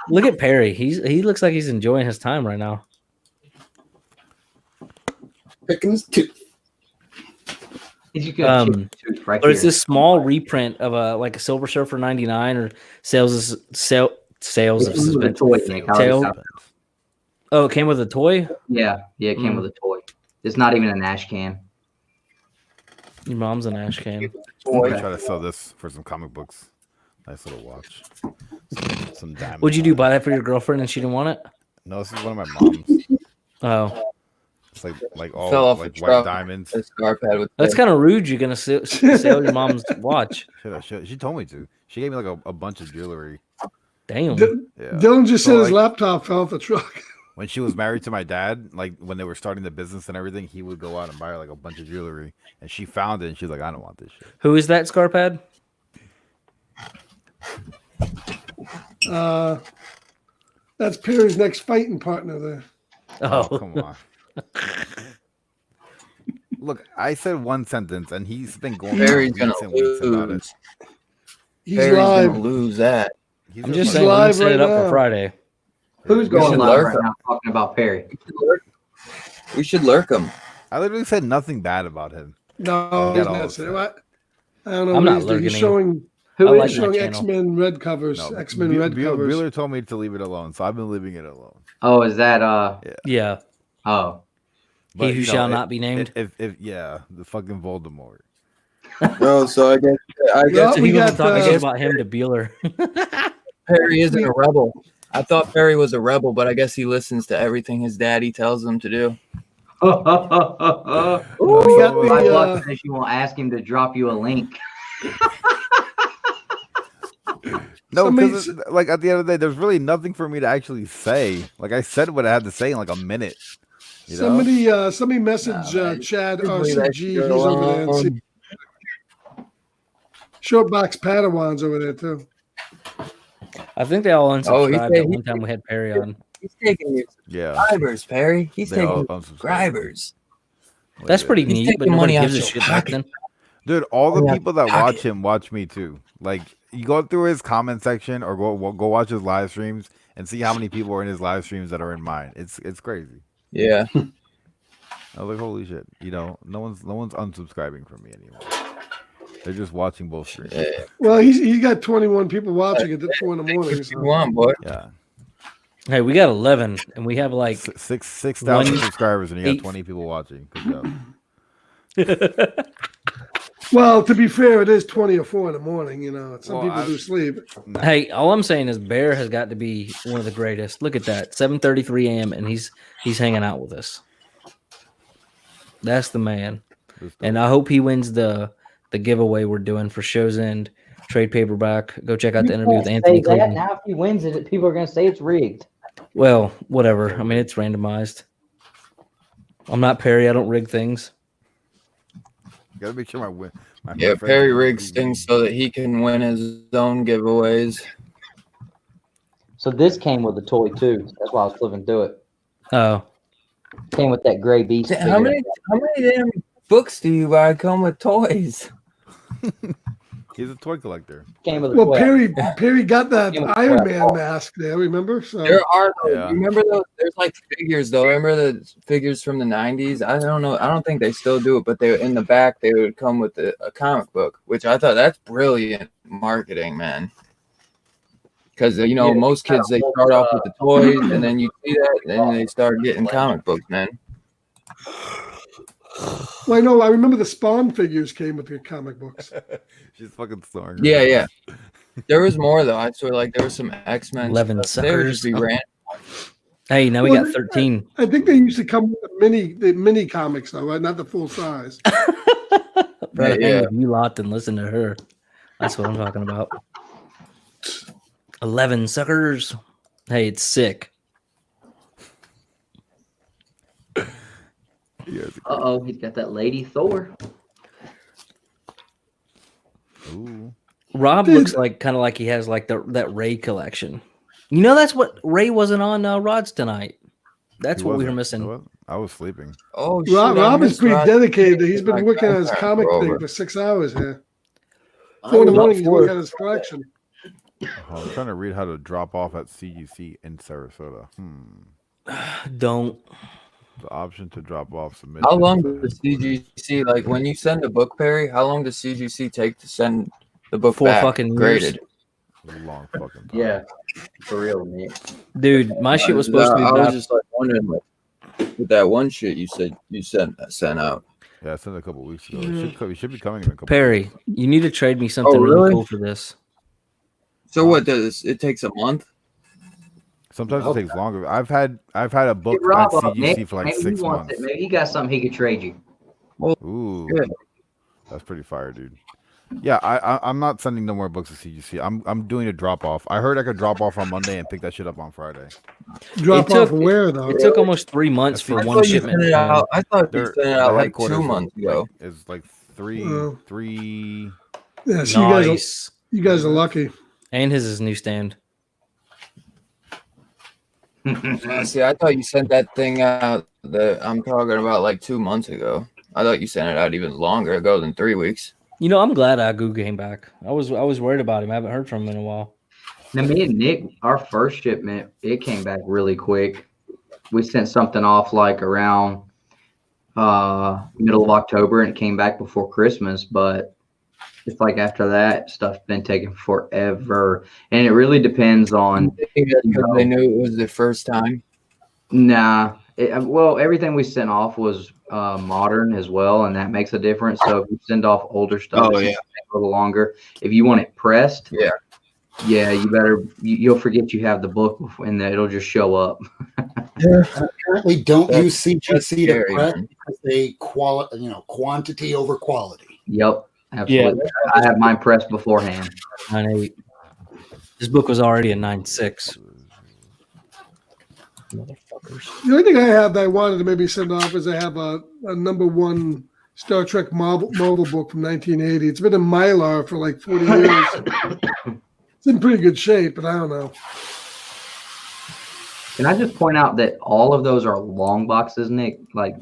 Look at Perry. He looks like he's enjoying his time right now. Picking his tooth. You got tooth right But it's here. this small reprint of a Silver Surfer 99 or sales of This is a Suspense. toy, Nick. I already Tail- got it. Oh, it came with a toy? Yeah, it came with a toy. It's not even an ash can. Your mom's an ash can. I'm gonna try to sell this for some comic books. Nice little watch. Some diamonds. Would you on do it. buy that for your girlfriend and she didn't want it? No, this is one of my mom's. Oh, It's like Fell all off like the white truck. diamonds. A scarf had with that's kind of rude. You're gonna sell your mom's watch. She told me to. She gave me like a bunch of jewelry. Damn. Yeah. Dylan just So, said his like- laptop fell off the truck. When she was married to my dad, like when they were starting the business and everything, he would go out and buy her like a bunch of jewelry. And she found it and she's like, I don't want this shit. Who is that, Scarpad? That's Perry's next fighting partner there. Oh, Come on. Look, I said one sentence and he's been going Barry's for gonna weeks and weeks about it. lose. He's Barry's live. gonna lose that. He's I'm just just like- saying, we're gonna live set it right up now. for Friday. Who's going should live lurk right him. now talking about Perry? We should lurk him. I literally said nothing bad about him. No, Get all that's it. upset. I don't know. I'm what not he's doing. He's lurking. showing, Who I is like he's my showing channel. X-Men red covers. No, X-Men red covers. Bueller told me to leave it alone, so I've been leaving it alone. Oh, is that Yeah. oh. He who you know, shall not be named. If yeah, the fucking Voldemort. No, so I guess Yeah, So we he was got, talking shit uh, about him to Bueller. Perry isn't a rebel. I thought Perry was a rebel, but I guess he listens to everything his daddy tells him to do. we got My the, luck says you won't ask him to drop you a link. No, Somebody- because like at the end of the day, there's really nothing for me to actually say. Like I said what I had to say in like a minute. You know? somebody message Chad Usually that RCG. should He's go over there. And on. see. Shortbox Padawan's over there too. I think they all unsubscribed Oh, he at said- one time we had Perry on. He's taking your Yeah. subscribers, Perry. He's They all taking unsubscribed. subscribers. That's pretty He's neat, but taking nobody money gives out a your shit back pocket. then. Dude, all the Yeah, people that pocket. watch him watch me too. Like you go through his comment section or go watch his live streams and see how many people are in his live streams that are in mine. It's crazy. Yeah. I was like, holy shit. You know, no one's unsubscribing from me anymore. They're just watching both streams. Yeah. Well, he's got 21 people watching at 4 in the morning. What you want, boy? Yeah. Hey, we got 11, and we have like 6,000 one- subscribers and you got eight- 20 people watching. Good job. Well, to be fair, it is 20 or 4 in the morning. You know, some Well, people I- do sleep. Hey, all I'm saying is Bear has got to be one of the greatest. Look at that, 7:33 a.m. and he's hanging out with us. That's the man. And I hope he wins the giveaway we're doing for Show's End trade paperback. Go check out the interview with Anthony Cleveland. Now, if he wins it, people are going to say it's rigged. Well, whatever. I mean, it's randomized. I'm not Perry. I don't rig things. Gotta make sure my Yeah, Perry rigs things so that he can win his own giveaways. So this came with a toy too. That's why I was flipping through it. Oh, Came with that gray beast. How many damn books do you buy come with toys? He's a toy collector. Came with a Well, toy. Perry got that Came with a Iron toy. Man mask there. Remember? So There are Yeah. you remember those? There's like figures though. Remember the figures from the 90s? I don't know. I don't think they still do it, but they in the back they would come with a comic book, which I thought that's brilliant marketing, man. Because you know most kids they start off with the toys and then you see that and then they start getting comic books, man. well, I know. I remember the Spawn figures came with the comic books. She's fucking snoring. Yeah. There was more though. I swear, like there was some X-Men. 11 stuff. They would just suckers. be random. Hey, now we Well, got 13. I think they used to come with the mini comics though, right? Not the full size. Rather Yeah. hang with you lot than listen to her. That's what I'm talking about. 11 suckers. Hey, it's sick. Uh-oh, he's got that Lady Thor. Ooh. Rob Dude. looks like kind of like he has like that Ray collection. You know, that's what Ray wasn't on Rod's tonight. That's He what we were wasn't. missing. I was sleeping. Oh, shit, Rob I is missed pretty Rod. dedicated. He's been My working on his contract comic over. thing for 6 hours here. 4 in the morning, he's working on his collection. Oh, I'm trying to read how to drop off at CGC in Sarasota. Don't. The option to drop off submission. How long does CGC like when you send a book, Perry? How long does CGC take to send the book 4 back fucking years. graded? It's a long fucking time. Yeah, for real, Nick. Dude, my shit was supposed to be I was dropped. just like wondering with that one shit you said you sent out. Yeah, I sent it a couple weeks ago. It should be coming in a couple. Perry, you need to trade me something really? really cool for this. So what does it takes a month? Sometimes it takes longer. I've had a book Hit Rob at up, CGC Nick. for like Maybe 6 he wants months. it. Maybe he got something he could trade you. Ooh, Yeah. that's pretty fire, dude. Yeah, I'm not sending no more books to CGC. I'm doing a drop off. I heard I could drop off on Monday and pick that shit up on Friday. Drop It took- off where though? It took almost 3 months for I one thought you shipment. sent it man. out. I thought you Their- sent it the out like headquarters 2 is, months ago. Is like three. Yeah, so Nice. you guys are lucky. And his is newsstand. See, I thought you sent that thing out that I'm talking about like 2 months ago. I thought you sent it out even longer ago than 3 weeks. You know, I'm glad Agu came back. I was worried about him. I haven't heard from him in a while. Now, me and Nick, our first shipment, it came back really quick. We sent something off like around middle of October, and it came back before Christmas. But it's like after that, stuff's been taking forever, and it really depends on. Because they knew it was the first time. Nah, well, everything we sent off was modern as well, and that makes a difference. So if you send off older stuff, Oh, it's yeah. gonna take a little longer. If you want it pressed, Yeah. you better. You'll forget you have the book, and it'll just show up. Apparently, don't That's- use CGC to scary, press man. because they quantity over quality. Yep, absolutely. I have mine pressed beforehand. 9.8. This book was already a 9.6. Motherfuckers. The only thing I have that I wanted to maybe send off is I have a #1 Star Trek Marvel book from 1980. It's been in Mylar for like 40 years. It's in pretty good shape, but I don't know. Can I just point out that all of those are long boxes, Nick? Like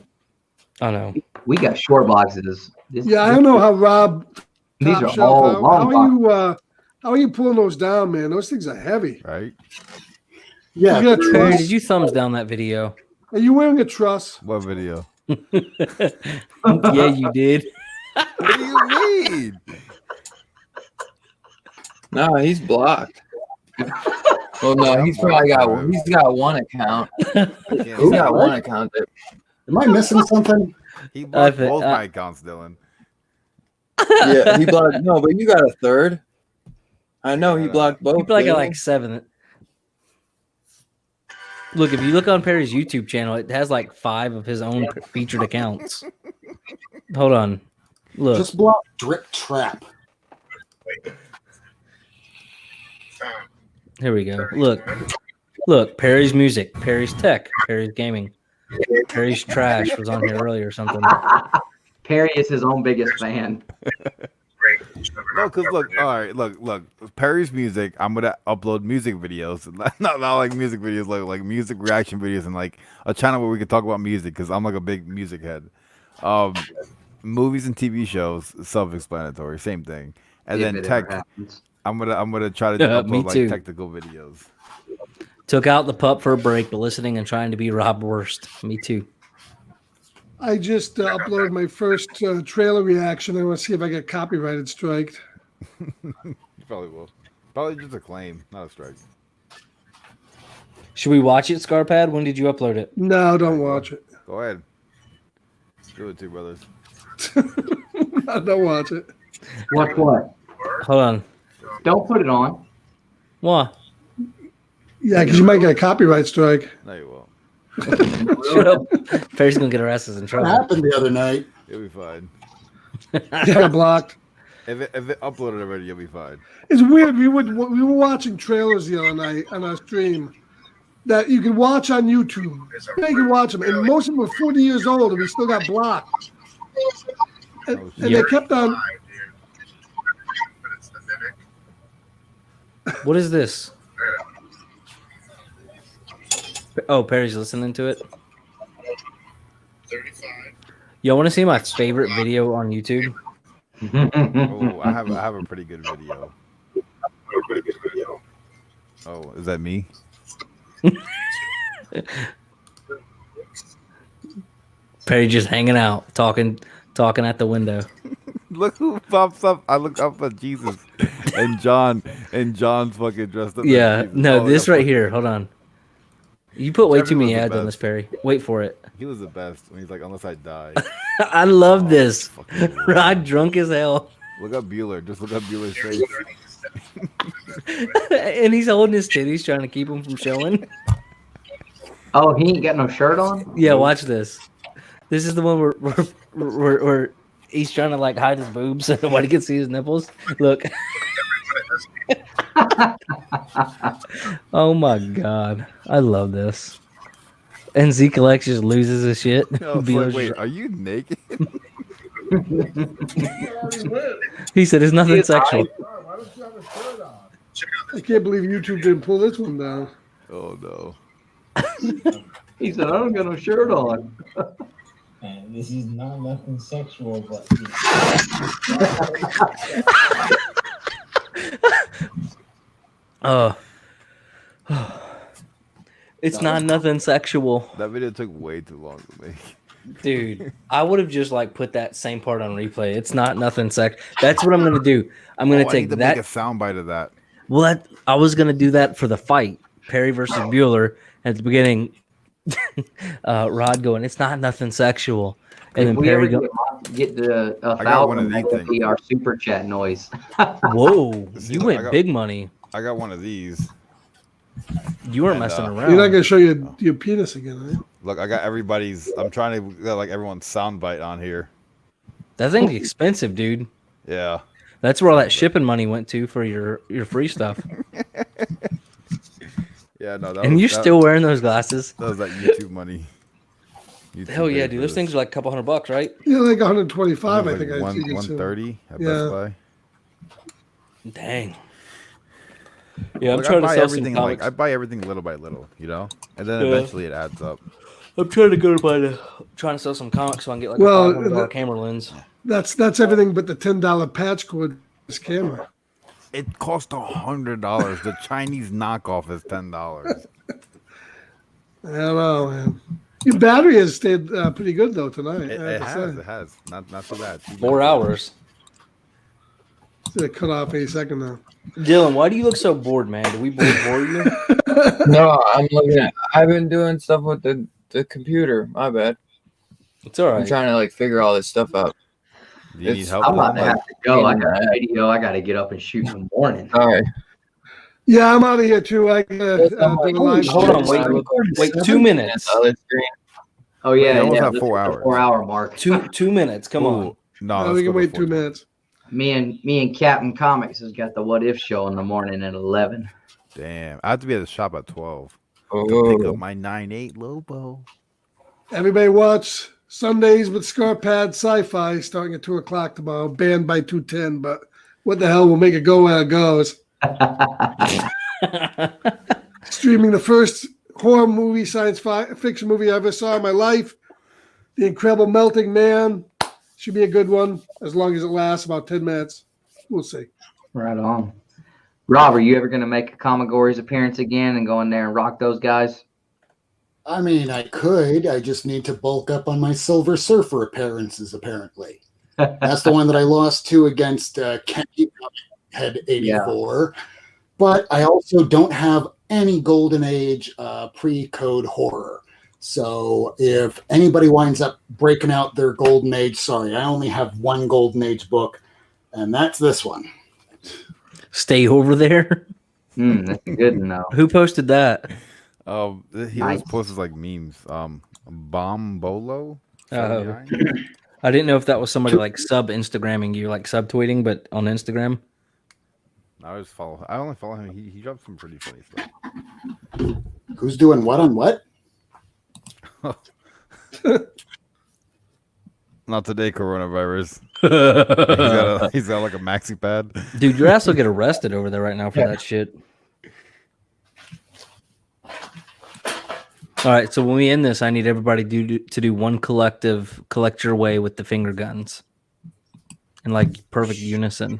I know. we got short boxes. Yeah, I don't know how Rob. These Top are Shelf, all how long are you? How are you pulling those down, man? Those things are heavy. Right? Yeah, You got a Perry, truss? did you thumbs down that video? Are you wearing a truss? What video? Yeah, you did. What do you mean? No, he's blocked. Well, no, he's probably got one account. He's got one account. Am I missing something? He blocked think- both my accounts, Dylan. Yeah, he blocked. No, but you got a third. I know he blocked both. You probably got didn't like 7. Look, if you look on Perry's YouTube channel, it has like 5 of his own featured accounts. Hold on. Look. Just block Drip Trap. Here we go. Look. Perry's music, Perry's tech, Perry's gaming, Perry's trash was on here earlier or something. Perry is his own biggest fan. No, because look, all right, look. Perry's music. I'm gonna upload music videos, not like music videos, like music reaction videos, and like a channel where we can talk about music. Because I'm like a big music head. Movies and TV shows, self-explanatory, same thing. And then tech. I'm gonna try to upload like technical videos. Took out the pup for a break, but listening and trying to be Rob Worst. Me too. I just uploaded my first trailer reaction. I want to see if I get copyrighted striked. You probably will. Probably just a claim, not a strike. Should we watch it, Scarpad? When did you upload it? No, don't watch it. Go ahead. Do it too, brothers. Don't watch it. Watch what? Hold on. Don't put it on. Why? Yeah, because you might get a copyright strike. No, you won't. Shut up. Perry's gonna get our asses in trouble. What happened the other night? You'll be fine. Got blocked. If it uploaded already, you'll be fine. It's weird. We were watching trailers the other night on our stream that you can watch on YouTube. Yeah, you can watch them, and most of them were 40 years old, and we still got blocked. And they kept on. What is this? Oh, Perry's listening to it. Y'all want to see my favorite video on YouTube? Oh, I have a pretty good video. Oh, is that me? Perry just hanging out, talking at the window. Look who pops up. I look up at Jesus and John's fucking dressed up. Yeah, as Jesus. no, this right here. Hold on. You put way too many ads on this, Perry. Wait for it. He was the best when he's like, unless I die. I love this. Rod drunk as hell. Look up Bueller. Just look up Bueller's face. And he's holding his titties, trying to keep them from showing. Oh, he ain't got no shirt on? Yeah, watch this. This is the one where he's trying to like hide his boobs so nobody can see his nipples. Look. Oh my god, I love this. And Zeke Alex just loses his shit. No, wait, are you naked? He said it's nothing sexual. Why don't you have a shirt on? I can't believe YouTube didn't pull this one down. Oh no. He said, I don't got no shirt on. And this is not nothing sexual, but It's not nothing sexual. That video took way too long to make. Dude, I would have just like put that same part on replay. It's not nothing sex. That's what I'm gonna do. I'm gonna take that. Make a soundbite of that. Well, I was gonna do that for the fight, Perry versus Bueller at the beginning. Rod going, it's not nothing sexual, and then Perry go, get the one that would be our super chat noise. whoa, you went big money. I got one of these. You weren't messing around. You're not gonna show your penis again, right? Look, I got everybody's. I'm trying to get like everyone's soundbite on here. That thing's expensive, dude. Yeah. That's where all that shipping money went to for your free stuff. Yeah, no. And you're still wearing those glasses. That was that YouTube money. Hell yeah, dude. Those things are like a couple $100, right? Yeah, like 125. I think I see 130 at Yeah. Best Buy. Dang. Yeah, I'm Like, trying to sell everything some comics. I buy everything little by little, you know, and then eventually it adds up. I'm trying to go to trying to sell some comics so I can get like a $500 camera lens. That's everything but the $10 patch cord. This camera. It cost $100. The Chinese knockoff is $10. I don't know, man. Your battery has stayed pretty good though tonight. It has. Not so bad. 4 hours. It's gonna cut off any second now. Dylan, why do you look so bored, man? Do we bore you? No, I'm looking at. I've been doing stuff with the computer. My bad. It's all right. I'm trying to like figure all this stuff out. Do you need help? I'm about to have to go. I got a video. I got to get up and shoot in the morning. All right. Yeah, I'm out of here too. I gotta do a live Hold on, stream. wait 2 minutes. Oh yeah, We almost yeah. have let's 4 hit the hours. 4-hour mark. Two minutes. Come on. Ooh, no, we let's can go wait to 2 4. minutes. Me and Captain Comics has got the What If show in the morning at 11. Damn, I have to be at the shop at 12 to pick up my 9.8 Lobo. Everybody watch Sundays with Scar Pad Sci-Fi starting at 2 o'clock tomorrow. Banned by 210, but what the hell? We'll make it go where it goes. Streaming the first horror movie, science fiction movie I ever saw in my life. The Incredible Melting Man. Should be a good one as long as it lasts about 10 minutes. We'll see. Right on. Rob, are you ever going to make a Comigories appearance again and go in there and rock those guys? I mean, I could. I just need to bulk up on my Silver Surfer appearances, apparently. That's the one that I lost to against Kenny Head 84. Yeah. But I also don't have any Golden Age pre-code horror. So if anybody winds up breaking out their Golden Age, sorry, I only have one Golden Age book, and that's this one. Stay over there. That's good to know. Who posted that? He always posts like memes. Bombolo. I didn't know if that was somebody like sub Instagramming you, like sub tweeting, but on Instagram. I only follow him. He drops some pretty funny stuff. Who's doing what on what? Not today, coronavirus. he's got like a maxi pad. Dude, your ass will get arrested over there right now for that shit. All right, so when we end this, I need everybody to do one collective collect your way with the finger guns in like perfect unison.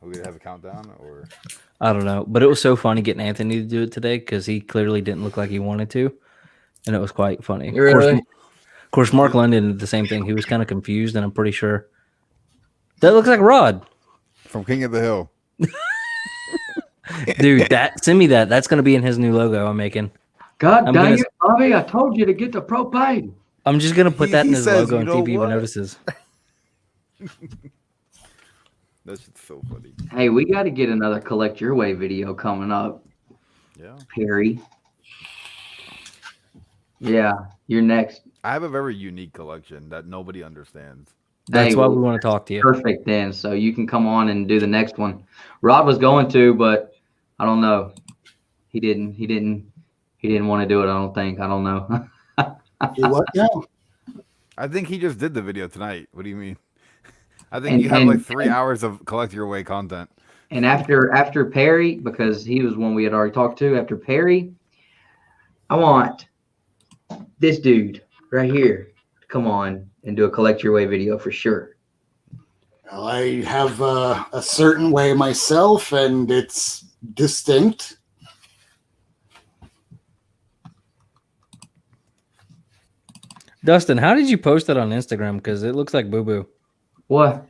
Are we gonna have a countdown or? I don't know, but it was so funny getting Anthony to do it today because he clearly didn't look like he wanted to, and it was quite funny. Really? Of course, Mark London did the same thing. He was kind of confused, and I'm pretty sure that looks like Rod from King of the Hill. Dude, send me that. That's going to be in his new logo I'm making. God dang it, Bobby! I told you to get the propane. I'm just going to put that in his logo and see if he even notices. That's so funny. Hey, we got to get another Collect Your Way video coming up. Yeah. Perry. Yeah, you're next. I have a very unique collection that nobody understands. That's why we want to talk to you. Perfect then. So you can come on and do the next one. Rod was going to, but I don't know. He didn't want to do it, I don't think. I don't know. What? No. I think he just did the video tonight. What do you mean? I think you have like 3 hours of Collect Your Way content. And after Perry, because he was one we had already talked to, after Perry, I want this dude right here to come on and do a Collect Your Way video for sure. Well, I have a certain way myself, and it's distinct. Dustin, how did you post it on Instagram? Because it looks like boo-boo. What?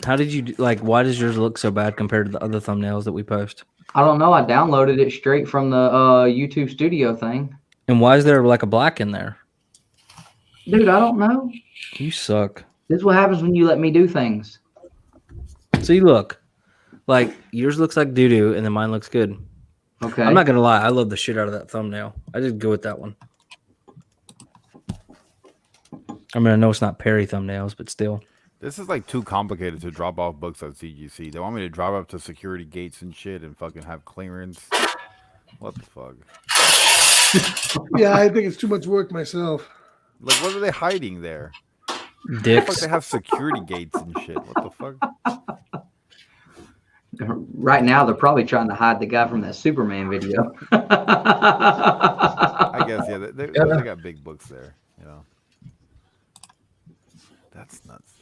How did you why does yours look so bad compared to the other thumbnails that we post? I don't know. I downloaded it straight from the YouTube studio thing. And why is there like a black in there? Dude, I don't know. You suck. This is what happens when you let me do things. See, look. Like, yours looks like doo-doo, and then mine looks good. Okay. I'm not going to lie. I love the shit out of that thumbnail. I just go with that one. I mean, I know it's not Perry thumbnails, but still. This is like too complicated to drop off books at CGC. They want me to drive up to security gates and shit and fucking have clearance. What the fuck? Yeah, I think it's too much work myself. Like, what are they hiding there? Dicks. The fuck they have security gates and shit. What the fuck? Right now, they're probably trying to hide the guy from that Superman video. I guess, yeah. They got big books there, you know. That's nuts.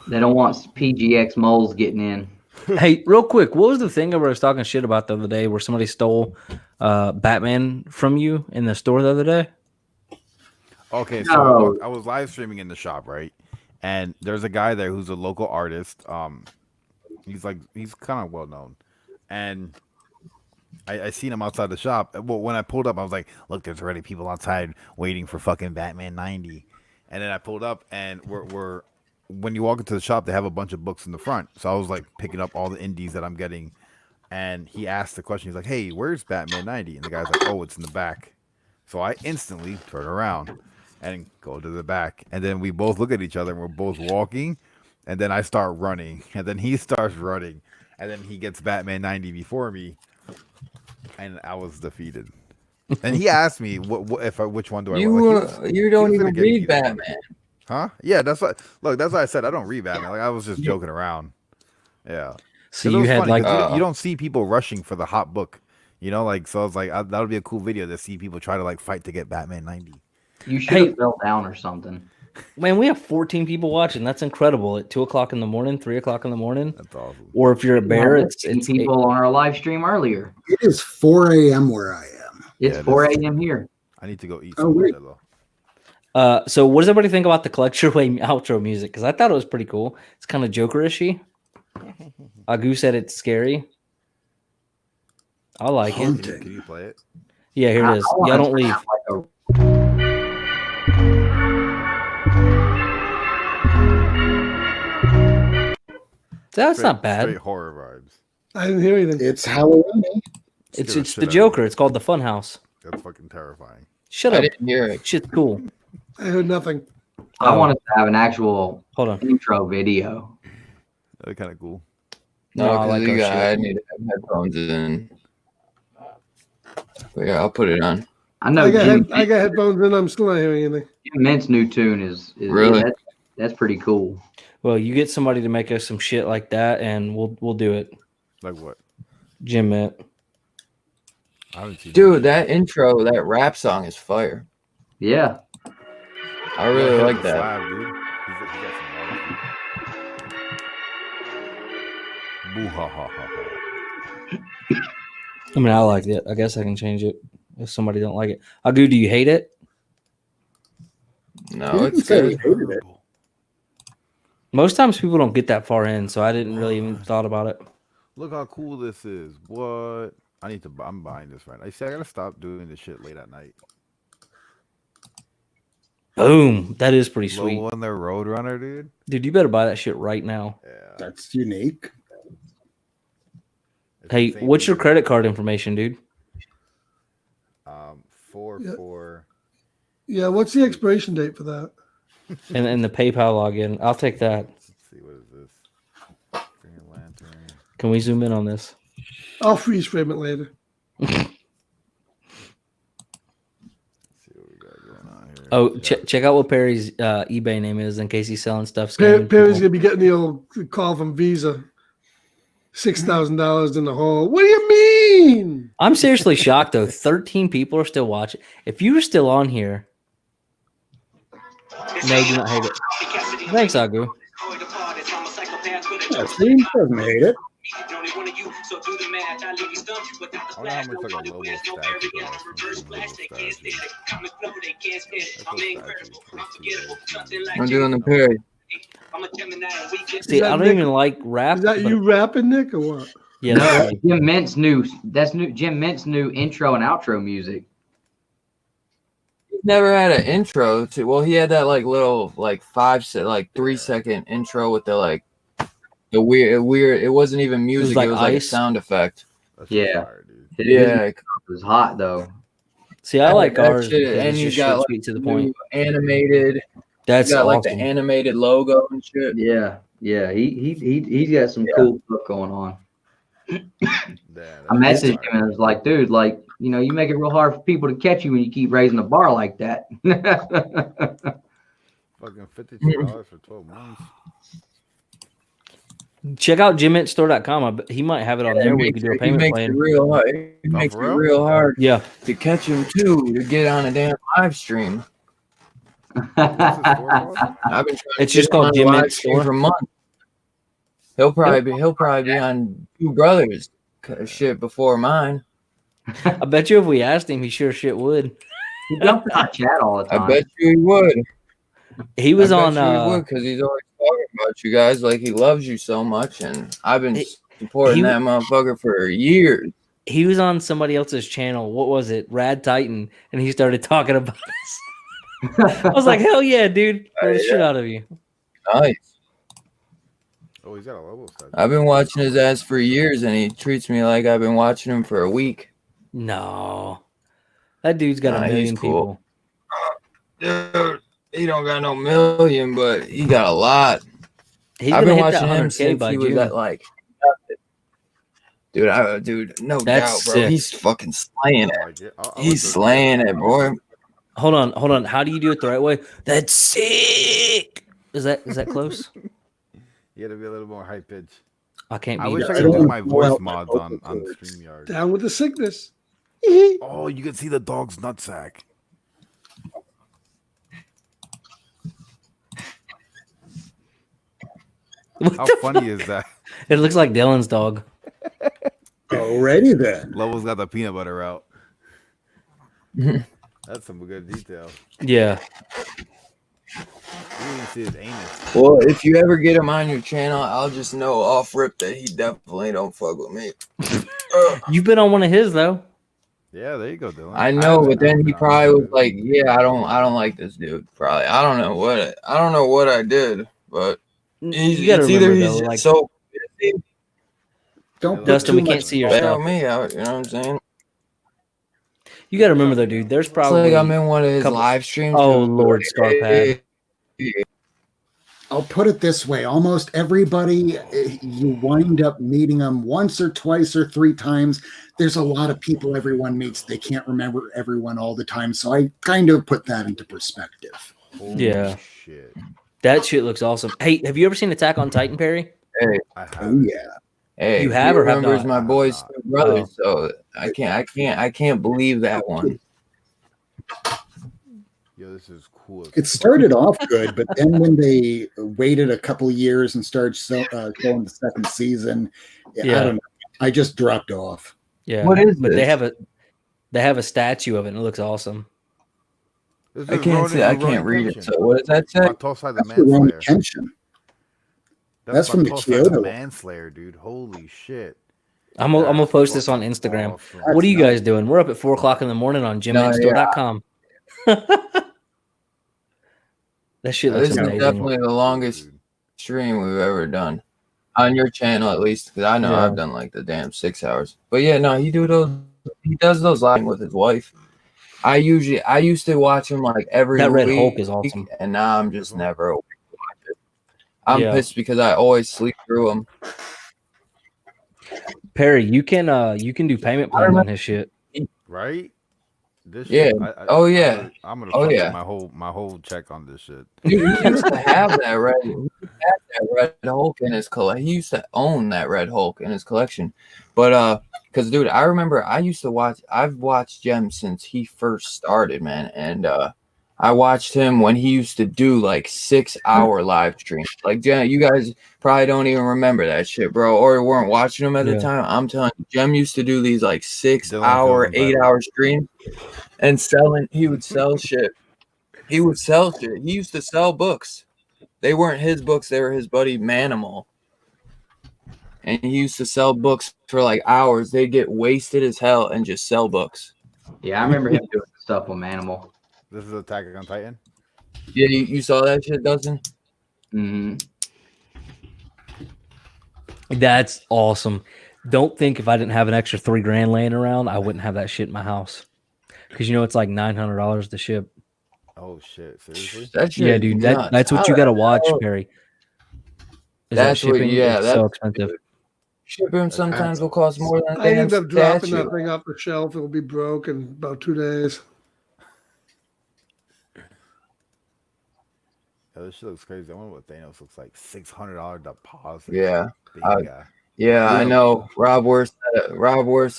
They don't want PGX moles getting in. Hey, real quick, what was the thing I was talking shit about the other day where somebody stole Batman from you in the store the other day? Okay, so I was live streaming in the shop, right? And there's a guy there who's a local artist. He's kind of well known. And I seen him outside the shop. Well, when I pulled up, I was like, look, there's already people outside waiting for fucking Batman 90. And then I pulled up and when you walk into the shop, they have a bunch of books in the front. So I was like picking up all the indies that I'm getting. And he asked the question. He's like, "Hey, where's Batman 90?" And the guy's like, "Oh, it's in the back." So I instantly turn around and go to the back. And then we both look at each other and we're both walking. And then I start running. And then he starts running. And then he gets Batman 90 before me. And I was defeated. And he asked me which one do I want. You don't even read Batman. Huh? Yeah, that's what. Look, that's what I said. I don't read Batman. Like I was just joking around. Yeah. So you had funny, like you don't see people rushing for the hot book, you know. Like so, I was like, that would be a cool video to see people try to like fight to get Batman 90. You should have fell down or something. Man, we have 14 people watching. That's incredible. At 2 o'clock in the morning, 3 o'clock in the morning. That's awesome. Or if you're a bear, it's people on our live stream earlier. It is 4 a.m. where I am. It's 4 a.m. here. I need to go eat. Oh, wait. So what does everybody think about the Collect Your Way outro music? Because I thought it was pretty cool. It's kind of Joker-ishy. Agu said it's scary. I like it. Can you play it? Yeah, here it is. Yeah, don't leave. That's not bad. Straight horror vibes. I didn't hear anything. It's Halloween. It's the Joker. It's called the Funhouse. That's fucking terrifying. Shut up. I didn't hear it. Shit's cool. I heard nothing. I want us to have an actual Hold on. intro video. That'd be kind of cool. No, I like our I shit. need to have headphones in. But yeah, I'll put it on. I know I got Jim headphones in. I'm still not hearing anything. Mint's new tune is Really? that's pretty cool. Well, you get somebody to make us some shit like that, and we'll do it. Like what? Jim Mint. I haven't seen Dude, that intro, that rap song is fire. Yeah. I really Hit like the that. slab, dude. He got some boo ha ha ha ha. I mean, I liked it. I guess I can change it if somebody don't like it. Agu, do you hate it? No, it's good. Most times people don't get that far in, so I didn't really even thought about it. Look how cool this is. What? I'm buying this right now. You see, I gotta stop doing this shit late at night. Boom. That is pretty sweet. Low on their Roadrunner, dude. Dude, you better buy that shit right now. Yeah. That's unique. It's Hey, insane what's your video. credit card information, dude? 4. Yeah, what's the expiration date for that? And the PayPal login. I'll take that. Let's see, what is this? Green Lantern. Can we zoom in on this? I'll freeze frame it later. Let's see what we got going on here. Oh, Yeah. check out what Perry's eBay name is in case he's selling stuff. scamming Perry's people. gonna be getting the old call from Visa. $6,000 in the hole. What do you mean? I'm seriously shocked though. 13 people are still watching. If you were still on here, no, do not hate it. Thanks, Agu. Yeah, Steve doesn't hate it. I wonder how much like a Lobo statue costs. I'm doing the Perry. See, I don't even like rap. Is that but- you rapping, Nick, or what? Yeah, that's me. Jim Mint's new Jim Mint's new intro and outro music. He's never had an intro to. Well, he had that like little like 3-second intro with the weird. It wasn't even music. like It was like a ice? sound effect. That's Yeah. fire, dude. Yeah, It was hot though. See, I like that ours. shit, because and it's you just got short, like sweet to the new point. animated. That's You got like awesome. the animated logo and shit. Yeah. He's got some cool stuff going on. I messaged him and I was like, dude, like, you know, you make it real hard for people to catch you when you keep raising the bar like that. Fucking $52 for 12 months. Check out jimmintstore.com. He might have it on there where you can do a He payment makes plan. it real hard. He makes it for real? real hard Yeah. to catch him too to get on a damn live stream. I've been trying It's to just get him called on Jim a live Mint stream Store. for months. He'll probably be on Two Brothers shit before mine. I bet you if we asked him, he sure shit would. He jumps in our chat all the time. I bet you he would. He was I on. bet you he would because he's always talking about you guys like he loves you so much, and I've been supporting he- that motherfucker for years. He was on somebody else's channel. What was it? Rad Titan, and he started talking about us. I was like, hell yeah, dude! Throw the shit out of you. Nice. Oh, he's got a Lobo statue. I've been watching his ass for years, and he treats me like I've been watching him for a week. No, that dude's got a He's million cool. people. Dude, he don't got no million, but he got a lot. He's I've gonna been hit that watching him 100K since by he was June. at like dude, no That's doubt, bro. sick. He's fucking slaying I it. like it. I'll He's look slaying it, boy. Hold on. How do you do it the right way? That's sick. Is that close? You gotta be a little more high pitch. I can't I be. wish I I could don't do wanna my blow voice out my mods vocal on cords. StreamYard. Down with the sickness. Oh, you can see the dog's nutsack. How funny is that? It looks like Dylan's dog. Alrighty then. Lobo's got the peanut butter out. That's some good detail. Yeah. You didn't even see his anus. Well, if you ever get him on your channel, I'll just know off rip that he definitely don't fuck with me. You've been on one of his though. Yeah, there you go, Dylan. I know, but then he probably was like, like, "Yeah, I don't like this dude." Probably, I don't know what I did, but You gotta it's either remember, he's though, just like- so busy. Don't put Dustin, too we can't much see your Bail stuff. me out. You know what I'm saying? You got to remember though, dude. There's It's probably like I'm in one of his couple- live streams. Oh dude, Lord, like, Scarpad. I'll put it this way. Almost everybody, you wind up meeting them once or twice or three times. There's a lot of people everyone meets. They can't remember everyone all the time. So I kind of put that into perspective. holy Yeah. shit. That shit looks awesome. Hey, have you ever seen Attack on Titan, Perry? Hey, I have. Oh, yeah. hey, You have he or have remembers not? my I have boy's not. two brothers, Oh. so I can't believe that one. Yo, this is cool. It started off good, but then when they waited a couple years and started showing the second season, I Yeah. don't know. I just dropped off. Yeah. What is But this? they have a statue of it and it looks awesome. This I is can't Ronin- see. I Ronin can't read it. Kenshin. So what does that say? Matosai the That's the wrong Manslayer. attention. That's from the Matosai Kyoto. Manslayer, dude. Holy shit. I'm gonna That's post this on fucking Instagram. awesome. What are you guys doing? We're up at 4:00 in the morning on GymNextdoor.com. That shit looks This is amazing. definitely the longest Dude. stream we've ever done on your channel, at least. Because I know Yeah. I've done like the damn 6 hours. But yeah, no, he does those live with his wife. I used to watch him like every That Red week, Hulk is awesome. and now I'm just never awake to watch it. I'm Yeah. pissed because I always sleep through them. Perry, you can do payment plans on his shit. Right? This Yeah. shit, Oh, yeah. I'm gonna Oh, fuck yeah. my whole check on this shit. Dude, he used to have that red Hulk in his collection. He used to own that Red Hulk in his collection. But because dude, I remember I've watched Gem since he first started, man. And I watched him when he used to do like 6-hour live streams. Like Gem, you guys probably don't even remember that shit, bro, or weren't watching him at the Yeah. time. I'm telling you, Gem used to do these like Dylan 6-hour, feels 8-hour streams and he would sell shit. He would sell shit. He used to sell books. They weren't his books, they were his buddy Manimal. And he used to sell books for like hours. They'd get wasted as hell and just sell books. Yeah, I remember him doing stuff with Manimal. This is Attack on Titan. Yeah, you saw that shit, Dustin? Mm-hmm. That's awesome. Don't think if I didn't have an extra $3,000 laying around, I wouldn't have that shit in my house. Because you know it's like $900 to ship. Oh shit! Seriously? That shit Yeah, is dude. nuts. That's what How you got to the watch, hell- Perry. Is That's that what- shipping? yeah, It's that's- so expensive. Shipping sometimes will cost more than a I damn end up dropping statue. that thing off the shelf. It'll be broke in about 2 days. Yeah, this shit looks crazy. I wonder what Thanos looks like. $600 deposit. Yeah. Big I- guy. Yeah, I know. Rob Worst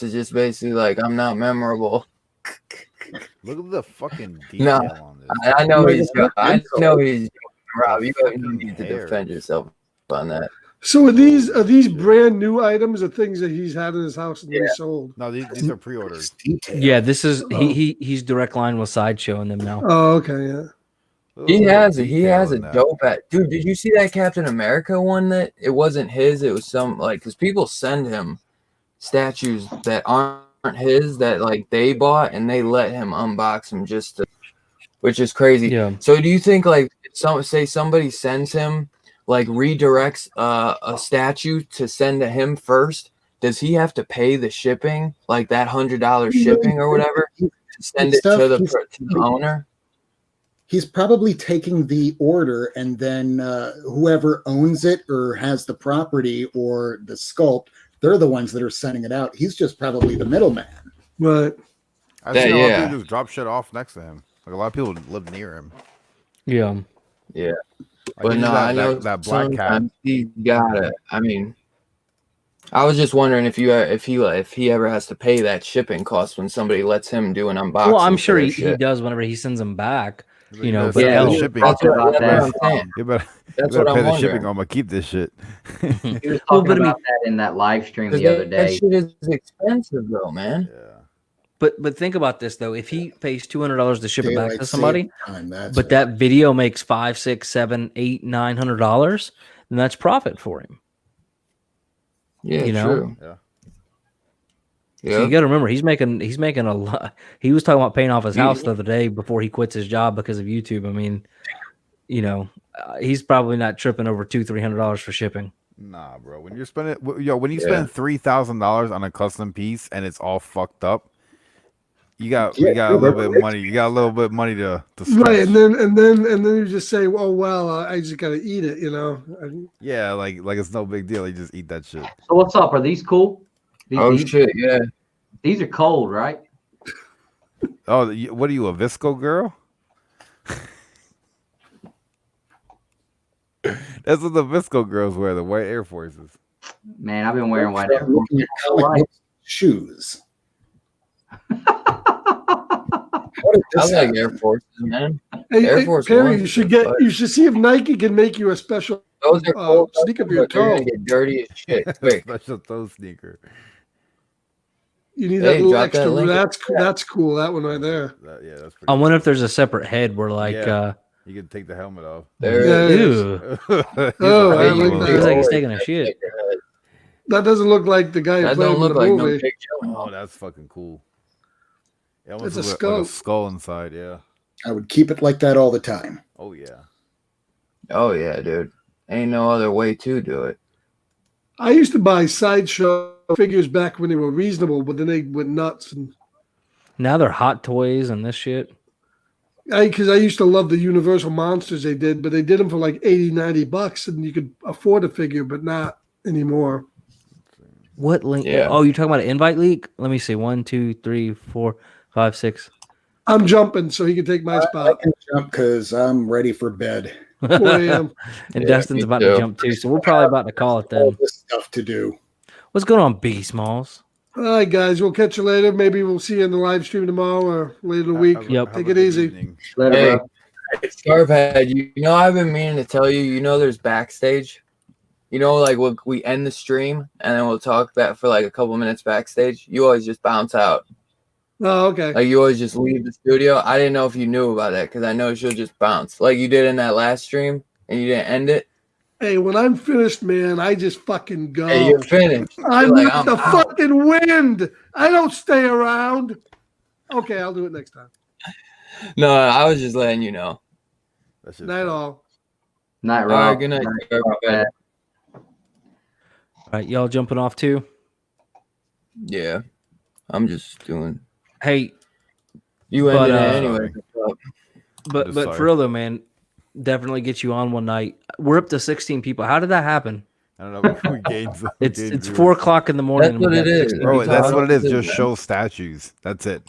is just basically like, I'm not memorable. Look at the fucking No, detail on this. I know Like, he's it's I not know he's Rob. You Fucking need to hairs. defend yourself on that. So are these brand new items or things that he's had in his house and then he sold? No, these are pre-orders. Yeah, this is he's direct line with Sideshow in them now. Oh, okay, yeah. Look at He the has a detail in that. dope at dude. Did you see that Captain America one? That it wasn't his. It was some like because people send him statues that aren't his that like they bought and they let him unbox them which is crazy. Yeah. So do you think like somebody sends him like redirects a statue to send to him first, does he have to pay the shipping, like that $100 shipping or whatever, to send it to the owner? He's probably taking the order, and then whoever owns it or has the property or the sculpt, they're the ones that are sending it out. He's just probably the middleman. Right. I've seen a lot of people just drop shit off next to him. Like a lot of people live near him. Yeah. Yeah. Like, But no, I know that black cat. He got it. I mean, I was just wondering if he ever has to pay that shipping cost when somebody lets him do an unboxing. Well, I'm sure he does whenever he sends them back. You know, but yeah, hell, shipping. That's what I'm saying. You better pay the shipping. I'm gonna keep this shit. He was talking about that in that live stream the other day. That shit is expensive though, man. Yeah. But think about this though. If he pays $200 to ship it back to somebody, but right. that video makes $500, $600, $700, $800, $900, then that's profit for him. Yeah, you know. True. Yeah. So you got to remember, he's making a lot. He was talking about paying off his house the other day before he quits his job because of YouTube. I mean, you know, he's probably not tripping over $200-$300 for shipping. Nah, bro. When you're spending, when you spend $3,000 on a custom piece and it's all fucked up, you got a little bit of money. You got a little bit of money to stretch. Right, and then you just say, "Oh well, I just got to eat it," you know. Yeah, like it's no big deal. You just eat that shit. So what's up? Are these cool? Shit, yeah. These are cold, right? Oh, what are you, a Visco girl? That's what the Visco girls wear, the white Air Forces. Man, I've been wearing white Air Forces. Shoes. I like Air Forces, man. Hey, Air Force Perry, Ones you should see if Nike can make you a special Those are cool, sneaker for your but they're toe. gonna get dirty as shit quick. Special toe sneaker. You need that Hey, little drop that extra. link. That's cool. That one right there. Yeah, that's pretty I wonder if there's a separate head where like you can take the helmet off. There it ew. Oh, I Hey, like you that. Looks like he's taking a shit. That doesn't look like the guy who That played don't in look the like movie. no Big Joe. Oh, that's fucking cool. It almost It's a looks skull. like a skull inside, yeah. I would keep it like that all the time. Oh yeah. Oh yeah, dude. Ain't no other way to do it. I used to buy Sideshow figures back when they were reasonable, but then they went nuts. And Now they're hot toys and this shit. because I used to love the Universal monsters they did, but they did them for like $80-$90, and you could afford a figure, but not anymore. What link? Yeah. Oh, you're talking about an invite leak? Let me see. 1, 2, 3, 4, 5, 6. I'm jumping, so he can take my I spot. can jump because I'm ready for bed. 4 a.m. And Yeah, Dustin's me about too. to jump too, so we're probably about to call it All then. this stuff to do. What's going on, Biggie Smalls? All right, guys, we'll catch you later. Maybe we'll see you in the live stream tomorrow or later in the week. Yep. Take it easy. Later, Hey, bro. Scarphead, you know I've been meaning to tell you. You know there's backstage. You know, like we end the stream and then we'll talk that for like a couple minutes backstage. You always just bounce out. Oh, okay. Like you always just leave the studio. I didn't know if you knew about that because I know she'll just bounce like you did in that last stream and you didn't end it. Hey, when I'm finished, man, I just fucking go. Hey, you're finished. I'm You're like the out. fucking wind. I don't stay around. Okay, I'll do it next time. No, I was just letting you know. Night all. Night, All Rob. right, good night. Scarphead. All right, y'all jumping off too? Yeah, I'm just doing. Hey, You But, ended it uh, anyway. but Just but sorry. for real though, man, definitely get you on one night. We're up to 16 people. How did that happen? I don't know. We gained some. It's gained 4 viewers. o'clock in the morning. That's what and we it got is. 16 Bro, people. that's I what it is. don't Just do show statues. That's it.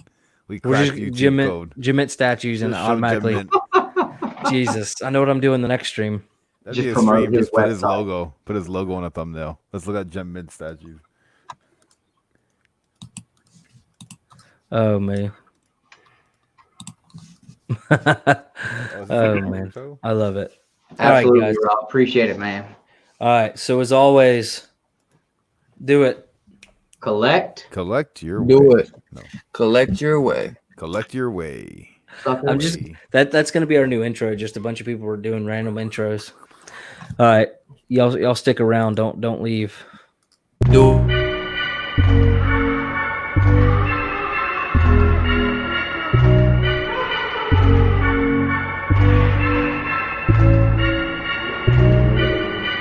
We We're cracked just YouTube code. Jimit statues and Just show automatically. Jimit. Jesus, I know what I'm doing the next stream. That'd Just be a promote stream. his Just put his website. logo. Put his logo on a thumbnail. Let's look at Gem Mid statues. Oh man. Oh man, I love it. All right, Absolutely, guys. Rob. Appreciate it, man. All right, so as always, do it. Collect. Collect your Do way. it. Collect your way. Collect your way. Sucker. I'm just that's gonna be our new intro. Just a bunch of people were doing random intros. All right, y'all stick around. Don't leave.